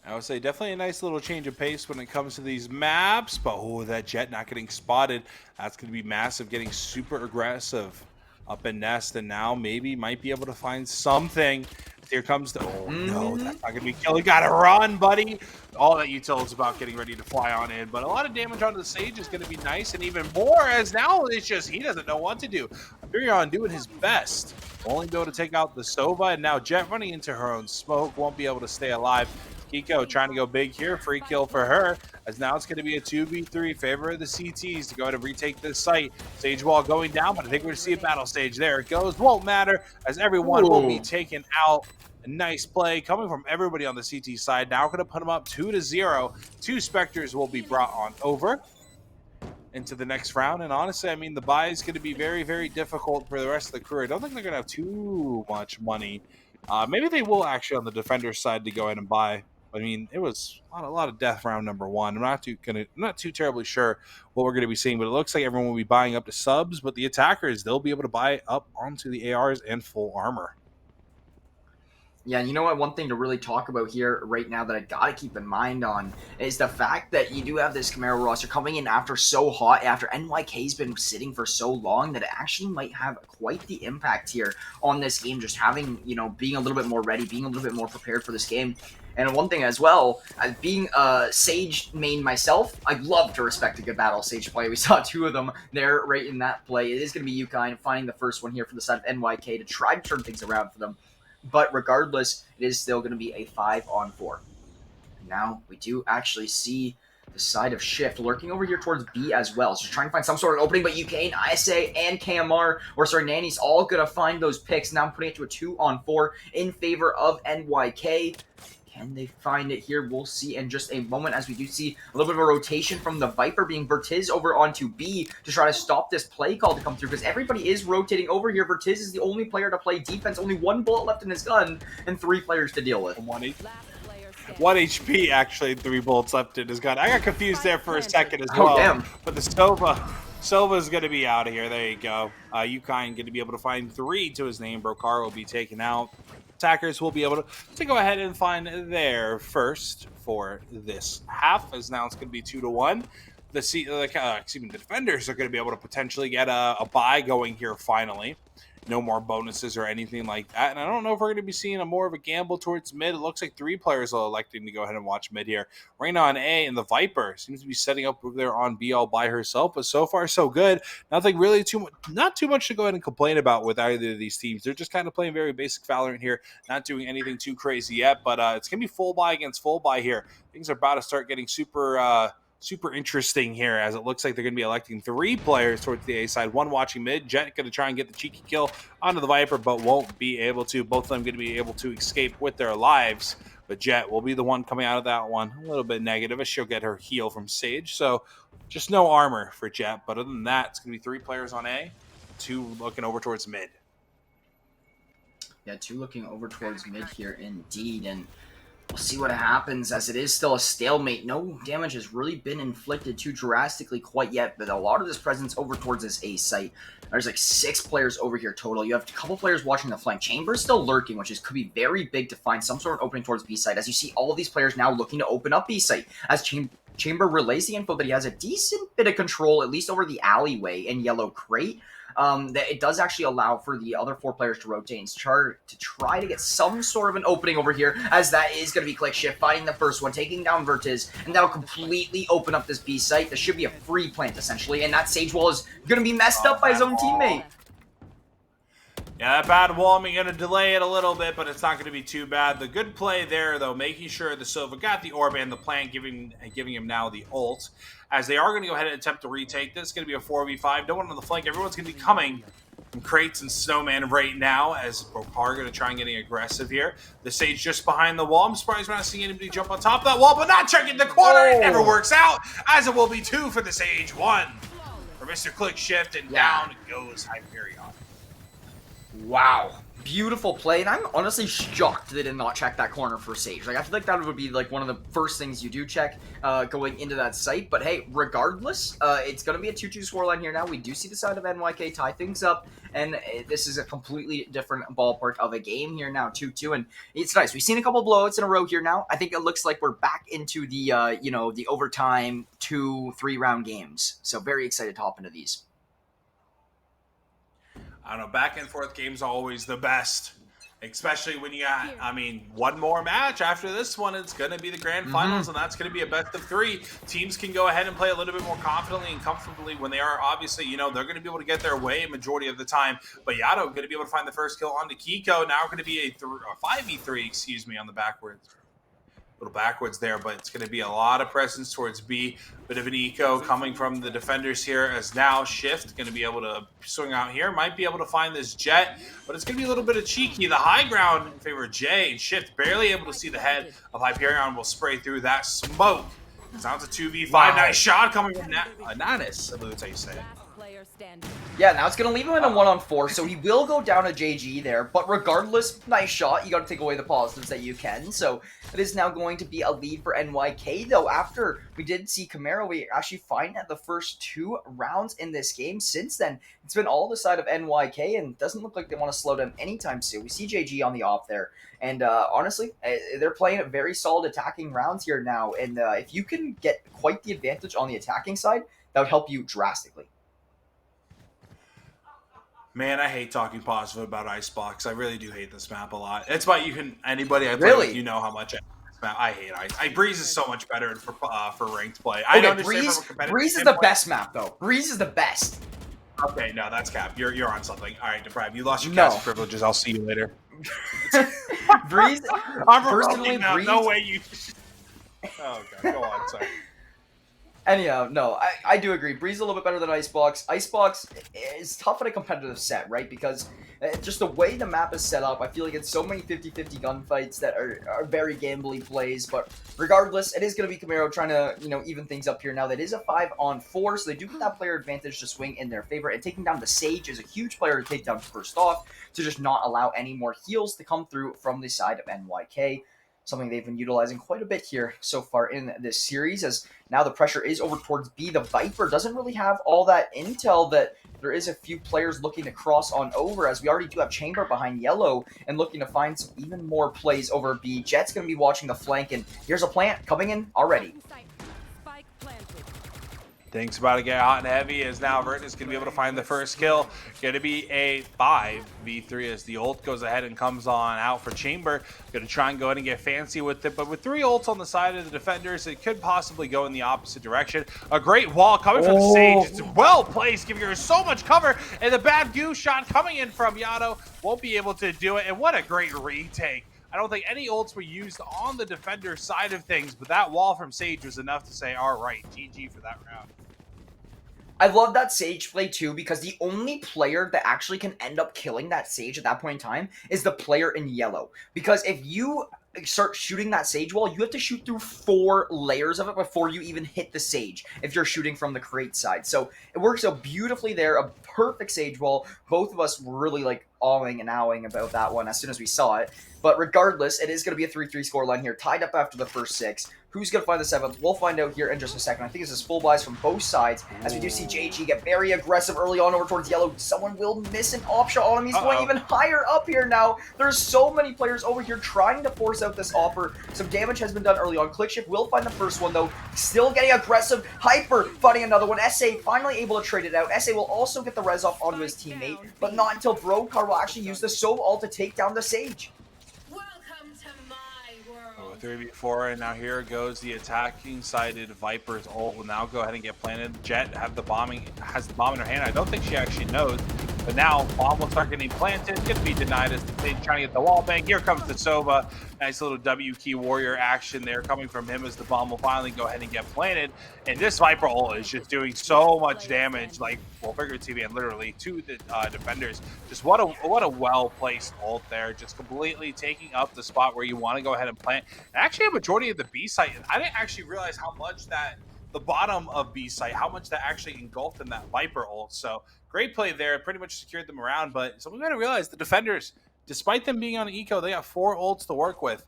I would say definitely a nice little change of pace when it comes to these maps, but oh, that Jet not getting spotted, that's going to be massive, getting super aggressive up in Nest, and now maybe might be able to find something. Here comes the, oh no, that's not going to be killed. You got to run, buddy. All that util is about getting ready to fly on in, but a lot of damage onto the Sage is going to be nice, and even more as now it's just he doesn't know what to do. Furion doing his best, only be able to take out the Sova, and now Jet running into her own smoke, won't be able to stay alive. Kiko trying to go big here, free kill for her, as now it's going to be a 2v3 favor of the CTs to go ahead and retake this site. Sage wall going down, but I think we're going to see a battle stage. There it goes. Won't matter, as everyone will be taken out. A nice play coming from everybody on the CT side. Now we're going to put them up 2-0. 2 Spectres will be brought on over into the next round, and honestly, I mean, the buy is going to be very, very difficult for the rest of the crew. I don't think they're going to have too much money. Maybe they will actually on the defender side to go ahead and buy. I mean, it was a lot of death round number 1. I'm not too terribly sure what we're going to be seeing, but it looks like everyone will be buying up to subs. But the attackers, they'll be able to buy up onto the ARs and full armor. Yeah, you know what? One thing to really talk about here right now that I gotta keep in mind on is the fact that you do have this Camaro roster coming in after so hot, after NYK's been sitting for so long, that it actually might have quite the impact here on this game, just having, you know, being a little bit more ready, being a little bit more prepared for this game. And one thing as well, being a Sage main myself, I'd love to respect a good battle Sage play. We saw 2 of them there right in that play. It is going to be Yukine finding the first one here for the side of NYK to try to turn things around for them. But regardless, it is still going to be a 5-on-4. Now, we do actually see the side of Shift lurking over here towards B as well. So trying to find some sort of opening, but Yukine, ISA, and KMR, Nanny's all going to find those picks. Now I'm putting it to a 2-on-4 in favor of NYK. Can they find it here? We'll see in just a moment, as we do see a little bit of a rotation from the Viper being Vertiz over onto B to try to stop this play call to come through, because everybody is rotating over here. Vertiz is the only player to play defense, only 1 bullet left in his gun, and 3 players to deal with. 1 HP, actually, 3 bullets left in his gun. I got confused there for a second as well. Oh, damn. But the Sova's going to be out of here. There you go. Yukine going to be able to find 3 to his name. Brokar will be taken out. Attackers will be able to go ahead and find their first for this half, as now it's going to be 2-1. The defenders are going to be able to potentially get a buy going here finally. No more bonuses or anything like that. And I don't know if we're going to be seeing more of a gamble towards mid. It looks like 3 players are electing to go ahead and watch mid here. Reyna on A, and the Viper seems to be setting up over there on B all by herself. But so far, so good. Nothing really not too much to go ahead and complain about with either of these teams. They're just kind of playing very basic Valorant here. Not doing anything too crazy yet. But it's going to be full buy against full buy here. Things are about to start getting super interesting here, as it looks like they're going to be electing 3 players towards the A side. 1 watching mid. Jet going to try and get the cheeky kill onto the Viper, but won't be able to. Both of them going to be able to escape with their lives, but Jet will be the one coming out of that one a little bit negative, as she'll get her heal from Sage. So just no armor for Jet, but other than that, it's going to be 3 players on A, 2 looking over towards mid. Yeah, 2 looking over towards mid here indeed, and we'll see what happens, as it is still a stalemate. No damage has really been inflicted too drastically quite yet, but a lot of this presence over towards this A site. There's like 6 players over here total. You have a couple players watching the flank. Chamber's still lurking, which could be very big to find some sort of opening towards B site, as you see all of these players now looking to open up B site, as Chamber relays the info that he has a decent bit of control, at least over the alleyway in yellow crate. That it does actually allow for the other 4 players to rotate and to try to get some sort of an opening over here, as that is going to be Click Shift finding the first one, taking down Vertiz, and that'll completely open up this B site. This should be a free plant, essentially, and that Sage wall is going to be messed up by his own teammate. Yeah, that bad wall, I'm going to delay it a little bit, but it's not going to be too bad. The good play there, though, making sure the Sova got the orb and the plant, giving him now the ult, as they are going to go ahead and attempt to retake this. It's going to be a 4v5. No one on the flank. Everyone's going to be coming from crates and snowman right now, as Brokar going to try and getting aggressive here. The Sage just behind the wall. I'm surprised we're not seeing anybody jump on top of that wall, but not checking the corner. It never works out, as it will be 2 for the Sage, 1 for Mr. Click Shift, and down goes Hyperion. Wow. Beautiful play, and I'm honestly shocked they did not check that corner for Sage. Like, I feel like that would be like one of the first things you do check going into that site. But hey, regardless, it's going to be a 2-2 scoreline here now. We do see the side of NYK tie things up, and this is a completely different ballpark of a game here now, 2-2, and it's nice. We've seen a couple blowouts in a row here now. I think it looks like we're back into the the overtime 2-3 round games. So very excited to hop into these. I don't know, back and forth games are always the best, especially when you got, one more match after this one. It's going to be the grand finals, and that's going to be a best of 3. Teams can go ahead and play a little bit more confidently and comfortably when they are, obviously, they're going to be able to get their way majority of the time. But Yato going to be able to find the first kill onto Kiko. Now going to be a 5v3, on the backwards. A little backwards there, but it's going to be a lot of presence towards B. Bit of an eco coming from the defenders here, as now Shift going to be able to swing out here. Might be able to find this Jet, but it's going to be a little bit of cheeky. The high ground in favor of Jay, and Shift barely able to see the head of Hyperion. Will spray through that smoke. Sounds a 2v5. Wow. Nice shot coming from Nanis, I believe that's how you say it. Yeah, now it's going to leave him in a 1-on-4, so he will go down to JG there, but regardless, nice shot. You got to take away the positives that you can, so it is now going to be a lead for NYK, though. After we did see Camaro, we actually find that the first 2 rounds in this game. Since then, it's been all the side of NYK, and it doesn't look like they want to slow down anytime soon. We see JG on the off there, and honestly, they're playing very solid attacking rounds here now, and if you can get quite the advantage on the attacking side, that would help you drastically. Man, I hate talking positive about Icebox. I really do hate this map a lot. It's why anybody I play with, you know how much I hate this map. I hate Ice. Breeze is so much better for ranked play. I Okay, Breeze is the best map, though. Breeze is the best. Okay, no, that's cap. You're on something. All right, Deprive, you lost your cast privileges. I'll see you later. Breeze, I'm personally, Breeze. No way you... Oh, God, go on, sorry. Anyhow, no, I do agree. Breeze is a little bit better than Icebox. Icebox is tough in a competitive set, right? Because just the way the map is set up, I feel like it's so many 50-50 gunfights that are very gambly plays. But regardless, it is going to be Camaro trying to, even things up here. Now, that is a 5-on-4, so they do get that player advantage to swing in their favor. And taking down the Sage is a huge player to take down first off to just not allow any more heals to come through from the side of NYK. Something they've been utilizing quite a bit here so far in this series, as now the pressure is over towards B. The Viper doesn't really have all that intel that there is a few players looking to cross on over, as we already do have Chamber behind Yellow and looking to find some even more plays over B. Jet's going to be watching the flank, and here's a plant coming in already. Spike planted. Things about to get hot and heavy as now Virtus going to be able to find the first kill. Going to be a 5v3 as the ult goes ahead and comes on out for Chamber. Going to try and go ahead and get fancy with it, but with 3 ults on the side of the defenders, it could possibly go in the opposite direction. A great wall coming from the Sage. It's well placed, giving her so much cover, and the bad goo shot coming in from Yano won't be able to do it. And what a great retake. I don't think any ults were used on the defender side of things, but that wall from Sage was enough to say, all right, GG for that round. I love that Sage play too, because the only player that actually can end up killing that Sage at that point in time is the player in yellow. Because if you start shooting that Sage wall, you have to shoot through 4 layers of it before you even hit the Sage if you're shooting from the crate side. So it works out beautifully there, a perfect Sage wall. Both of us were really like awing and owing about that one as soon as we saw it. But regardless, it is going to be a 3-3 scoreline here, tied up after the first 6. Who's going to find the 7th? We'll find out here in just a second. I think this is full buys from both sides, as we do see JG get very aggressive early on over towards yellow. Someone will miss an option on him. He's going even higher up here now. There's so many players over here trying to force out this offer. Some damage has been done early on. ClickShift will find the first one, though. Still getting aggressive. Hyper finding another one. SA finally able to trade it out. SA will also get the res off onto his teammate, but not until Brocar will actually use the Sov ult to take down the Sage. 3v4, and now here goes the attacking sided Viper's ult will now go ahead and get planted. Jet has the bomb in her hand. I don't think she actually knows, but now bomb will start getting planted. Gonna be denied as they trying to get the wall bang. Here comes the Sova. Nice little W key warrior action there coming from him as the bomb will finally go ahead and get planted. And this Viper ult is just doing so much damage, like, well, figuratively and literally, to the defenders. Just what a well-placed ult there, just completely taking up the spot where you want to go ahead and plant. And actually, a majority of the B site, I didn't actually realize how much that the bottom of B site, how much that actually engulfed in that Viper ult. So great play there, pretty much secured them around. But something we got to realize, the defenders, despite them being on eco, they got 4 ults to work with.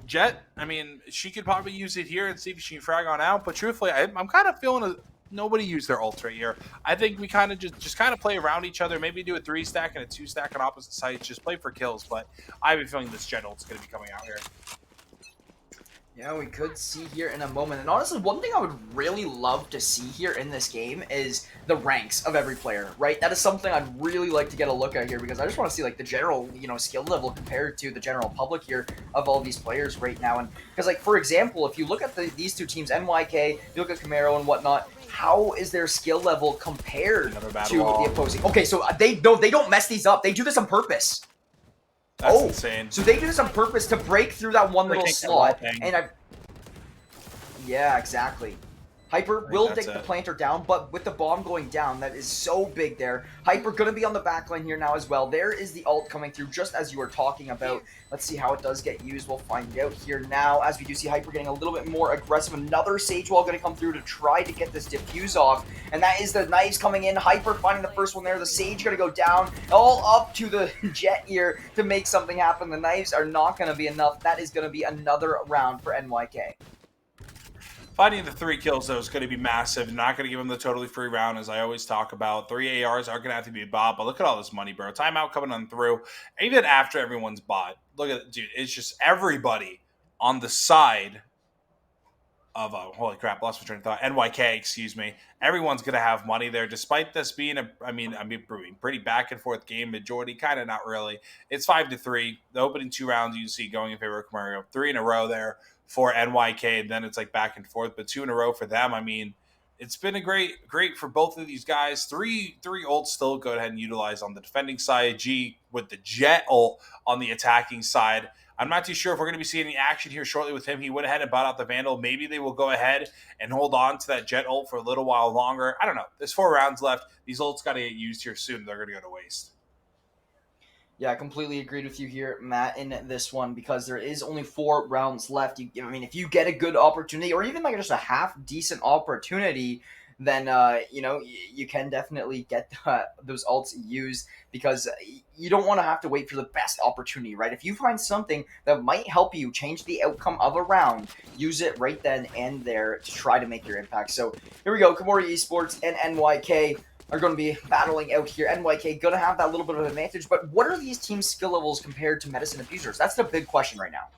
Jet, I mean, she could probably use it here and see if she can frag on out. But truthfully, I'm kind of feeling nobody used their ults right here. I think we kind of just kind of play around each other. Maybe do a 3-stack and a 2-stack on opposite sides. Just play for kills. But I have a feeling this Jet ult's going to be coming out here. Yeah, we could see here in a moment. And honestly, one thing I would really love to see here in this game is the ranks of every player, right? That is something I'd really like to get a look at here, because I just want to see like the general, skill level compared to the general public here of all these players right now. And because, like, for example, if you look at these 2 teams, NYK, you look at Camaro and whatnot, how is their skill level compared to the opposing? Okay, so they don't mess these up. They do this on purpose. That's insane. So they do this on purpose to break through that one little slot, and yeah, exactly. Hyper will take the planter down, but with the bomb going down, that is so big there. Hyper going to be on the backline here now as well. There is the ult coming through, just as you were talking about. Let's see how it does get used. We'll find out here now, as we do see Hyper getting a little bit more aggressive. Another Sage wall going to come through to try to get this diffuse off, and that is the knives coming in. Hyper finding the first one there. The Sage going to go down, all up to the Jet here to make something happen. The knives are not going to be enough. That is going to be another round for NYK. Finding the 3 kills, though, is going to be massive. Not going to give him the totally free round, as I always talk about. 3 ARs are going to have to be bought, but look at all this money, bro. Timeout coming on through. Even after everyone's bought, look at it, dude. It's just everybody on the side of, holy crap, lost my train of thought. NYK, excuse me. Everyone's going to have money there, despite this being pretty back and forth game. Majority, kind of not really. It's 5-3. The opening 2 rounds you see going in favor of Mario. 3 in a row there for NYK, and then it's like back and forth, but 2 in a row for them. I mean, it's been a great for both of these guys. 3 ults still go ahead and utilize on the defending side. G with the Jet ult on the attacking side. I'm not too sure if we're going to be seeing any action here shortly with him. He went ahead and bought out the Vandal. Maybe they will go ahead and hold on to that Jet ult for a little while longer. I don't know. There's 4 rounds left. These ults got to get used here soon. They're going to go to waste. Yeah, I completely agreed with you here, Matt, in this one, because there is only 4 rounds left. I mean, if you get a good opportunity, or even like just a half-decent opportunity, then, you can definitely get those ults used, because you don't want to have to wait for the best opportunity, right? If you find something that might help you change the outcome of a round, use it right then and there to try to make your impact. So here we go, Komori Esports and NYK are going to be battling out here. NYK going to have that little bit of advantage, but what are these teams' skill levels compared to Medicine Abusers? That's the big question right now.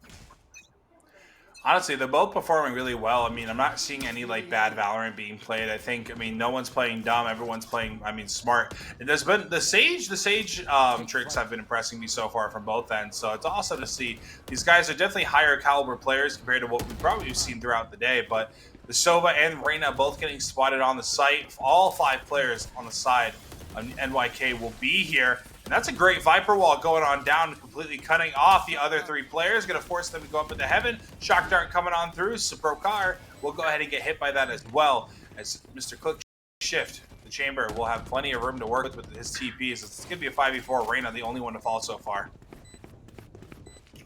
Honestly, they're both performing really well. I mean, I'm not seeing any like bad Valorant being played. I think, no one's playing dumb. Everyone's playing, smart. And there's been the Sage tricks have been impressing me so far from both ends. So it's awesome to see these guys are definitely higher caliber players compared to what we've probably seen throughout the day. But the Sova and Reyna both getting spotted on the site. All 5 players on the side of NYK will be here. And that's a great Viper Wall going on down, completely cutting off the other 3 players. Going to force them to go up into heaven. Shock Dart coming on through. Sabrokar will go ahead and get hit by that as well. As Mr. Click Shift, the Chamber will have plenty of room to work with his TPs. It's going to be a 5v4. Reyna, the only one to fall so far.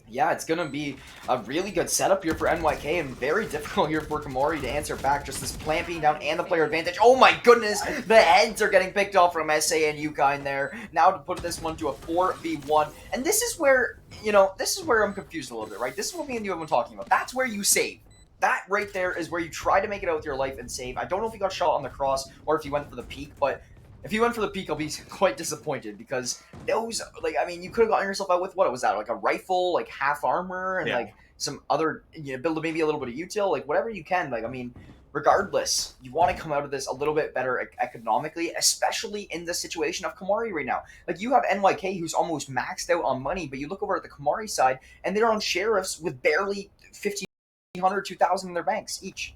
Yeah, it's going to be a really good setup here for NYK, and very difficult here for Komori to answer back. Just this plant being down and the player advantage. Oh my goodness, the heads are getting picked off from SA and Yukai in there. Now to put this one to a 4v1. And this is where, I'm confused a little bit, right? This is what me and you have been talking about. That's where you save. That right there is where you try to make it out with your life and save. I don't know if he got shot on the cross or if he went for the peak, but if you went for the peak, I'll be quite disappointed, because those, you could have gotten yourself out with, what was that, like a rifle, like half armor, and like some other, build maybe a little bit of util, like whatever you can. Regardless, you want to come out of this a little bit better economically, especially in the situation of Komori right now. Like, you have NYK who's almost maxed out on money, but you look over at the Komori side, and they're on sheriffs with barely 1,500, 2,000 in their banks each.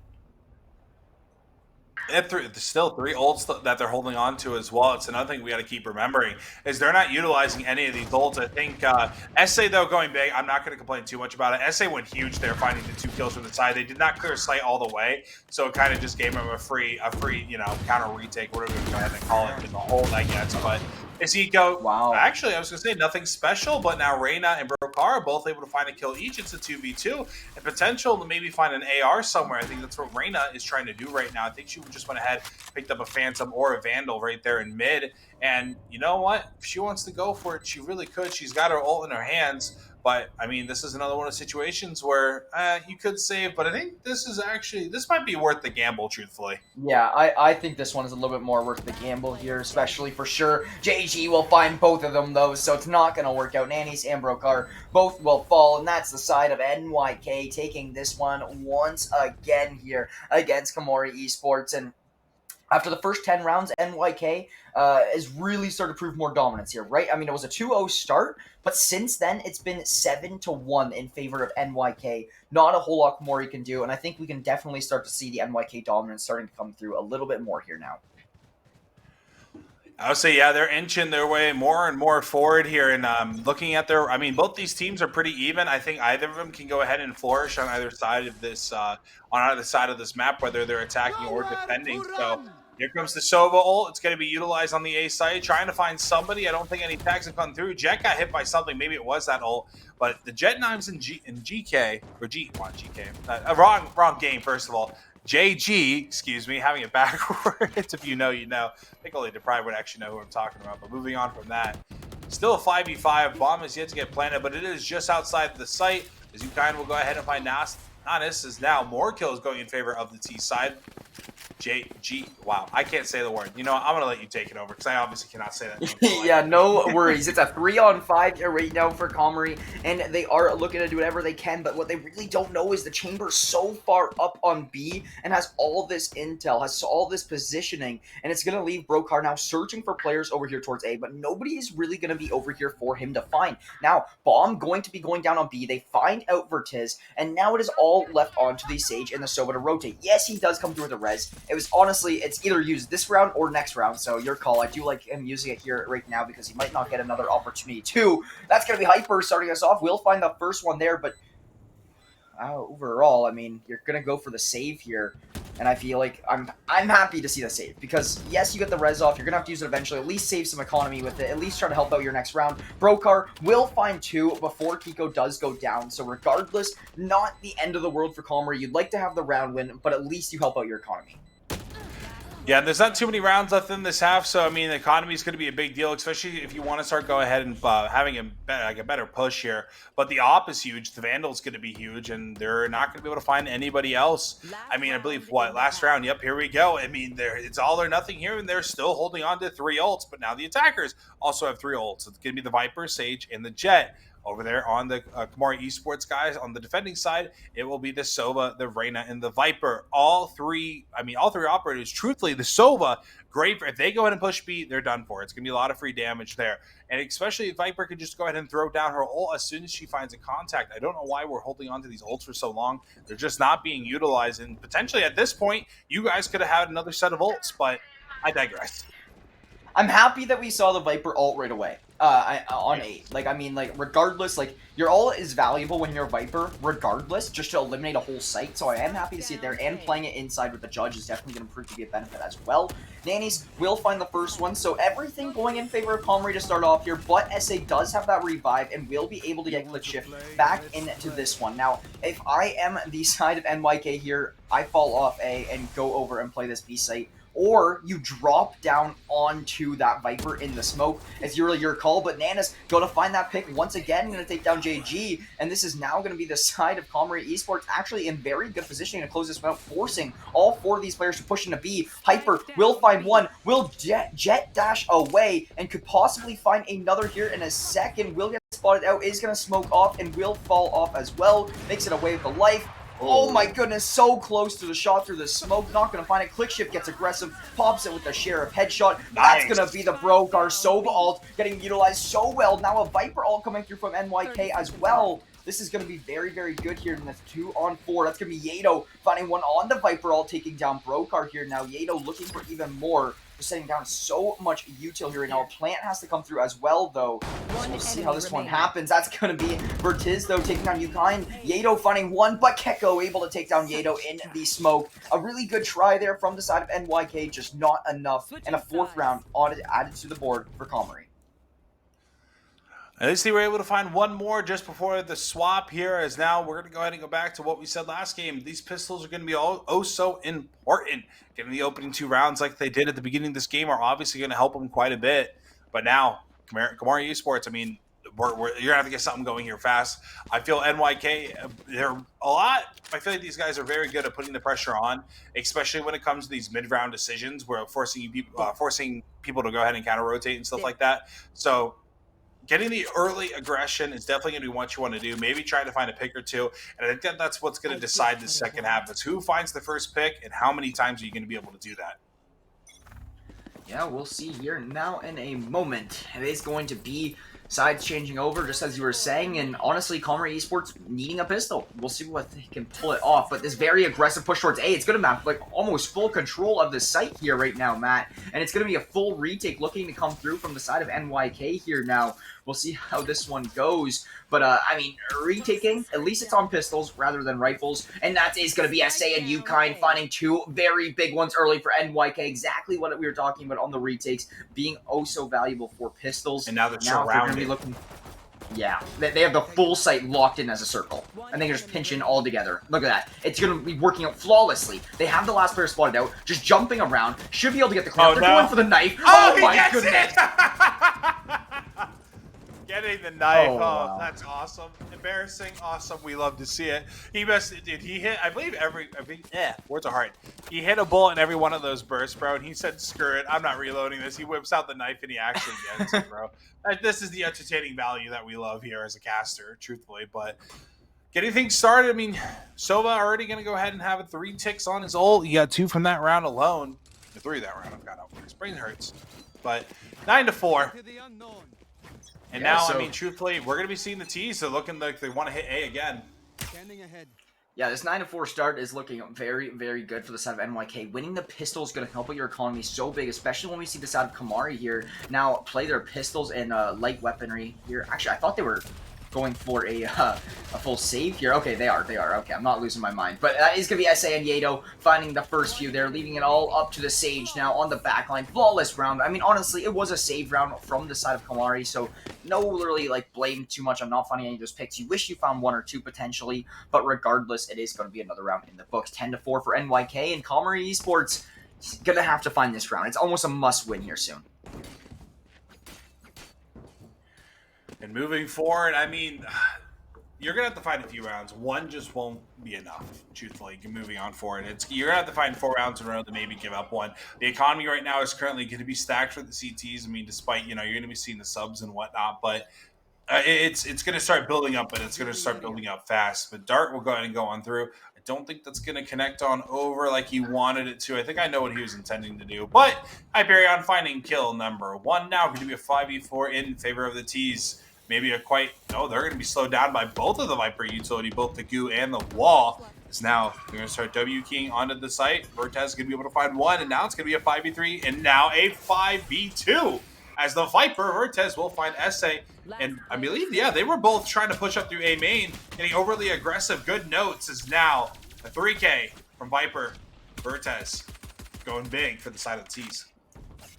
There's still 3 ults that they're holding on to as well. It's another thing we got to keep remembering is they're not utilizing any of these ults. I think SA, though, going big, I'm not going to complain too much about it. SA went huge there, finding the 2 kills from the side. They did not clear sight all the way, so it kind of just gave them a free, counter retake, whatever we go ahead and call it, in the hold, I guess. But as he go, wow. Actually, I was going to say nothing special, but now Reyna and Brokar are both able to find a kill each. It's a 2v2 and potential to maybe find an AR somewhere. I think that's what Reyna is trying to do right now. I think she just went ahead, picked up a Phantom or a Vandal right there in mid. And you know what? If she wants to go for it, she really could. She's got her ult in her hands. But, this is another one of the situations where you could save. But I think this might be worth the gamble, truthfully. Yeah, I think this one is a little bit more worth the gamble here, especially for sure. JG will find both of them, though, so it's not going to work out. Nannies and Brokar both will fall, and that's the side of NYK taking this one once again here against Komori Esports. And after the first 10 rounds, NYK has really started to prove more dominance here, right? It was a 2-0 start, but since then, it's been 7-1 in favor of NYK. Not a whole lot Komori can do, and I think we can definitely start to see the NYK dominance starting to come through a little bit more here now. I would say, yeah, they're inching their way more and more forward here. And looking at both these teams are pretty even. I think either of them can go ahead and flourish on either side of this, map, whether they're attacking or defending. So here comes the Sova ult. It's going to be utilized on the A side, trying to find somebody. I don't think any tags have come through. Jet got hit by something. Maybe it was that ult. But the Jet knives in GK, or wrong game, first of all. JG, excuse me, having it backwards. If you know, you know. I think only Deprived would actually know who I'm talking about. But moving on from that, still a 5v5. Bomb is yet to get planted, but it is just outside the site. As Yukai will go ahead and find Nanis, is now more kills going in favor of the T side. JG, wow, I can't say the word. I'm going to let you take it over because I obviously cannot say that. Yeah, no worries. It's a 3-on-5 here right now for Komori, and they are looking to do whatever they can, but what they really don't know is the Chamber's so far up on B and has all this intel, has all this positioning, and it's going to leave Brokar now searching for players over here towards A, but nobody is really going to be over here for him to find. Now, Bomb going to be going down on B. They find out Vertiz, and now it is all all left onto the Sage and the Sova to rotate. Yes, he does come through with a res. It was honestly, it's either used this round or next round, so your call. I do like him using it here right now because he might not get another opportunity too. That's going to be Hyper starting us off. We'll find the first one there, but overall, I mean, you're going to go for the save here. And I feel like I'm happy to see the save because yes, you get the res off. You're gonna have to use it eventually. At least save some economy with it. At least try to help out your next round. Brokar will find 2 before Kiko does go down. So regardless, not the end of the world for Comrie. You'd like to have the round win, but at least you help out your economy. Yeah, there's not too many rounds left in this half, so I mean, the economy is going to be a big deal, especially if you want to start go ahead and having a better push here. But the op is huge. The Vandal's going to be huge, and they're not going to be able to find anybody else. I mean, I believe last round. Yep, here we go. I mean, it's all or nothing here, and they're still holding on to 3 ults. But now the attackers also have 3 ults. It's going to be the Viper, Sage, and the Jet. Over there on the Kamari Esports guys, on the defending side, it will be the Sova, the Reyna, and the Viper. All three operators, truthfully, the Sova, great for, if they go ahead and push B, they're done for. It's going to be a lot of free damage there. And especially if Viper can just go ahead and throw down her ult as soon as she finds a contact. I don't know why we're holding on to these ults for so long. They're just not being utilized. And potentially at this point, you guys could have had another set of ults, but I digress. I'm happy that we saw the Viper ult right away. On 8. Like, I mean, like, regardless, like, your ult is valuable when you're a Viper, regardless, just to eliminate a whole site, so I am happy to see it there, and playing it inside with the Judge is definitely going to prove to be a benefit as well. Nannies will find the first one, so everything going in favor of Comrie to start off here, but SA does have that revive, and will be able to get Glitch Shift back into this one. Now, if I am the side of NYK here, I fall off A and go over and play this B site, or you drop down onto that Viper in the smoke. It's really your call, but Nana's going to find that pick once again, going to take down JG, and this is now going to be the side of Comrie Esports actually in very good positioning to close this one out, forcing all 4 of these players to push into B. Hyper will find one, will jet dash away, and could possibly find another here in a second. Will get spotted out, is going to smoke off, and will fall off as well. Makes it away with the life. Oh my goodness, so close to the shot through the smoke. Not going to find it. Click Shift gets aggressive, pops it with the Sheriff headshot. That's going to be the Brokar Sova ult getting utilized so well. Now a Viper ult coming through from NYK as well. This is going to be very, very good here in the 2-on-4. That's going to be Yato finding one on the Viper ult, taking down Brokar here. Now Yato looking for even more. We're setting down so much util here right now. A plant has to come through as well, though. So we'll see how this one happens. That's going to be Vertiz, though, taking down Yukine. Yato finding one, but Keko able to take down Yato in the smoke. A really good try there from the side of NYK, just not enough. And a 4th round added to the board for Comrie. At least they were able to find one more just before the swap here, as now we're going to go ahead and go back to what we said last game. These pistols are going to be oh so important. Getting the opening 2 rounds like they did at the beginning of this game are obviously going to help them quite a bit. But now, Kamari Esports, I mean, you're going to have to get something going here fast. I feel NYK, they're a lot. I feel like these guys are very good at putting the pressure on, especially when it comes to these mid-round decisions where forcing people to go ahead and counter-rotate and stuff like that. So getting the early aggression is definitely going to be what you want to do. Maybe try to find a pick or 2. And I think that's what's going to decide the second half. It's who finds the first pick and how many times are you going to be able to do that. Yeah, we'll see here now in a moment. It is going to be sides changing over, just as you were saying, and honestly, Comrie Esports needing a pistol. We'll see what they can pull it off, but this very aggressive push towards A, it's going to have like almost full control of the site here right now, Matt, and it's going to be a full retake looking to come through from the side of NYK here now. We'll see how this one goes, but I mean, retaking, at least it's on pistols rather than rifles, and that is going to be SA and Yukine finding 2 very big ones early for NYK, exactly what we were talking about on the retakes, being oh so valuable for pistols. And now they're surrounded. Looking, yeah, they have the full site locked in as a circle, and they can just pinch in all together. Look at that. It's going to be working out flawlessly. They have the last player spotted out, just jumping around, should be able to get the clear. They're going for the knife. Oh my goodness. Getting the knife. Oh, wow. That's awesome. Embarrassing. Awesome. We love to see it. He must, dude, he hit, I believe words are hard. He hit a bullet in every one of those bursts, bro, and he said, screw it, I'm not reloading this. He whips out the knife and he actually gets it, bro. This is the entertaining value that we love here as a caster, truthfully, but getting things started, I mean, Sova already going to go ahead and have 3 ticks on his ult. He got 2 from that round alone. 3 that round, I've got out. His brain hurts. But 9-4. And yeah, now, so, I mean, truthfully, we're going to be seeing the T's. They're looking like they want to hit A again. Standing ahead. Yeah, this 9-4 start is looking very, very good for the side of NYK. Winning the pistol is going to help out your economy so big, especially when we see the side of Kamari here now play their pistols and light weaponry here. Actually, I thought they were going for a full save here. Okay, they are. Okay, I'm not losing my mind. But that is going to be SA and Yato finding the first few there, leaving it all up to the Sage now on the backline. Flawless round. I mean, honestly, it was a save round from the side of Kamari, so no really, like, blame too much on not finding any of those picks. You wish you found one or two potentially, but regardless, it is going to be another round in the books. 10-4 for NYK, and Kamari Esports is going to have to find this round. It's almost a must-win here soon. And moving forward, I mean, you're going to have to find a few rounds. One just won't be enough, truthfully, moving on forward. You're going to have to find 4 rounds in a row to maybe give up one. The economy right now is currently going to be stacked for the CTs. I mean, despite, you're going to be seeing the subs and whatnot, but it's going to start building up, and it's going to start building up fast. But Dart will go ahead and go on through. I don't think that's going to connect on over like he wanted it to. I think I know what he was intending to do. But Hyperion finding kill number 1 now. Going to be a 5v4 in favor of the Ts. Maybe they're going to be slowed down by both of the Viper utility, both the Goo and the Wall. Is now they're going to start W keying onto the site. Vertez is going to be able to find 1, and now it's going to be a 5v3, and now a 5v2. As the Viper, Vertez will find SA, and I believe, yeah, they were both trying to push up through A main, getting overly aggressive. Good notes is now a 3K from Viper. Vertez going big for the side of the Ts.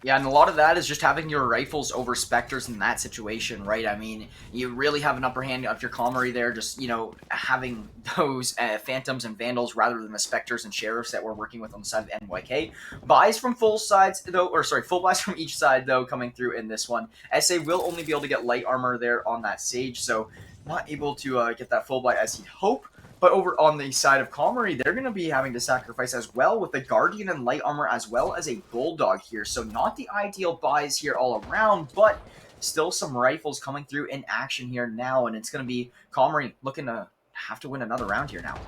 Yeah, and a lot of that is just having your rifles over Spectres in that situation, right? I mean, you really have an upper hand of your Kamari there, just, having those Phantoms and Vandals rather than the Spectres and Sheriffs that we're working with on the side of NYK. Buys from full buys from each side, though, coming through in this one. SA will only be able to get light armor there on that Sage, so not able to get that full buy as he'd hope. But over on the side of Kamari, they're going to be having to sacrifice as well with the Guardian and Light Armor as well as a Bulldog here. So not the ideal buys here all around, but still some rifles coming through in action here now. And it's going to be Kamari looking to have to win another round here now.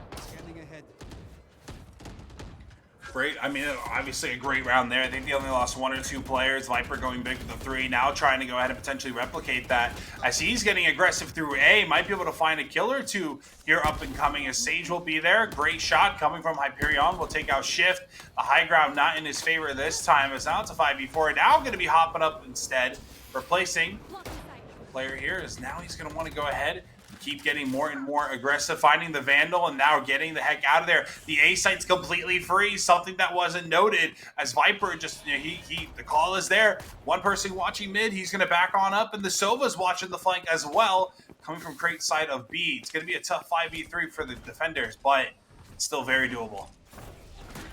Great. I mean, obviously a great round there. I think they only lost 1 or 2 players. Viper going big with the 3. Now trying to go ahead and potentially replicate that. As he's getting aggressive through A, might be able to find a kill or 2 here up and coming. As Sage will be there. Great shot coming from Hyperion. Will take out Shift. The high ground not in his favor this time, as now it's a 5v4. Now going to be hopping up instead. Replacing the player here, as now he's going to want to go ahead. Keep getting more and more aggressive, finding the Vandal, and now getting the heck out of there. The A site's completely free, something that wasn't noted, as Viper just, the call is there. One person watching mid, he's going to back on up, and the Sova's watching the flank as well, coming from crate side of B. It's going to be a tough 5v3 for the defenders, but it's still very doable.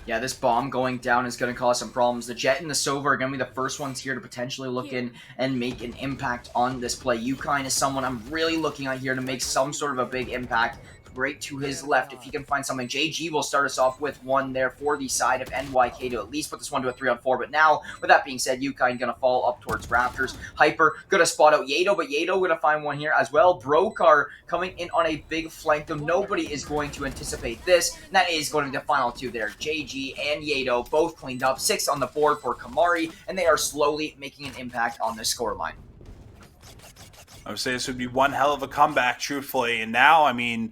Yeah, this bomb going down is going to cause some problems. The Jet and the Sova are going to be the first ones here to potentially look in and make an impact on this play. Yukine is someone I'm really looking at here to make some sort of a big impact. Right to his left, if he can find something. JG will start us off with 1 there for the side of NYK to at least put this one to a 3-on-4. But now, with that being said, Yukine gonna fall up towards Raptors. Hyper gonna spot out Yato, but Yato gonna find one here as well. Brokar coming in on a big flank, though nobody is going to anticipate this. And that is going to be the final 2 there. JG and Yato both cleaned up. 6 on the board for Kamari, and they are slowly making an impact on this scoreline. I would say this would be one hell of a comeback, truthfully. And now, I mean,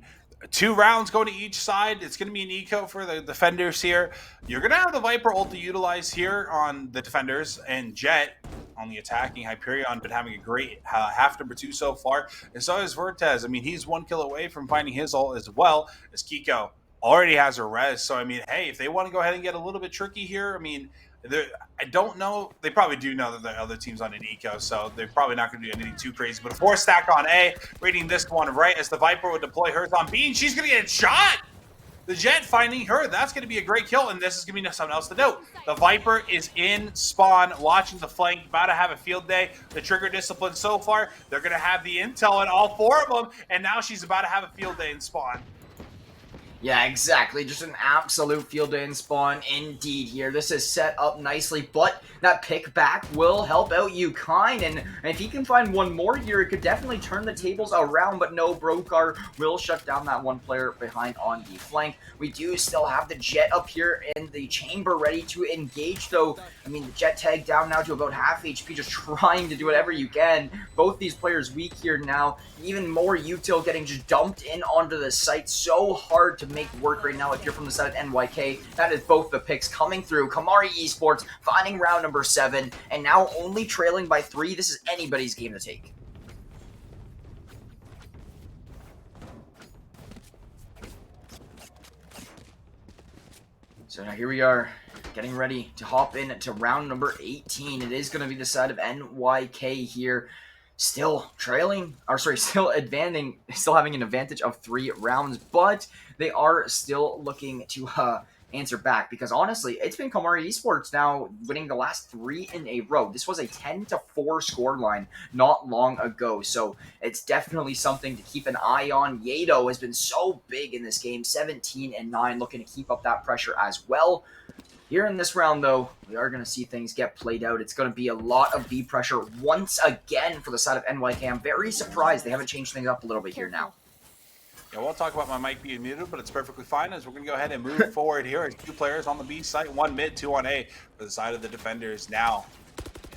2 rounds going to each side. It's going to be an eco for the defenders here. You're going to have the Viper ult to utilize here on the defenders, and Jet on the attacking. Hyperion been having a great half number 2 so far, and so is Vertez. I mean, he's 1 kill away from finding his ult as well, as Kiko already has a res. So, I mean, hey, if they want to go ahead and get a little bit tricky here, I mean, I don't know. They probably do know that the other team's on an eco, so they're probably not going to do anything too crazy. But a 4 stack on A, reading this one right as the Viper would deploy hers on B, and she's going to get shot. The Jet finding her. That's going to be a great kill, and this is going to be something else to note. The Viper is in spawn, watching the flank, about to have a field day. The trigger discipline so far, they're going to have the intel on all 4 of them, and now she's about to have a field day in spawn. Yeah, exactly. Just an absolute field day in spawn indeed here. This is set up nicely, but that pick back will help out Yukine, and if he can find one more here, it could definitely turn the tables around, but no, Brokar will shut down that one player behind on the flank. We do still have the Jet up here and the Chamber ready to engage, though. I mean, the Jet tag down now to about half HP, just trying to do whatever you can. Both these players weak here now. Even more util getting just dumped in onto the site. So hard to make work right now if you're from the side of NYK. That is both the picks coming through. Kamari Esports finding round number 7, and now only trailing by 3. This is anybody's game to take. So now here we are, getting ready to hop in to round number 18. It is going to be the side of NYK here, still trailing, still advancing, still having an advantage of 3 rounds, but they are still looking to answer back, because honestly, it's been Kamari Esports now winning the last 3 in a row. This was a 10-4 scoreline not long ago, so it's definitely something to keep an eye on. Yedo has been so big in this game, 17-9, looking to keep up that pressure as well. Here in this round, though, we are going to see things get played out. It's going to be a lot of B pressure once again for the side of NYK. I'm very surprised they haven't changed things up a little bit here now. Yeah, we'll talk about my mic being muted, but it's perfectly fine as we're going to go ahead and move forward here as 2 players on the B site, 1 mid, 2 on A for the side of the defenders now.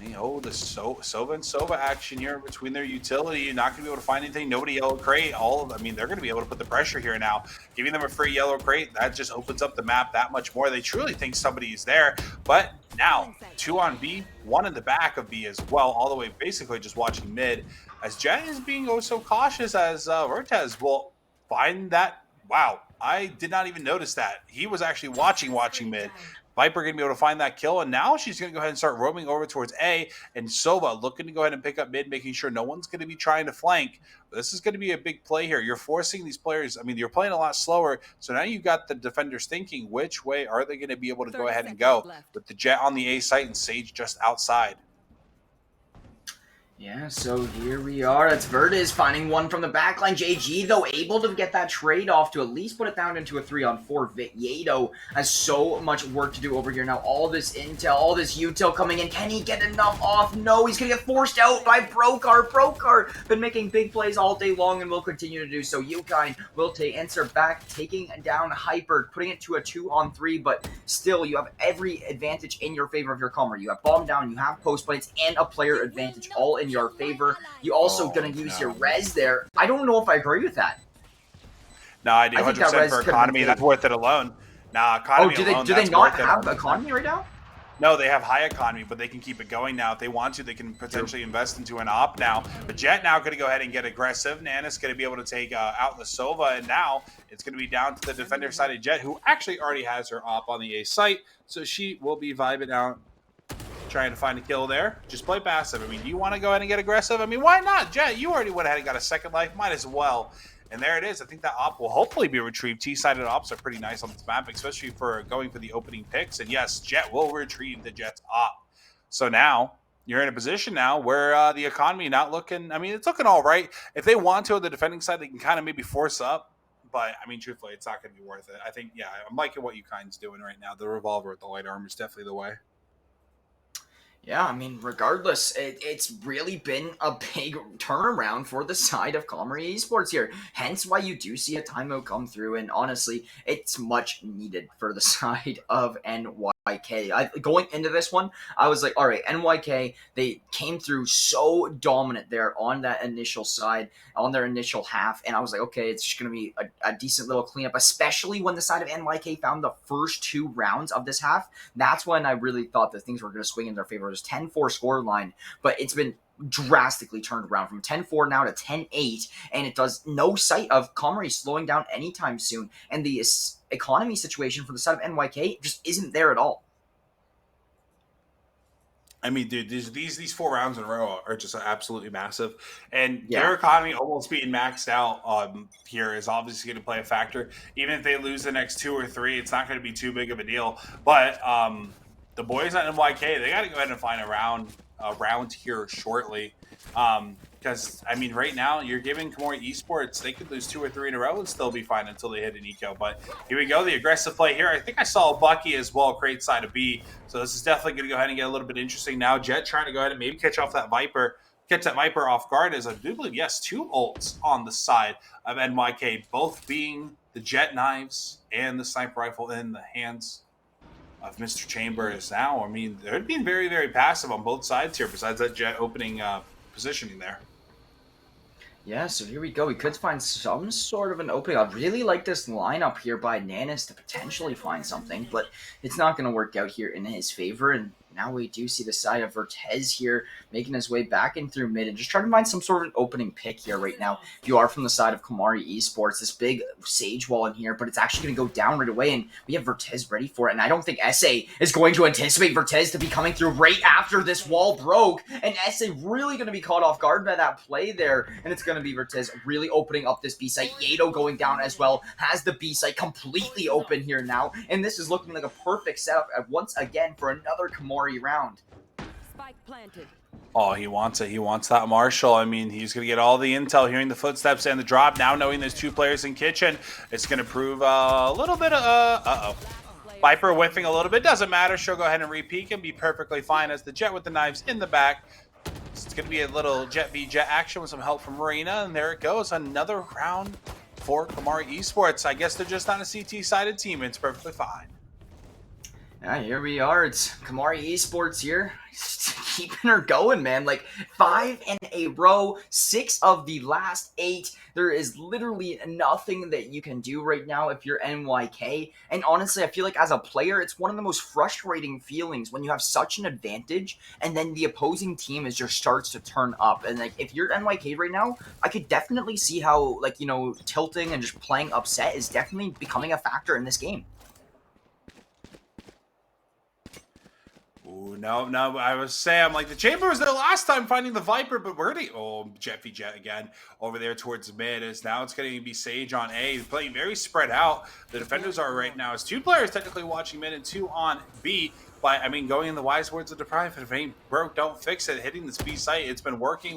And, the Sova and Sova action here between their utility. You're not going to be able to find anything. Nobody yellow crate. They're going to be able to put the pressure here now. Giving them a free yellow crate, that just opens up the map that much more. They truly think somebody is there. But now, 2 on B, 1 in the back of B as well, all the way basically just watching mid. As Jet is being so cautious as Vertez will find that. Wow, I did not even notice that. He was actually watching mid. Viper going to be able to find that kill, and now she's going to go ahead and start roaming over towards A, and Sova looking to go ahead and pick up mid, making sure no one's going to be trying to flank. But this is going to be a big play here. You're forcing these players, you're playing a lot slower, so now you've got the defenders thinking, which way are they going to be able to go ahead and go? With the Jet on the A site and Sage just outside. Yeah, so here we are. It's Vertez finding one from the backline. JG, though, able to get that trade off to at least put it down into a 3-on-4. Yedo has so much work to do over here now. All this intel, all this util coming in. Can he get enough off? No, he's going to get forced out by Brokar. Brokar been making big plays all day long and will continue to do so. Yukine will answer back, taking down Hyper, putting it to a 2-on-3, but still, you have every advantage in your favor of your Comber. You have bomb down, you have post plates, and a player advantage all in your favor. You also gonna use your res there. I don't know if I agree with that. No, I do 100% for economy. That's worth it alone. Nah, economy alone. Do they not have economy right now? No, they have high economy, but they can keep it going now. If they want to, they can potentially invest into an op now. But Jet now going to go ahead and get aggressive. Nana's going to be able to take out the Sova, and now it's going to be down to the defender side of Jet, who actually already has her op on the A site, so she will be vibing out, trying to find a kill there. Just play passive. Do you want to go ahead and get aggressive? Why not? Jet, you already went ahead and got a second life. Might as well. And there it is. I think that op will hopefully be retrieved. T-sided ops are pretty nice on this map, especially for going for the opening picks. And yes, Jet will retrieve the Jet's op. So now you're in a position now where the economy not looking, it's looking all right. If they want to on the defending side, they can kind of maybe force up. But, truthfully, it's not going to be worth it. I think, yeah, I'm liking what Ukine's doing right now. The revolver with the light armor is definitely the way. Yeah, regardless, it's really been a big turnaround for the side of Comrie Esports here. Hence why you do see a timeout come through, and honestly, it's much needed for the side of NYK. Going into this one, I was like, all right, NYK, they came through so dominant there on that initial side, on their initial half, and I was like, okay, it's just going to be a decent little cleanup, especially when the side of NYK found the first 2 rounds of this half. That's when I really thought that things were going to swing in their favor. It was 10-4 score line, but it's been drastically turned around from 10-4 now to 10-8, and it does no sight of Comrie slowing down anytime soon, and the economy situation for the side of NYK just isn't there at all. Dude, these 4 rounds in a row are just absolutely massive, and their economy almost being maxed out here is obviously going to play a factor. Even if they lose the next 2 or 3, it's not going to be too big of a deal. But the boys at NYK, they got to go ahead and find a round here shortly. Because, right now, you're giving Kamori Esports, they could lose 2 or 3 in a row and still be fine until they hit an eco. But here we go, the aggressive play here. I think I saw a Bucky as well, crate side of B. So this is definitely going to go ahead and get a little bit interesting now. Jet trying to go ahead and maybe catch that Viper off guard, as I do believe, yes, 2 ults on the side of NYK, both being the Jet knives and the sniper rifle in the hands of Mr. Chambers now. They're being very, very passive on both sides here, besides that Jet opening positioning there. Yeah, so here we go. We could find some sort of an opening. I really like this lineup here by Nanis to potentially find something, but it's not going to work out here in his favor. And now we do see the side of Vertez here making his way back in through mid and just trying to find some sort of an opening pick here right now. If you are from the side of Kamari Esports, this big Sage wall in here, but it's actually going to go down right away, and we have Vertez ready for it. And I don't think SA is going to anticipate Vertez to be coming through right after this wall broke, and SA really going to be caught off guard by that play there, and it's going to be Vertez really opening up this B site. Yato going down as well, has the B site completely open here now, and this is looking like a perfect setup once again for another Kamari round. Spike planted. Oh, he wants it. He wants that Marshall. I mean, he's going to get all the intel, hearing the footsteps and the drop. Now knowing there's 2 players in kitchen, it's going to prove a little bit of... uh-oh. Viper whiffing a little bit. Doesn't matter. She'll go ahead and re-peek and be perfectly fine as the Jet with the knives in the back. It's going to be a little Jet v Jet action with some help from Marina. And there it goes. Another round for Kamari Esports. I guess they're just on a CT-sided team. It's perfectly fine. Yeah, here we are. It's Kamari Esports here. Keeping her going, man. Like 5 in a row, 6 of the last 8. There is literally nothing that you can do right now if you're NYK. And honestly, I feel like as a player, it's one of the most frustrating feelings when you have such an advantage and then the opposing team is just starts to turn up. And like if you're NYK right now, I could definitely see how, like, you know, tilting and just playing upset is definitely becoming a factor in this game. Ooh, no, I was saying, I'm like, the Chamber was there last time finding the Viper, but we're going to... Oh, Jet v Jet again over there towards mid. As now it's going to be Sage on A. He's playing very spread out. The defenders are right now. It's 2 players technically watching mid and 2 on B. But, I mean, going in the wise words of Deprive, if it ain't broke, don't fix it. Hitting this B site, it's been working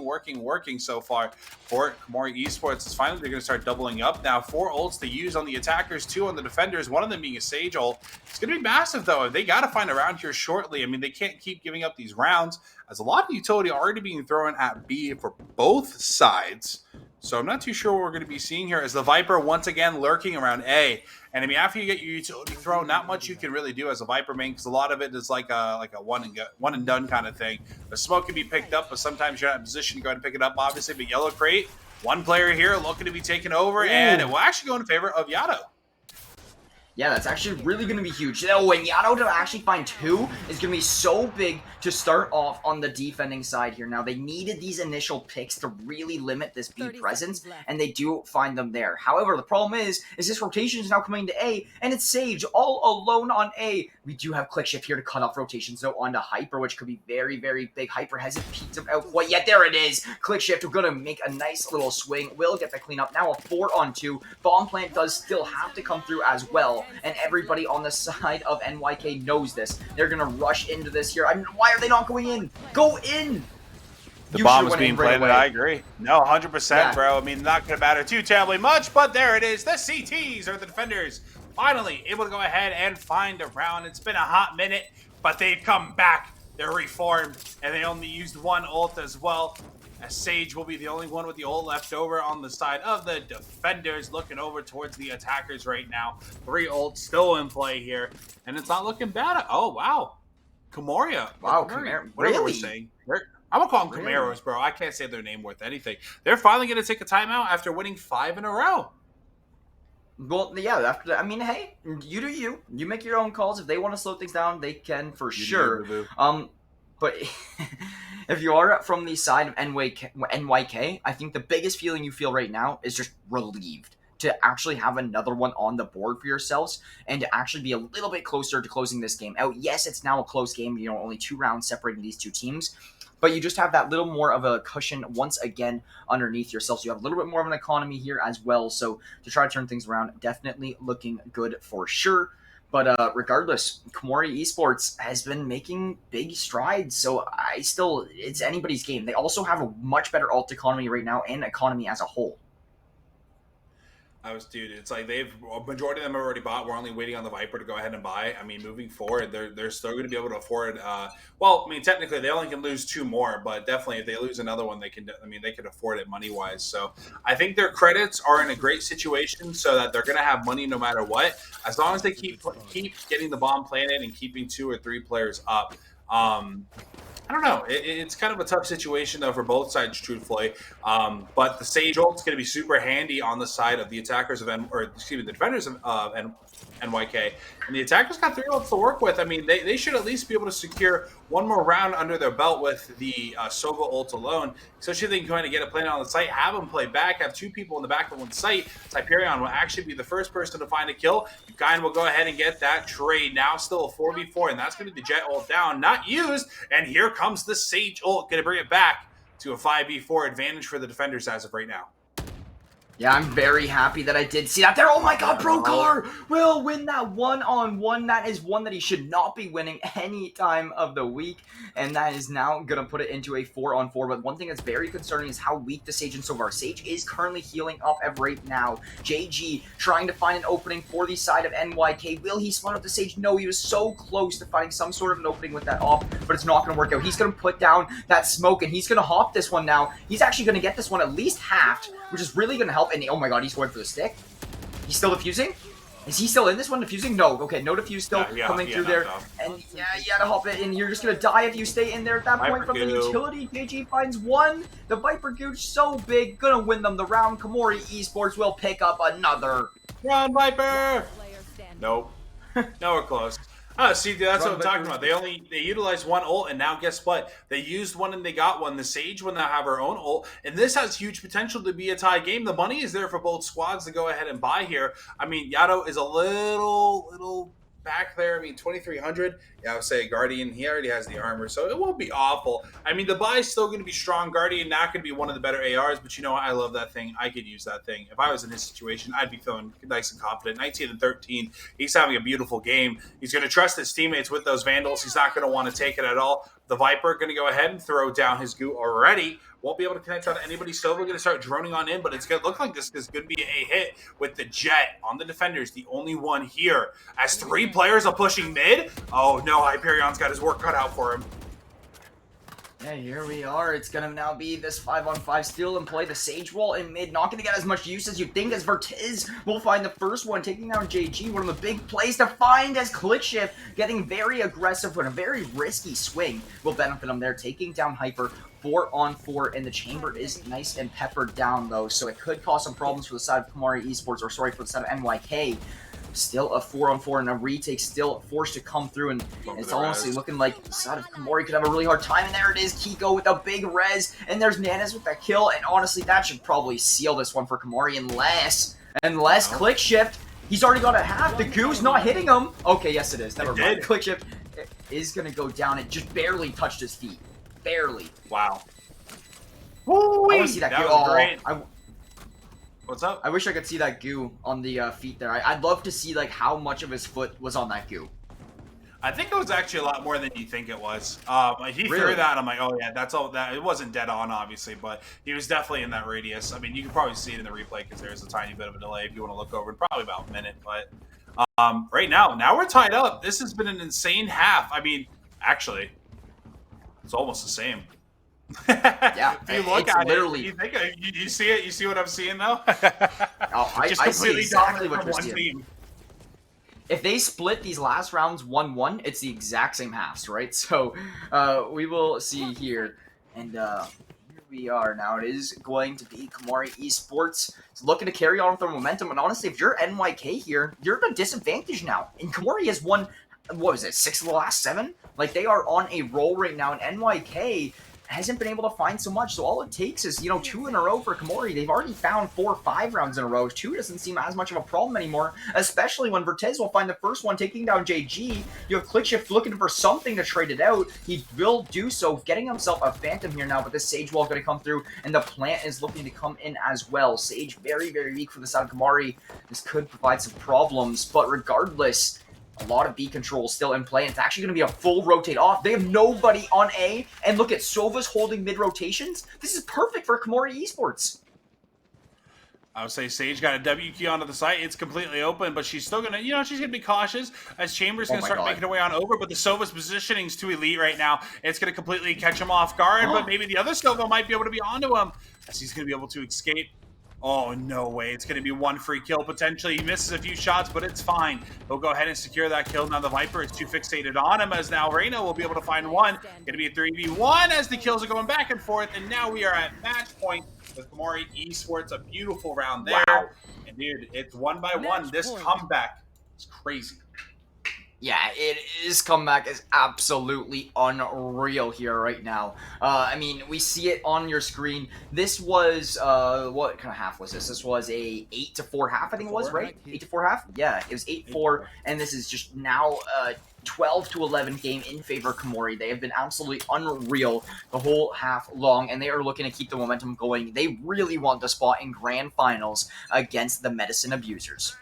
so far for Kamari Esports. It's finally they're going to start doubling up now. 4 ults to use on the attackers, 2 on the defenders, one of them being a Sage ult. It's going to be massive, though. They got to find a round here shortly. I mean, they can't keep giving up these rounds, as a lot of utility already being thrown at B for both sides. So I'm not too sure what we're going to be seeing here as the Viper once again lurking around A. And I mean, after you get your utility thrown, not much you can really do as a Viper main, because a lot of it is like a one and done kind of thing. The smoke can be picked up, but sometimes you're not in a position to go ahead and pick it up, obviously. But Yellow Crate, 1 player here looking to be taken over, and it will actually go in favor of Yato. Yeah, that's actually really going to be huge. When Yato to actually find 2 is going to be so big to start off on the defending side here. Now, they needed these initial picks to really limit this B presence, and they do find them there. However, the problem is this rotation is now coming to A, and it's Sage all alone on A. We do have Click Shift here to cut off rotations, though, onto Hyper, which could be very, very big. Hyper hasn't peeked him out quite yet. There it is. Click Shift, we're going to make a nice little swing. Will get the cleanup. Now a 4-on-2. Bomb plant does still have to come through as well. And everybody on the side of NYK knows this. They're going to rush into this here. I mean, why are they not going in? Go in! The bomb is being planted, I agree. No, 100%, bro. I mean, not going to matter too terribly much, but there it is. The CTs, or the defenders, finally able to go ahead and find a round. It's been a hot minute, but they've come back. They're reformed, and they only used 1 ult as well. As Sage will be the only one with the ult left over on the side of the defenders, looking over towards the attackers right now. 3 ults still in play here, and it's not looking bad. Oh, wow. Camoria. Wow, Camaro. Whatever we're saying. I'm going to call them Camaros, bro. I can't say their name worth anything. They're finally going to take a timeout after winning 5 in a row. Well, yeah, after that, I mean, hey, you do you. You make your own calls. If they want to slow things down, they can for sure. But if you are from the side of NYK, I think the biggest feeling you feel right now is just relieved to actually have another one on the board for yourselves and to actually be a little bit closer to closing this game out. Yes, it's now a close game, you know, only 2 rounds separating these 2 teams, but you just have that little more of a cushion once again underneath yourself. So you have a little bit more of an economy here as well. So to try to turn things around, definitely looking good for sure. But regardless, Kamari Esports has been making big strides, so it's anybody's game. They also have a much better alt economy right now and economy as a whole. Dude, it's like a majority of them have already bought. We're only waiting on the Viper to go ahead and buy. I mean, moving forward, they're still going to be able to afford. Well, I mean, technically they only can lose 2 more, but definitely if they lose another one, they can. I mean, they could afford it money wise. So I think their credits are in a great situation, so that they're going to have money no matter what, as long as they keep getting the bomb planted and keeping 2 or 3 players up. I don't know. It's kind of a tough situation though for both sides, truthfully. But the Sage ult's going to be super handy on the side of the attackers of the defenders of NYK. And the attackers got 3 ults to work with. I mean, they should at least be able to secure one more round under their belt with the Sova ult alone. Especially if they can kind of get a plan on the site, have them play back, have 2 people in the back of one site. Hyperion will actually be the first person to find a kill. Guyan will go ahead and get that trade. Now still a 4v4, and that's going to be the Jet ult down, not used. And here comes the Sage ult, going to bring it back to a 5v4 advantage for the defenders as of right now. Yeah, I'm very happy that I did see that there. Oh my god, Brocar will win that one-on-one. That is one that he should not be winning any time of the week. And that is now going to put it into a 4-on-4. But one thing that's very concerning is how weak the Sage and so far. Sage is currently healing up right now. JG trying to find an opening for the side of NYK. Will he spawn up the Sage? No, he was so close to finding some sort of an opening with that off, but it's not going to work out. He's going to put down that smoke, and he's going to hop this one now. He's actually going to get this one at least halved, which is really going to help. And oh my god, he's going for the stick. He's still defusing? Is he still in this one defusing? No. Okay, no defuse still coming through there. And yeah, you gotta hop it, and you're just gonna die if you stay in there at that point from the utility. JG finds one. The Viper Gooch so big, gonna win them the round. Komori Esports will pick up another. Run, Viper! Nope. Nowhere close. Oh, see, that's what I'm talking about. They utilized one ult, and now guess what? They used one and they got one. The Sage will now have her own ult, and this has huge potential to be a tie game. The money is there for both squads to go ahead and buy here. I mean, Yato is a little back there. I mean, 2,300. Yeah, I would say Guardian. He already has the armor, so it won't be awful. I mean, the buy is still going to be strong. Guardian not going to be one of the better ARs, but you know what? I love that thing. I could use that thing. If I was in his situation, I'd be feeling nice and confident. 19 and 13. He's having a beautiful game. He's going to trust his teammates with those Vandals. He's not going to want to take it at all. The Viper going to go ahead and throw down his goo already. Won't be able to connect on anybody. Sova going to start droning on in, but it's going to look like this is going to be a hit with the Jet on the defenders. The only one here. As 3 players are pushing mid. Oh no, Hyperion's got his work cut out for him. Yeah, here we are. It's gonna now be this 5-on-5 still in play. The Sage wall in mid, not gonna get as much use as you'd think, as Vertiz will find the first one, taking down JG. One of the big plays to find as ClickShift getting very aggressive with a very risky swing will benefit him there, taking down Hyper. 4-on-4, and the chamber is nice and peppered down though, so it could cause some problems for the side of Komori Esports, or sorry, for the side of NYK. Still a 4-on-4 and a retake still forced to come through, and it's honestly looking like the side of Komori could have a really hard time. And there it is, Kiko with a big res, and there's Nanas with that kill, and honestly that should probably seal this one for Komori unless ClickShift. He's already got a half. The goo's not hitting him. Okay, yes it is. Never mind. ClickShift is gonna go down. It just barely touched his feet. Barely. Wow. I want to see that goo. Was great. What's up? I wish I could see that goo on the feet there. I'd love to see like how much of his foot was on that goo. I think it was actually a lot more than you think it was. He threw that. I'm like, oh yeah, that's all. That it wasn't dead on, obviously, but he was definitely in that radius. I mean, you can probably see it in the replay because there's a tiny bit of a delay if you want to look over. Probably about a minute, but right now we're tied up. This has been an insane half. I mean, actually. It's almost the same. Yeah, if you look at literally. You see it. You see what I'm seeing though. I see exactly what you're seeing. If they split these last rounds 1-1, it's the exact same halves, right? So we will see here, and here we are now. It is going to be Komori Esports. It's looking to carry on with their momentum, and honestly, if you're NYK here, you're at a disadvantage now. And Komori has won, what was it, 6 of the last 7? Like, they are on a roll right now, and NYK hasn't been able to find so much. So all it takes is, 2 in a row for Komori. They've already found 4 or 5 rounds in a row. 2 doesn't seem as much of a problem anymore, especially when Vertiz will find the first one, taking down JG. You have ClickShift looking for something to trade it out. He will do so, getting himself a Phantom here now, but the Sage wall going to come through, and the plant is looking to come in as well. Sage very, very weak for the side of Komori. This could provide some problems, but regardless, a lot of B control still in play. It's actually going to be a full rotate off. They have nobody on A, and look at Sova's holding mid rotations. This is perfect for Komori Esports. I would say Sage got a W key onto the site. It's completely open, but she's still gonna, she's gonna be cautious as Chamber's gonna start making her way on over. But the Sova's positioning's too elite right now. It's gonna completely catch him off guard. But maybe the other Sova might be able to be onto him as he's gonna be able to escape. Oh, no way. It's going to be one free kill potentially. He misses a few shots, but it's fine. He'll go ahead and secure that kill. Now the Viper is too fixated on him, as now Reyna will be able to find one. Going to be a 3v1 as the kills are going back and forth, and now we are at match point with Kamori Esports. A beautiful round there. Wow. And dude, it's 1-by-1. This comeback is crazy. Yeah, his comeback is absolutely unreal here right now. I mean, we see it on your screen. This was, what kind of half was this? This was a 8-4 half, I think it was, right? 8-4 half? Yeah, it was 8-4, and this is just now 12-11 game in favor of Kamori. They have been absolutely unreal the whole half long, and they are looking to keep the momentum going. They really want the spot in grand finals against the Medicine Abusers.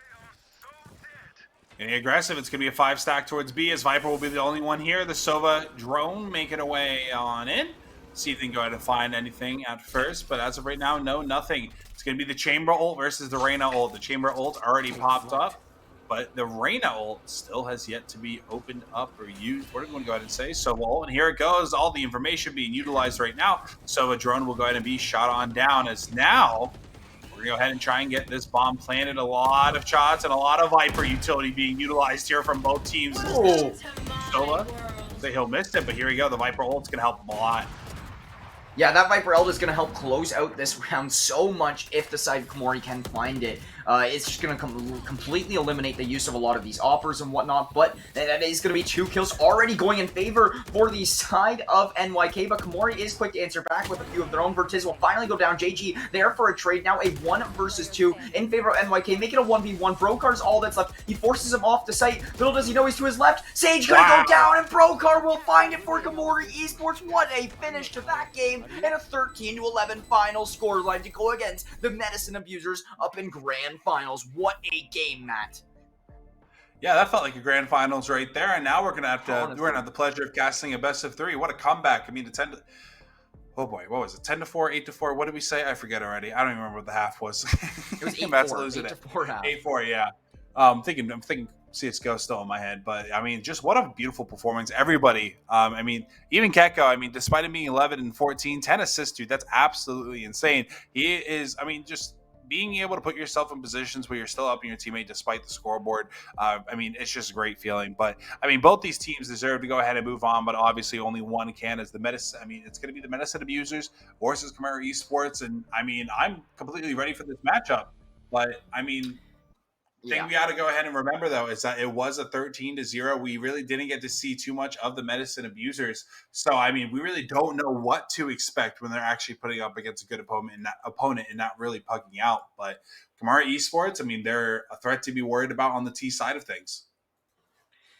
Getting aggressive. It's going to be a 5-stack towards B, as Viper will be the only one here. The Sova drone making a way on in. See if they can go ahead and find anything at first, but as of right now, no, nothing. It's going to be the Chamber ult versus the Reyna ult. The Chamber ult already popped up, but the Reyna ult still has yet to be opened up or used. What are we going to go ahead and say? Sova ult, and here it goes. All the information being utilized right now. Sova drone will go ahead and be shot on down, as now we're going to go ahead and try and get this bomb planted. A lot of shots and a lot of Viper utility being utilized here from both teams. Oh. Sova, say he'll miss it, but here we go. The Viper ult's going to help him a lot. Yeah, that Viper ult is going to help close out this round so much if the side of Kamori can find it. It's just going to completely eliminate the use of a lot of these oppers and whatnot, but that is going to be 2 kills already going in favor for the side of NYK, but Kamori is quick to answer back with a few of their own. Vertiz will finally go down. JG there for a trade. Now a 1 versus 2 in favor of NYK. Make it a 1v1. Brokar's all that's left. He forces him off the site. Little does he know he's to his left. Sage gonna go down, and Brokar will find it for Kamori Esports. What a finish to that game, and a 13-11 final scoreline to go against the Medicine Abusers up in grand finals. What a game, Matt. Yeah, that felt like a grand finals right there, and now we're gonna have the pleasure of casting a best of 3. What a comeback! I mean, oh boy, what was it? 10-4, 8-4. What did we say? I forget already. I don't even remember what the half was. It was 8-4. 8-4 half. 8-4, yeah. I'm thinking CSGO still in my head, but I mean, just what a beautiful performance. Everybody, I mean, even Keko, I mean, despite him being 11 and 14, 10 assists, dude, that's absolutely insane. He is, I mean, just being able to put yourself in positions where you're still helping your teammate despite the scoreboard. I mean, it's just a great feeling. But I mean, both these teams deserve to go ahead and move on, but obviously only one can. As the Medicine, I mean, it's going to be the Medicine Abusers versus Kamori Esports, and I mean, I'm completely ready for this matchup. But I mean, thing we got to go ahead and remember, though, is that it was a 13-0. We really didn't get to see too much of the Medicine Abusers. So, I mean, we really don't know what to expect when they're actually putting up against a good opponent and not really pugging out. But Kamori Esports, I mean, they're a threat to be worried about on the T side of things.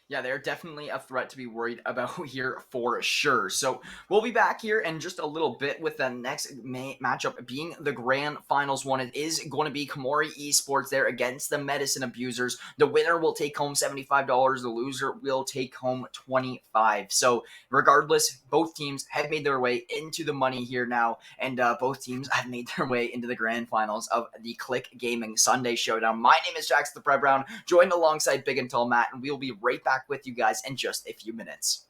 Yeah, they're definitely a threat to be worried about here for sure. So we'll be back here in just a little bit with the next matchup being the grand finals one. It is going to be Kamori Esports there against the Medicine Abusers. The winner will take home $75. The loser will take home $25. So regardless, both teams have made their way into the money here now, and both teams have made their way into the grand finals of the Click Gaming Sunday Showdown. My name is Jax the Prep Brown, joined alongside Big and Tall Matt, and we'll be right back with you guys in just a few minutes.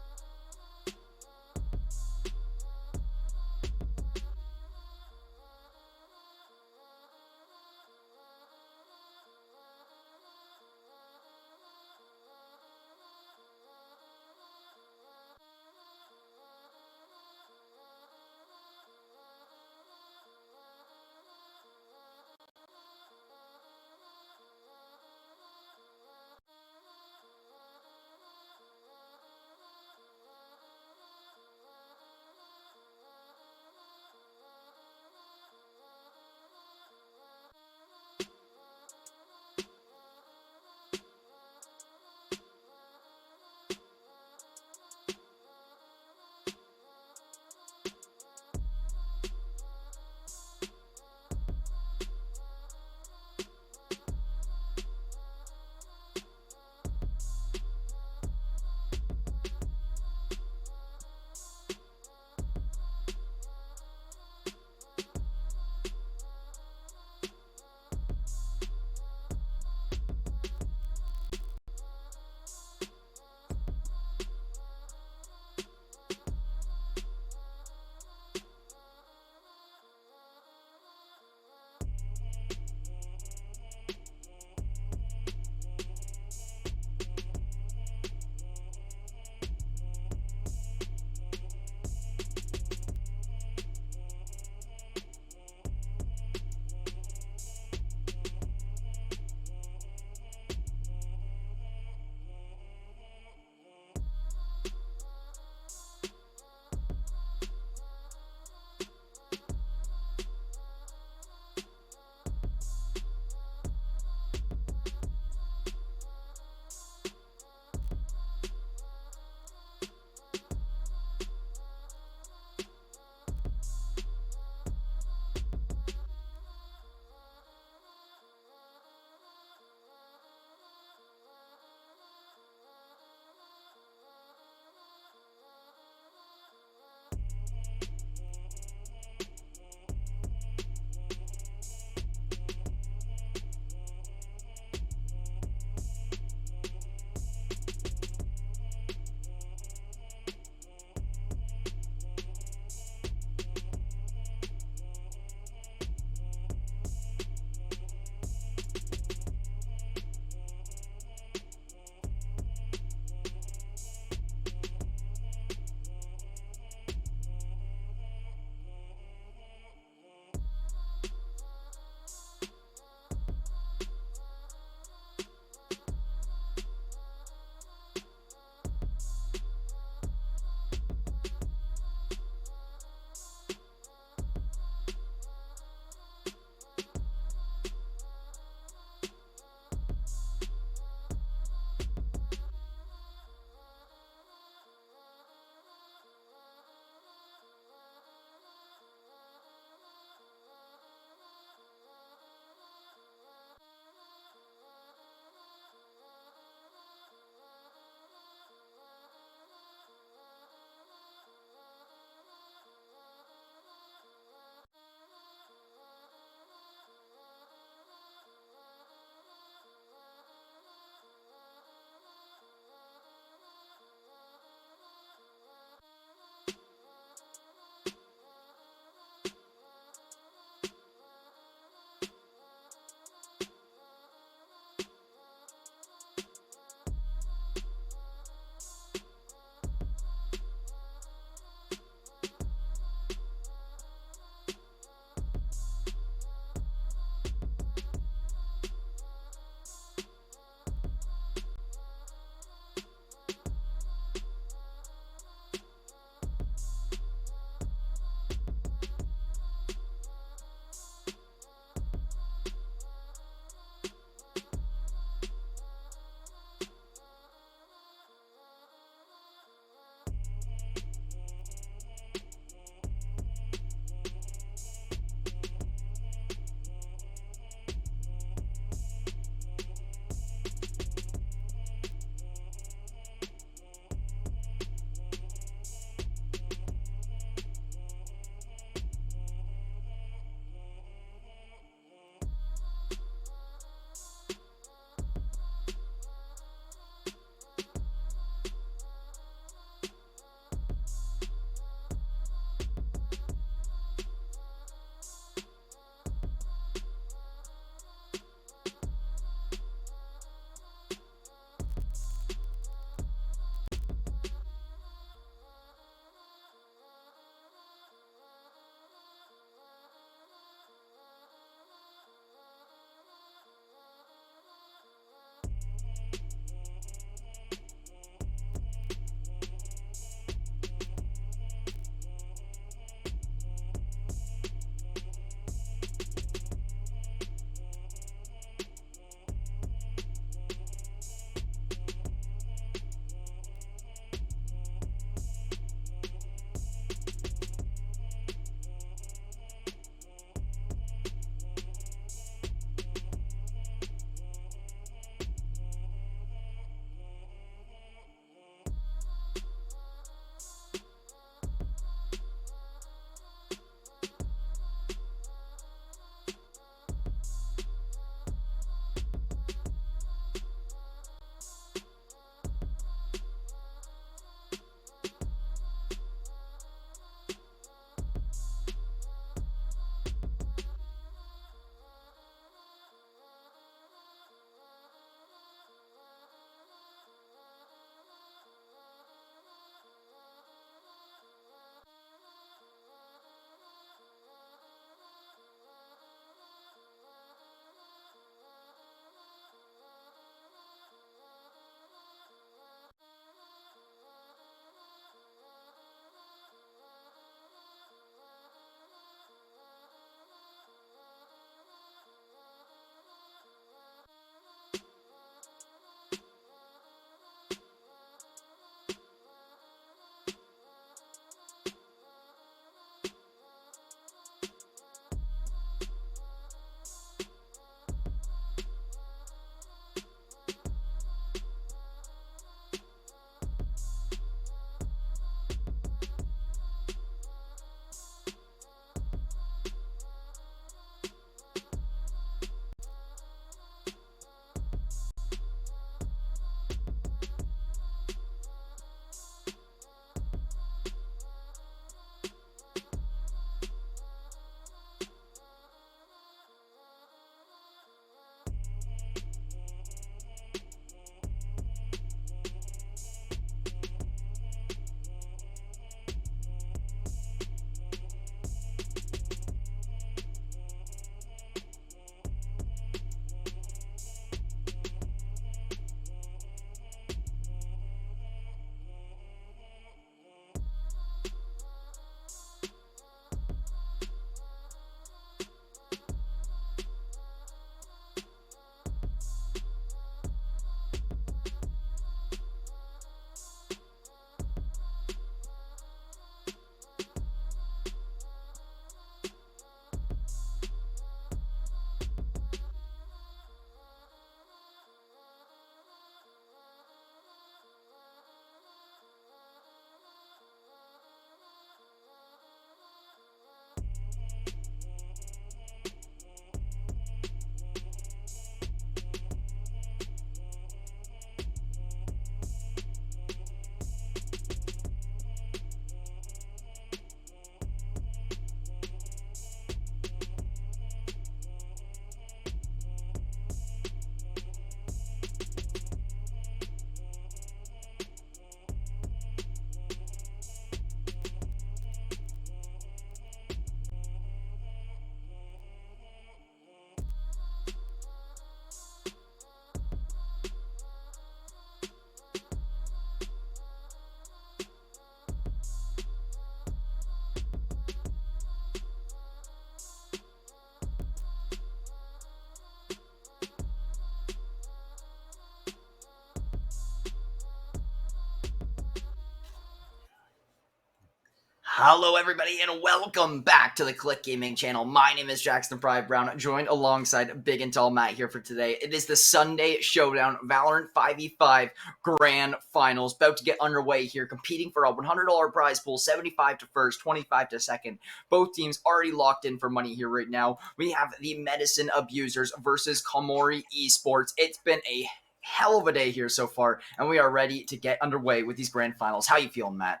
Hello everybody and welcome back to the Click Gaming channel. My name is Jackson Pride Brown, joined alongside Big and Tall Matt here for today. It is the Sunday Showdown Valorant 5v5 Grand Finals about to get underway here, competing for a $100 prize pool, 75 to first, 25 to second. Both teams already locked in for money here right now. We have the Medicine Abusers versus Komori Esports. It's been a hell of a day here so far, and we are ready to get underway with these Grand Finals. How you feeling, Matt?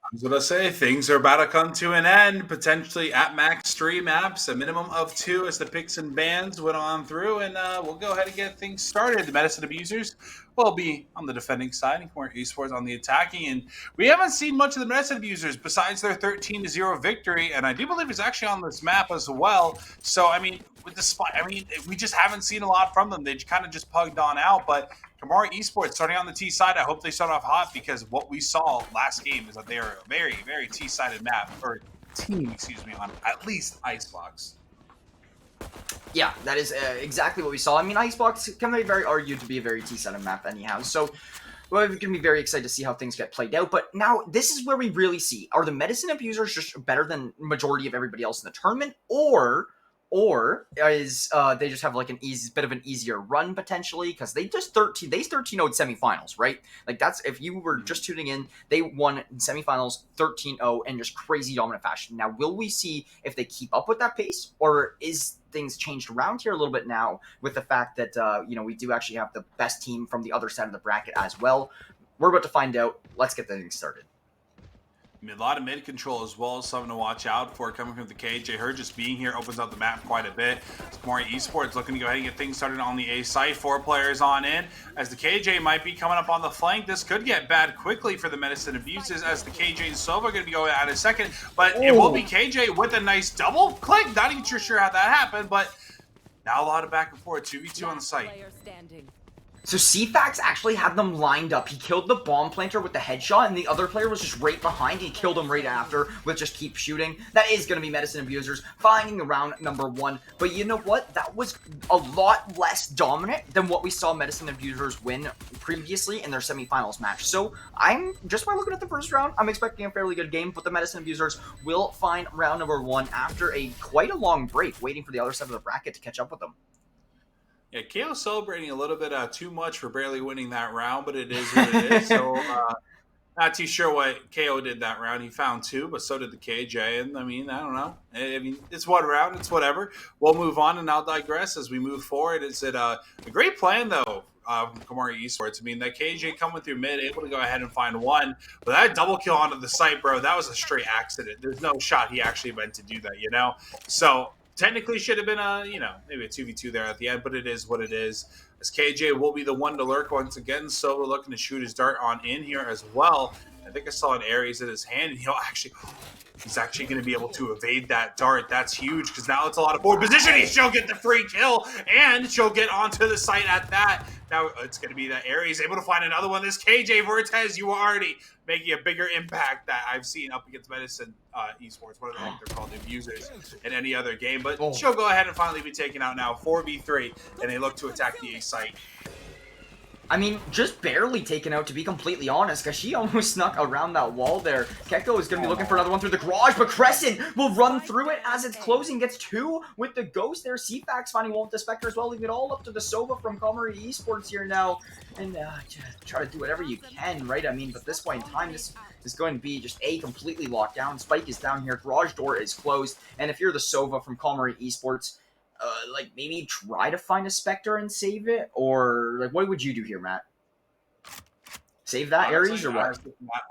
I was going to say, things are about to come to an end, potentially at max 3 maps, a minimum of 2 as the picks and bans went on through, and we'll go ahead and get things started. The Medicine Abusers will be on the defending side, and Komori Esports on the attacking, and we haven't seen much of the Medicine Abusers besides their 13-0 victory, and I do believe it's actually on this map as well. So, I mean, with the spot, we just haven't seen a lot from them. They kind of just pugged on out, but Komori Esports starting on the T side. I hope they start off hot because what we saw last game is that they are a very, very T-sided map, or team, excuse me, on at least Icebox. Yeah, that is exactly what we saw. I mean, Icebox can be very argued to be a very T-sided map anyhow, so we're going to be very excited to see how things get played out. But now, this is where we really see, are the Medicine Abusers just better than majority of everybody else in the tournament, or is they just have like an bit of an easier run potentially, because they 13-0'd semifinals, right? Like, that's, if you were just tuning in, they won semifinals 13-0 in just crazy dominant fashion. Now, will we see if they keep up with that pace, or is things changed around here a little bit now with the fact that we do actually have the best team from the other side of the bracket as well? We're about to find out. Let's get things started. A lot of mid control as well as something to watch out for coming from the KJ. Her just being here opens up the map quite a bit. Komori Esports looking to go ahead and get things started on the A site. 4 players on in. As the KJ might be coming up on the flank, this could get bad quickly for the Medicine Abusers, as the KJ and Sova are going to be going out in a second. But it will be KJ with a nice double click. Not even sure how that happened, but now a lot of back and forth. 2v2 on the site. So CFAX actually had them lined up. He killed the bomb planter with the headshot, and the other player was just right behind. He killed him right after with just keep shooting. That is going to be Medicine Abusers finding the round number 1. But you know what? That was a lot less dominant than what we saw Medicine Abusers win previously in their semifinals match. So I'm just by looking at the first round, I'm expecting a fairly good game, but the Medicine Abusers will find round number 1 after quite a long break, waiting for the other side of the bracket to catch up with them. Yeah, KO celebrating a little bit too much for barely winning that round, but it is what it is. So, not too sure what KO did that round. He found 2, but so did the KJ. And I mean, I don't know. I mean, it's one round. It's whatever. We'll move on, and I'll digress as we move forward. It's a great plan, though, from Komori Esports. I mean, that KJ coming through mid, able to go ahead and find 1. But that double kill onto the site, bro, that was a straight accident. There's no shot he actually meant to do that, you know? So, technically should have been maybe a 2v2 there at the end, but it is what it is. As KJ will be the one to lurk once again, so we're looking to shoot his dart on in here as well. I think I saw an Ares in his hand, and he's actually going to be able to evade that dart. That's huge, because now it's a lot of forward positioning. She'll get the free kill, and she'll get onto the site at that. Now it's going to be that Ares able to find another one. This KJ Vertez, you are already making a bigger impact that I've seen up against Medicine Esports, whatever the heck they're called, Abusers, in any other game. But she'll go ahead and finally be taken out now, 4v3, and they look to attack the A site. I mean, just barely taken out, to be completely honest, because she almost snuck around that wall there. Keko is going to be looking for another one through the garage, but Crescent will run through it as it's closing. Gets 2 with the Ghost there. CFAX finding one with the Spectre as well, leaving it all up to the Sova from Komori Esports here now. And try to do whatever you can, right? I mean, but this point in time, this is going to be just completely locked down. Spike is down here. Garage door is closed. And if you're the Sova from Komori Esports, like, maybe try to find a Spectre and save it? Or, like, what would you do here, Matt? Save that Ares or what?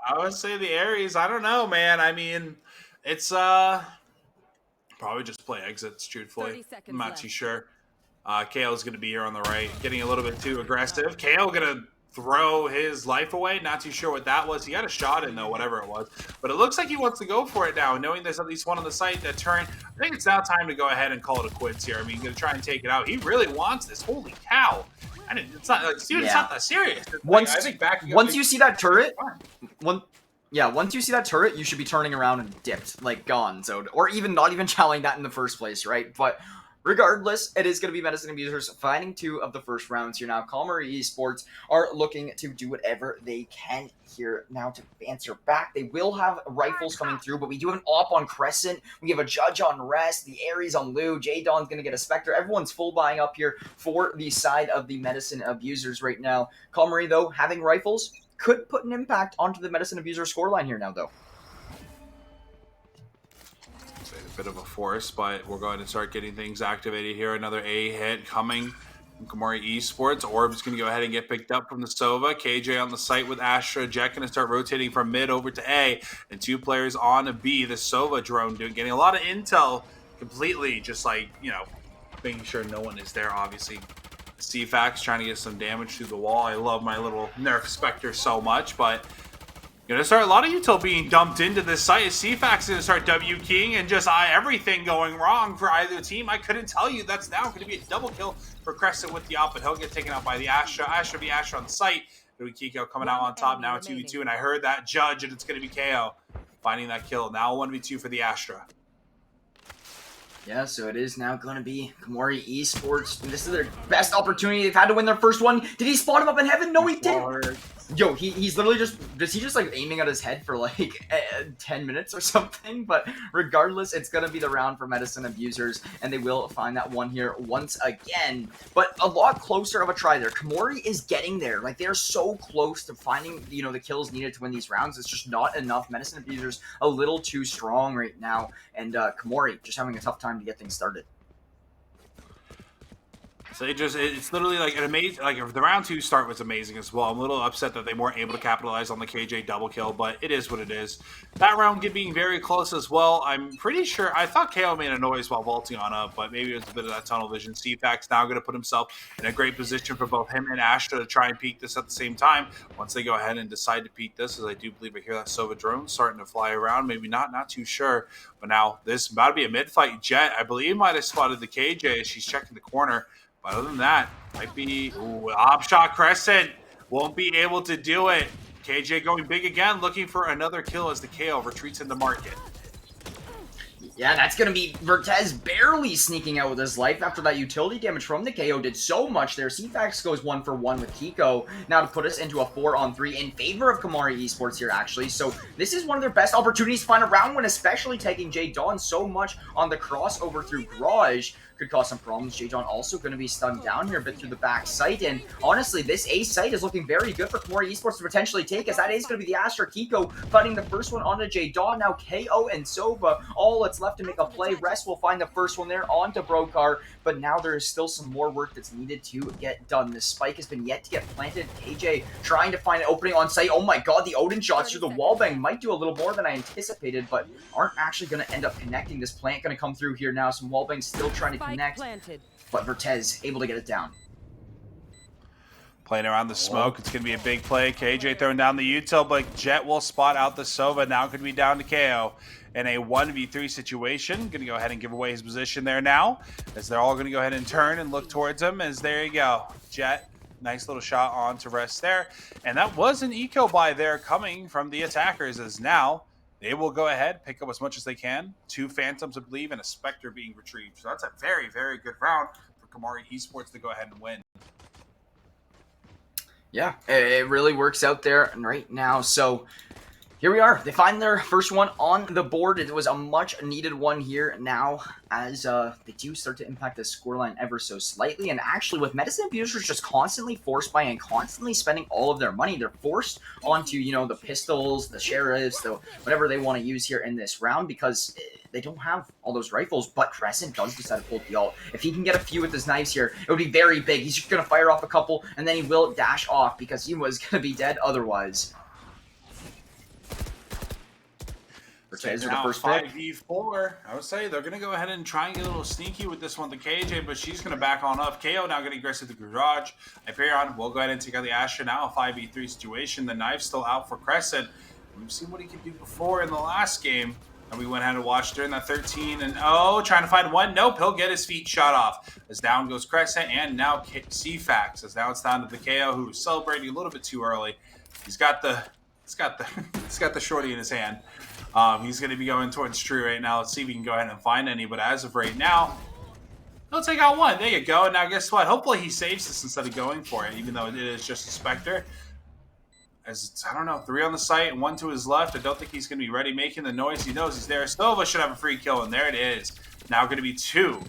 I would say the Ares. I don't know, man. I mean, it's probably just play exits, truthfully. I'm not too sure. KO's going to be here on the right, getting a little bit too aggressive. KO going to throw his life away. Not too sure what that was. He got a shot in, though, whatever it was. But it looks like he wants to go for it now, knowing there's at least one on the site that turn. I think it's now time to go ahead and call it a quits here. I mean, he's going to try and take it out. He really wants this. Holy cow. It's not like, dude, it's not that serious. Once you see that turret, once you see that turret, you should be turning around and dipped, like gone. So, or even not even challenging that in the first place, right? But Regardless, it is going to be Medicine Abusers fighting 2 of the first rounds here now. Calmer Esports are looking to do whatever they can here now to answer back. They will have rifles coming through, but we do have an op on Crescent. We have a Judge on Rest, the Ares on Lou. J-Don's going to get a Spectre. Everyone's full buying up here for the side of the Medicine Abusers right now. Calmer, though, having rifles could put an impact onto the Medicine Abuser scoreline here now, though. A bit of a force, but we're going to start getting things activated here. Another A hit coming from Kamori Esports. Orb's going to go ahead and get picked up from the Sova. KJ on the site with Astra. Jet going to start rotating from mid over to A, and 2 players on B. The Sova drone getting a lot of intel, completely just like, you know, making sure no one is there, obviously. CFAX trying to get some damage through the wall. I love my little Nerf Spectre so much, but going to start a lot of util being dumped into this site. CFAX going to start W keying and just everything going wrong for either team. I couldn't tell you. That's now going to be a double kill for Crescent with the op, but he'll get taken out by the Astra. Astra be Astra on the site. It'll be Kiko coming out on top. Now it's 2v2, and I heard that Judge, and it's going to be KO finding that kill. Now 1v2 for the Astra. Yeah, so it is now going to be Kamori Esports. This is their best opportunity. They've had to win their first one. Did he spawn him up in heaven? No, he didn't. Yo, he's literally just like aiming at his head for like 10 minutes or something? But regardless, it's going to be the round for Medicine Abusers, and they will find that one here once again. But a lot closer of a try there. Kamori is getting there. Like, they're so close to finding, you know, the kills needed to win these rounds. It's just not enough. Medicine Abusers a little too strong right now, and Kamori just having a tough time to get things started. So it's literally like an amazing, like the round 2 start was amazing as well. I'm a little upset that they weren't able to capitalize on the KJ double kill, but it is what it is. That round being very close as well. I'm pretty sure, I thought KO made a noise while vaulting on up, but maybe it was a bit of that tunnel vision. CFAX now going to put himself in a great position for both him and Astra to try and peek this at the same time. Once they go ahead and decide to peek this, as I do believe I hear that Sova drone starting to fly around. Maybe not too sure. But now this is about to be a mid-fight. Jet, I believe, might have spotted the KJ as she's checking the corner. But other than that, might be op shot. Crescent won't be able to do it. KJ going big again, looking for another kill as the KO retreats into market. Yeah, that's going to be Vertez barely sneaking out with his life after that utility damage from the KO did so much there. CFAX goes 1 for 1 with Kiko now to put us into a 4-on-3 in favor of Kamari Esports here, actually. So this is one of their best opportunities to find a round win, especially taking J-Dawn so much on the crossover through Garage. Could cause some problems. J-Dawn also going to be stunned down here a bit through the back site, and honestly, this A site is looking very good for Kamori Esports to potentially take, as that is going to be the Astra. Kiko fighting the first one onto J-Dawn. Now KO and Sova, all that's left to make a play. Rest will find the first one there onto Brokar, but now there is still some more work that's needed to get done. The spike has been yet to get planted. KJ trying to find an opening on site. Oh my god, the Odin shots through the wallbang might do a little more than I anticipated, but aren't actually going to end up connecting. This plant going to come through here now. Some wallbangs still trying to connect, but Vertez able to get it down. Playing around the smoke, it's going to be a big play. KJ throwing down the util, but Jet will spot out the Sova. Now could be down to KO in a 1v3 situation. Going to go ahead and give away his position there now, as they're all going to go ahead and turn and look towards him, as there you go. Jet, nice little shot on to Rest there. And that was an eco buy there coming from the attackers, as now they will go ahead, pick up as much as they can. 2 Phantoms, I believe, and a Spectre being retrieved. So that's a very, very good round for Kamari Esports to go ahead and win. Yeah, it really works out there right now. So here we are. They find their first one on the board. It was a much-needed one here now, as they do start to impact the scoreline ever so slightly. And actually, with Medicine Abusers just constantly force buying and constantly spending all of their money, they're forced onto, you know, the pistols, the sheriffs, the whatever they want to use here in this round, because they don't have all those rifles. But Crescent does decide to pull the ult. If he can get a few with his knives here, it would be very big. He's just going to fire off a couple, and then he will dash off, because he was going to be dead otherwise. Vertez now 5v4. I would say they're going to go ahead and try and get a little sneaky with this one to KJ, but she's going to back on up. KO now getting aggressive to the Garage. Hyperion will go ahead and take out the Astra. Now a 5v3 situation. The knife's still out for Crescent. We've seen what he could do before in the last game, and we went ahead and watched during that 13-0, trying to find one. Nope, he'll get his feet shot off. As down goes Crescent, and now CFAX, as now it's down to the KO, who's celebrating a little bit too early. He's got the shorty in his hand. He's going to be going towards Tree right now. Let's see if we can go ahead and find any. But as of right now, He'll take out one. There you go. And now guess what? Hopefully he saves this instead of going for it, even though it is just a Spectre. As it's, I don't know, 3 on the site and 1 to his left. I don't think he's going to be ready making the noise. He knows he's there. Stova should have a free kill, and there it is. Now going to be 2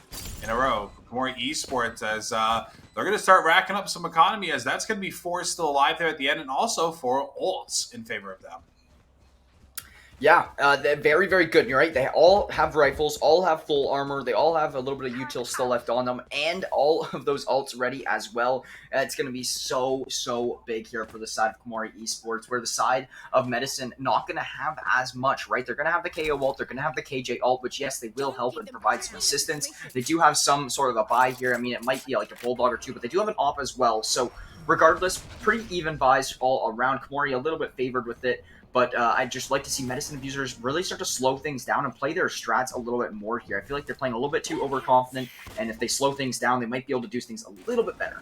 in a row for Komori Esports as they're going to start racking up some economy, as that's going to be 4 still alive there at the end, and also 4 ults in favor of them. Yeah, they're very, very good. You're right. They all have rifles, all have full armor. They all have a little bit of util still left on them, and all of those ults ready as well. It's going to be so, so big here for the side of Komori Esports, where the side of Medicine not going to have as much, right? They're going to have the KO ult, they're going to have the KJ ult, which, yes, they will help and provide some assistance. They do have some sort of a buy here. I mean, it might be like a Bulldog or 2, but they do have an op as well. So, regardless, pretty even buys all around. Komori a little bit favored with it. But I'd just like to see Medicine Abusers really start to slow things down and play their strats a little bit more here. I feel like they're playing a little bit too overconfident, and if they slow things down, they might be able to do things a little bit better.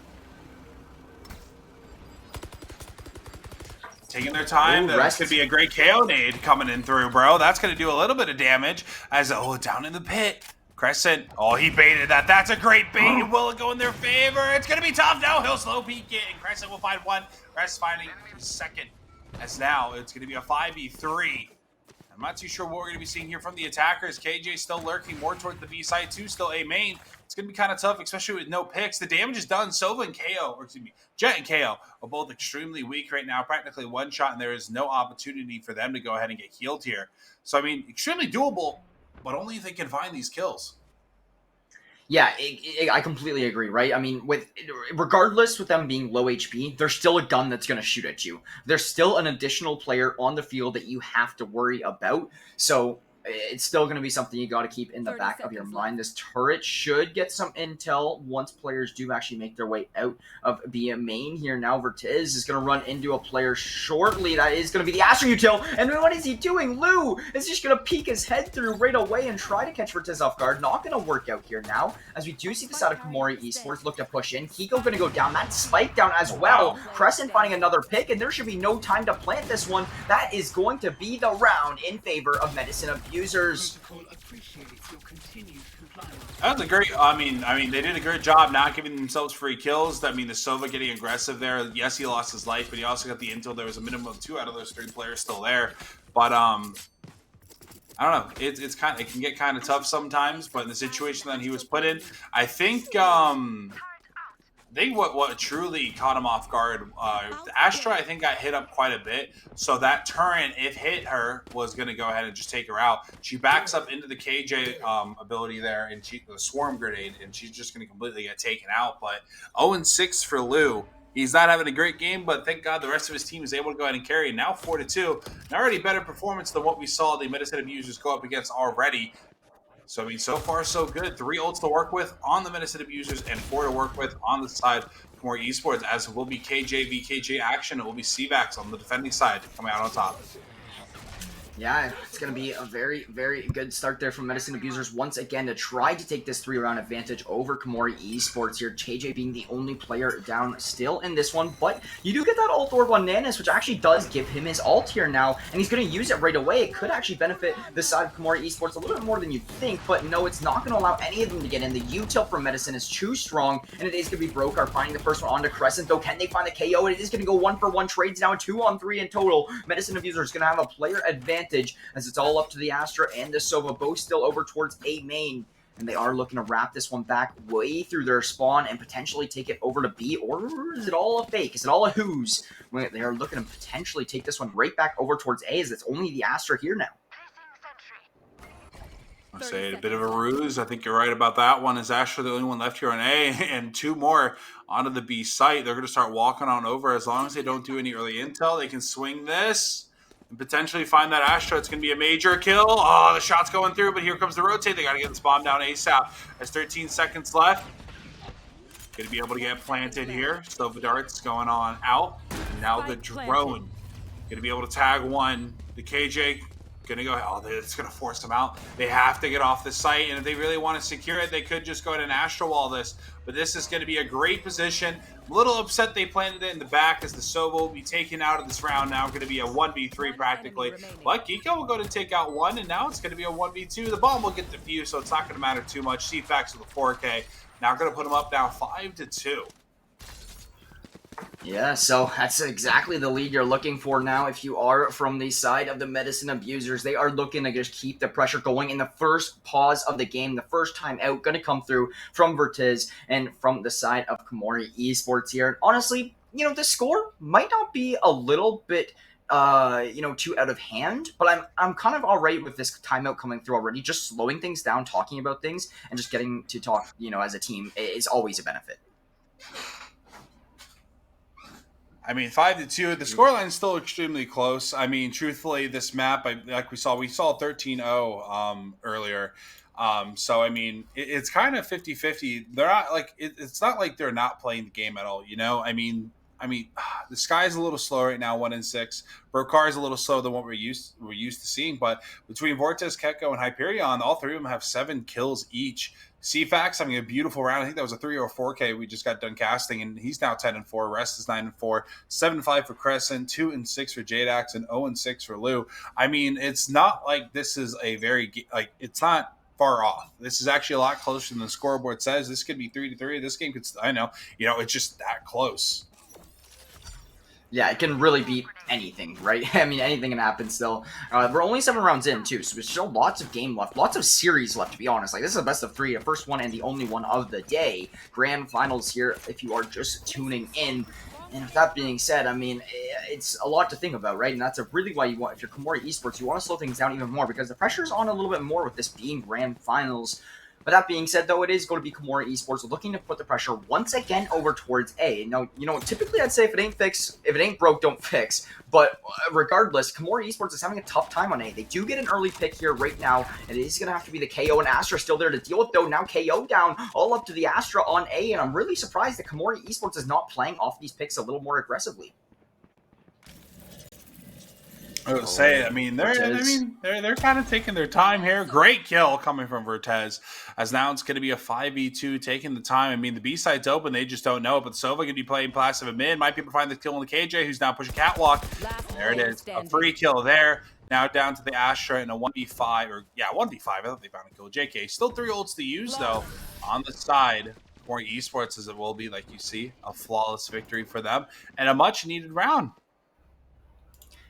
Taking their time. Ooh, This could be a great KO nade coming in through, bro. That's going to do a little bit of damage as, down in the pit. Crescent. Oh, he baited that. That's a great bait. Will it go in their favor? It's going to be tough now. He'll slow peek it, and Crescent will find one. Rest finding his second. As now, it's going to be a 5v3. I'm not too sure what we're going to be seeing here from the attackers. KJ still lurking more towards the B side, 2 still A main. It's going to be kind of tough, especially with no picks. The damage is done. Sova and KO, or excuse me, Jet and KO are both extremely weak right now, practically one shot, and there is no opportunity for them to go ahead and get healed here. So, I mean, extremely doable, but only if they can find these kills. Yeah, I completely agree, right? I mean, regardless with them being low HP, there's still a gun that's going to shoot at you. There's still an additional player on the field that you have to worry about. So it's still going to be something you got to keep in the back of your mind. This turret should get some intel once players do actually make their way out of B main here. Now Vertiz is going to run into a player shortly. That is going to be the Astra util. And what is he doing? Lou is just going to peek his head through right away and try to catch Vertiz off guard. Not going to work out here now, as we do see the side of Komori Esports look to push in. Kiko going to go down. That spike down as well. Crescent finding another pick, and there should be no time to plant this one. That is going to be the round in favor of Medicine Abusers. That's a great. I mean, they did a great job not giving themselves free kills. I mean, the Sova getting aggressive there. Yes, he lost his life, but he also got the intel. There was a minimum of 2 out of those 3 players still there. But I don't know. It can get kind of tough sometimes. But in the situation that he was put in, I think what truly caught him off guard, Astra, I think, got hit up quite a bit. So that turret, if hit her, was going to go ahead and just take her out. She backs up into the KJ ability there, and the swarm grenade, and she's just going to completely get taken out. But 0-6 for Lou. He's not having a great game, but thank God the rest of his team is able to go ahead and carry. Now 4-2. An already better performance than what we saw the Medicine Abusers go up against already. So, I mean, so far, so good. 3 ults to work with on the Medicine Abusers and 4 to work with on the side for Esports, as it will be KJ v KJ action. It will be CVAX on the defending side coming out on top. Yeah, it's going to be a very, very good start there from Medicine Abusers once again to try to take this 3-round advantage over Komori Esports here. KJ being the only player down still in this one, but you do get that ult orb on Nanis, which actually does give him his ult here now, and he's going to use it right away. It could actually benefit the side of Komori Esports a little bit more than you'd think, but no, it's not going to allow any of them to get in. The util from Medicine is too strong, and it is going to be Brokar finding the first one onto Crescent, though. Can they find the KO? It is going to go 1-for-1 trades now, 2-on-3 in total. Medicine Abusers going to have a player advantage, as it's all up to the Astra and the Sova, both still over towards A main. And they are looking to wrap this one back way through their spawn and potentially take it over to B. Or is it all a fake? Is it all a who's? They are looking to potentially take this one right back over towards A, as it's only the Astra here now. I say a bit of a ruse. I think you're right about that one. Is Astra the only one left here on A, and 2 more onto the B site? They're going to start walking on over. As long as they don't do any early intel, they can swing this and potentially find that Astra. It's going to be a major kill. Oh, the shot's going through, but here comes the rotate. They got to get this bomb down ASAP. There's 13 seconds left. Going to be able to get planted here. Sova darts going on out. And now the drone. Going to be able to tag one. The KJ Gonna go, oh, it's gonna force them out. They have to get off the site, and if they really want to secure it, they could just go ahead and Astro Wall this. But this is gonna be a great position. I'm a little upset they planted it in the back as the Sova will be taken out of this round now. Gonna be a 1v3 practically. But Geeko will go to take out one, and now it's gonna be a 1v2. The bomb will get defused, so it's not gonna matter too much. CFAX with a 4K. Now gonna put them up now 5-2. Yeah, so that's exactly the lead you're looking for now. If you are from the side of the Medicine Abusers, they are looking to just keep the pressure going in the first pause of the game. The first time out going to come through from Vertiz and from the side of Komori Esports here. And honestly, you know, the score might not be a little bit too out of hand, but I'm kind of all right with this timeout coming through already. Just slowing things down, talking about things, and just getting to talk, you know, as a team is always a benefit. I mean, 5-2. The scoreline is still extremely close. I mean, truthfully, this map, like we saw 13-0 earlier. So I mean, it's kind of 50-50. They're not like it's not like they're not playing the game at all. You know, I mean, the sky's a little slow right now, 1-6. Brokar is a little slower than what we're used to seeing. But between Vortex, Keko, and Hyperion, all three of them have 7 kills each. CFAX having a beautiful round. I think that was a 3 or 4K we just got done casting, and he's now 10-4. Rest is 9-4, 7-5 for Crescent, 2-6 for Jadax, and 0-6 for Lou. I mean, it's not like this is a very it's not far off. This is actually a lot closer than the scoreboard says. This could be 3-3. This game could, I know, it's just that close. Yeah, it can really beat anything, right? I mean, anything can happen still. We're only 7 rounds in, too, so there's still lots of game left. Lots of series left, to be honest. Like, this is a best of 3, the first one and the only one of the day. Grand finals here, if you are just tuning in. And with that being said, I mean, it's a lot to think about, right? And that's really why you want, if you're Komori Esports, you want to slow things down even more, because the pressure's on a little bit more with this being Grand finals. But that being said, though, it is going to be Komori Esports looking to put the pressure once again over towards A. Now, you know, typically I'd say if it ain't broke, don't fix. But regardless, Komori Esports is having a tough time on A. They do get an early pick here right now, and it is going to have to be the KO and Astra still there to deal with, though. Now KO down, all up to the Astra on A, and I'm really surprised that Komori Esports is not playing off these picks a little more aggressively. I would say, I mean, they're kind of taking their time here. Great kill coming from Vertez, as now it's going to be a 5v2, taking the time. I mean, the B side's open, they just don't know it. But Sova going to be playing passive and mid. Might be able to find the kill on the KJ, who's now pushing Catwalk. There it is, a free kill there. Now down to the Astra in a 1v5, 1v5. I thought they found a kill. JK still 3 ults to use though on the side. More esports as it will be, like you see, a flawless victory for them and a much needed round.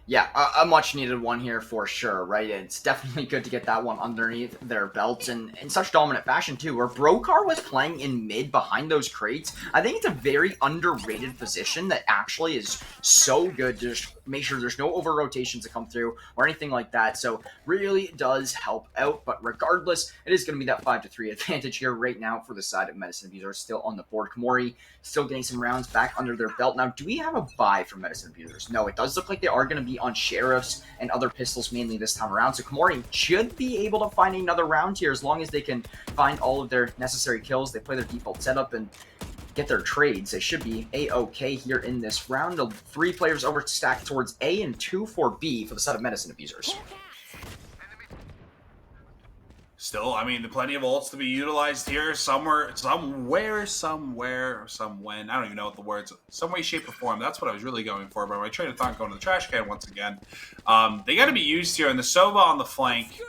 Yeah, a much-needed one here for sure, right? It's definitely good to get that one underneath their belts, and in such dominant fashion, too, where Brokar was playing in mid behind those crates. I think it's a very underrated position that actually is so good to just make sure there's no over-rotations that come through or anything like that, so really does help out, but regardless, it is going to be that 5-3 advantage here right now for the side of Medicine Abusers still on the board. Komori still getting some rounds back under their belt. Now, do we have a buy for Medicine Abusers? No, it does look like they are going to be on Sheriffs and other pistols mainly this time around. So Komori should be able to find another round here as long as they can find all of their necessary kills. They play their default setup and get their trades. They should be A-okay here in this round. 3 players overstacked towards A and 2 for B for the side of Medicine Abusers. Still, I mean, plenty of ults to be utilized here. Somewhere, some when. I don't even know what the words. Some way, shape, or form. That's what I was really going for. But my train of thought going to the trash can once again. They got to be used here. And the Sova on the flank.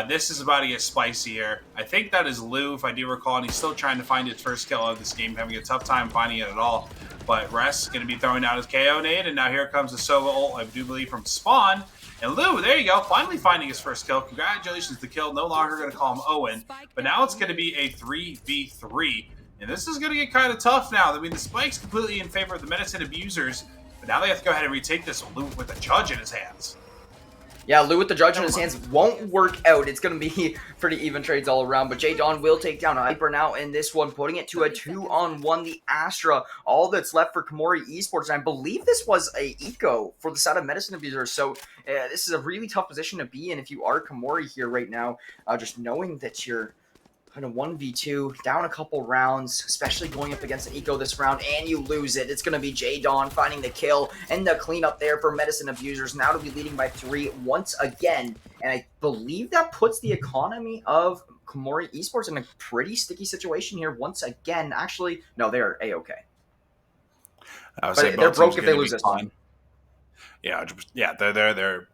This is about to get spicy here. I think that is Lou, if I do recall. And he's still trying to find his first kill of this game. Having a tough time finding it at all. But Rest is going to be throwing out his KO nade. And now here comes the Sova ult, I do believe, from Spawn. And Lou, there you go, finally finding his first kill. Congratulations, the kill. No longer going to call him Owen. But now it's going to be a 3v3. And this is going to get kind of tough now. I mean, the spike's completely in favor of the Medicine Abusers. But now they have to go ahead and retake this with Lou with the judge in his hands. Yeah, Lou with the judge in his hands won't work out. It's going to be pretty even trades all around. But J-Don will take down Hyper now in this one, putting it to a 2-on-1. The Astra, all that's left for Komori Esports. And I believe this was a eco for the side of Medicine Abusers. So this is a really tough position to be in if you are Komori here right now. Just knowing that you're in a 1v2, down a couple rounds, especially going up against Eco this round, and you lose it. It's going to be J-Dawn finding the kill and the cleanup there for Medicine Abusers, now to be leading by 3 once again. And I believe that puts the economy of Komori Esports in a pretty sticky situation here once again. Actually, no, they're A-okay. I would But say they're both broke teams if are they gonna lose be this fine. one. Yeah, 100%. Yeah, they're.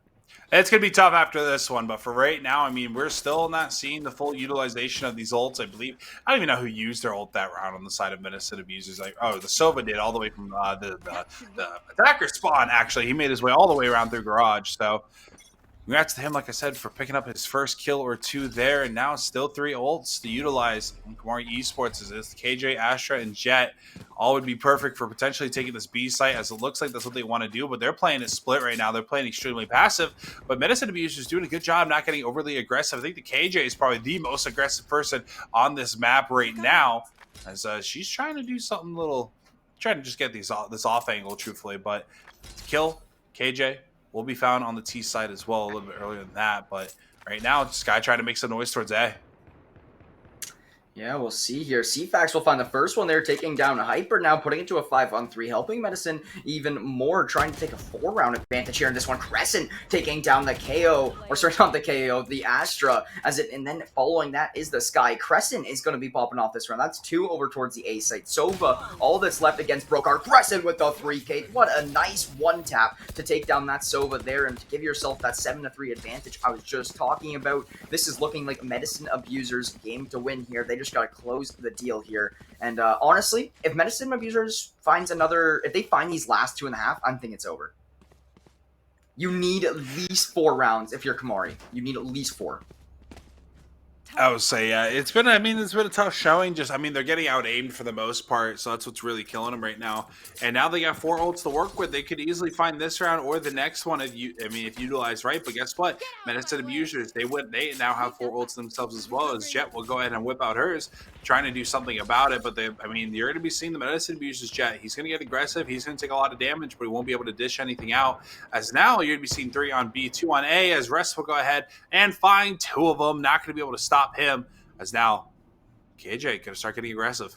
It's gonna be tough after this one, but for right now, I mean, we're still not seeing the full utilization of these ults. I believe I don't even know who used their ult that round on the side of Medicine Abusers. Like, oh, the Sova did all the way from the attacker spawn. Actually, he made his way all the way around through garage. So, congrats to him, like I said, for picking up his first kill or 2 there, and now still 3 ults to utilize on Komori Esports. Is this KJ, Astra, and Jet all would be perfect for potentially taking this B site, as it looks like that's what they want to do, but they're playing it split right now. They're playing extremely passive, but Medicine Abusers is doing a good job not getting overly aggressive. I think the KJ is probably the most aggressive person on this map right now, as she's trying to do something little, trying to just get this off angle, truthfully, but kill KJ will be found on the T side as well a little bit earlier than that. But right now, Sky trying to make some noise towards A. Yeah, we'll see here. CFAX will find the first one there, taking down Hyper now, putting it to a 5-on-3, helping Medicine even more, trying to take a 4-round advantage here in this one. Crescent taking down the KO, or sorry, not the KO, the Astra, and then following that is the Sky. Crescent is going to be popping off this round. That's 2 over towards the A site. Sova, all that's left against Brokar. Crescent with the 3K. What a nice one-tap to take down that Sova there and to give yourself that 7-3 advantage I was just talking about. This is looking like Medicine Abusers' game to win here. They just got to close the deal here. And honestly, if Medicine Abusers finds if they find these last 2.5, I'm thinking it's over. You need at least 4 rounds if you're Komori. You need at least 4. I would say, yeah, it's been a tough showing. They're getting out-aimed for the most part, so that's what's really killing them right now. And now they got 4 ults to work with. They could easily find this round or the next one if utilized right. But guess what? Medicine Abusers, they now have 4 ults themselves as well, as Jet will go ahead and whip out hers, trying to do something about it. But you're going to be seeing the Medicine Abusers Jet. He's going to get aggressive. He's going to take a lot of damage, but he won't be able to dish anything out. As now you're going to be seeing 3 on B, 2 on A, as Rest will go ahead and find 2 of them. Not going to be able to stop him, as now KJ gonna start getting aggressive.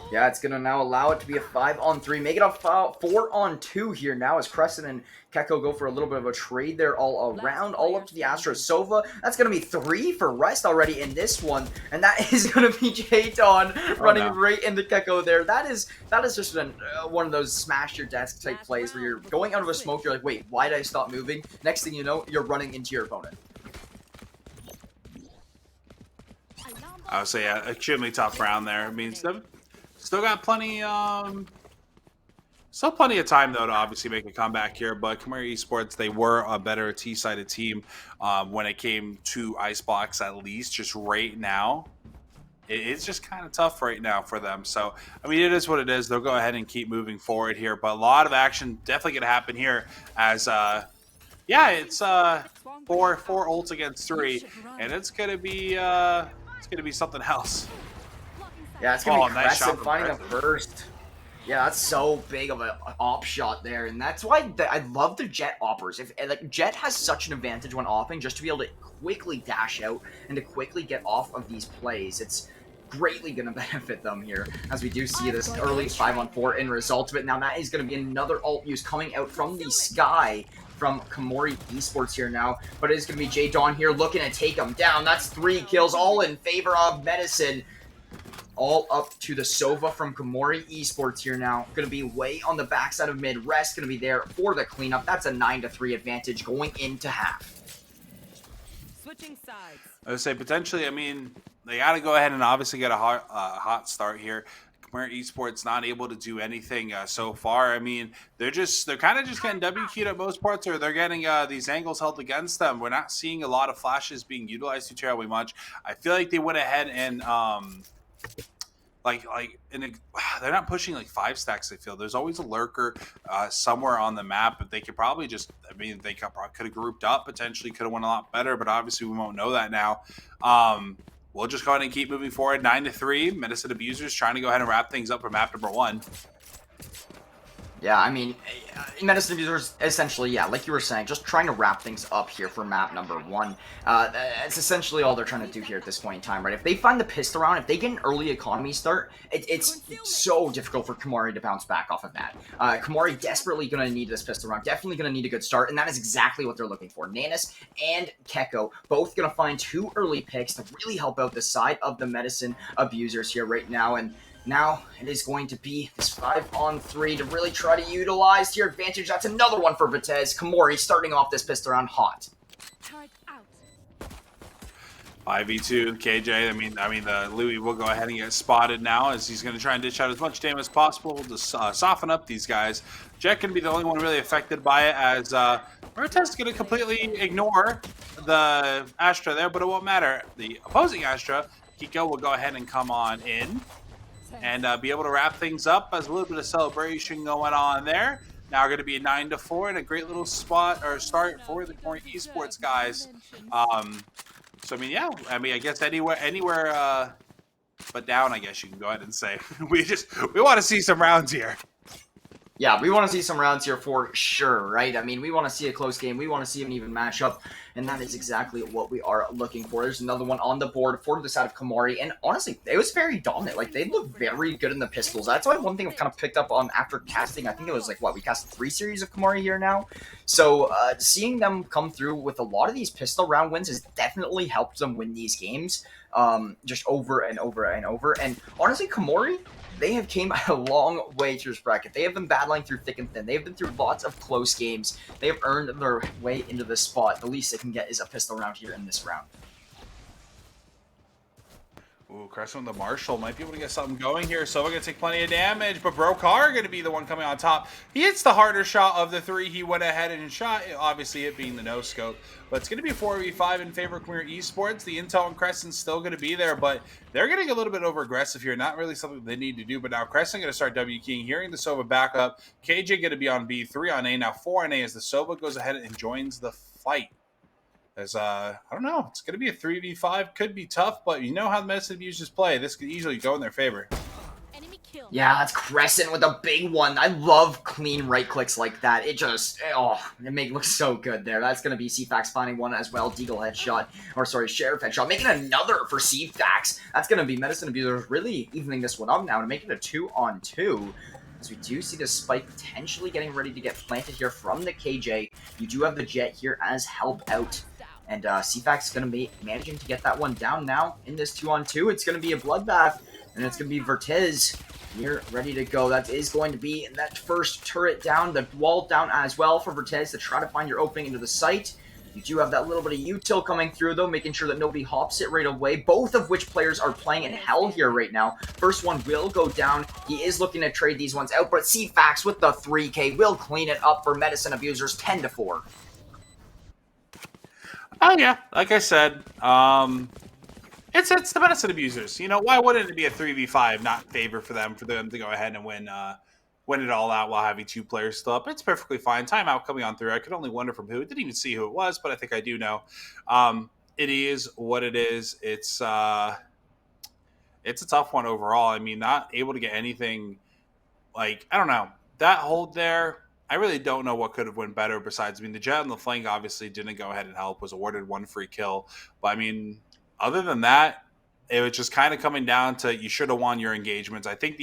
Yeah, it's gonna now allow it to be a 5-on-3, make it a 4-on-2 here now as Crescent and Keko go for a little bit of a trade there all around, all up to the Astra Sova. That's gonna be 3 for Rest already in this one, and that is gonna be J-Dawn running right into Keko there. That is just one of those smash your desk type plays where you're going out of a smoke, you're like, wait, why did I stop moving? Next thing you know, you're running into your opponent. I would say, yeah, extremely tough round there. Still got plenty of time though to obviously make a comeback here. But Komori Esports, they were a better T-sided team when it came to Icebox, at least. Just right now, it's just kind of tough right now for them. So it is what it is. They'll go ahead and keep moving forward here. But a lot of action definitely gonna happen here as it's 4 ults against 3, and it's gonna be something else. Yeah, it's gonna be nice Crescent shot finding the first. Yeah, that's so big of an op shot there, and that's why I love the Jet oppers. Jet has such an advantage when opping, just to be able to quickly dash out and to quickly get off of these plays. It's greatly going to benefit them here, as we do see this early 5-on-4 in result of it. Now that is going to be another ult use coming out from the Sky from Komori Esports here now, but it is going to be J-Dawn here looking to take him down. That's 3 kills, all in favor of Medicine. All up to the Sova from Komori Esports here now. Going to be way on the backside of mid. Rest going to be there for the cleanup. That's a 9-3 advantage going into half. Switching sides. I would say potentially, they got to go ahead and obviously get a hot start here. Komori Esports not able to do anything so far. They're kind of just getting WQ'd at most parts, or they're getting these angles held against them. We're not seeing a lot of flashes being utilized too terribly much. I feel like they went ahead and they're not pushing like 5 stacks. I feel there's always a lurker somewhere on the map, but they could probably just they could have grouped up, potentially could have went a lot better, but obviously we won't know that now. We'll just go ahead and keep moving forward. 9-3. Medicine Abusers trying to go ahead and wrap things up for map number 1. Yeah, I mean, Medicine Abusers, essentially, yeah, like you were saying, just trying to wrap things up here for map number 1. That's essentially all they're trying to do here at this point in time, right? If they find the pistol round, if they get an early economy start, it's so difficult for Kamari to bounce back off of that. Kamari desperately going to need this pistol round, definitely going to need a good start, and that is exactly what they're looking for. Nanus and Keko both going to find 2 early picks to really help out the side of the Medicine Abusers here right now, and now it is going to be this 5-on-3 to really try to utilize your advantage. That's another one for Vitez. Kamori starting off this pistol round hot. 5v2 KJ. I mean, the Louis will go ahead and get spotted now as he's going to try and dish out as much damage as possible to soften up these guys. Jet going to be the only one really affected by it, as Vitez is going to completely ignore the Astra there, but it won't matter. The opposing Astra, Kiko, will go ahead and come on in and be able to wrap things up as a little bit of celebration going on there. Now we're going to be a 9-4 and a great little spot or start for the Corey Esports guys. So I mean, yeah, I guess anywhere but down, I guess you can go ahead and say. we want to see some rounds here. Yeah, we want to see some rounds here for sure, right? I mean, we want to see a close game. We want to see an even matchup, and that is exactly what we are looking for. There's another one on the board for the side of Kamari, and honestly, it was very dominant. Like, they look very good in the pistols. That's why one thing I've kind of picked up on after casting, I think it was like, we cast 3 series of Kamari here now. So, seeing them come through with a lot of these pistol round wins has definitely helped them win these games, just over and over and over. And honestly, Kamari, they have came a long way through this bracket. They have been battling through thick and thin. They have been through lots of close games. They have earned their way into this spot. The least they can get is a pistol round here in this round. Ooh, Crescent the Marshall might be able to get something going here. So we're going to take plenty of damage, but Brokar going to be the one coming on top. He hits the harder shot of the 3. He went ahead and shot, obviously it being the no-scope. But it's going to be 4v5 in favor of Premier Esports. The Intel and Crescent's still going to be there, but they're getting a little bit over-aggressive here. Not really something they need to do, but now Crescent going to start W-keying, hearing the Sova back up. KJ going to be on B, 3 on A, now 4 on A as the Sova goes ahead and joins the fight. As I don't know, it's going to be a 3v5. Could be tough, but you know how the Medicine Abusers play. This could easily go in their favor. Yeah, that's Crescent with a big one. I love clean right clicks like that. It just, it looks so good there. That's going to be CFAX finding one as well. Deagle headshot, or sorry, Sheriff headshot. Making another for CFAX. That's going to be Medicine Abusers really evening this one up now to make it a 2-on-2. As we do see the spike potentially getting ready to get planted here from the KJ. You do have the Jet here as help out. And CFAX is going to be managing to get that one down now in this 2-on-2. It's going to be a bloodbath, and it's going to be Vertiz here ready to go. That is going to be that first turret down, the wall down as well for Vertiz to try to find your opening into the site. You do have that little bit of util coming through, though, making sure that nobody hops it right away, both of which players are playing in hell here right now. First one will go down. He is looking to trade these ones out, but CFAX with the 3K will clean it up for Medicine Abusers 10-4. Oh yeah, like I said, it's the Medicine Abusers. You know, why wouldn't it be a 3v5, not favor for them to go ahead and win it all out while having 2 players still up? It's perfectly fine. Timeout coming on through. I could only wonder from who. Didn't even see who it was, but I think I do know. It is what it is. It's a tough one overall. I mean, not able to get anything. Like, I don't know, that hold there. I really don't know what could have went better besides, I mean, the Jet on the flank obviously didn't go ahead and help, was awarded 1 free kill. But, I mean, other than that, it was just kind of coming down to you should have won your engagements. I think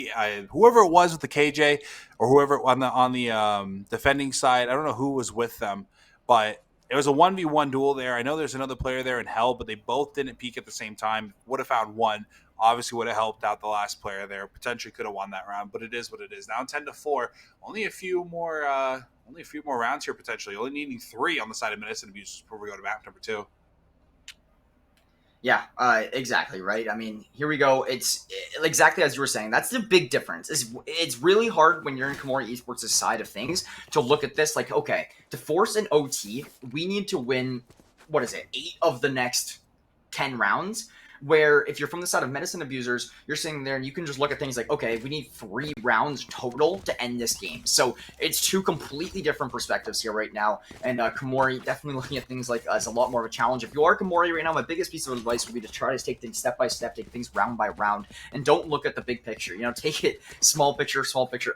whoever it was with the KJ or whoever on the defending side, I don't know who was with them, but it was a 1v1 duel there. I know there's another player there in hell, but they both didn't peek at the same time. Would have found one. Obviously would have helped out the last player there. Potentially could have won that round, but it is what it is. Now 10-4. Only a few more rounds here potentially. Only needing 3 on the side of Medicine Abusers before we go to map number 2. Yeah, exactly, right? I mean, here we go. It's exactly as you were saying. That's the big difference. It's really hard when you're in Kamori Esports' side of things to look at this like, okay, to force an OT, we need to win, 8 of the next 10 rounds. where if you're from the side of medicine abusers, you're sitting there and you can just look at things like, okay, we need 3 rounds total to end this game. So it's 2 completely different perspectives here right now. And Komori definitely looking at things like as a lot more of a challenge. If you are Komori right now, my biggest piece of advice would be to try to take things step by step, take things round by round, and don't look at the big picture. You know, take it small picture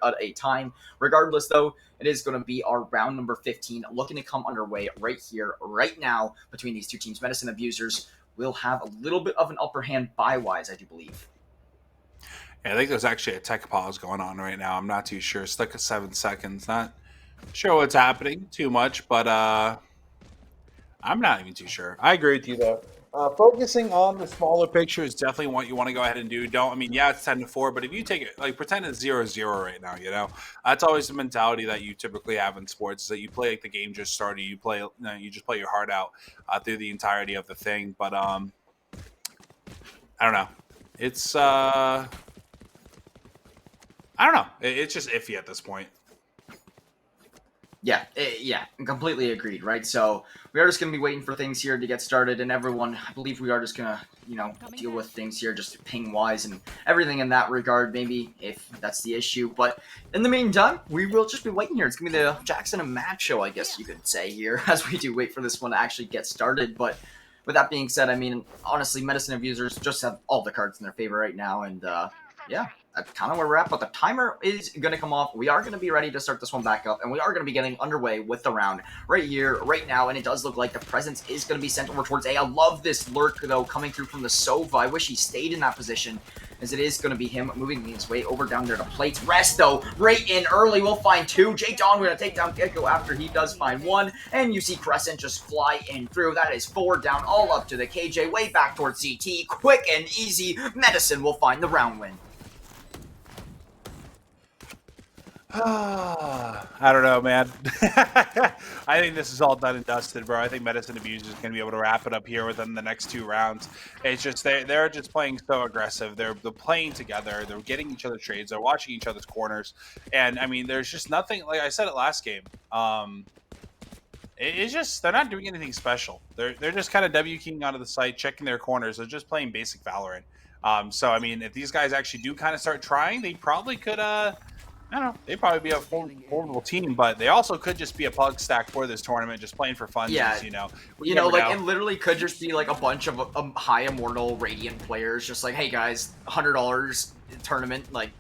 at a time. Regardless, though, it is going to be our round number 15 looking to come underway right here, right now, between these 2 teams. Medicine abusers will have a little bit of an upper hand buy-wise, I do believe. Yeah, I think there's actually a tech pause going on right now. I'm not too sure. It's like 7 seconds. Not sure what's happening too much, but I'm not even too sure. I agree with you, though. Focusing on the smaller picture is definitely what you want to go ahead and do. Yeah, it's 10-4, but if you take it, like, pretend it's 0-0 right now, you know? That's always the mentality that you typically have in sports, is that you play like the game just started. You just play your heart out through the entirety of the thing. But, I don't know. It's, I don't know. It's just iffy at this point. Yeah, completely agreed, right? So we are just going to be waiting for things here to get started, and everyone, I believe we are just going to, you know, deal with things here just ping-wise and everything in that regard, maybe, if that's the issue. But in the meantime, we will just be waiting here. It's going to be the Jackson and Matt show, I guess you could say here, as we do wait for this one to actually get started. But with that being said, I mean, honestly, medicine abusers just have all the cards in their favor right now, and yeah. That's kind of where we're at, but the timer is going to come off. We are going to be ready to start this one back up, and we are going to be getting underway with the round right here, right now, and it does look like the presence is going to be sent over towards A. I love this lurk, though, coming through from the Sova. I wish he stayed in that position, as it is going to be him moving his way over down there to plates. Rest, though, right in early. We'll find 2. Jay Don, we're going to take down Gecko after he does find 1, and you see Crescent just fly in through. That is 4 down, all up to the KJ, way back towards CT. Quick and easy. Medicine will find the round win. I don't know, man. I think this is all done and dusted, bro. I think Medicine Abusers is going to be able to wrap it up here within the next 2 rounds. It's just they're just playing so aggressive. They're playing together. They're getting each other trades. They're watching each other's corners. And, I mean, there's just nothing, like I said it last game. It's just they're not doing anything special. They're just kind of W-keying onto the site, checking their corners. They're just playing basic Valorant. So, I mean, if these guys actually do kind of start trying, they probably could I don't know. They'd probably be a formidable team, but they also could just be a plug stack for this tournament, just playing for fun. Yeah, you know. It literally could just be like a bunch of high immortal Radiant players, just like, hey guys, $100 tournament, like,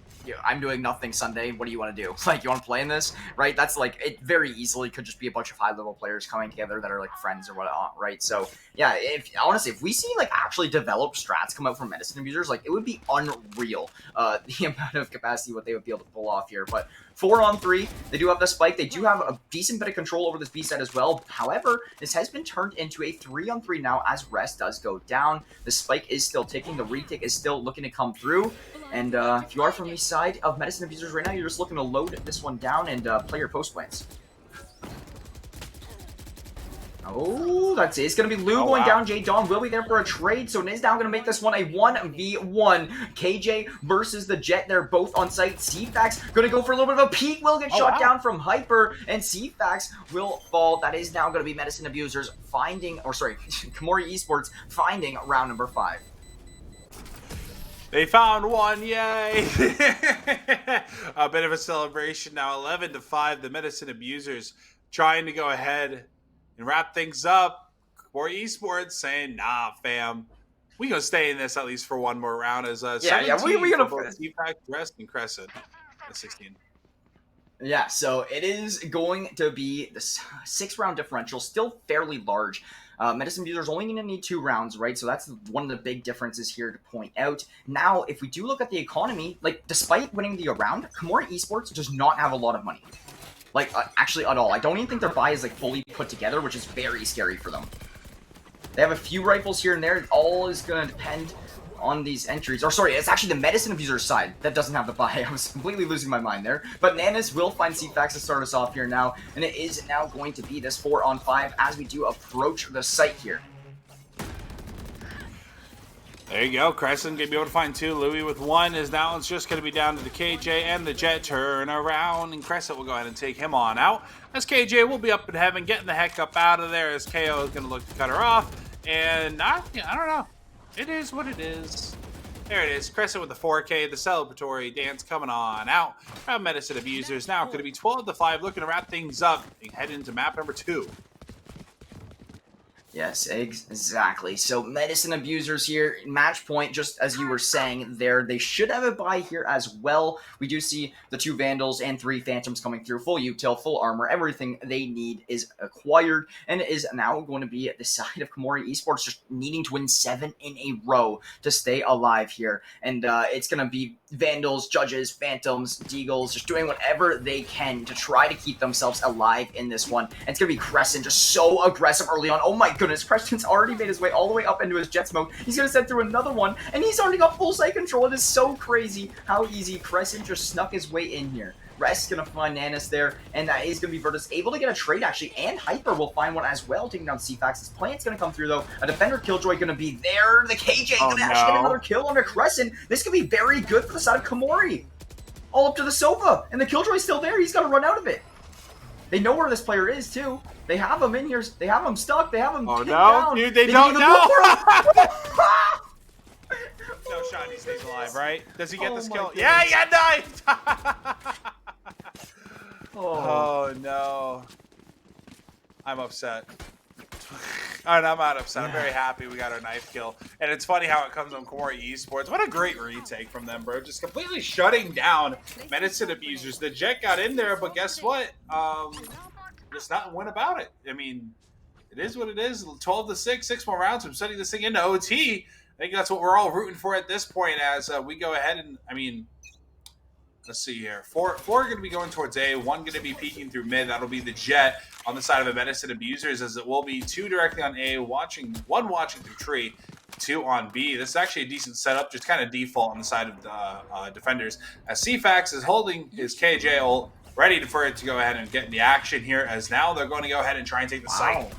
I'm doing nothing Sunday. What do you want to do? Like, you want to play in this, right? That's like, it very easily could just be a bunch of high level players coming together that are like friends or whatnot, right? So yeah, honestly, if we see like actually developed strats come out from medicine abusers, like, it would be unreal, the amount of capacity what they would be able to pull off here. But 4-on-3, they do have the spike. They do have a decent bit of control over this B side as well. However, this has been turned into a 3-on-3 now as rest does go down. The spike is still ticking. The retake is still looking to come through. And if you are from the side of medicine abusers right now, you're just looking to load this one down and play your post plans. Oh, that's it. It's going to be Lou going down. Jay Don will be there for a trade, so it is now going to make this one a 1v1. KJ versus the Jet. They're both on site. CFax going to go for a little bit of a peek. Will get shot down from Hyper, and CFax will fall. That is now going to be medicine abusers finding, or sorry, Komori Esports finding round number 5. They found one, yay! A bit of a celebration now, 11-5. The medicine abusers trying to go ahead and wrap things up. For esports saying, nah, fam, we gonna stay in this at least for one more round. As we gonna both CFax, Rest, and Crescent at 16. Yeah, so it is going to be the 6-round differential, still fairly large. Medicine abusers only going to need 2 rounds, right? So that's one of the big differences here to point out. Now, if we do look at the economy, like, despite winning the round, Komori Esports does not have a lot of money. Like, actually at all. I don't even think their buy is, like, fully put together, which is very scary for them. They have a few rifles here and there. It all is going to depend on these entries. Or sorry, it's actually the medicine abuser side that doesn't have the buy. I was completely losing my mind there. But Nanas will find CFax to start us off here now. And it is now going to be this 4-on-5 as we do approach the site here. There you go. Crescent going to be able to find 2. Louis with 1 is now it's just going to be down to the KJ and the Jet. Turn around, and Crescent will go ahead and take him on out. As KJ will be up in heaven, getting the heck up out of there as KO is going to look to cut her off. And I don't know. It is what it is. There it is. Crescent with the 4K, the celebratory dance coming on out. Proud Medicine Abusers now going to be 12-5, looking to wrap things up and head into map number 2. Yes, exactly. So Medicine Abusers here, match point, just as you were saying there, they should have a buy here as well. We do see the 2 Vandals and 3 Phantoms coming through, full util, full armor, everything they need is acquired, and it is now going to be at the side of Komori Esports, just needing to win 7 in a row to stay alive here. And it's going to be Vandals, Judges, Phantoms, Deagles, just doing whatever they can to try to keep themselves alive in this one. And it's going to be Crescent, just so aggressive early on. Oh my goodness, Crescent's already made his way all the way up into his jet smoke. He's going to send through another one, and he's already got full site control. It is so crazy how easy Crescent just snuck his way in here. Rest's going to find Nanis there, and that is going to be Virtus able to get a trade, actually, and Hyper will find one as well, taking down CFAX. His plant's going to come through, though. A Defender Killjoy going to be there. The KJ going to actually get another kill under Crescent. This could be very good for the side of Komori. All up to the sofa, and the Killjoy's still there. He's got to run out of it. They know where this player is, too. They have him in here. They have him stuck. They have him pinned down. Dude, they don't know. No shot, he stays alive, right? Does he get this kill? Goodness. Yeah, he died! Oh. Oh, no. I'm upset. And I'm not upset. I'm very happy we got our knife kill. And it's funny how it comes on Komori Esports. What a great retake from them, bro. Just completely shutting down Medicine Abusers. The Jet got in there, but guess what? Just not win about it. I mean, it is what it is. 12-6, 6 more rounds. I'm setting this thing into OT. I think that's what we're all rooting for at this point as we go ahead and, I mean, let's see here. Four are going to be going towards A. 1 going to be peeking through mid. That'll be the Jet on the side of a Medicine Abusers, as it will be 2 directly on A, 1 watching through tree, 2 on B. This is actually a decent setup, just kind of default on the side of the defenders. As CFAX is holding his KJ ult, ready for it to go ahead and get in the action here, as now they're going to go ahead and try and take the site.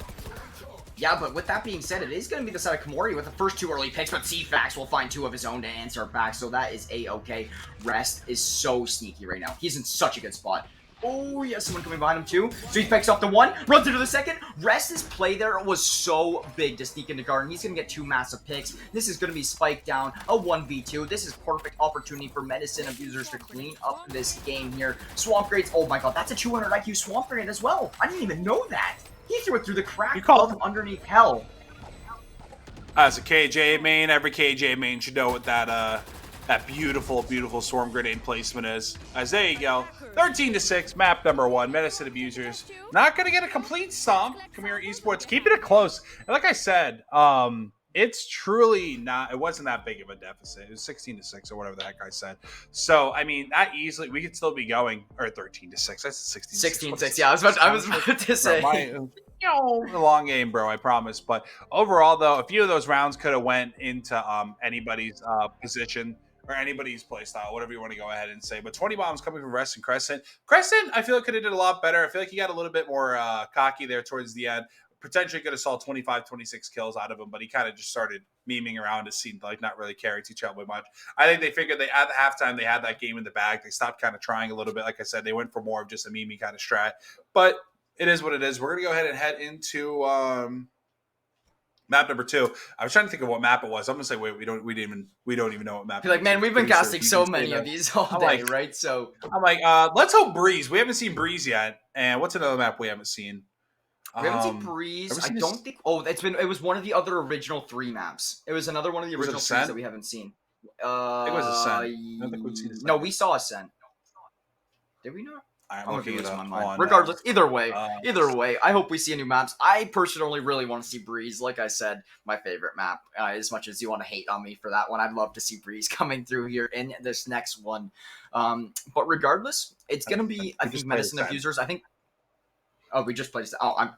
Yeah, but with that being said, it is going to be the side of Komori with the first 2 early picks, but CFAX will find 2 of his own to answer back, so that is A-okay. Rest is so sneaky right now. He's in such a good spot. Oh, yes, someone coming behind him too. So he picks off the 1, runs into the second. Rest's play there was so big to sneak into garden. He's going to get 2 massive picks. This is going to be spiked down, a 1v2. This is perfect opportunity for Medicine Abusers to clean up this game here. Swamp Grades, oh my god, that's a 200 IQ Swamp Grenade as well. I didn't even know that. He threw it through the crack of underneath hell. As a KJ main, every KJ main should know what that beautiful, beautiful Swarm Grenade placement is. As there you go. 13-6, map number 1, Medicine Abusers. Not going to get a complete stomp. Komori Esports keeping it close. And like I said, it's truly not, it wasn't that big of a deficit. It was 16-6 or whatever the heck I said. So, I mean, that easily, we could still be going, or 13-6. That's 16-6. 16-6, yeah, I was about to say. A long game, bro, I promise. But overall, though, a few of those rounds could have went into anybody's position or anybody's play style, whatever you want to go ahead and say. But 20 bombs coming from Rest and Crescent. Crescent, I feel like could have did a lot better. I feel like he got a little bit more cocky there towards the end. Potentially could have saw 25, 26 kills out of him, but he kind of just started memeing around. It seemed like not really caring to each other much. I think they figured they at the halftime they had that game in the bag. They stopped kind of trying a little bit. Like I said, they went for more of just a meme kind of strat. But it is what it is. We're gonna go ahead and head into map number 2. I was trying to think of what map it was. I'm gonna say wait, we don't even know what map. You're like, man, we've been casting so many of these all day, right? So I'm like, let's hope Breeze. We haven't seen Breeze yet. And what's another map we haven't seen? We haven't seen Breeze. I don't think. Oh, it was one of the other original 3 maps. It was another one of the original 3s that we haven't seen. I think it was Ascent. I don't think we've seen Ascent. No, we saw Ascent. Did we not? I'm looking it up. Regardless, either way, I hope we see a new maps. I personally really want to see Breeze. Like I said, my favorite map. As much as you want to hate on me for that one, I'd love to see Breeze coming through here in this next one. But regardless, it's gonna be. I think Medicine Abusers. I think. Oh, we just played. Oh,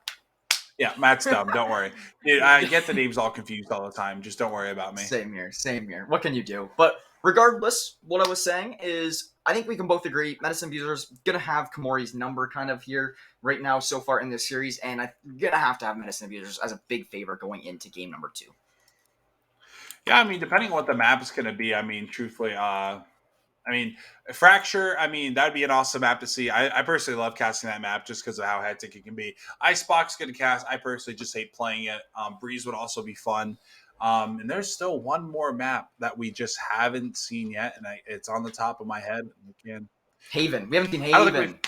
Yeah, Matt's dumb. Don't worry. Dude, I get the names all confused all the time. Just don't worry about me. Same here. What can you do? But regardless, what I was saying is I think we can both agree Medicine Abusers going to have Komori's number kind of here right now so far in this series, and I'm going to have Medicine Abusers as a big favorite going into game number 2. Yeah, I mean, depending on what the map is going to be, I mean, truthfully, Fracture, that'd be an awesome map to see. I personally love casting that map just because of how hectic it can be. Icebox going to cast. I personally just hate playing it. Breeze would also be fun. And there's still one more map that we just haven't seen yet, and it's on the top of my head. Again, Haven. We haven't seen I don't think Haven.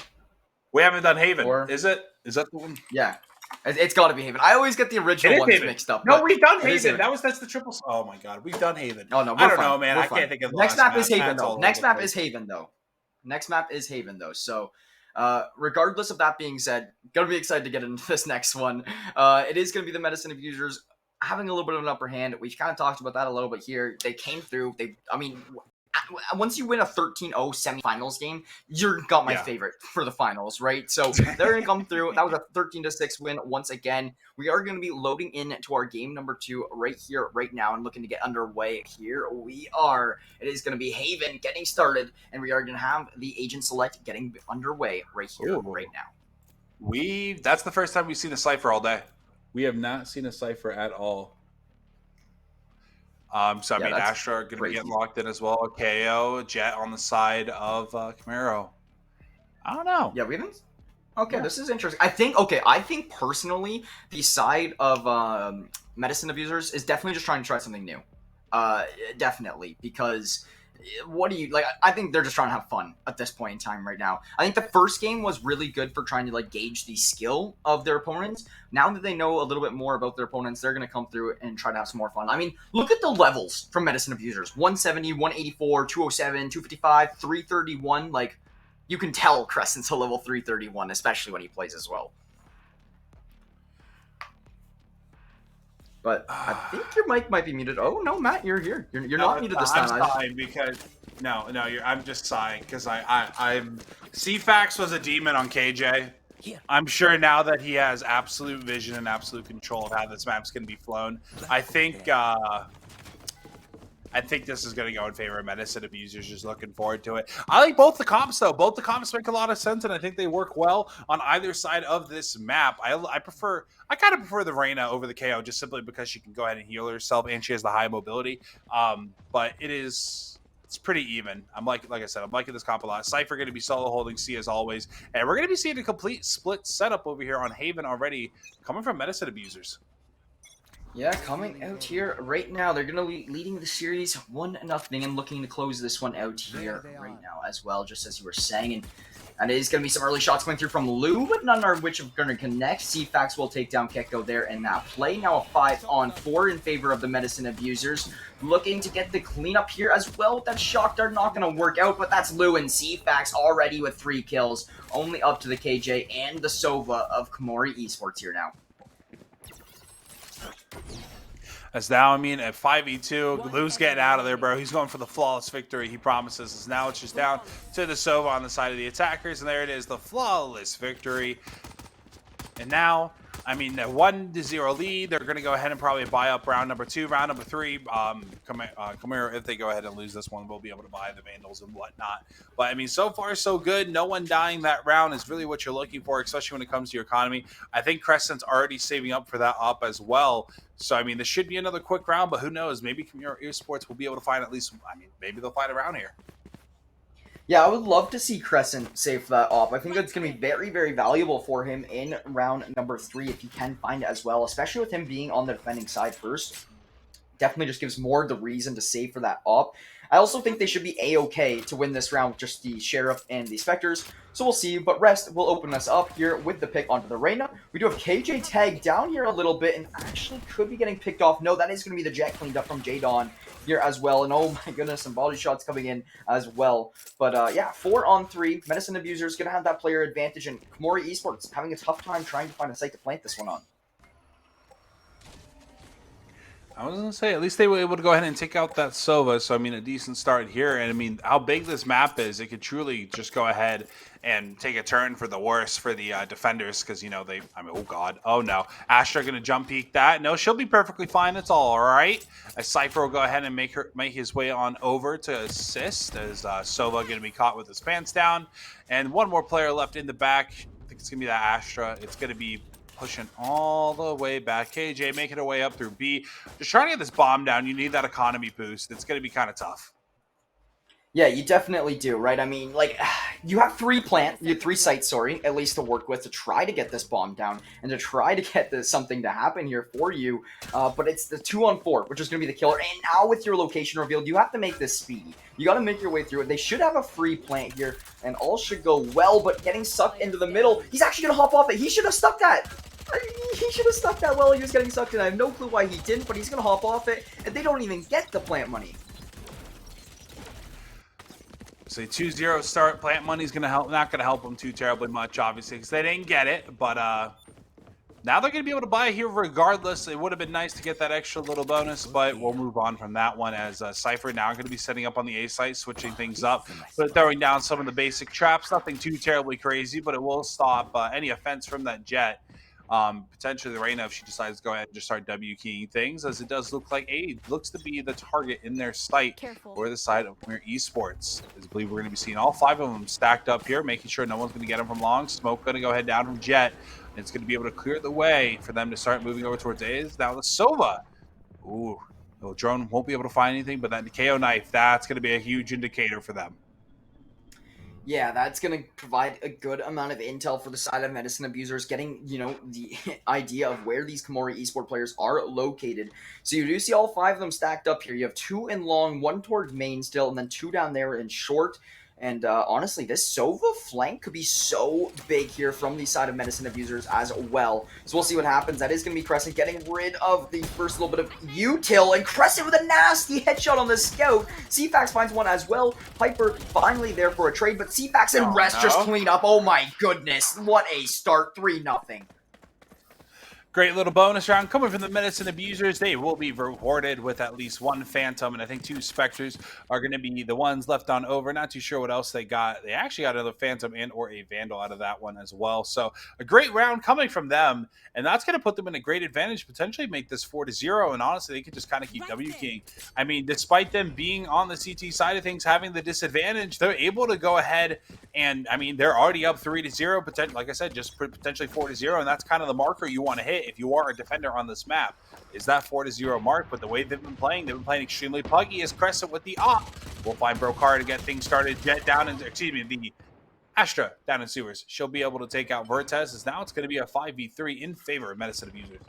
we haven't done Haven. Or- Is it? Is that the one? Yeah. It's got to be Haven. I always get the original ones Haven. mixed up. No, but we've done it is Haven. That's the triple. Oh my god, we've done Haven. Oh no, I don't fine. know, man. We're I fine. can't think of the Next last map is Haven That's all though. Next over the map is place. Haven though. Next map is Haven though. So, regardless of that being said, gonna be excited to get into this next one. It is gonna be the Medicine Abusers having a little bit of an upper hand. We've kind of talked about that a little bit here. They came through. Once you win a 13-0 semifinals game, you're got my favorite for the finals, right? So they're going to come through. That was a 13-6 win once again. We are going to be loading into our game number 2 right here, right now, and looking to get underway. Here we are. It is going to be Haven getting started, and we are going to have the Agent Select getting underway right here, right now. That's the first time we've seen a Cypher all day. We have not seen a Cypher at all. So I mean, Astra are going to be getting locked in as well. KO, Jet on the side of Camaro. I don't know. Yeah, we haven't. Okay, this is interesting. I think personally, the side of Medicine Abusers is definitely just trying to try something new. Definitely, because what do you like? I think they're just trying to have fun at this point in time right now. I think the first game was really good for trying to like gauge the skill of their opponents. Now that they know a little bit more about their opponents, they're going to come through and try to have some more fun. I mean, look at the levels from Medicine Abusers. 170, 184, 207, 255, 331. Like, you can tell Crescent's a level 331, especially when he plays as well. But I think your mic might be muted. Oh no, Matt, you're here. You're not muted this time. I'm sighing because I'm just sighing because I'm CFAX was a demon on KJ. I'm sure now that he has absolute vision and absolute control of how this map's going to be flown. I think this is going to go in favor of Medicine Abusers. Just looking forward to it. I like both the comps, though. Both the comps make a lot of sense, and I think they work well on either side of this map. I kind of prefer the Reyna over the KO, just simply because she can go ahead and heal herself, and she has the high mobility. But it's pretty even. Like I said, I'm liking this comp a lot. Cypher going to be solo holding C as always, and we're going to be seeing a complete split setup over here on Haven already, coming from Medicine Abusers. Yeah, coming out here right now. They're going to be leading the series 1-0 and looking to close this one out here right now as well, just as you were saying. And it is going to be some early shots coming through from Lou, but none are which are going to connect. CFAX will take down Kekko there in that play. Now a 5-on-4 in favor of the Medicine Abusers. Looking to get the cleanup here as well. That shock dart not going to work out, but that's Lou and CFAX already with 3 kills. Only up to the KJ and the Sova of Komori Esports here now. As now, I mean, at 5v2, Lou's getting out of there, bro. He's going for the flawless victory he promises. As now it's just down to the Sova on the side of the attackers, and there it is, the flawless victory. And now, I mean, a 1-0 lead. They're going to go ahead and probably buy up round number 2. Round number 3, Camaro, if they go ahead and lose this one, we'll be able to buy the Vandals and whatnot. But, I mean, so far, so good. No one dying that round is really what you're looking for, especially when it comes to your economy. I think Crescent's already saving up for that up as well. So, I mean, this should be another quick round, but who knows? Maybe Camaro Esports will be able to find at least, I mean, maybe they'll find a round here. Yeah, I would love to see Crescent save that op. I think that's going to be very, very valuable for him in round number 3 if he can find it as well, especially with him being on the defending side first. Definitely just gives more the reason to save for that op. I also think they should be A-okay to win this round with just the Sheriff and the Spectres. So we'll see, but Rest will open us up here with the pick onto the Reyna. We do have KJ tagged down here a little bit and actually could be getting picked off. No, that is going to be the Jet cleaned up from J-Dawn here as well. And oh my goodness, some body shots coming in as well. But yeah, 4-on-3. Medicine Abusers going to have that player advantage, and Komori Esports having a tough time trying to find a site to plant this one on. I was going to say, at least they were able to go ahead and take out that Sova. So, I mean, a decent start here. And, I mean, how big this map is, it could truly just go ahead and take a turn for the worse for the defenders. Because, you know, oh, God. Oh, no. Astra going to jump peek that. No, she'll be perfectly fine. It's all right. A Cypher will go ahead and make his way on over to assist. As Sova going to be caught with his pants down. And one more player left in the back. I think it's going to be that Astra. It's going to be pushing all the way back. KJ making her way up through B. Just trying to get this bomb down. You need that economy boost. It's going to be kind of tough. Yeah, you definitely do, right? I mean, like, you have you have three sites, sorry, at least to work with to try to get this bomb down and to try to get this something to happen here for you. But it's the 2-on-4, which is going to be the killer. And now with your location revealed, you have to make this speedy. You got to make your way through it. They should have a free plant here, and all should go well. But getting sucked into the middle, he's actually going to hop off it. He should have stuck that. He should have stuck that while he was getting sucked in. I have no clue why he didn't, but he's going to hop off it, and they don't even get the plant money. So 2-0 start. Plant money's gonna help. Not gonna help them too terribly much, obviously, because they didn't get it. But now they're gonna be able to buy here regardless. It would have been nice to get that extra little bonus, but we'll move on from that one as Cypher now going to be setting up on the A site, switching things up, but throwing down some of the basic traps. Nothing too terribly crazy, but it will stop any offense from that Jet. Potentially the Reyna if she decides to go ahead and just start W keying things, as it does look like A looks to be the target in their sight or the side of Premier Esports. I believe we're going to be seeing all 5 of them stacked up here, making sure no one's going to get them from long. Smoke going to go ahead down from Jet, and it's going to be able to clear the way for them to start moving over towards A. Now the Sova. Ooh, the drone won't be able to find anything, but that KO knife, that's going to be a huge indicator for them. Yeah, that's going to provide a good amount of intel for the side of Medicine Abusers, getting, you know, the idea of where these Komori Esport players are located. So you do see all 5 of them stacked up here. You have 2 in long, 1 towards main still, and then 2 down there in short. And honestly, this Sova flank could be so big here from the side of Medicine Abusers as well. So we'll see what happens. That is going to be Crescent getting rid of the first little bit of util. And Crescent with a nasty headshot on the scout. CFAX finds one as well. Piper finally there for a trade, but CFAX and Rest just clean up. Oh my goodness. What a start. 3-0. Great little bonus round coming from the Medicine Abusers. They will be rewarded with at least 1 Phantom, and I think 2 Spectres are going to be the ones left on over. Not too sure what else they got. They actually got another Phantom and or a Vandal out of that one as well. So a great round coming from them, and that's going to put them in a great advantage, potentially make this 4-0, and honestly, they could just kind of keep W King. I mean, despite them being on the CT side of things, having the disadvantage, they're able to go ahead and, I mean, they're already up 3-0, like I said, just potentially 4-0, and that's kind of the marker you want to hit if you are a defender on this map, is that 4-0 mark. But the way they've been playing extremely puggy. As Crescent with the op will find Brokar to get things started. Jet down in, excuse me, the Astra down in sewers. She'll be able to take out Vertez, as now it's going to be a 5v3 in favor of Medicine Abusers.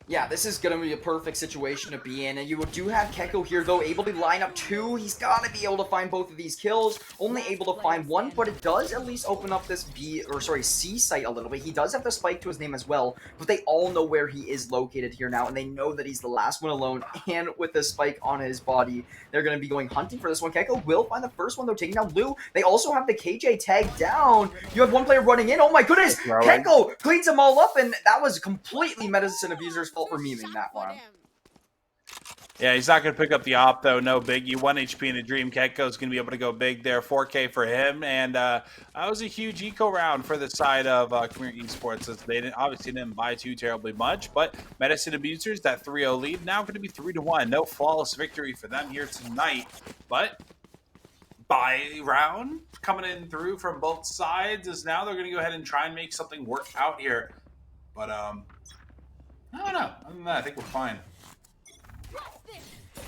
Yeah, this is going to be a perfect situation to be in. And you do have Keko here, though, able to line up 2. He's got to be able to find both of these kills. Only able to find 1, but it does at least open up this C site a little bit. He does have the spike to his name as well, but they all know where he is located here now, and they know that he's the last one alone, and with the spike on his body, they're going to be going hunting for this one. Keko will find the first one, though, taking down Lou. They also have the KJ tag down. You have 1 player running in. Oh my goodness! Keko cleans them all up, and that was completely Medicine Abusers' fault for memeing that one. Yeah, he's not going to pick up the op, though. No biggie. 1 HP in a dream. Kekko's going to be able to go big there. 4K for him. And that was a huge eco round for the side of Community Esports, as they didn't buy too terribly much. But Medicine Abusers, that 3-0 lead, now going to be 3-1. No flawless victory for them here tonight. But buy round coming in through from both sides, is now they're going to go ahead and try and make something work out here. But, I don't know. Other than that, I think we're fine.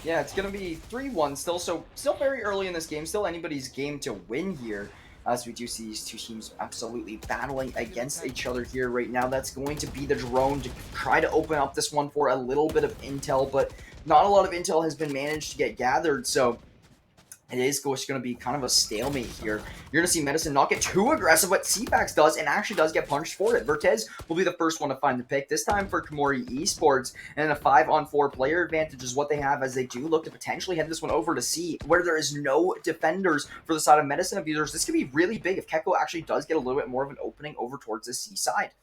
Yeah, it's going to be 3-1 still, so still very early in this game. Still anybody's game to win here, as we do see these 2 teams absolutely battling against each other here right now. That's going to be the drone to try to open up this one for a little bit of intel, but not a lot of intel has been managed to get gathered, so it is going to be kind of a stalemate here. You're going to see Medicine not get too aggressive, but CFAX does, and actually does get punched for it. Vertez will be the first one to find the pick, this time for Komori Esports, and a 5-on-4 player advantage is what they have, as they do look to potentially head this one over to C, where there is no defenders for the side of Medicine Abusers. This could be really big if Keko actually does get a little bit more of an opening over towards the C side.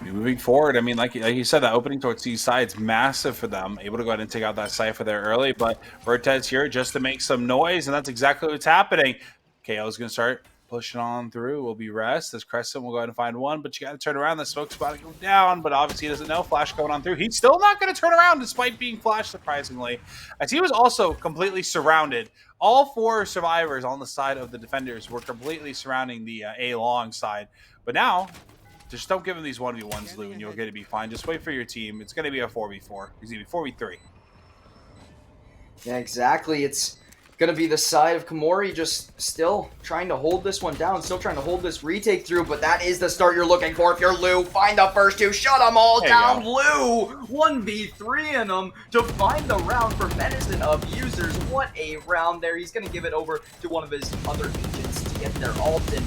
Moving forward, I mean, like you said, that opening towards C side is massive for them. Able to go ahead and take out that Cypher there early, but Vertez here just to make some noise, and that's exactly what's happening. KO is going to start pushing on through. Will be Rest, as Crescent will go ahead and find 1, but you got to turn around. The smoke's about to go down, but obviously he doesn't know. Flash going on through. He's still not going to turn around despite being flashed, surprisingly, as he was also completely surrounded. All 4 survivors on the side of the defenders were completely surrounding the A long side, but now just don't give him these 1v1s, Lou, and you're going to be fine. Just wait for your team. It's going to be a 4v4. It's going to be 4v3. Yeah, exactly. It's going to be the side of Komori just still trying to hold this one down, still trying to hold this retake through, but that is the start you're looking for if you're Lou. Find the first two, shut them all down. Lou, 1v3 in them to find the round for Medicine Abusers. What a round there. He's going to give it over to one of his other agents to get their ult in.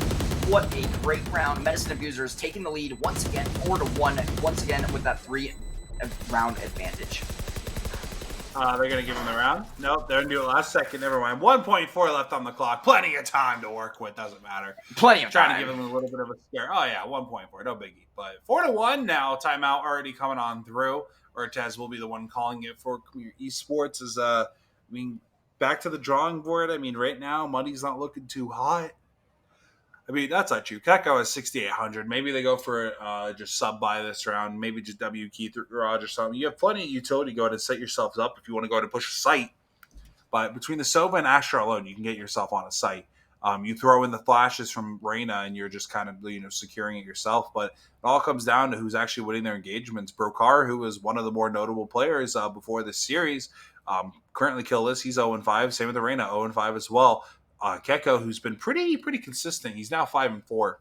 What a great round. Medicine Abusers taking the lead once again, 4-1, once again with that 3-round advantage. They're going to give him the round? Nope, they're going to do it last second. Never mind. 1.4 left on the clock. Plenty of time to work with. Doesn't matter. Plenty of time. Trying to give him a little bit of a scare. Oh, yeah, 1.4. No biggie. But 4-1 now. Timeout already coming on through. Ortez will be the one calling it for esports. Back to the drawing board. I mean, right now, money's not looking too hot. I mean, that's not true. Keko is 6,800. Maybe they go for just sub buy this round. Maybe just W key through garage or something. You have plenty of utility to go ahead and set yourselves up if you want to go ahead and push a site. But between the Sova and Astra alone, you can get yourself on a site. You throw in the flashes from Reyna, and you're just kind of securing it yourself. But it all comes down to who's actually winning their engagements. Brokar, who was one of the more notable players before this series, currently killless. He's 0-5. Same with the Reyna, 0-5 as well. Keko, who's been pretty consistent. He's now 5-4.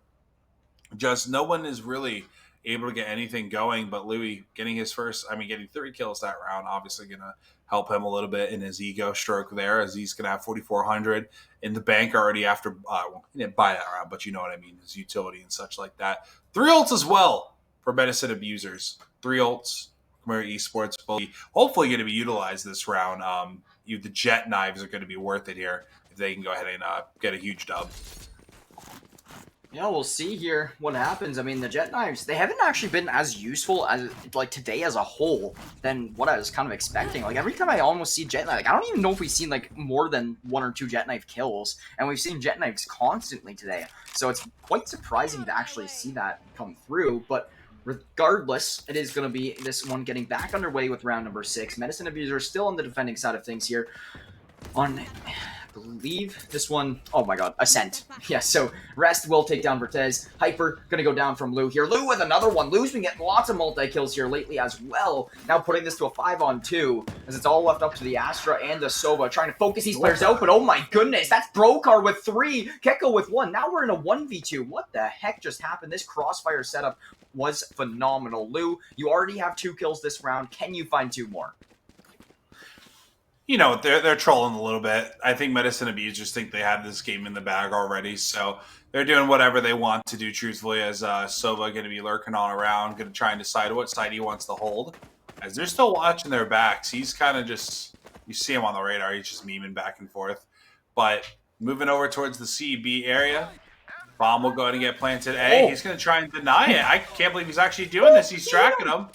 Just no one is really able to get anything going, but Louis getting 3 kills that round, obviously going to help him a little bit in his ego stroke there, as he's going to have 4,400 in the bank already after, he didn't buy that round, but you know what I mean, his utility and such like that. 3 ults as well for Medicine Abusers. 3 ults. Komori Esports will be hopefully going to be utilized this round. The jet knives are going to be worth it here. They can go ahead and get a huge dub. Yeah, we'll see here what happens. I mean, the jet knives, they haven't actually been as useful as today as a whole than what I was kind of expecting. Like every time I almost see jet knife, I don't even know if we've seen more than 1 or 2 jet knife kills, and we've seen jet knives constantly today. So it's quite surprising to actually see that come through, but regardless, it is going to be this one getting back underway with round number 6. Medicine Abuser still on the defending side of things here. I believe this one, oh my god, Ascent. Yeah, so Rest will take down Vertez. Hyper gonna go down from Lou here. Lou with another one. Lou's been getting lots of multi-kills here lately as well. Now putting this to a 5-on-2, as it's all left up to the Astra and the Sova, trying to focus these players out, but oh my goodness, that's Brokar with 3, Keko with 1. Now we're in a 1v2. What the heck just happened? This crossfire setup was phenomenal. Lou, you already have 2 kills this round. Can you find 2 more? They're trolling a little bit. I think Medicine Abusers think they have this game in the bag already, so they're doing whatever they want to do, truthfully, as Sova going to be lurking all around, going to try and decide what side he wants to hold. As they're still watching their backs, he's kind of just, you see him on the radar, he's just memeing back and forth. But moving over towards the CB area, bomb will go ahead and get planted. He's going to try and deny it. I can't believe he's actually doing this. He's tracking him.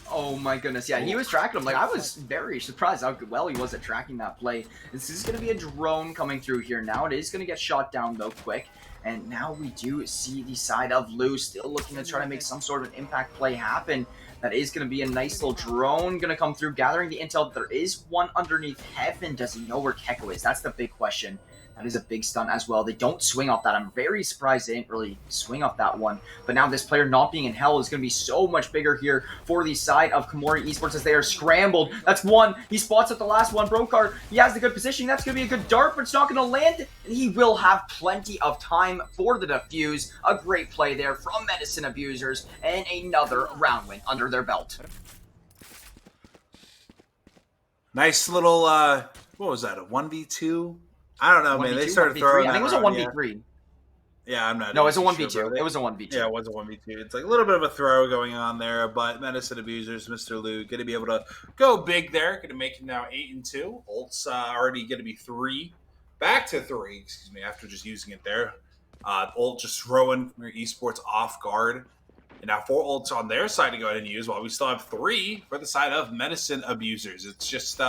Oh my goodness, yeah, he was tracking him. I was very surprised how well he was at tracking that play. This is going to be a drone coming through here now. It is going to get shot down, though, quick. And now we do see the side of Lou still looking to try to make some sort of an impact play happen. That is going to be a nice little drone going to come through, gathering the intel. There is one underneath Heaven. Does he know where Keko is? That's the big question. That is a big stun as well. They don't swing off that. I'm very surprised they didn't really swing off that one. But now this player not being in hell is going to be so much bigger here for the side of Komori Esports as they are scrambled. That's one. He spots up the last one. Brokar, he has the good positioning. That's going to be a good dart, but it's not going to land. He will have plenty of time for the defuse. A great play there from Medicine Abusers and another round win under their belt. Nice little, what was that, a 1v2? I don't know, 1v2, man. They started throwing. I think it was a 1v3. Yeah, I'm not. No, it's a 1v2. Sure, it was a 1v2. Yeah, it was a 1v2. It's like a little bit of a throw going on there, but Medicine Abusers, Mr. Lou, going to be able to go big there. Going to make it now 8-2. Ult's already going to be 3, back to 3. Excuse me, after just using it there. Ult just throwing your esports off guard, and now 4 ults on their side to go ahead and use, while we still have 3 for the side of Medicine Abusers. It's just.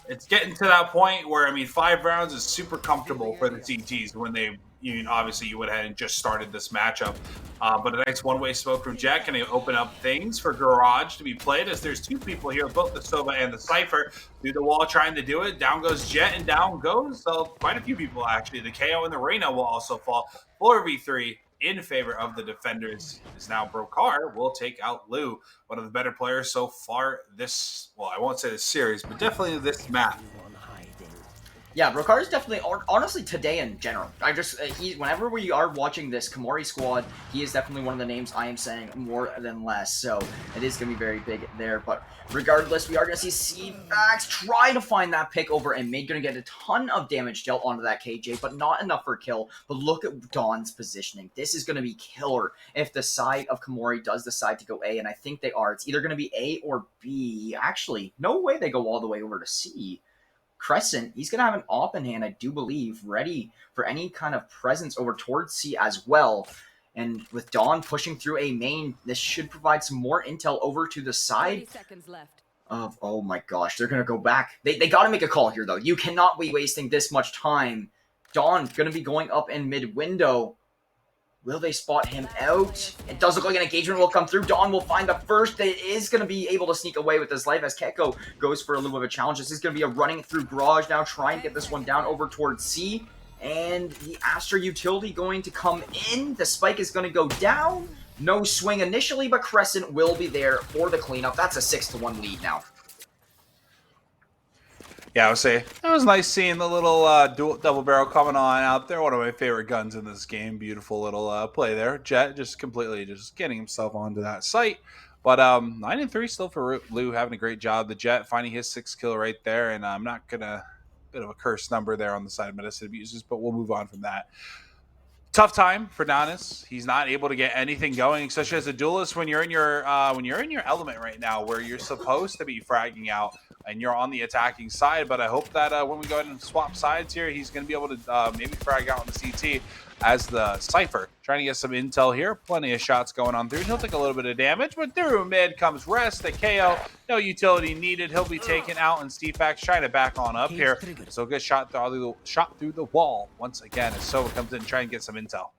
It's getting to that point where, 5 rounds is super comfortable for the CTs when they, obviously you went ahead and just started this matchup. But a nice one-way smoke from Jet can open up things for Garage to be played, as there's 2 people here, both the Sova and the Cypher, through the wall trying to do it. Down goes Jet and down goes quite a few people, actually. The KO and the Reyna will also fall. 4v3 in favor of the defenders is now Brokar will take out Lou, one of the better players so far this, well, I won't say this series, but definitely this map. Yeah, Brokar is definitely, honestly, today in general. Whenever we are watching this Komori squad, he is definitely one of the names I am saying more than less. So it is going to be very big there. But regardless, we are going to see CFax try to find that pick over and mid. Going to get a ton of damage dealt onto that KJ, but not enough for a kill. But look at Dawn's positioning. This is going to be killer if the side of Komori does decide to go A, and I think they are. It's either going to be A or B. Actually, no way they go all the way over to C. Crescent, he's going to have an AWP in hand, I do believe, ready for any kind of presence over towards C as well. And with Dawn pushing through a main, this should provide some more intel over to the side 30 seconds left. of, oh my gosh, they're going to go back. They got to make a call here, though. You cannot be wasting this much time. Dawn going to be going up in mid-window. Will they spot him out? It does look like an engagement will come through. Dawn will find the first. It is going to be able to sneak away with his life as Keko goes for a little bit of a challenge. This is going to be a running through garage now, trying to get this one down over towards C. And the Astra utility going to come in. The spike is going to go down. No swing initially, but Crescent will be there for the cleanup. That's a 6-1 lead now. Yeah, I would say it was nice seeing the little double barrel coming on out there. One of my favorite guns in this game. Beautiful little play there. Jet just completely just getting himself onto that site. But 9-3 still for Lou, having a great job. The Jet finding his 6th kill right there, and I'm not gonna bit of a curse number there on the side of medicine abusers, but we'll move on from that. Tough time for Donis. He's not able to get anything going, especially as a duelist when you're in your element right now, where you're supposed to be fragging out and you're on the attacking side. But I hope that when we go ahead and swap sides here, he's going to be able to maybe frag out on the CT as the Cypher. Trying to get some intel here. Plenty of shots going on through. He'll take a little bit of damage, but through mid comes Rest, the KO. No utility needed. He'll be taken out, and CFax trying to back on up here. So good shot through the wall once again as Sova comes in trying to get some intel.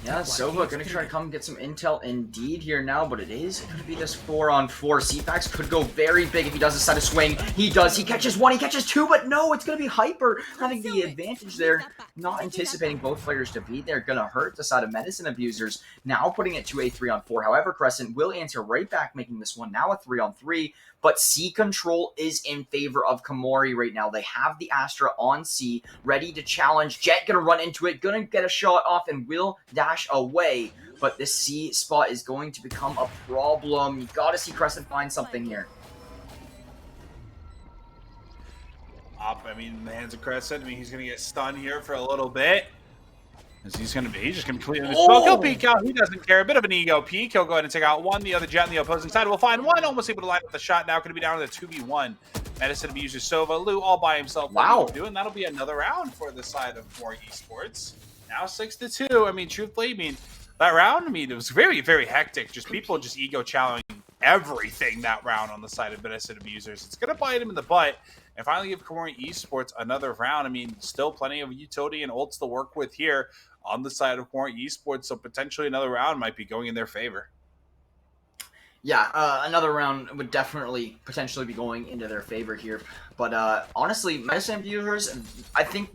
Yeah, Sova going to try to come get some intel indeed here now, but it is going to be this 4-on-4. CFax could go very big if he does decide to swing. He does. He catches one, he catches two, but no, it's going to be Hyper having the advantage there. Not anticipating both players to be there. Going to hurt the side of Medicine Abusers. Now putting it to a 3-on-4. However, Crescent will answer right back, making this one now a 3-on-3. But C control is in favor of Komori right now. They have the Astra on C, ready to challenge. Jet gonna run into it, gonna get a shot off, and will dash away. But this C spot is going to become a problem. You gotta see Crescent find something here. I mean, in the hands of Crescent, I mean, he's gonna get stunned here for a little bit. He's just gonna completely smoke. He'll peek out. He doesn't care. A bit of an ego peek. He'll go ahead and take out one. The other Jet on the opposing side will find one. Almost able to line up the shot. Now going to be down to the 2v1. Medicine Abuser Sova. Lou all by himself. Wow. Doing that'll be another round for the side of more esports. Now 6-2. I mean, truthfully, that round. I mean, it was very, very hectic. Just people just ego challenging everything that round on the side of Medicine Abusers. It's gonna bite him in the butt. And finally give Komori Esports another round. I mean, still plenty of utility and ults to work with here on the side of Komori Esports, so potentially another round might be going in their favor. Yeah, another round would definitely potentially be going into their favor here. But honestly, Medicine Abusers, I think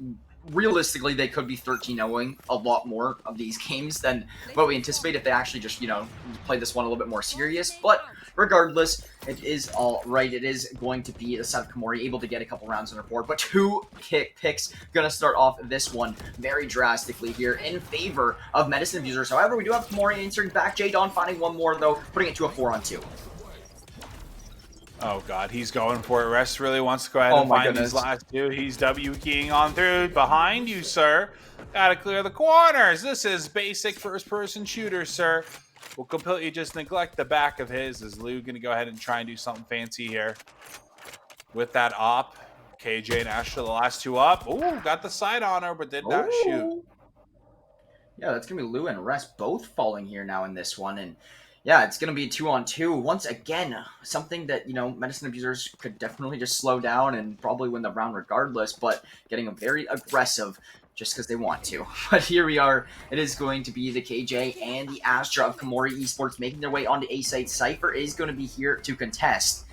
realistically they could be 13-0ing a lot more of these games than what we anticipate if they actually just, play this one a little bit more serious. But regardless, it is all right. It is going to be the side of Komori able to get a couple rounds on their board, but 2 picks going to start off this one very drastically here in favor of Medicine Abusers. However, we do have Komori answering back. J-Don finding one more, though, putting it to a 4-on-2. Oh, God, he's going for it. Rest really wants to go ahead and find these last two. He's W keying on through. Behind you, sir. Gotta clear the corners. This is basic first-person shooter, sir. We'll completely just neglect the back of his. Is Lou going to go ahead and try and do something fancy here with that op? KJ and Astra, the last two up. Ooh, got the side on her, but did not shoot. Yeah, that's going to be Lou and Rest both falling here now in this one. And yeah, it's going to be 2-on-2. Once again, something that, Medicine Abusers could definitely just slow down and probably win the round regardless, but getting a very aggressive just because they want to. But here we are. It is going to be the KJ and the Astra of Komori Esports making their way onto A site. Cypher is going to be here to contest.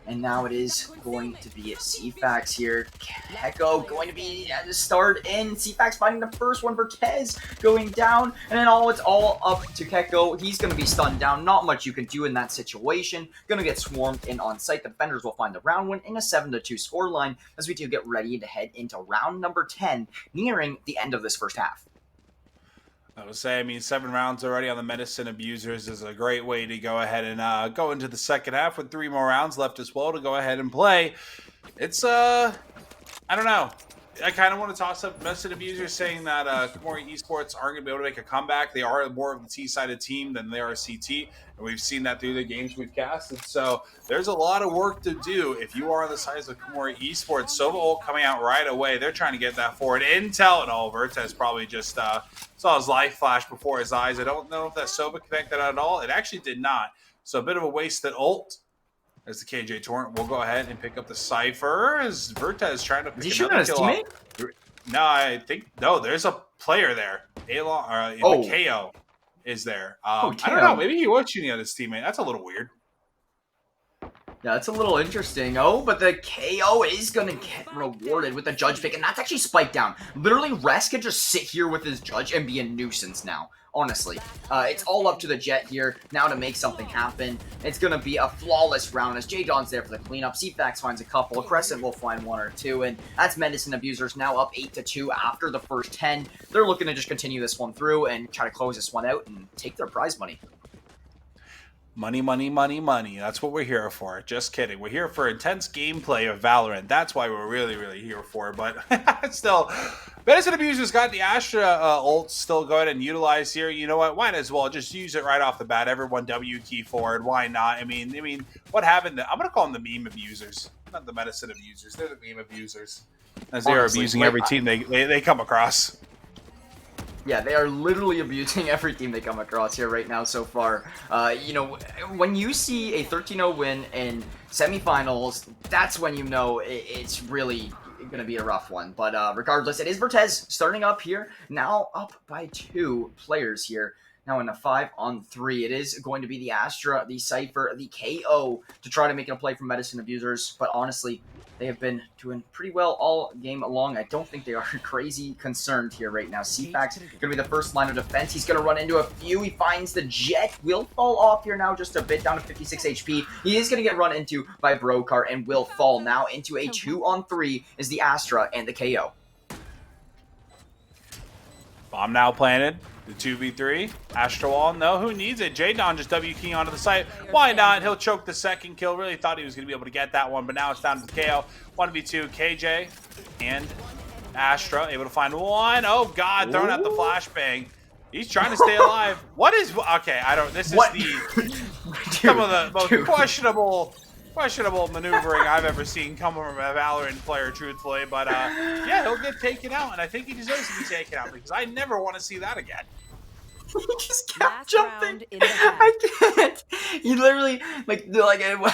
And now it is going to be CFAX here. Keko going to be at the start in. CFAX finding the first one. Vertez going down. And then it's all up to Keko. He's going to be stunned down. Not much you can do in that situation. Going to get swarmed in on site. The defenders will find the round win in a 7-2 scoreline as we do get ready to head into round number 10, nearing the end of this first half. I would say, I mean, 7 rounds already on the Medicine Abusers is a great way to go ahead and go into the second half with 3 more rounds left as well to go ahead and play. It's, I don't know. I kind of want to toss up Medicine Abusers saying that Komori Esports aren't going to be able to make a comeback. They are more of the T-sided team than they are CT, and we've seen that through the games we've casted. So there's a lot of work to do if you are on the sides of Komori Esports. Sova ult coming out right away. They're trying to get that forward. Intel and all. Vertez probably just saw his life flash before his eyes. I don't know if that Sova connected at all. It actually did not. So a bit of a wasted ult. As the KJ Torrent will go ahead and pick up the Cypher as Vertez trying to pick another kill off. No, I think there's a player there. The KO is there. I don't know. Maybe he was shooting at his teammate. That's a little weird. Yeah, that's a little interesting. But the KO is going to get rewarded with the judge pick, and that's actually spiked down. Literally, Res can just sit here with his judge and be a nuisance now. Honestly, it's all up to the Jet here now to make something happen. It's going to be a flawless round as J-Don's there for the cleanup. CFAX finds a couple. Crescent will find 1 or 2. And that's Medicine Abusers now up 8-2 after the first 10. They're looking to just continue this one through and try to close this one out and take their prize money. Money, money, money, money. That's what we're here for. Just kidding. We're here for intense gameplay of Valorant. That's why we're really, really here for. But still, Medicine Abusers got the Astra ult still go ahead and utilize here. You know what? Might as well just use it right off the bat. Everyone W key forward. Why not? I mean, what happened? I'm gonna call them the meme abusers, not the Medicine Abusers. They're the meme abusers, as they are abusing every team they come across. Yeah, they are literally abusing every team they come across here right now so far. You know, when you see a 13-0 win in semifinals, that's when you know it's really going to be a rough one. But regardless, it is Vertez starting up here, now up by 2 players here. Now in a 5-on-3, it is going to be the Astra, the Cypher, the KO to try to make it a play from Medicine Abusers. But honestly, they have been doing pretty well all game long. I don't think they are crazy concerned here right now. CFAX going to be the first line of defense. He's going to run into a few. He finds the Jet. Will fall off here now just a bit, down to 56 HP. He is going to get run into by Brokar and will fall now into a 2-on-3 is the Astra and the KO. Bomb now planted. The 2v3. Astra wall. No, who needs it? J-Don just W keying onto the site. Why not? He'll choke the second kill. Really thought he was going to be able to get that one, but now it's down to the KO. 1v2. KJ and Astra able to find 1. Oh, God. Throwing out the flashbang. He's trying to stay alive. What is... Okay, I don't... This is some of the most questionable maneuvering I've ever seen come from a Valorant player, truthfully. But, yeah, he'll get taken out, and I think he deserves to be taken out because I never want to see that again. He just kept jumping. I can't. He literally, like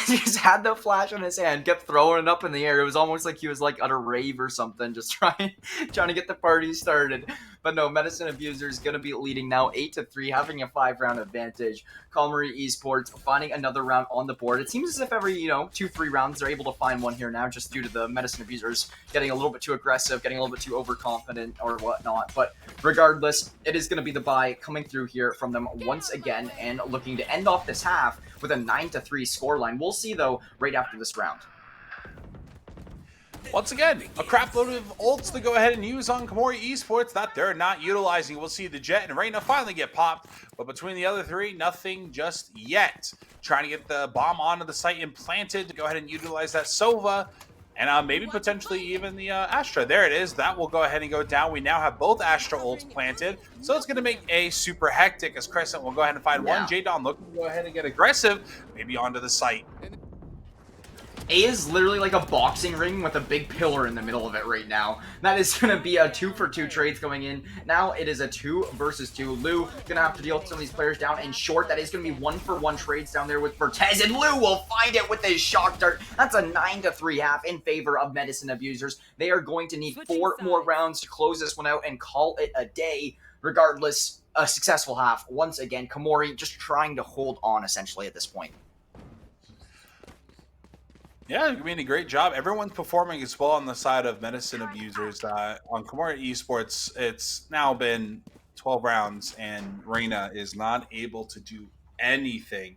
he just had the flash on his hand, kept throwing it up in the air. It was almost like he was like at a rave or something, just trying to get the party started. But no, Medicine Abuser is going to be leading now 8-3, having a 5-round advantage. Komori Esports finding another round on the board. It seems as if every, 2-3 rounds they're able to find one here now, just due to the Medicine Abusers getting a little bit too aggressive, getting a little bit too overconfident or whatnot. But regardless, it is going to be the buy coming through here from them once again and looking to end off this half with a 9-3 scoreline. We'll see, though, right after this round. Once again, a crap load of ults to go ahead and use on Komori Esports that they're not utilizing. We'll see the Jet and Reyna finally get popped, but between the other 3, nothing just yet. Trying to get the bomb onto the site implanted to go ahead and utilize that Sova, and maybe potentially even the Astra. There it is. That will go ahead and go down. We now have both Astra ults planted, so it's going to make a super hectic as Crescent will go ahead and find one. J-Don looking to go ahead and get aggressive, maybe onto the site. A is literally like a boxing ring with a big pillar in the middle of it right now. That is going to be a 2-for-2 trades going in. Now it is a 2 versus 2. Lou going to have to deal with some of these players down in short. That is going to be 1-for-1 trades down there with Vertez. And Lou will find it with his shock dart. That's a 9-3 half in favor of Medicine Abusers. They are going to need 4 more rounds to close this one out and call it a day. Regardless, a successful half. Once again, Komori just trying to hold on essentially at this point. Yeah, you're doing a great job. Everyone's performing as well on the side of medicine abusers. On Komori Esports, it's now been 12 rounds, and Reina is not able to do anything.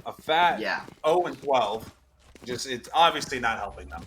A fat Yeah. 0 and 12. Just it's obviously not helping them.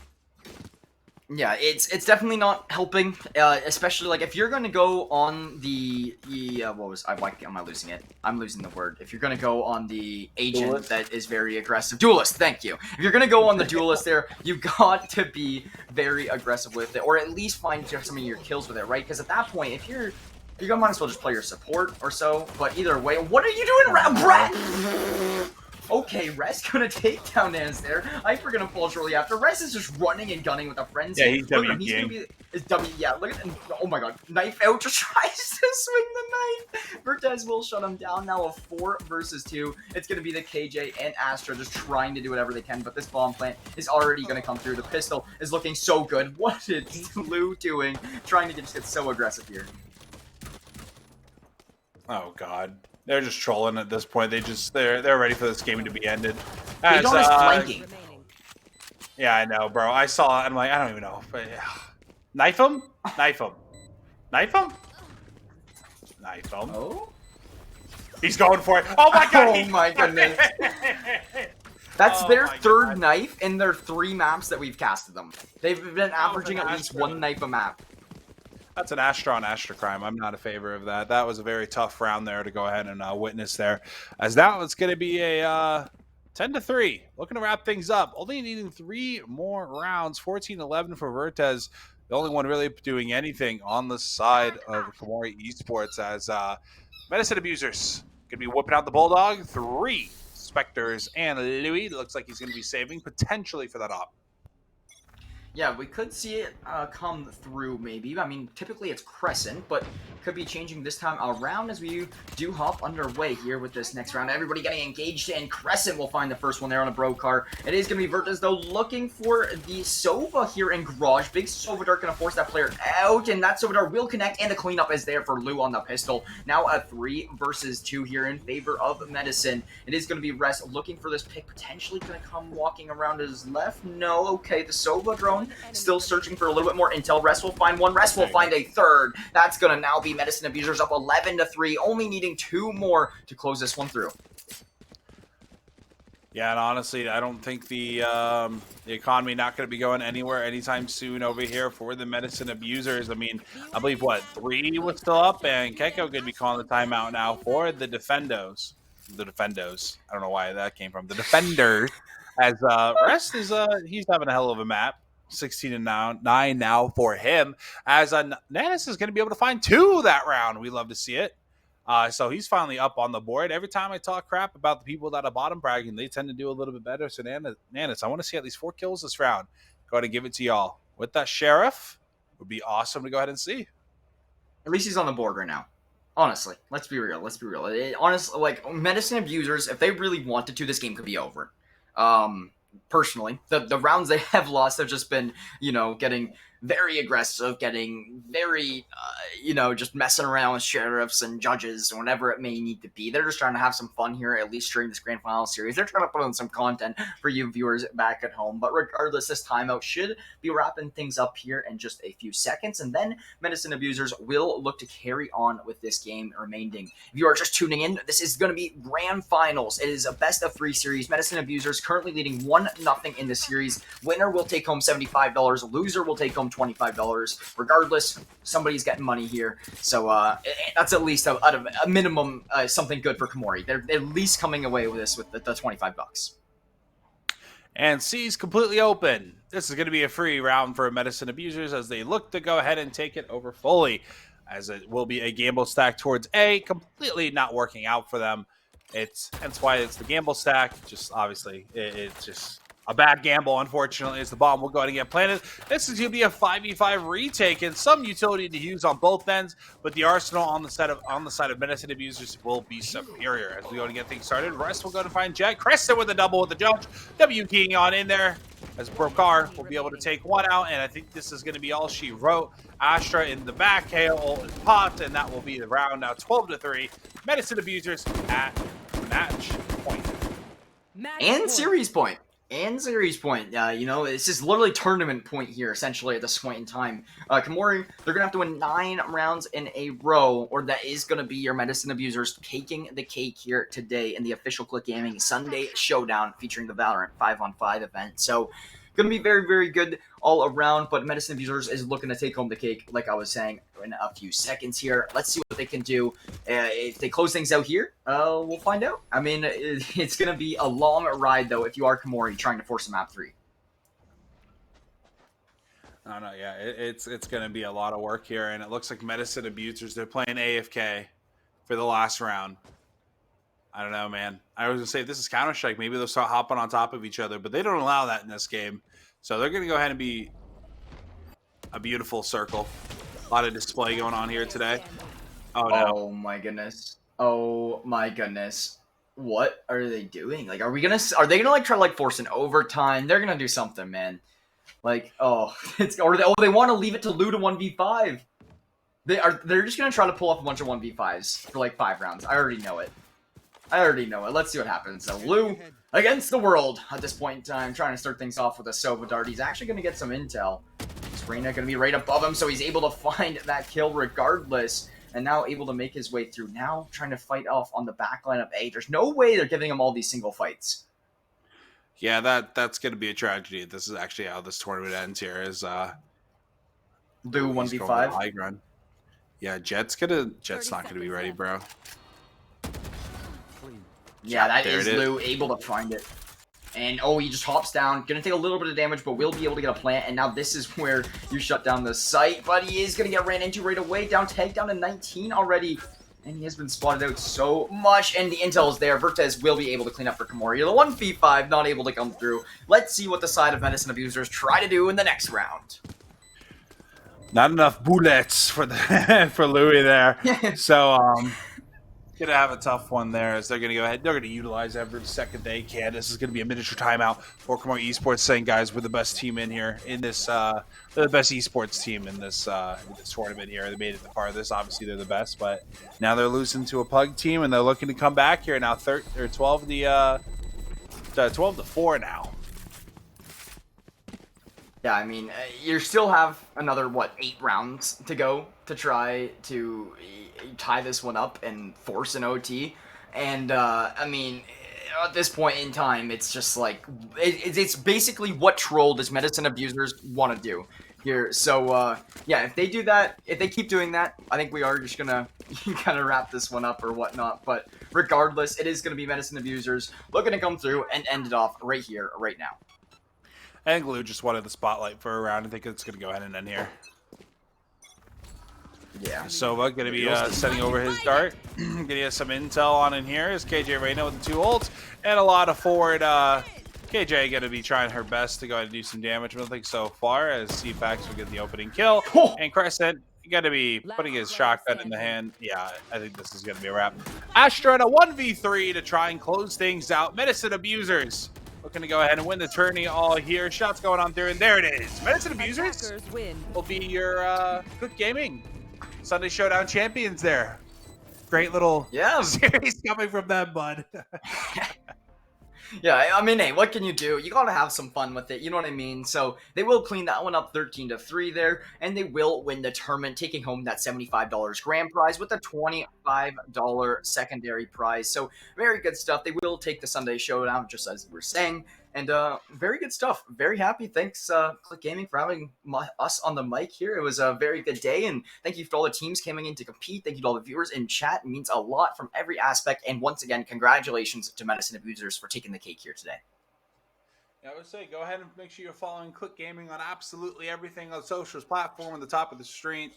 Yeah, it's definitely not helping, especially like if you're gonna go on the why am I losing it? I'm losing the word. If you're gonna go on the agent Duelist? that is very aggressive, duelist. Thank you. If you're gonna go on the duelist, there you've got to be very aggressive with it, or at least find some of your kills with it, right? Because at that point, if you're gonna might as well just play your support or so. But either way, what are you doing, Brett? Okay, Res gonna take down Nans there. Hyper gonna fall shortly after. Res is just running and gunning with a frenzy. Yeah, he's Look at him, WPing. gonna be yeah, look at him. Oh my god. Knife out just tries to swing the knife. Vertez will shut him down. Now a 4 versus 2. It's gonna be the KJ and Astra just trying to do whatever they can, but this bomb plant is already gonna come through. The pistol is looking so good. What is Lou doing? Trying to just get so aggressive here. Oh god. They're just trolling at this point. They're ready for this game to be ended. He's on his flanking. Remaining. Yeah, I know, bro. I saw it. I'm like, I don't even know. But, yeah. Knife him? Knife him. Knife him? Knife him. Oh? He's going for it. Oh my god! Oh my goodness. That's Oh their my third God. knife in their 3 maps that we've casted them. They've been averaging at least Astra. 1 knife a map. That's an Astra on Astra crime. I'm not a favor of that. That was a very tough round there to go ahead and witness there. As now it's going to be a 10-3. Looking to wrap things up. Only needing 3 more rounds. 14-11 for Vertez. The only one really doing anything on the side of Komori Esports as Medicine Abusers going to be whipping out the Bulldog. 3 Spectres and Louis. Looks like he's going to be saving potentially for that op. Yeah, we could see it come through, maybe. I mean, typically it's Crescent, but could be changing this time around as we do hop underway here with this next round. Everybody getting engaged, and Crescent will find the first one there on a bro car. It is going to be Vertez, though, looking for the Sova here in Garage. Big Sova Dart going to force that player out, and that Sova Dart will connect, and the cleanup is there for Lou on the pistol. Now a 3 versus 2 here in favor of Medicine. It is going to be Res looking for this pick, potentially going to come walking around his left. No, okay, the Sova drone still searching for a little bit more intel. Res will find one. Res will find a third. That's going to now be Medicine Abusers up 11-3, only needing 2 more to close this one through. Yeah, and honestly, I don't think the economy not going to be going anywhere anytime soon over here for the Medicine Abusers. I mean, I believe, 3 was still up, and Keko going to be calling the timeout now for the Defendos. The Defendos. I don't know why that came from. The Defenders. As Rest is, he's having a hell of a map. 16-9 now for him. As Nanis is going to be able to find 2 that round. We love to see it. So he's finally up on the board. Every time I talk crap about the people that are bottom bragging, they tend to do a little bit better. So Nanis, I want to see at least 4 kills this round. Go ahead and give it to y'all. With that Sheriff, would be awesome to go ahead and see. At least he's on the board right now. Honestly, let's be real. Let's be real. Honestly, like, Medicine Abusers, if they really wanted to, this game could be over. Personally, the rounds they have lost have just been, getting very aggressive, getting very, just messing around with sheriffs and judges or whatever it may need to be. They're just trying to have some fun here, at least during this grand final series. They're trying to put on some content for you viewers back at home. But regardless, this timeout should be wrapping things up here in just a few seconds. And then Medicine Abusers will look to carry on with this game remaining. If you are just tuning in, this is going to be grand finals. It is a best of 3 series. Medicine Abusers currently leading 1-0 in the series. Winner will take home $75. Loser will take home $25. Regardless, somebody's getting money here. So that's at least a minimum something good for Komori. They're at least coming away with this with the $25. And C's completely open. This is going to be a free round for Medicine Abusers as they look to go ahead and take it over fully. As it will be a gamble stack towards A, completely not working out for them. Hence why it's the gamble stack. Just obviously, it's just a bad gamble, unfortunately, as the bomb will go ahead and get planted. This is going to be a 5v5 retake and some utility to use on both ends, but the arsenal on the side of Medicine Abusers will be superior. As we go to get things started, Rest will go to find Jet. Crescent with a double with the judge. W keying on in there. As Brokar will be able to take 1 out, and I think this is going to be all she wrote. Astra in the back, KO is popped, and that will be the round now 12-3. Medicine Abusers at match point. And series point. And series point. You know, this is literally tournament point here, essentially, at this point in time. Komori, they're going to have to win 9 rounds in a row, or that is going to be your Medicine Abusers taking the cake here today in the official Click Gaming Sunday Showdown featuring the Valorant 5-on-5 event. So, going to be very, very good all around, but Medicine Abusers is looking to take home the cake, like I was saying, in a few seconds here. Let's see what they can do. If they close things out here, we'll find out. I mean, it's going to be a long ride, though, if you are Komori trying to force a map 3. I don't know, yeah, it's going to be a lot of work here, and it looks like Medicine Abusers, they're playing AFK for the last round. I don't know, man. I was going to say, if this is Counter-Strike, maybe they'll start hopping on top of each other, but they don't allow that in this game. So they're going to go ahead and be a beautiful circle. A lot of display going on here today. Oh, no. Oh, my goodness. Oh, my goodness. What are they doing? Like, are they gonna, like, try to, like, force an overtime? They're gonna do something, man. Like, oh, they want to leave it to Lou to 1v5. They're just gonna try to pull off a bunch of 1v5s for, like, 5 rounds. I already know it. Let's see what happens. So Lou against the world at this point in time, trying to start things off with a Sova Dart. He's actually going to get some intel. Sprayna going to be right above him, so he's able to find that kill regardless, and now able to make his way through. Now trying to fight off on the back line of A. There's no way they're giving him all these single fights. Yeah, that's going to be a tragedy. This is actually how this tournament ends here. Is Lou 1v5. High ground. Yeah, Jet's not gonna be ready, bro. Yeah, that is Lou able to find it. And, oh, he just hops down. Gonna take a little bit of damage, but will be able to get a plant. And now this is where you shut down the site. But he is gonna get ran into right away. Tagged down to 19 already. And he has been spotted out so much. And the intel is there. Vertez will be able to clean up for Komori. The 1v5 not able to come through. Let's see what the side of Medicine Abusers try to do in the next round. Not enough bullets for the for Louis there. So gonna have a tough one there as they're gonna go ahead. They're gonna utilize every second they can. This is gonna be a miniature timeout for Komori Esports, saying, guys, we're the best team in here in this. They're the best esports team in this tournament here. They made it the farthest. Obviously, they're the best, but now they're losing to a pug team, and they're looking to come back here now. 12 to 4 now. Yeah, I mean, you still have another, 8 rounds to go to try to tie this one up and force an OT. And, I mean, at this point in time, it's just like, it's basically what troll does Medicine Abusers want to do here. So, yeah, if they do that, if they keep doing that, I think we are just going to kind of wrap this one up or whatnot. But regardless, it is going to be Medicine Abusers looking to come through and end it off right here, right now. I think Lou just wanted the spotlight for a round. I think it's going to go ahead and end here. Yeah. Sova going to be setting over his dart. Getting us some intel on in here is KJ Reyna with the 2 ults. And a lot of forward. KJ going to be trying her best to go ahead and do some damage. I don't think so far as CFAX will get the opening kill. And Crescent going to be putting his shotgun in the hand. Yeah, I think this is going to be a wrap. Astra in a 1v3 to try and close things out. Medicine Abusers looking to go ahead and win the tourney all here. Shots going on through, and there it is. Medicine Abusers will be your Click Gaming Sunday Showdown champions there. Great little series coming from them, bud. Yeah, I mean, hey, what can you do? You gotta have some fun with it, you know what I mean? So, they will clean that one up 13-3 there, and they will win the tournament, taking home that $75 grand prize with a $25 secondary prize. So, very good stuff. They will take the Sunday Showdown, just as you were saying, and very good stuff. Very happy. Thanks, Click Gaming, for having us on the mic here. It was a very good day, and thank you for all the teams coming in to compete. Thank you to all the viewers in chat. It means a lot from every aspect, and once again, congratulations to Medicine Abusers for taking the cake here today. Yeah, I would say go ahead and make sure you're following Click Gaming on absolutely everything on socials platform on the top of the screen.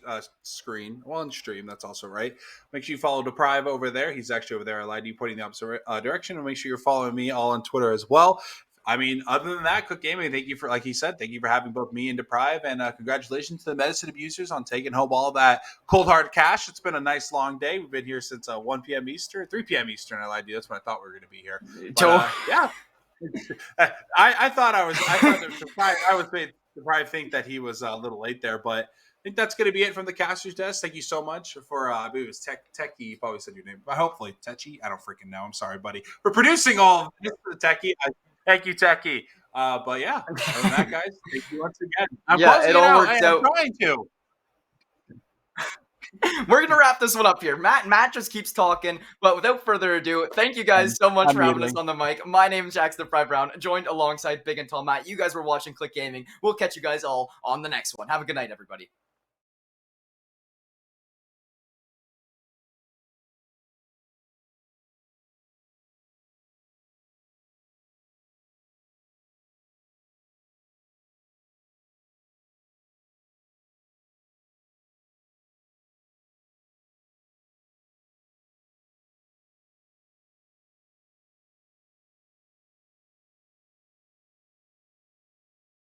Well, in stream, that's also right. Make sure you follow Deprive over there. He's actually over there. I lied to you, pointing the opposite direction. And make sure you're following me all on Twitter as well. I mean, other than that, Click Gaming, thank you for, like he said, thank you for having both me and Deprive, and congratulations to the Medicine Abusers on taking home all that cold hard cash. It's been a nice long day. We've been here since 1 p.m. Eastern, 3 p.m. Eastern. I lied to you. That's when I thought we were going to be here. But, yeah, I thought Deprive think that he was a little late there, but I think that's going to be it from the caster's desk. Thank you so much for, I believe it was Techie. You probably said your name, but hopefully Techie. I don't freaking know. I'm sorry, buddy. For producing all of this for the Techie. Thank you, Techie. But yeah, other than that, guys, thank you once again. I'm Yeah, closing it it all out. works Hey, I'm out. trying to. We're gonna wrap this one up here. Matt just keeps talking, but without further ado, thank you guys so much I'm for having us muting. on the mic. My name is Jackson Fry Brown, joined alongside Big and Tall Matt. You guys were watching Click Gaming. We'll catch you guys all on the next one. Have a good night, everybody.